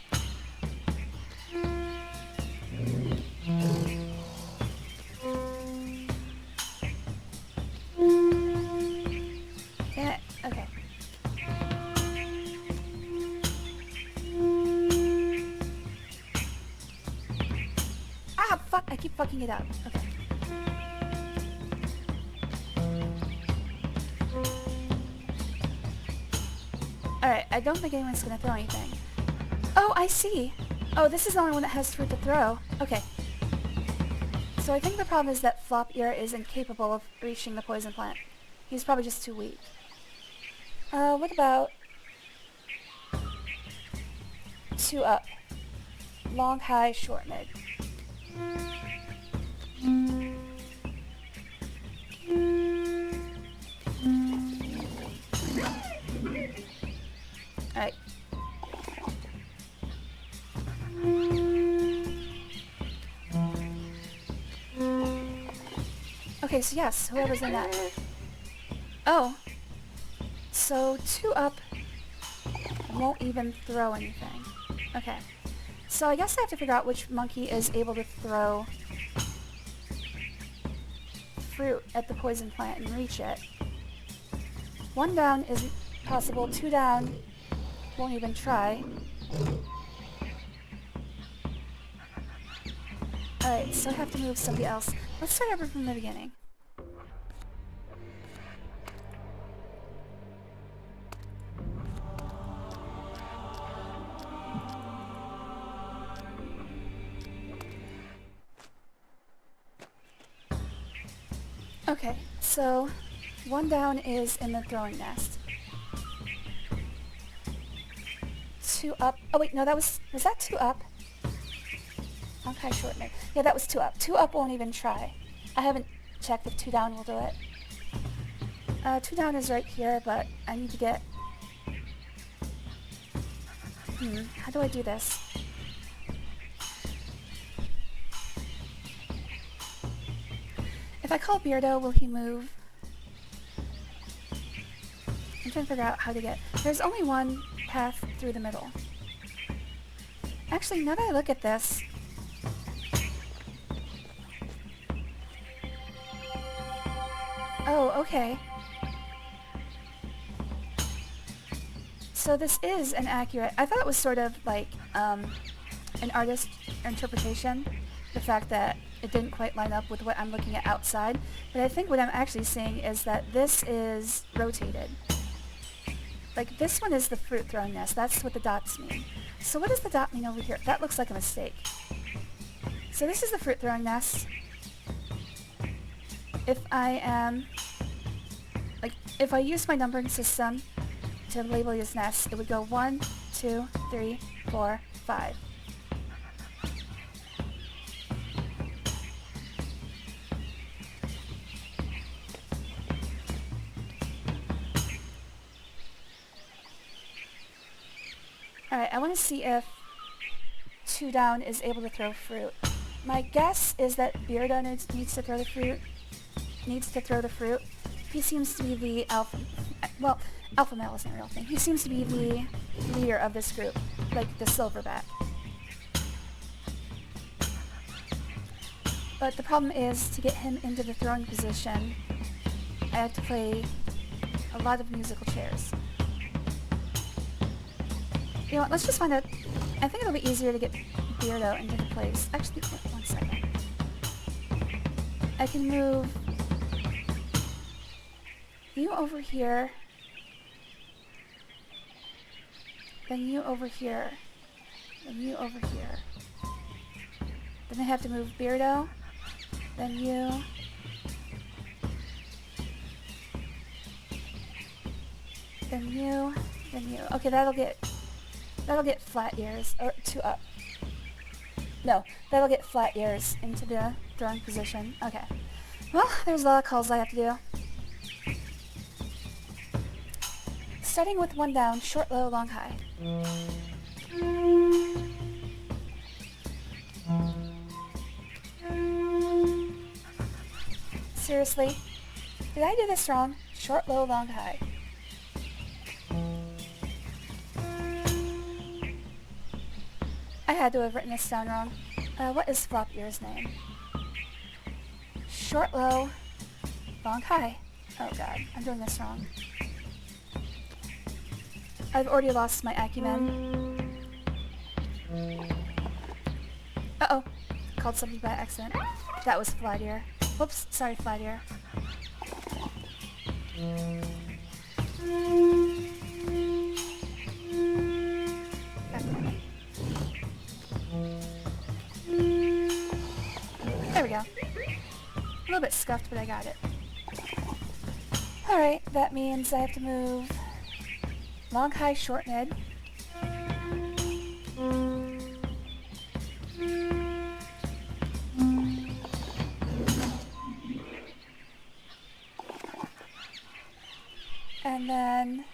Damn it. Okay. Ah, fuck. I keep fucking it up. Okay. Alright, I don't think anyone's gonna throw anything. Oh, I see! Oh, this is the only one that has fruit to throw. Okay. So I think the problem is that Flop Ear is incapable of reaching the poison plant. He's probably just too weak. What about 2 up? Long, high, short, mid. Alright. Okay, so yes, whoever's in that. Oh. So 2 up won't even throw anything. Okay. So I guess I have to figure out which monkey is able to throw fruit at the poison plant and reach it. 1 down isn't possible, 2 down won't even try. Alright, so I have to move somebody else. Let's start over from the beginning. Okay, so 1 down is in the throwing nest. 2 up. Oh wait, no, was that 2 up? Okay, short mid. Yeah, that was 2 up. 2 up won't even try. I haven't checked if 2 down will do it. 2 down is right here, but I need to get... how do I do this? If I call Beardo, will he move? I'm trying to figure out how to get... There's only one path through the middle. Actually, now that I look at this... Oh, okay. So this is an accurate... I thought it was sort of like an artist interpretation. The fact that it didn't quite line up with what I'm looking at outside. But I think what I'm actually seeing is that this is rotated. Like, this one is the fruit throwing nest. That's what the dots mean. So what does the dot mean over here? That looks like a mistake. So this is the fruit throwing nest. If I am... Like, if I use my numbering system to label these nests, it would go 1, 2, 3, 4, 5. Alright, I want to see if 2 down is able to throw fruit. My guess is that Beardo needs to throw the fruit. He seems to be the alpha... Well, alpha male isn't a real thing. He seems to be the leader of this group, like the silverback. But the problem is, to get him into the throwing position, I have to play a lot of musical chairs. You know what, let's just find out. I think it'll be easier to get Beardo into the place. Actually, wait, 1 second. I can move you over here, then you over here, then you over here. Then I have to move Beardo, then you, then you, then you. Okay, that'll get Flat Ears, or 2 up. No, that'll get Flat Ears into the throwing position. Okay. Well, there's a lot of calls I have to do. Starting with 1 down, short, low, long, high. Seriously? Did I do this wrong? Short, low, long, high. I had to have written this down wrong. What is Flop Ear's name? Short, low, long, high. Oh god, I'm doing this wrong. I've already lost my acumen. Uh-oh. Called something by accident. That was Flat Ear. Whoops, sorry, Flat Ear. There we go. A little bit scuffed, but I got it. Alright, that means I have to move long, high, short, mid. And then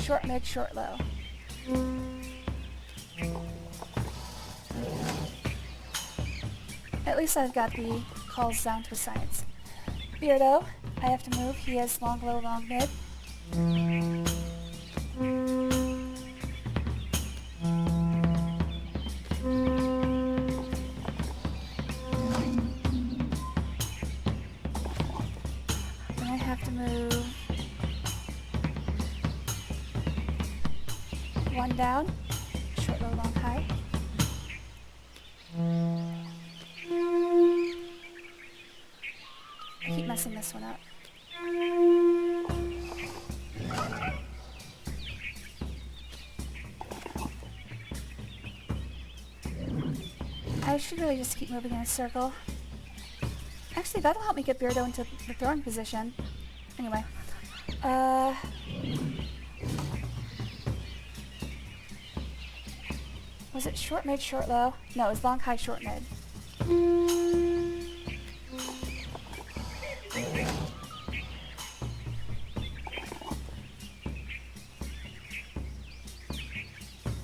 short, mid, short, low. At least I've got the calls down to a science. Beardo, I have to move. He has long, low, long, mid. Then I have to move 1 down, short, low, long, high. I keep messing this one up. I should really just keep moving in a circle. Actually, that'll help me get Beardo into the throwing position. Anyway. Was it short, mid, short, low? No, it was long, high, short, mid.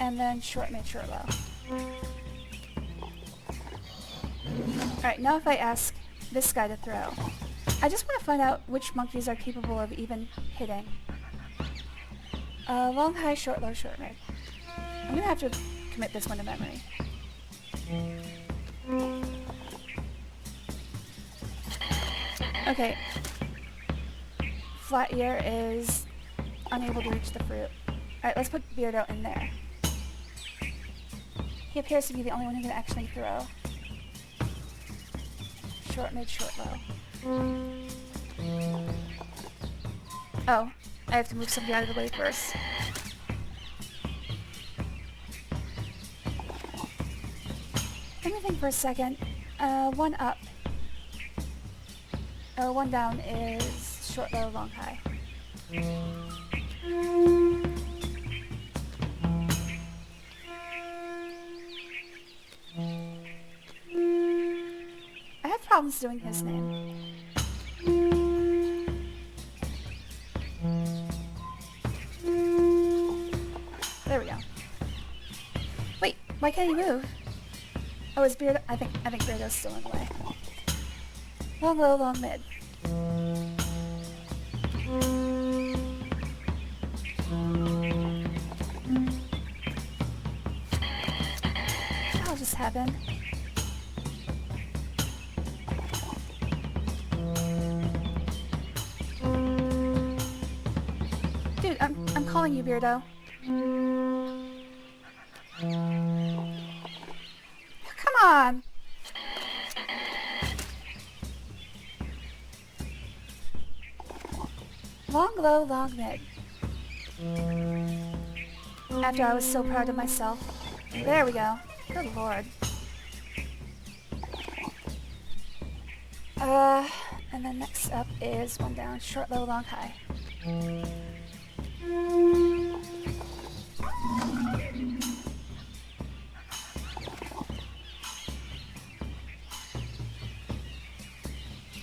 And then short, mid, short, low. Alright, now if I ask this guy to throw, I just want to find out which monkeys are capable of even hitting. Long, high, short, low, short, mid. I'm going to have to commit this one to memory. Okay. Flat Ear is unable to reach the fruit. Alright, let's put Beardo in there. He appears to be the only one who can actually throw. Short, mid, short, low. Oh, I have to move somebody out of the way first. Let me think for a second. 1 up. 1 down is short, low, long, high. I have problems doing his name. There we go. Wait, why can't he move? Oh, is Beardo? I think Beardo's still in the way. Long, low, long, mid. That'll just happen. Dude, I'm calling calling you, Beardo. Come on! Long low, long mid. After I was so proud of myself. There we go. Good lord. And then next up is one down, short, low, long, high.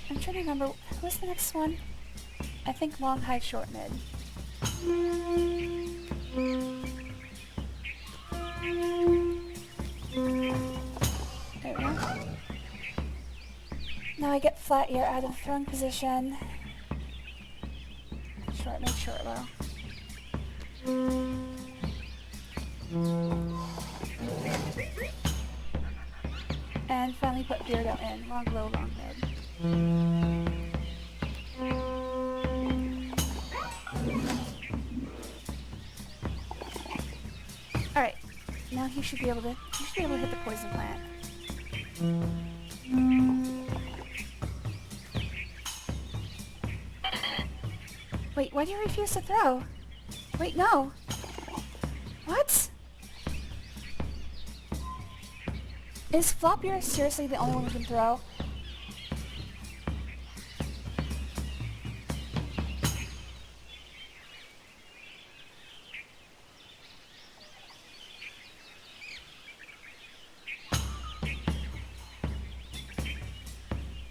I'm trying to remember, what's the next one? I think long, high, short, mid. There we go. Now I get flat ear out of throwing position. Short, mid, short, low. And finally put Beardo in. Long, low, long, mid. Alright. Now he should be able to hit the poison plant. Wait, why do you refuse to throw? Wait, no. What? Is Floppier seriously the only one who can throw?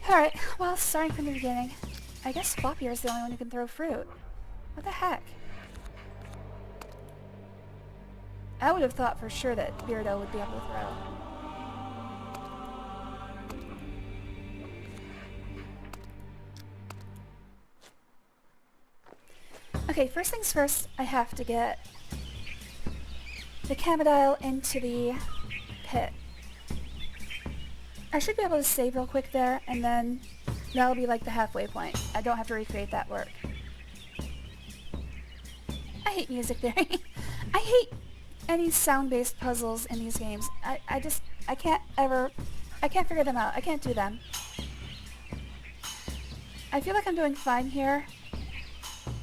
Alright, well, starting from the beginning. I guess Floppier is the only one who can throw fruit. What the heck? I would have thought for sure that Beardo would be able to throw. Okay, first things first, I have to get the Camodile into the pit. I should be able to save real quick there, and then that'll be like the halfway point. I don't have to recreate that work. I hate music theory. I hate any sound-based puzzles in these games. I can't figure them out. I can't do them. I feel like I'm doing fine here,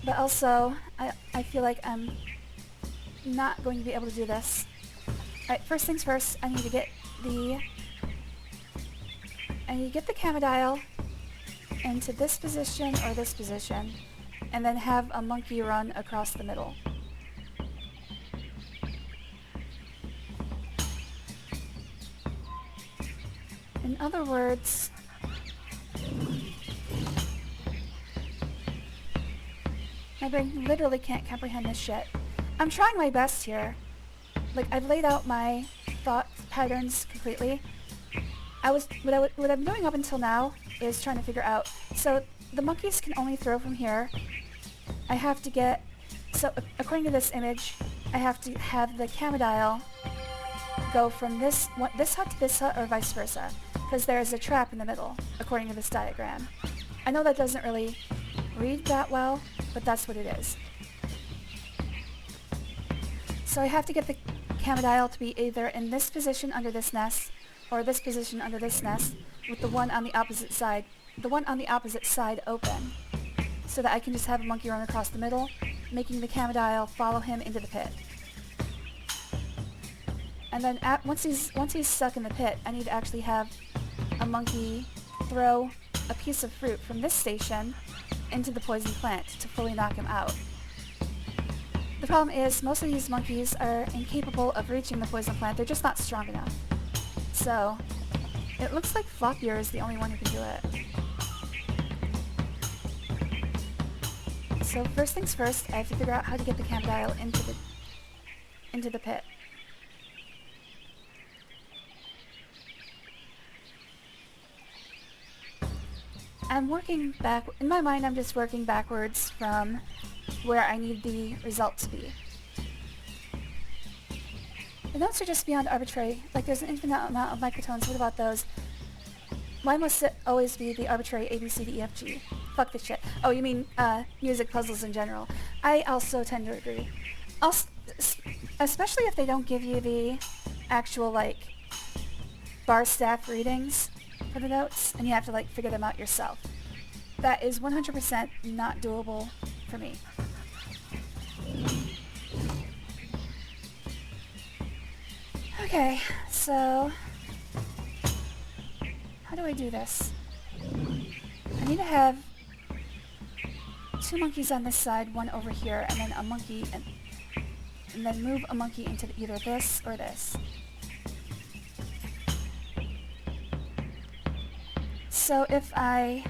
but also I feel like I'm not going to be able to do this. Alright, first things first, I need to get the Camodile into this position or this position, and then have a monkey run across the middle. In other words, my brain literally can't comprehend this shit. I'm trying my best here. Like, I've laid out my thought patterns completely. What I'm doing up until now is trying to figure out, so the monkeys can only throw from here. I have to get, so according to this image, I have to have the Camodile go from this hut to this hut or vice versa, because there is a trap in the middle, according to this diagram. I know that doesn't really read that well, but that's what it is. So I have to get the Camodile to be either in this position under this nest, or this position under this nest, with the one on the opposite side open, so that I can just have a monkey run across the middle, making the Camodile follow him into the pit. And then once he's stuck in the pit, I need to actually have a monkey throw a piece of fruit from this station into the poison plant to fully knock him out. The problem is, most of these monkeys are incapable of reaching the poison plant. They're just not strong enough. So, it looks like Floppier is the only one who can do it. So first things first, I have to figure out how to get the Camodile into the pit. I'm working back, in my mind I'm just working backwards from where I need the result to be. The notes are just beyond arbitrary. Like, there's an infinite amount of microtones. What about those? Why must it always be the arbitrary A, B, C, D, E, F, G? Fuck this shit. Oh, you mean music puzzles in general. I also tend to agree. Also, especially if they don't give you the actual, like, bar staff readings for the notes, and you have to, like, figure them out yourself. That is 100% not doable for me. Okay, so how do I do this? I need to have 2 monkeys on this side, 1 over here, and then a monkey, and then move a monkey into either this or this. So if I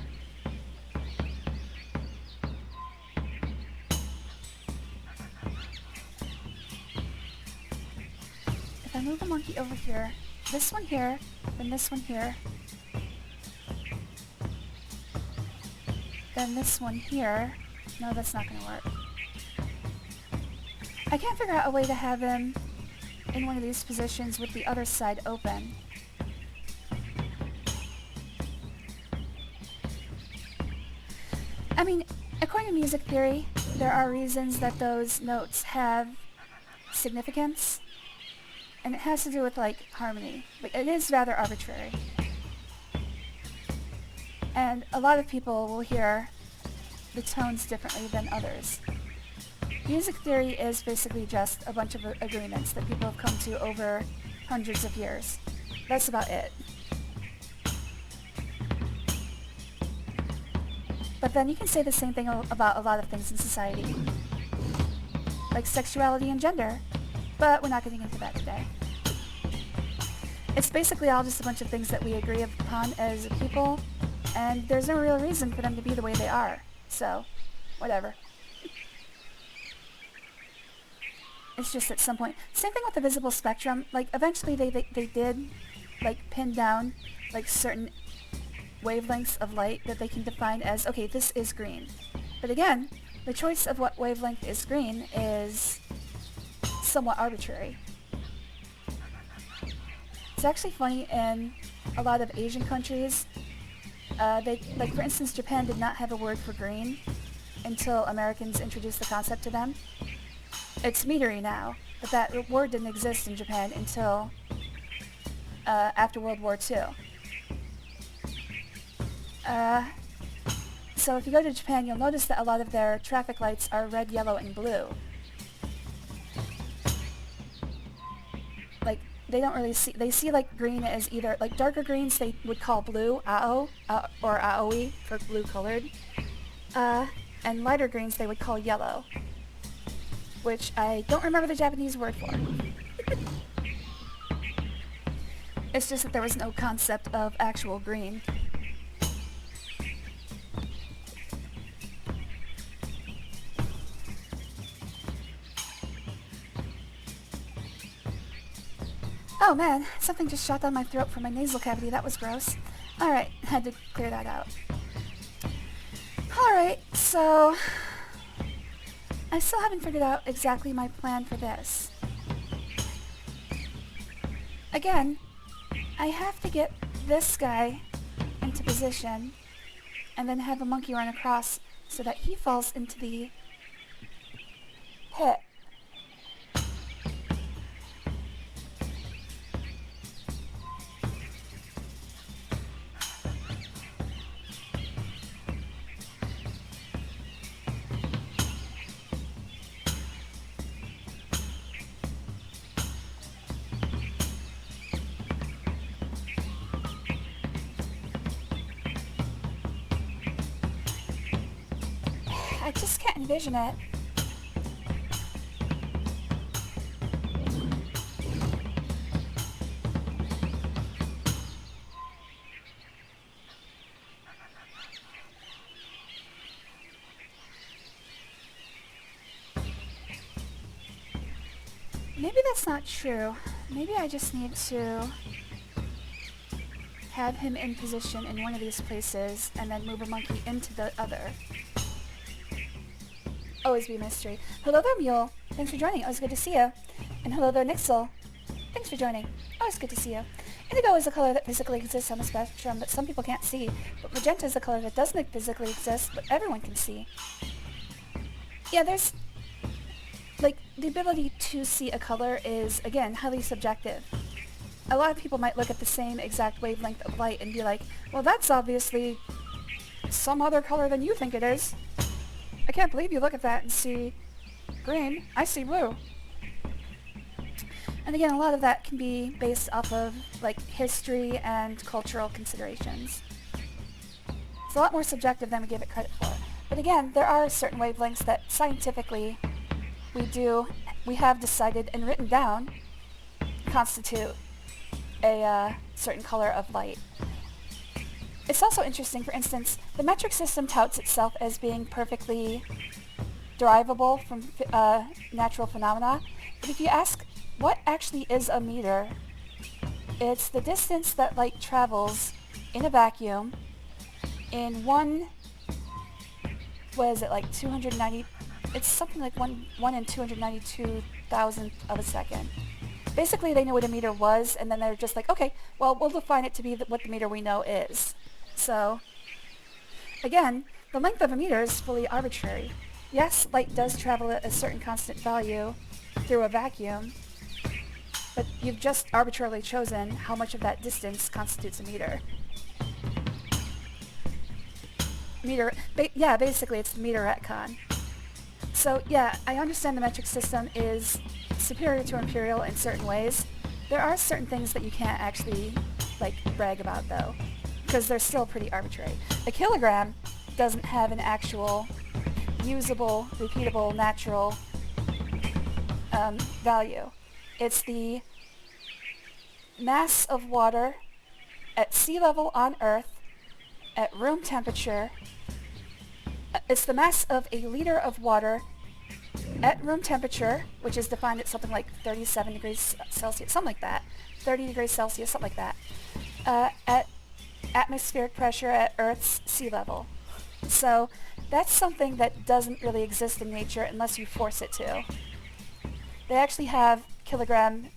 move a monkey over here, this one here, then this one here, then this one here. No, that's not going to work. I can't figure out a way to have him in one of these positions with the other side open. I mean, according to music theory, there are reasons that those notes have significance, and it has to do with, like, harmony. But it is rather arbitrary. And a lot of people will hear the tones differently than others. Music theory is basically just a bunch of agreements that people have come to over hundreds of years. That's about it. But then you can say the same thing about a lot of things in society, like sexuality and gender, but we're not getting into that today. It's basically all just a bunch of things that we agree upon as a people, and there's no real reason for them to be the way they are. So, whatever. It's just at some point. Same thing with the visible spectrum. Like, eventually they did, like, pin down, like, certain wavelengths of light that they can define as, okay, this is green. But again, the choice of what wavelength is green is somewhat arbitrary. It's actually funny, in a lot of Asian countries, like, for instance, Japan did not have a word for green until Americans introduced the concept to them. It's metery now, but that word didn't exist in Japan until after World War II. So if you go to Japan, you'll notice that a lot of their traffic lights are red, yellow, and blue. Like, they don't really see, they see, like, green as either, like, darker greens they would call blue, ao, or aoi for blue colored, and lighter greens they would call yellow, which I don't remember the Japanese word for. It's just that there was no concept of actual green. Oh man, something just shot down my throat from my nasal cavity. That was gross. Alright, had to clear that out. Alright, so I still haven't figured out exactly my plan for this. Again, I have to get this guy into position and then have a monkey run across so that he falls into the pit. I just can't envision it. Maybe that's not true. Maybe I just need to have him in position in one of these places and then move a monkey into the other. Always be a mystery. Hello there, Mule. Thanks for joining. Always good to see you. And hello there, Nixel. Thanks for joining. Always good to see you. Indigo is a color that physically exists on the spectrum that some people can't see, but magenta is a color that doesn't physically exist, but everyone can see. Yeah, there's like, the ability to see a color is, again, highly subjective. A lot of people might look at the same exact wavelength of light and be like, well, that's obviously some other color than you think it is. I can't believe you look at that and see green. I see blue. And again, a lot of that can be based off of, like, history and cultural considerations. It's a lot more subjective than we give it credit for. But again, there are certain wavelengths that scientifically we have decided and written down constitute a certain color of light. It's also interesting, for instance, the metric system touts itself as being perfectly derivable from natural phenomena. But if you ask, what actually is a meter? It's the distance that light travels in a vacuum in like 290, it's something like 1 in 292,000th of a second. Basically, they knew what a meter was, and then they're just like, okay, well, we'll define it to be what the meter we know is. So, again, the length of a meter is fully arbitrary. Yes, light does travel at a certain constant value through a vacuum, but you've just arbitrarily chosen how much of that distance constitutes a meter. Basically it's the meter retcon. So yeah, I understand the metric system is superior to imperial in certain ways. There are certain things that you can't actually, like, brag about though, because they're still pretty arbitrary. A kilogram doesn't have an actual usable, repeatable, natural value. It's the mass of water at sea level on Earth at room temperature. It's the mass of a liter of water at room temperature, which is defined at something like 37 degrees Celsius, something like that, 30 degrees Celsius, something like that, at atmospheric pressure at Earth's sea level. So that's something that doesn't really exist in nature unless you force it to. They actually have kilogram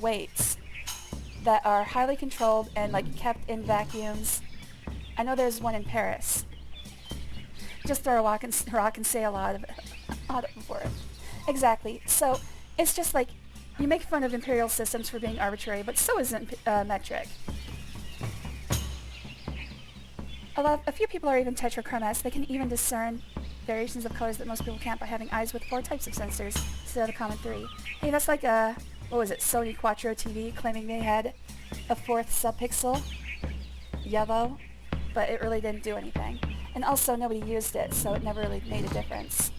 weights that are highly controlled and, like, kept in vacuums. I know there's one in Paris. Just throw a rock and say a lot of it before it. Exactly. So it's just like, you make fun of imperial systems for being arbitrary, but so isn't metric. A few people are even tetrachromists. They can even discern variations of colors that most people can't by having eyes with 4 types of sensors instead of the common 3. Hey, that's like Sony Quattro TV claiming they had a 4th subpixel, yellow, but it really didn't do anything. And also nobody used it, so it never really made a difference.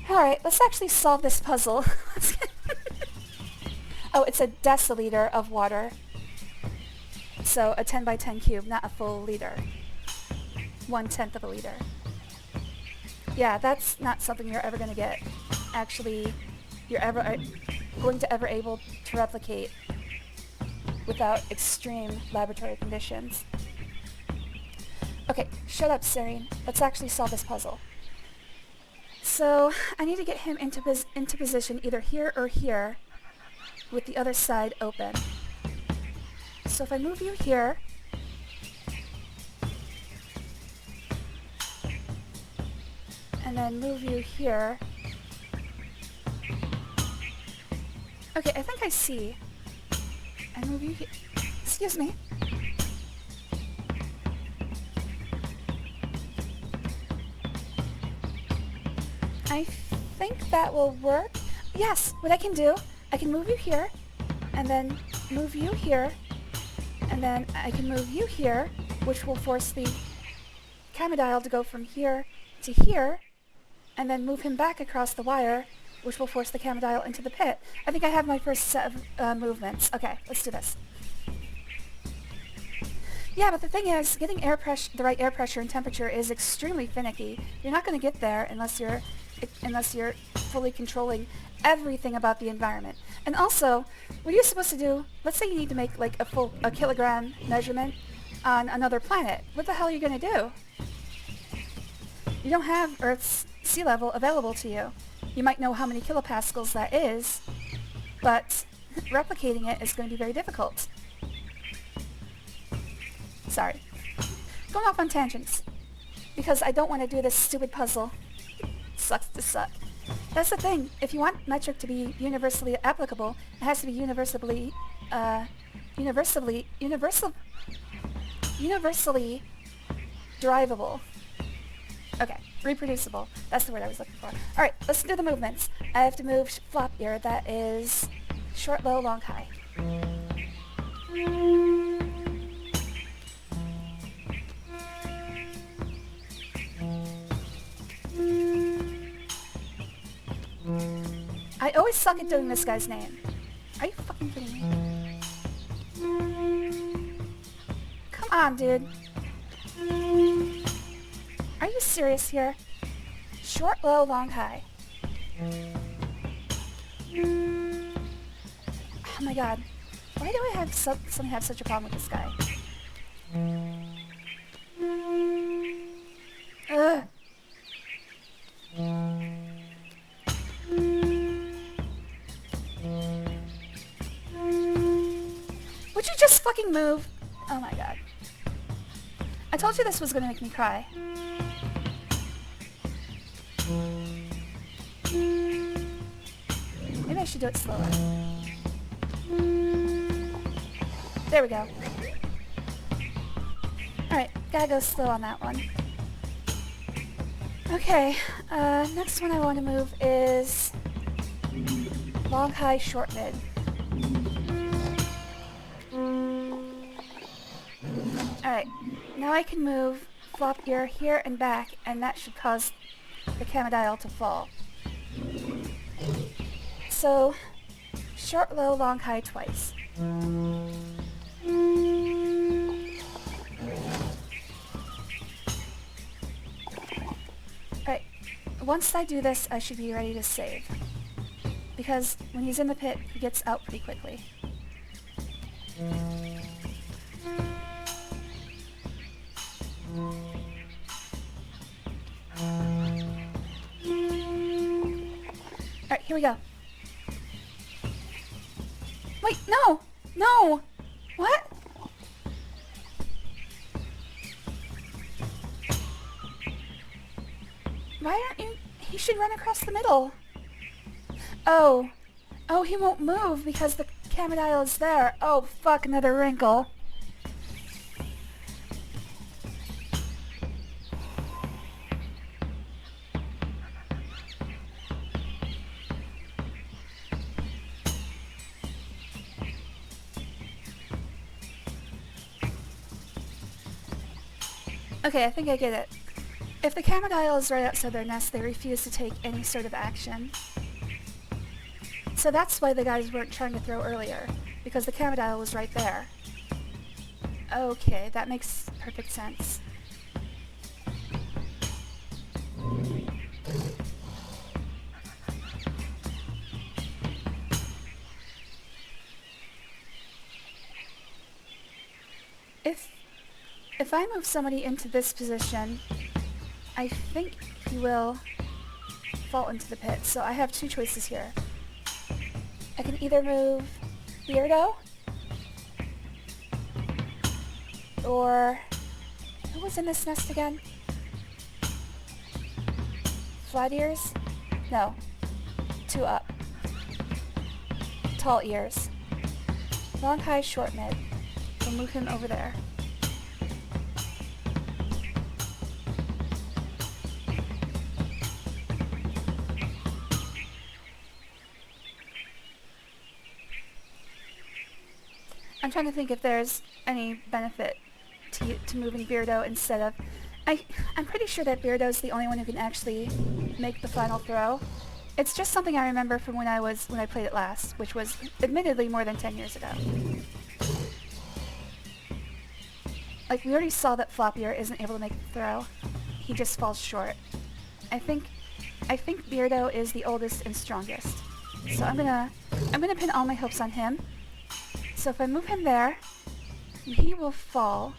Alright, let's actually solve this puzzle. Oh, it's a deciliter of water. So a 10 by 10 cube, not a full liter. 1/10 of a liter. Yeah, that's not something you're ever going to get. Actually, you're going to ever able to replicate without extreme laboratory conditions. Okay, shut up, Serene. Let's actually solve this puzzle. So, I need to get him into position either here or here, with the other side open. So if I move you here, and then move you here. Okay, I think I see. I move you here. Excuse me. I think that will work. Yes, what I can do, I can move you here, and then move you here, and then I can move you here, which will force the camera dial to go from here to here, and then move him back across the wire, which will force the camera dial into the pit. I think I have my first set of movements. Okay, let's do this. Yeah, but the thing is, getting the right air pressure and temperature is extremely finicky. You're not going to get there unless you're fully controlling everything about the environment. And also, what are you supposed to do? Let's say you need to make like a kilogram measurement on another planet. What the hell are you going to do? You don't have Earth's sea level available to you. You might know how many kilopascals that is, but replicating it is going to be very difficult. Sorry. Going off on tangents, because I don't want to do this stupid puzzle. sucks to suck. That's the thing. If you want metric to be universally applicable, it has to be universally derivable. Okay, reproducible. That's the word I was looking for. Alright, let's do the movements. I have to move flop here. That is short, low, long, high. I always suck at doing this guy's name. Are you fucking kidding me? Come on, dude. Are you serious here? Short, low, long, high. Oh my god. Why do I have suddenly have such a problem with this guy? Ugh. Would you just fucking move? Oh my god. I told you this was gonna make me cry. Maybe I should do it slower. There we go. Alright, gotta go slow on that one. Okay, next one I want to move is long, high, short, mid. Alright, now I can move flop here, here, and back, and that should cause the Camadial to fall. So, short, low, long, high twice. Alright, once I do this, I should be ready to save. Because when he's in the pit, he gets out pretty quickly. Alright, here we go. Wait, no! No! What? Why aren't you... He should run across the middle. Oh. Oh, he won't move because the Camadial is there. Oh, fuck, another wrinkle. Okay, I think I get it. If the Camadial is right outside their nest, they refuse to take any sort of action. So that's why the guys weren't trying to throw earlier, because the Camadial was right there. Okay, that makes perfect sense. If I move somebody into this position, I think he will fall into the pit. So I have two choices here. I can either move Beardo, or who was in this nest again? Flat ears? No. Two up. Tall ears. Long, high, short, mid. We'll move him over there. I'm trying to think if there's any benefit to moving Beardo instead of... I'm pretty sure that Beardo's the only one who can actually make the final throw. It's just something I remember from when I played it last, which was admittedly more than 10 years ago. Like, we already saw that Floppier isn't able to make the throw. He just falls short. I think Beardo is the oldest and strongest. So I'm gonna pin all my hopes on him. So if I move him there, he will fall.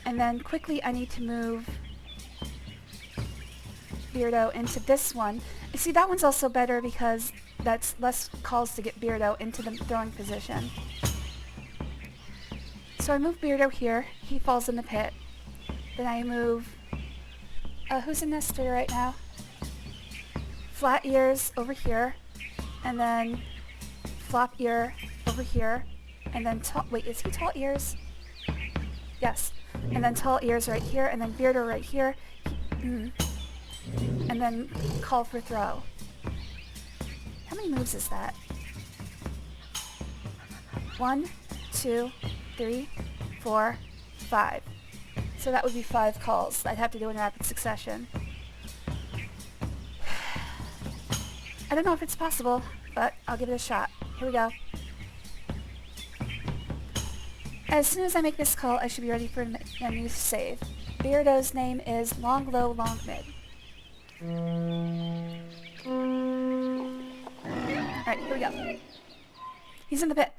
And then quickly I need to move Beardo into this one. See, that one's also better because that's less calls to get Beardo into the throwing position. So I move Beardo here. He falls in the pit. Then I move Who's in nest 3 right now? Flat ears over here, and then flop ear over here, and then wait, is he tall ears? Yes. And then tall ears right here, and then bearder right here, and then call for throw. How many moves is that? 1, 2, 3, 4, 5. So that would be 5 calls I'd have to do in rapid succession. I don't know if it's possible, but I'll give it a shot. Here we go. As soon as I make this call, I should be ready for a new save. Beardo's name is Long Low Long Mid. Alright, here we go. He's in the pit.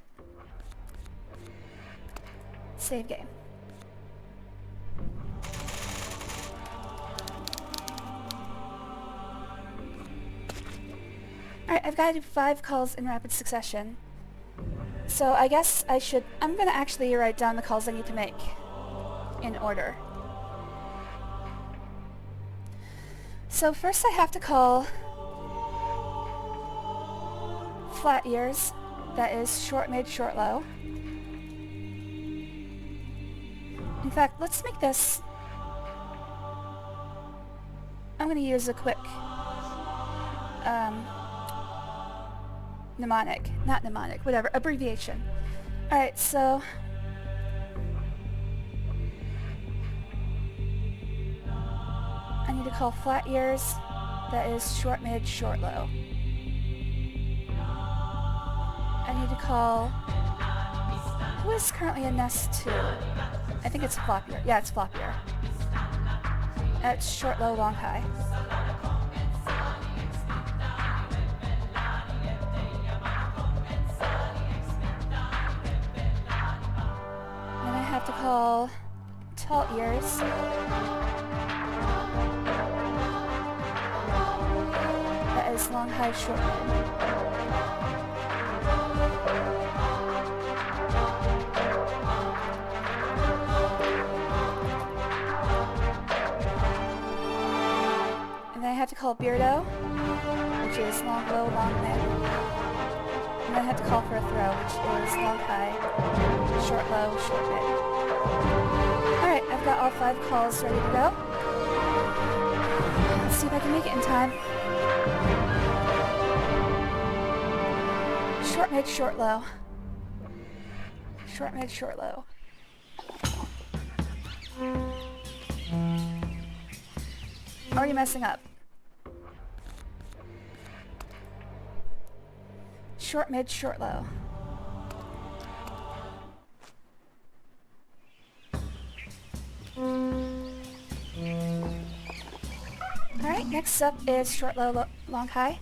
Save game. Alright, I've got to do 5 calls in rapid succession. So I guess I'm gonna actually write down the calls I need to make in order. So first I have to call flat ears, that is short mid, short low. In fact, let's make this, I'm gonna use a quick mnemonic, whatever, abbreviation. Alright, so I need to call flat ears, that is short mid, short low. I need to call, who is currently in nest 2? I think it's flop ear. Yeah, it's flop ear. That's short low, long high. I have to call tall ears. That is long, high, short, mid. And then I have to call Beardo, which is long, low, long, mid. And then I have to call for a throw, which is long, high, short, low, short, mid. Alright, I've got all 5 calls ready to go. Let's see if I can make it in time. Short, mid, short, low. Short, mid, short, low. Already messing up. Short, mid, short, low. Alright, next up is short, low, long, high.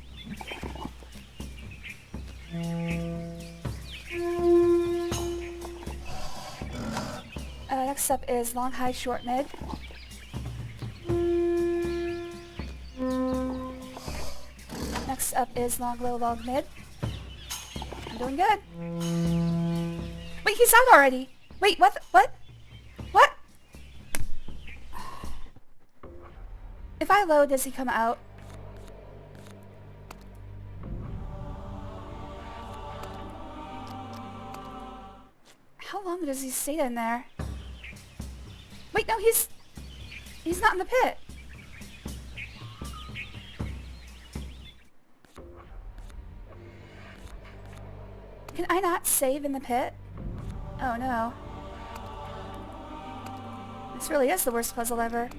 Next up is long, high, short, mid. Next up is long, low, long, mid. I'm doing good. Wait, he's out already. Wait, what? What? What? If I load, does he come out? How long does he stay in there? Wait, no, he's not in the pit. Can I not save in the pit? Oh no. This really is the worst puzzle ever.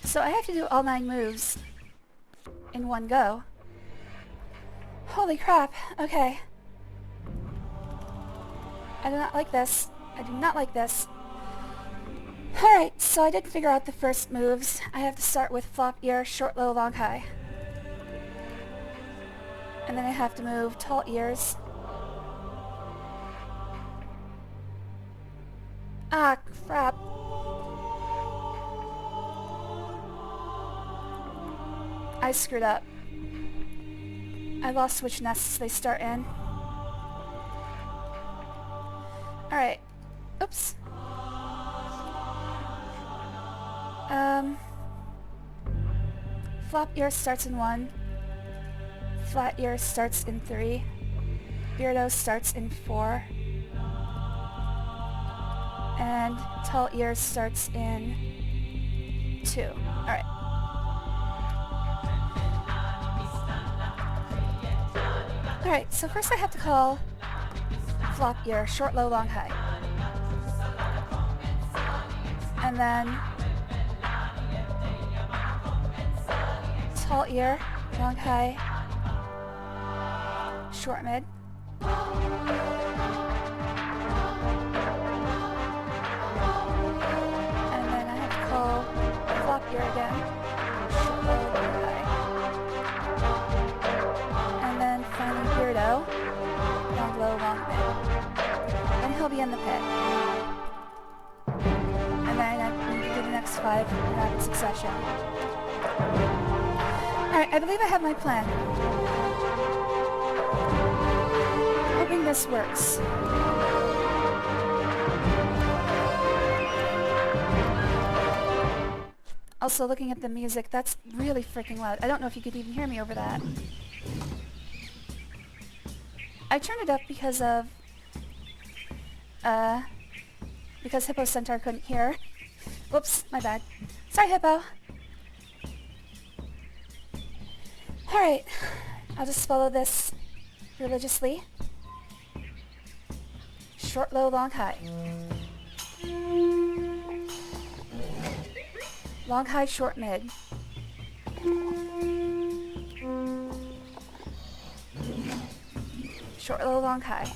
So I have to do all 9 moves in one go. Holy crap, okay. I do not like this. I do not like this. Alright, so I did figure out the first moves. I have to start with flop ear, short, low, long, high. And then I have to move tall ears. Ah, crap. I screwed up. I lost which nests they start in. Alright. Oops. Flop ear starts in 1. Flat ear starts in 3. Beardo starts in 4. And tall ear starts in 2. Alright. Alright, so first I have to call flop ear, short, low, long, high. And then tall ear, long, high, short, mid. And then I have to call flop ear again, short, low, long, high. And then finally beardo, long, low, long, mid. Then he'll be in the pit. And then I need to do the next 5 in rapid succession. Alright, I believe I have my plan. Hoping this works. Also, looking at the music, that's really freaking loud. I don't know if you could even hear me over that. I turned it up because of... because Hippo Centaur couldn't hear. Whoops, my bad. Sorry, Hippo. Alright, I'll just follow this religiously. Short, low, long, high. Long, high, short, mid. Short, low, long, high.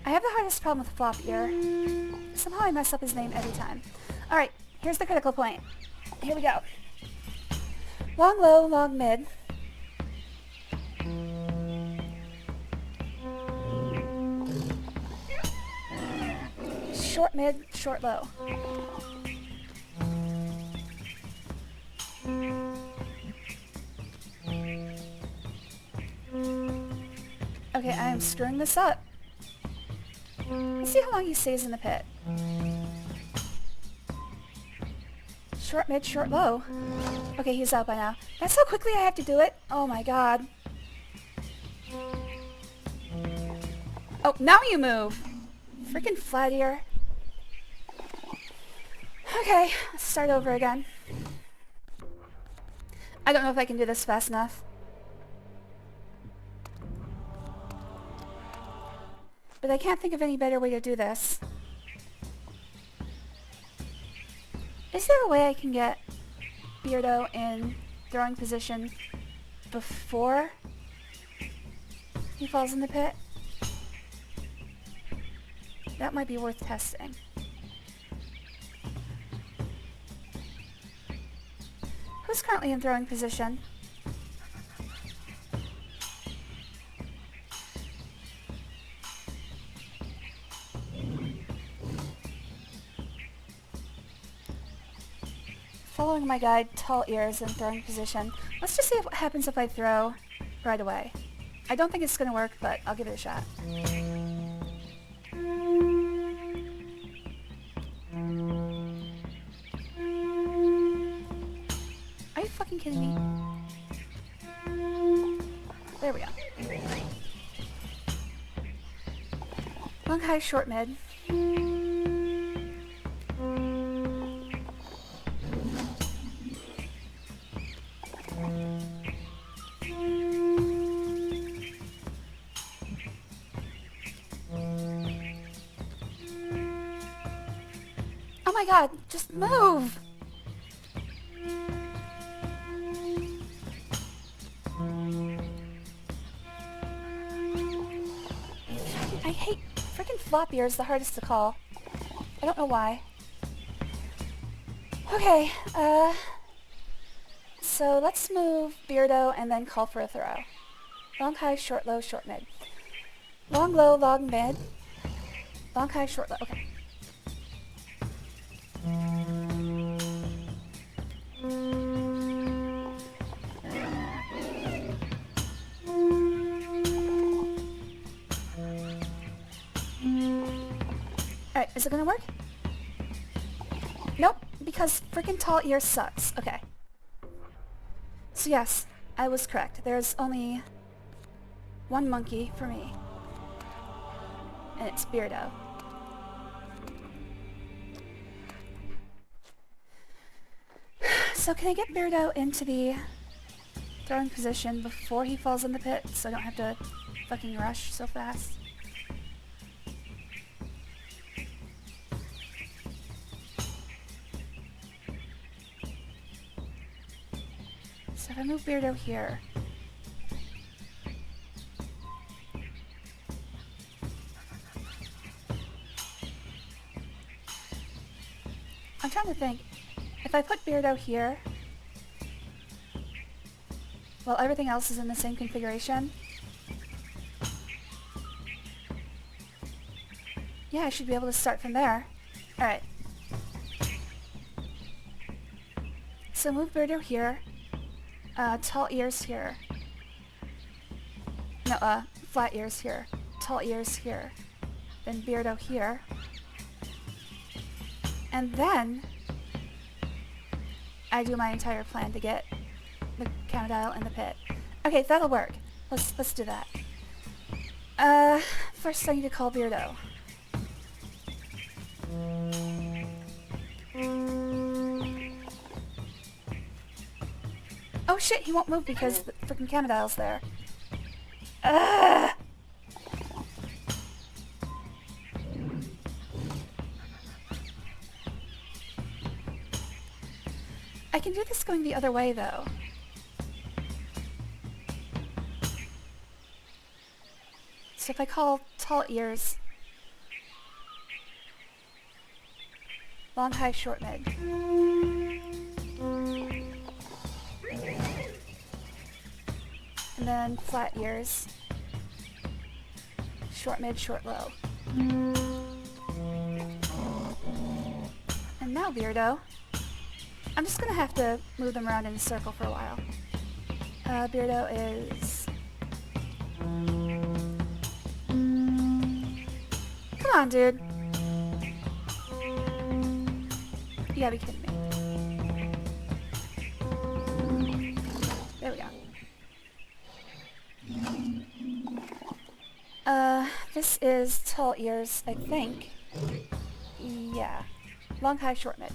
I have the hardest problem with flop ear. Somehow I mess up his name every time. Alright, here's the critical point. Here we go. Long, low, long, mid. Short, mid, short, low. Okay, I am screwing this up. Let's see how long he stays in the pit. Short, mid, short, low. Okay, he's out by now. That's how quickly I have to do it? Oh my god. Oh, now you move! Freaking flat ear. Okay, let's start over again. I don't know if I can do this fast enough. But I can't think of any better way to do this. Is there a way I can get Beardo in throwing position before he falls in the pit? That might be worth testing. Who's currently in throwing position? Following my guide, tall ears in throwing position. Let's just see what happens if I throw right away. I don't think it's going to work, but I'll give it a shot. Are you fucking kidding me? There we go. Long, high, short, mid. Oh my god, just move! I hate freaking flop ears, the hardest to call. I don't know why. Okay, so let's move Beardo and then call for a throw. Long, high, short, low, short, mid. Long, low, long, mid. Long, high, short, low. Okay. Alright, is it gonna work? Nope, because freaking tall ears sucks. Okay. So yes, I was correct. There's only one monkey for me. And it's Beardo. So can I get Beardo into the throwing position before he falls in the pit so I don't have to fucking rush so fast? So if I move Beardo here... I'm trying to think. If I put Beardo here, while everything else is in the same configuration, yeah, I should be able to start from there. Alright. So move Beardo here. Tall ears here. No, flat ears here. Tall ears here. Then Beardo here. And then I do my entire plan to get the Camodile in the pit. Okay, that'll work. Let's do that. First I need to call Beardo. Oh shit, he won't move because the freaking Camodile's there. I can do this going the other way, though. So if I call tall ears, long, high, short, mid. And then flat ears, short, mid, short, low. And now Beardo. I'm just gonna have to move them around in a circle for a while. Beardo is... Come on, dude. You gotta be kidding me. There we go. This is tall ears, I think. Yeah. Long, high, short, mid.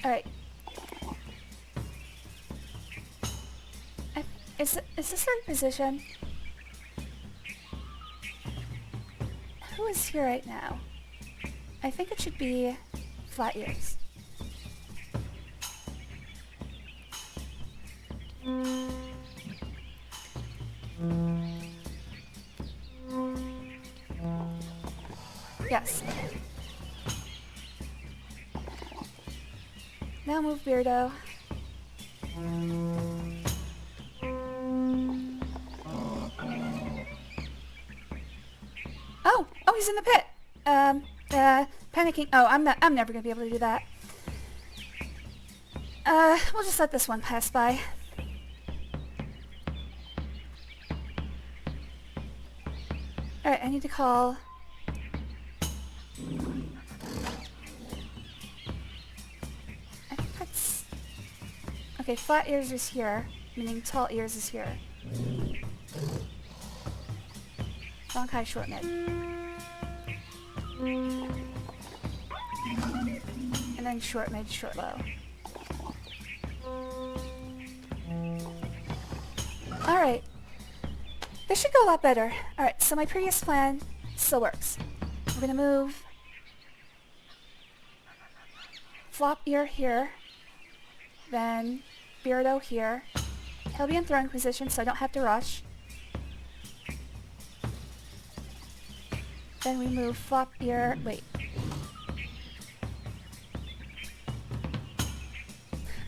Alright. Is this the right position? Who is here right now? I think it should be flat ears. Yes. Now move Beardo. Oh, he's in the pit. Panicking. Oh, I'm never gonna be able to do that. We'll just let this one pass by. Alright, I need to call... I think that's... Okay, flat ears is here, meaning tall ears is here. Long, high, short, mid. And then short, mid, short, low. Alright. This should go a lot better. Alright, so my previous plan still works. We're gonna move flop ear here, then Beardo here. He'll be in throwing position so I don't have to rush. Then we move flop ear, wait.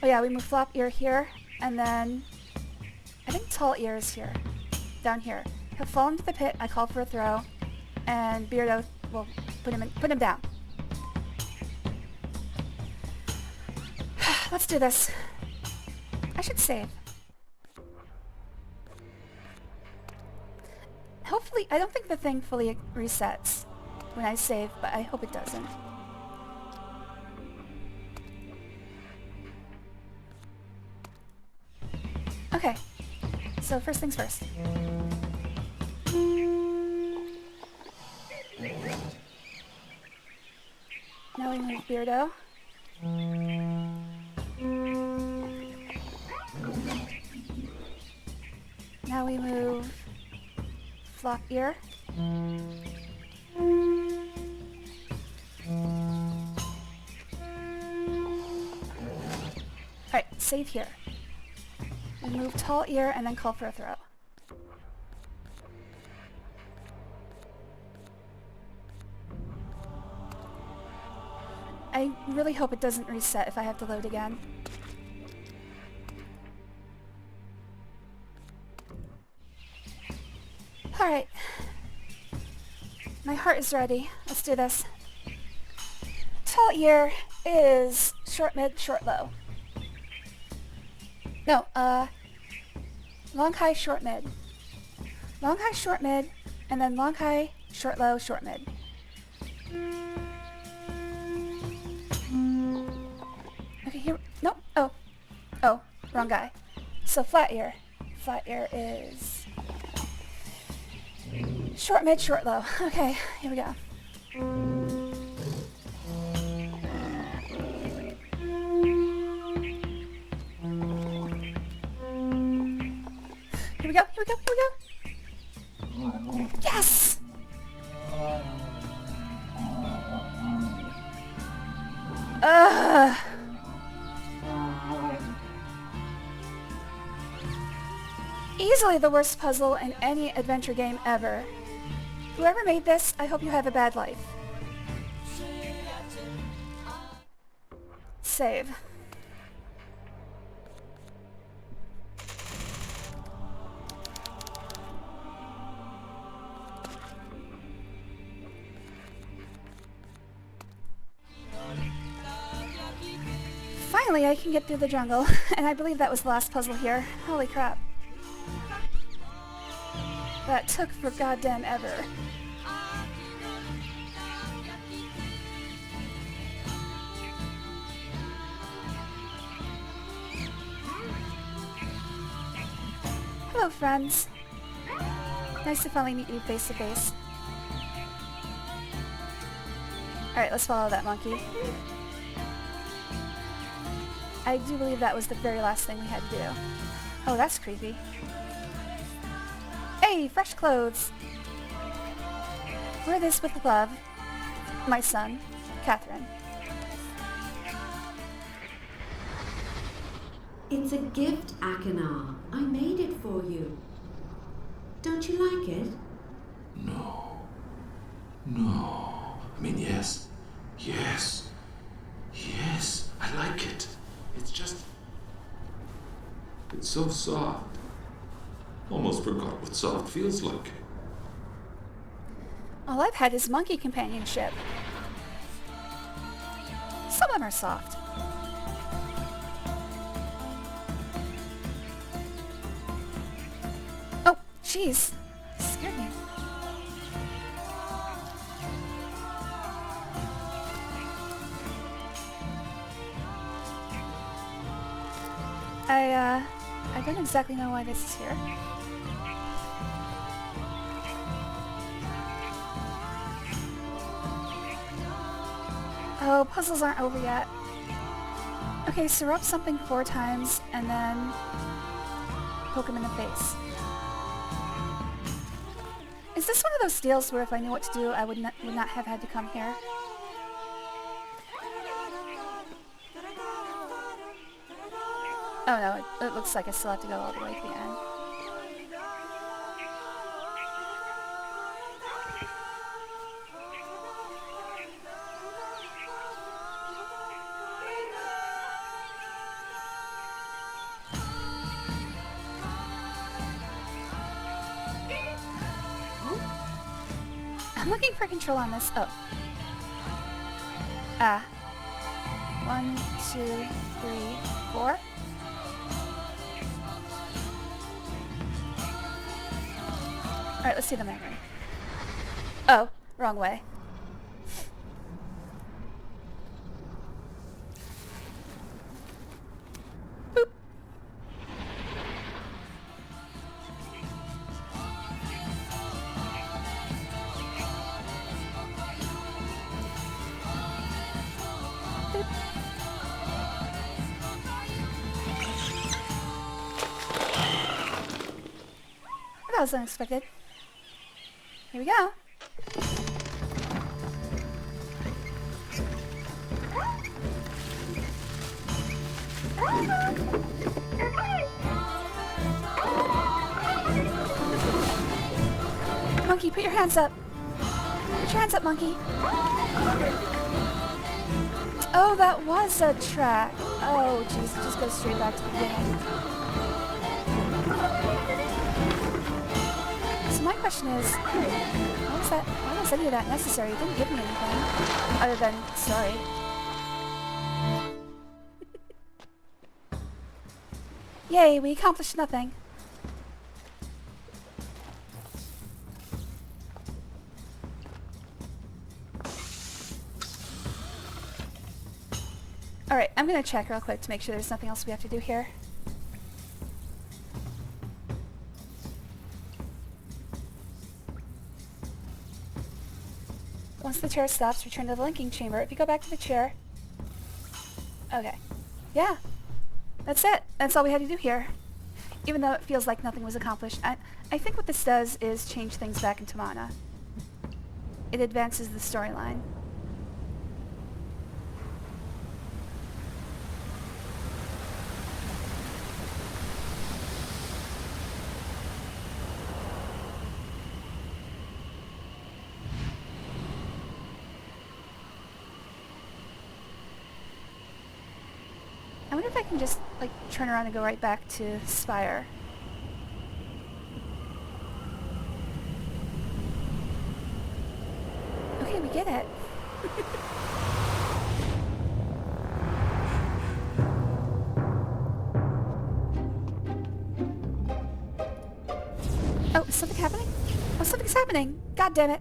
Oh yeah, we move flop ear here, and then I think tall ear is here. Down here. He'll fall into the pit, I call for a throw, and Beardo will put him down. Let's do this. I should save. hopefully, I don't think the thing fully resets when I save, but I hope it doesn't. Okay, so first things first. Now we move Beardo. Now we move Flop Ear. Alright, save here. We move Tall Ear and then call for a throw. I really hope it doesn't reset if I have to load again. Alright. My heart is ready. Let's do this. Tall Ear is short mid, short low. No, long high, short mid. Long high, short mid, and then long high, short low, short mid. Okay, here, no, oh, wrong guy. So flat ear. Flat ear is short mid, short low. Okay, here we go. Here we go, here we go, here we go. Yes! Ugh. Easily the worst puzzle in any adventure game ever. Whoever made this, I hope you have a bad life. Save. Finally, I can get through the jungle, and I believe that was the last puzzle here. Holy crap. That took for goddamn ever. Hello, friends. Nice to finally meet you face to face. Alright, let's follow that monkey. I do believe that was the very last thing we had to do. Oh, that's creepy. Hey, fresh clothes! Wear this with love. My son, Catherine. It's a gift, Akinar. I made it for you. Don't you like it? No. No. I mean, yes. Yes. Yes. I like it. It's just... It's so soft. Almost forgot what soft feels like. All I've had is monkey companionship. Some of them are soft. Oh, jeez. Scared me. I don't exactly know why this is here. Oh, puzzles aren't over yet. Okay, so rub something 4 times and then poke him in the face. Is this one of those deals where if I knew what to do, I would not have had to come here? Oh no, it looks like I still have to go all the way to the end. I'm looking for control on this. Oh. 1, 2, 3, 4. Alright, let's see the memory. Oh, wrong way. Boop. Boop. That was unexpected. Here we go. Monkey, put your hands up. Put your hands up, monkey. Oh, that was a track. Oh, jeez, it just goes straight back to the beginning. So my question is, why was any of that necessary? It didn't give me anything, other than, sorry. Yay, we accomplished nothing. Alright, I'm gonna check real quick to make sure there's nothing else we have to do here. Once the chair stops, return to the linking chamber. If you go back to the chair... Okay. Yeah. That's it. That's all we had to do here. Even though it feels like nothing was accomplished. I think what this does is change things back into mana. It advances the storyline. I wonder if I can just, like, turn around and go right back to Spire. Okay, we get it. Oh, is something happening? Oh, something's happening! God damn it!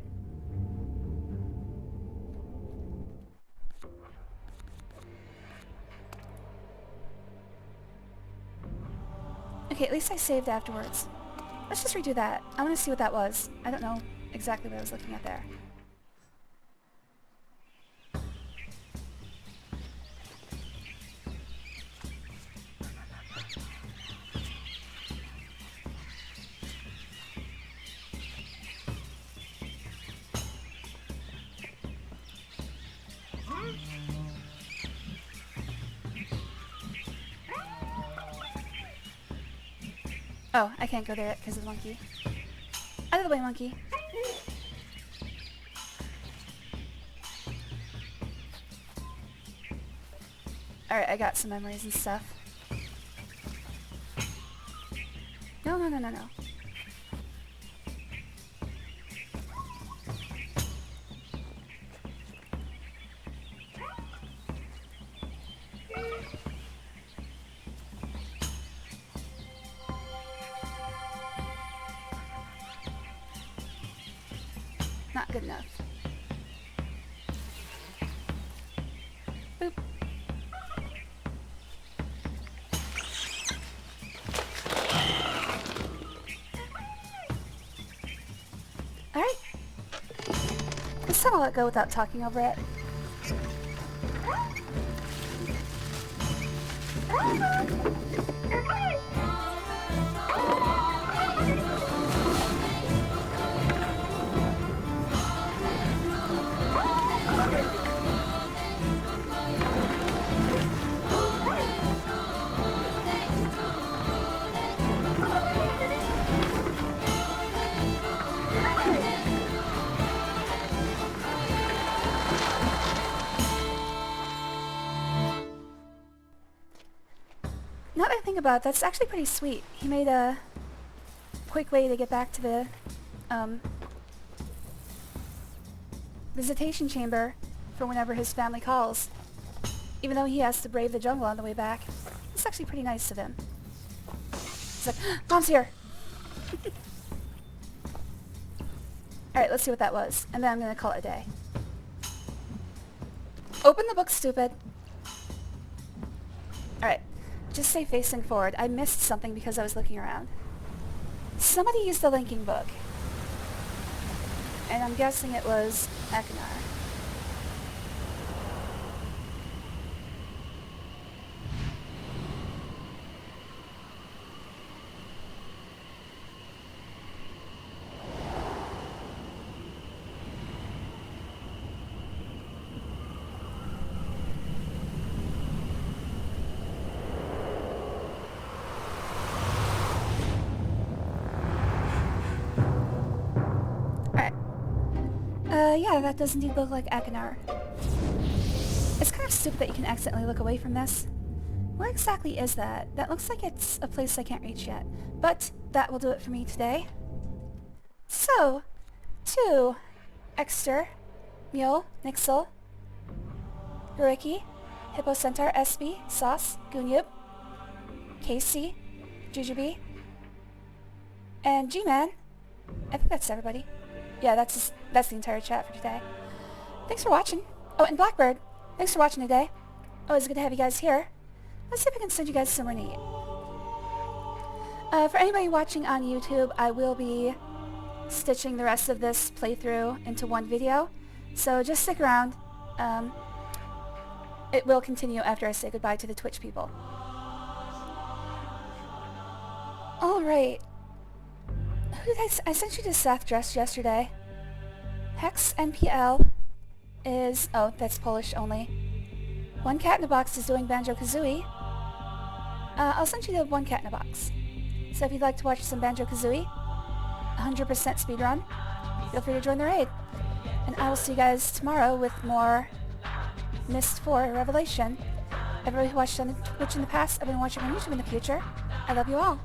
Okay, at least I saved afterwards. Let's just redo that. I want to see what that was. I don't know exactly what I was looking at there. Oh, I can't go there yet because of the monkey. Out of the way, monkey. Alright, I got some memories and stuff. No, no, no, no, no. Not good enough. Boop. Alright. This time I'll let go without talking over it. Now that I think about it, that's actually pretty sweet. He made a quick way to get back to the visitation chamber for whenever his family calls. Even though he has to brave the jungle on the way back. It's actually pretty nice of him. He's like, Mom's here! Alright, let's see what that was. And then I'm gonna call it a day. Open the book, stupid. Alright. Just say facing forward. I missed something because I was looking around. Somebody used the linking book. And I'm guessing it was Akinar. Yeah, that does indeed look like Akinar. It's kind of stupid that you can accidentally look away from this. Where exactly is that? That looks like it's a place I can't reach yet. But that will do it for me today. So, to Exter, Mule, Nixel, Uriki, Hippocentaur, SB, Sauce, Gunyub, Casey, Jujubee, and G-Man. I think that's everybody. Yeah, that's the entire chat for today. Thanks for watching. Oh, and Blackbird, thanks for watching today. Always good to have you guys here. Let's see if I can send you guys somewhere neat. For anybody watching on YouTube, I will be stitching the rest of this playthrough into one video. So just stick around. It will continue after I say goodbye to the Twitch people. Alright. Who did I sent you to Seth dressed yesterday. Hex NPL is... oh, that's Polish only. One Cat in a Box is doing Banjo-Kazooie. I'll send you the One Cat in a Box. So if you'd like to watch some Banjo-Kazooie, 100% speedrun, feel free to join the raid. And I will see you guys tomorrow with more Myst 4 Revelation. Everybody who watched on Twitch in the past, everyone watching on YouTube in the future, I love you all.